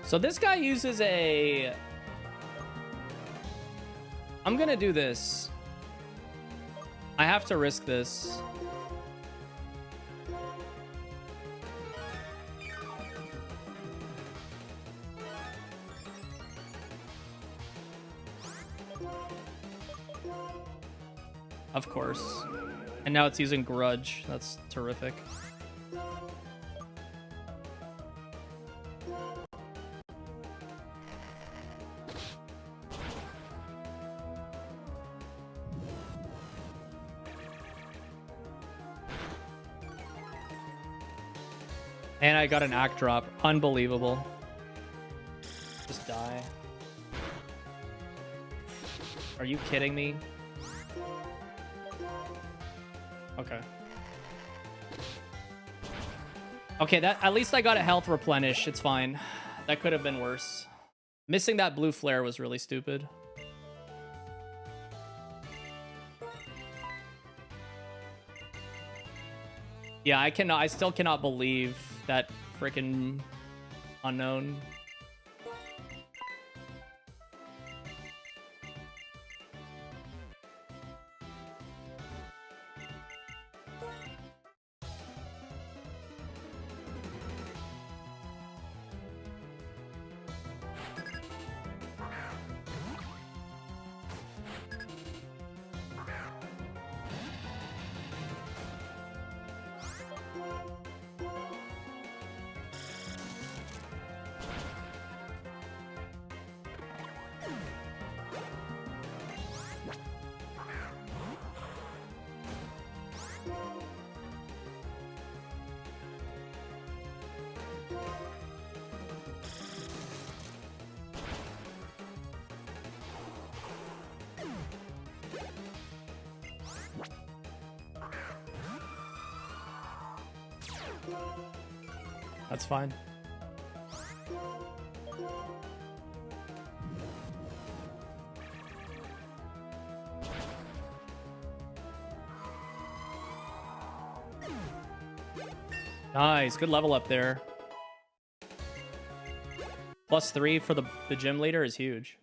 So this guy uses a... I'm gonna do this. I have to risk this. Of course. And now it's using Grudge. That's terrific. And I got an act drop. Unbelievable. Just die. Are you kidding me? Okay. Okay, that at least I got a health replenish. It's fine. That could have been worse. Missing that blue flare was really stupid. Yeah, I still cannot believe that freaking unknown. That's fine. Nice, good level up there. +3 for the gym leader is huge.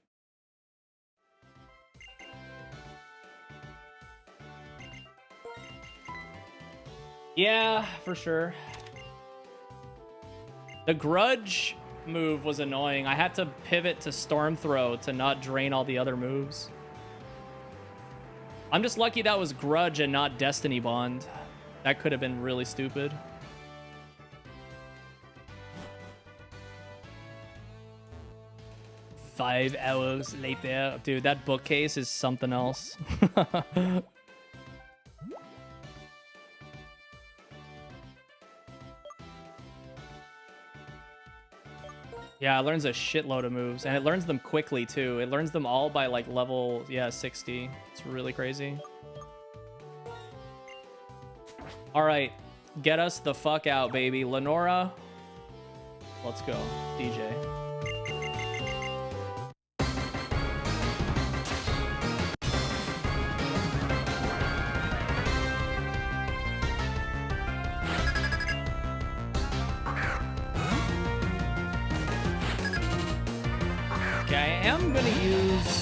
Yeah, for sure. The grudge move was annoying. I had to pivot to storm throw to not drain all the other moves. I'm just lucky that was grudge and not destiny bond. That could have been really stupid. Five hours later. Dude, that bookcase is something else. Yeah, it learns a shitload of moves, and it learns them quickly, too. It learns them all by, like, level, yeah, 60. It's really crazy. All right, get us the fuck out, baby. Lenora, let's go. DJ. Okay, I am gonna use...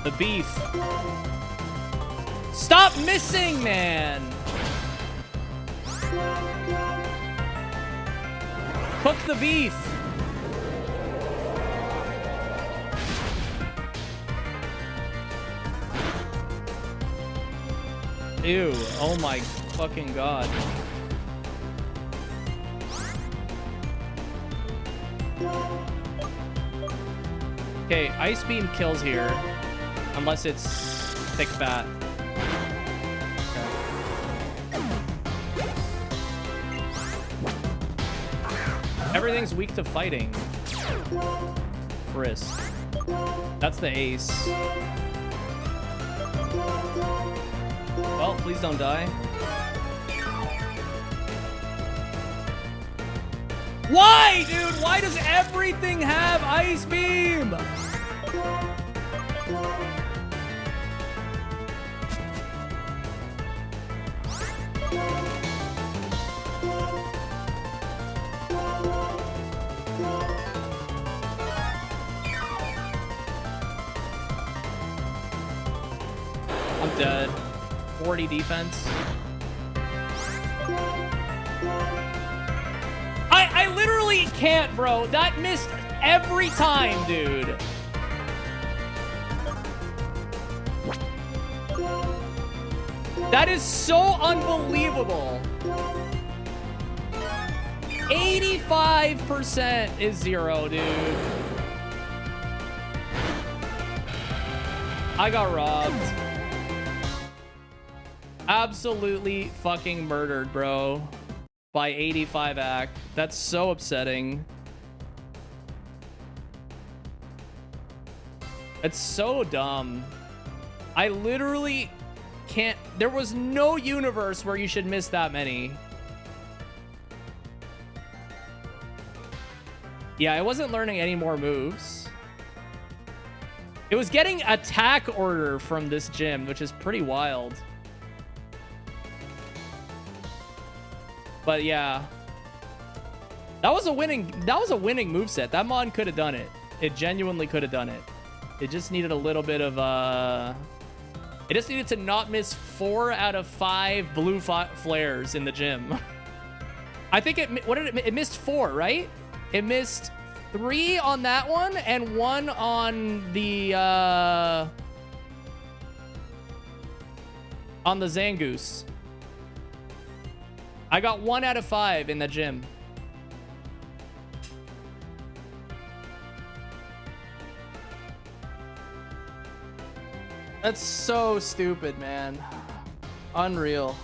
The beef. Stop missing, man! Cook the beef! Ew, oh my fucking god. Okay, Ice Beam kills here. Unless it's thick fat. Okay. Everything's weak to fighting. Frisk. That's the ace. Well, please don't die. Why, dude? Why does everything have Ice Beam? I'm dead. 40 defense. I literally can't, bro. That missed every time, dude. That is so unbelievable. 85% is 0, dude. I got robbed. Absolutely fucking murdered, bro. By 85 act. That's so upsetting. It's so dumb. I literally can't... There was no universe where you should miss that many. Yeah, I wasn't learning any more moves. It was getting attack order from this gym, which is pretty wild. But yeah. That was a winning moveset. That mon could have done it. It genuinely could have done it. It just needed a little bit of it just needed to not miss 4 out of 5 blue flares in the gym. I think it missed 4, right? It missed 3 on that one and 1 on the Zangoose. I got 1 out of 5 in the gym. That's so stupid, man. Unreal.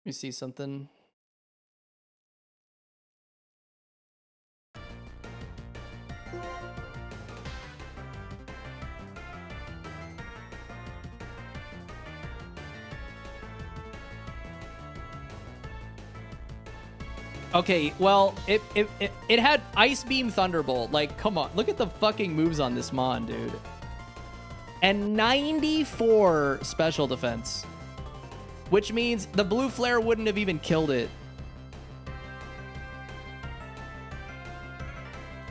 Let me see something. Okay, well, it had Ice Beam Thunderbolt. Like, come on. Look at the fucking moves on this Mon, dude. And 94 special defense. Which means the blue flare wouldn't have even killed it.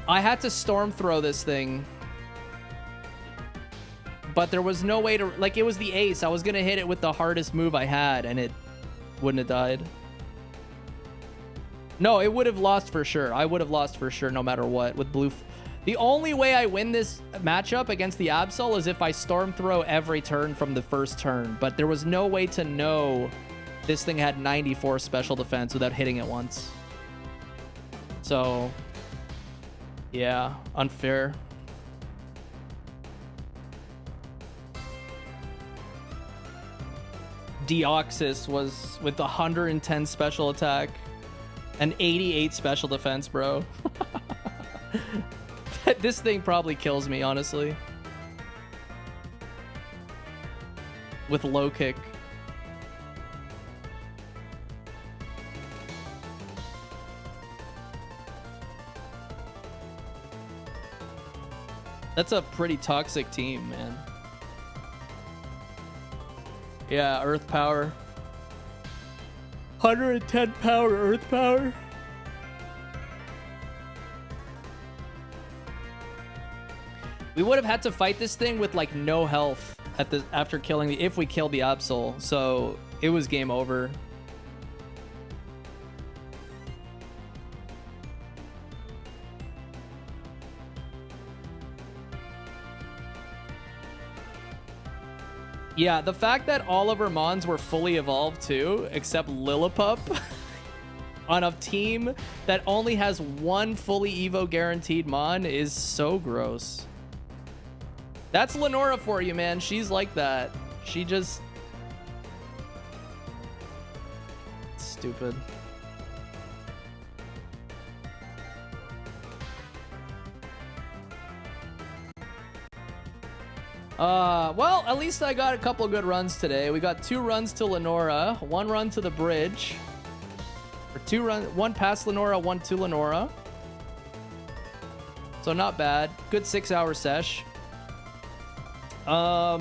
I had to storm throw this thing. But there was no way to... Like, it was the ace. I was going to hit it with the hardest move I had, and it wouldn't have died. No, it would have lost for sure. I would have lost for sure no matter what with blue. The only way I win this matchup against the Absol is if I storm throw every turn from the first turn. But there was no way to know this thing had 94 special defense without hitting it once. So, yeah, unfair. Deoxys was with 110 special attack. And 88 special defense, bro. This thing probably kills me, honestly. With low kick. That's a pretty toxic team, man. Yeah, Earth Power. 110 power, Earth Power. We would have had to fight this thing with like no health at the after killing the if we killed the Absol, so it was game over. Yeah, the fact that all of our Mons were fully evolved too, except Lillipup, on a team that only has one fully Evo guaranteed Mon is so gross. That's Lenora for you, man. She's like that. She just... Stupid. Well, at least I got a couple good runs today. We got 2 runs to Lenora, 1 run to the bridge. Or 2 runs, 1 past Lenora, 1 to Lenora. So not bad. Good 6-hour sesh. I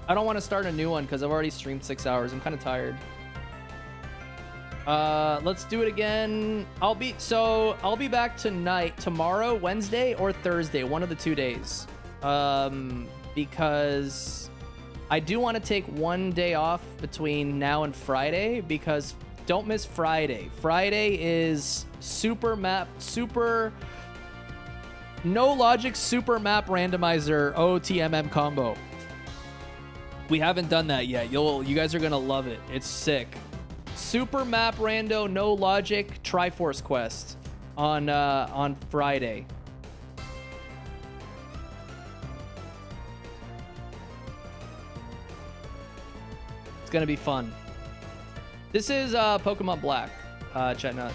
don't want to start a new one because I've already streamed 6 hours. I'm kind of tired. Let's do it again. I'll be back tomorrow, Wednesday or Thursday, one of the 2 days. Because I do want to take 1 day off between now and Friday, because don't miss Friday. Friday is no logic super map randomizer OTMM combo. We haven't done that yet. You guys are gonna love it. It's sick. Super map rando no logic Triforce quest on Friday. It's gonna be fun. This is Pokemon Black, Chetnut.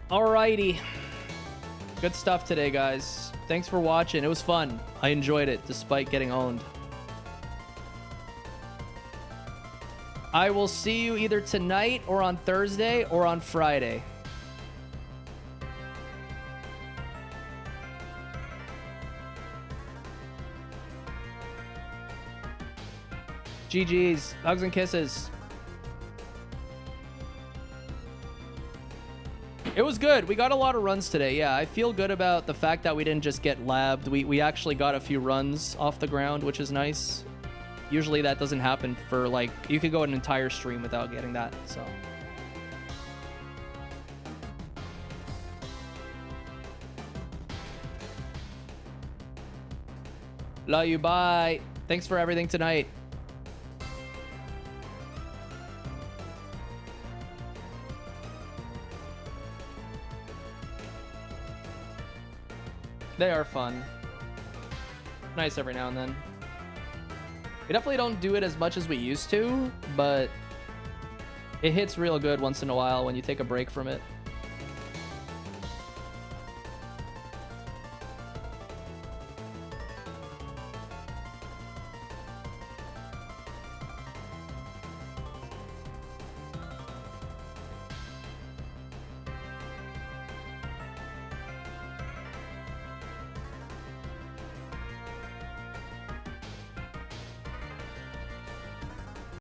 Alrighty. Good stuff today, guys. Thanks for watching. It was fun. I enjoyed it despite getting owned. I will see you either tonight or on Thursday or on Friday. GG's. Hugs and kisses. It was good. We got a lot of runs today. Yeah, I feel good about the fact that we didn't just get labbed. We actually got a few runs off the ground, which is nice. usually that doesn't happen for like, you could go an entire stream without getting that, so. Love you, bye. Thanks for everything tonight. They are fun. Nice every now and then. We definitely don't do it as much as we used to, but it hits real good once in a while when you take a break from it.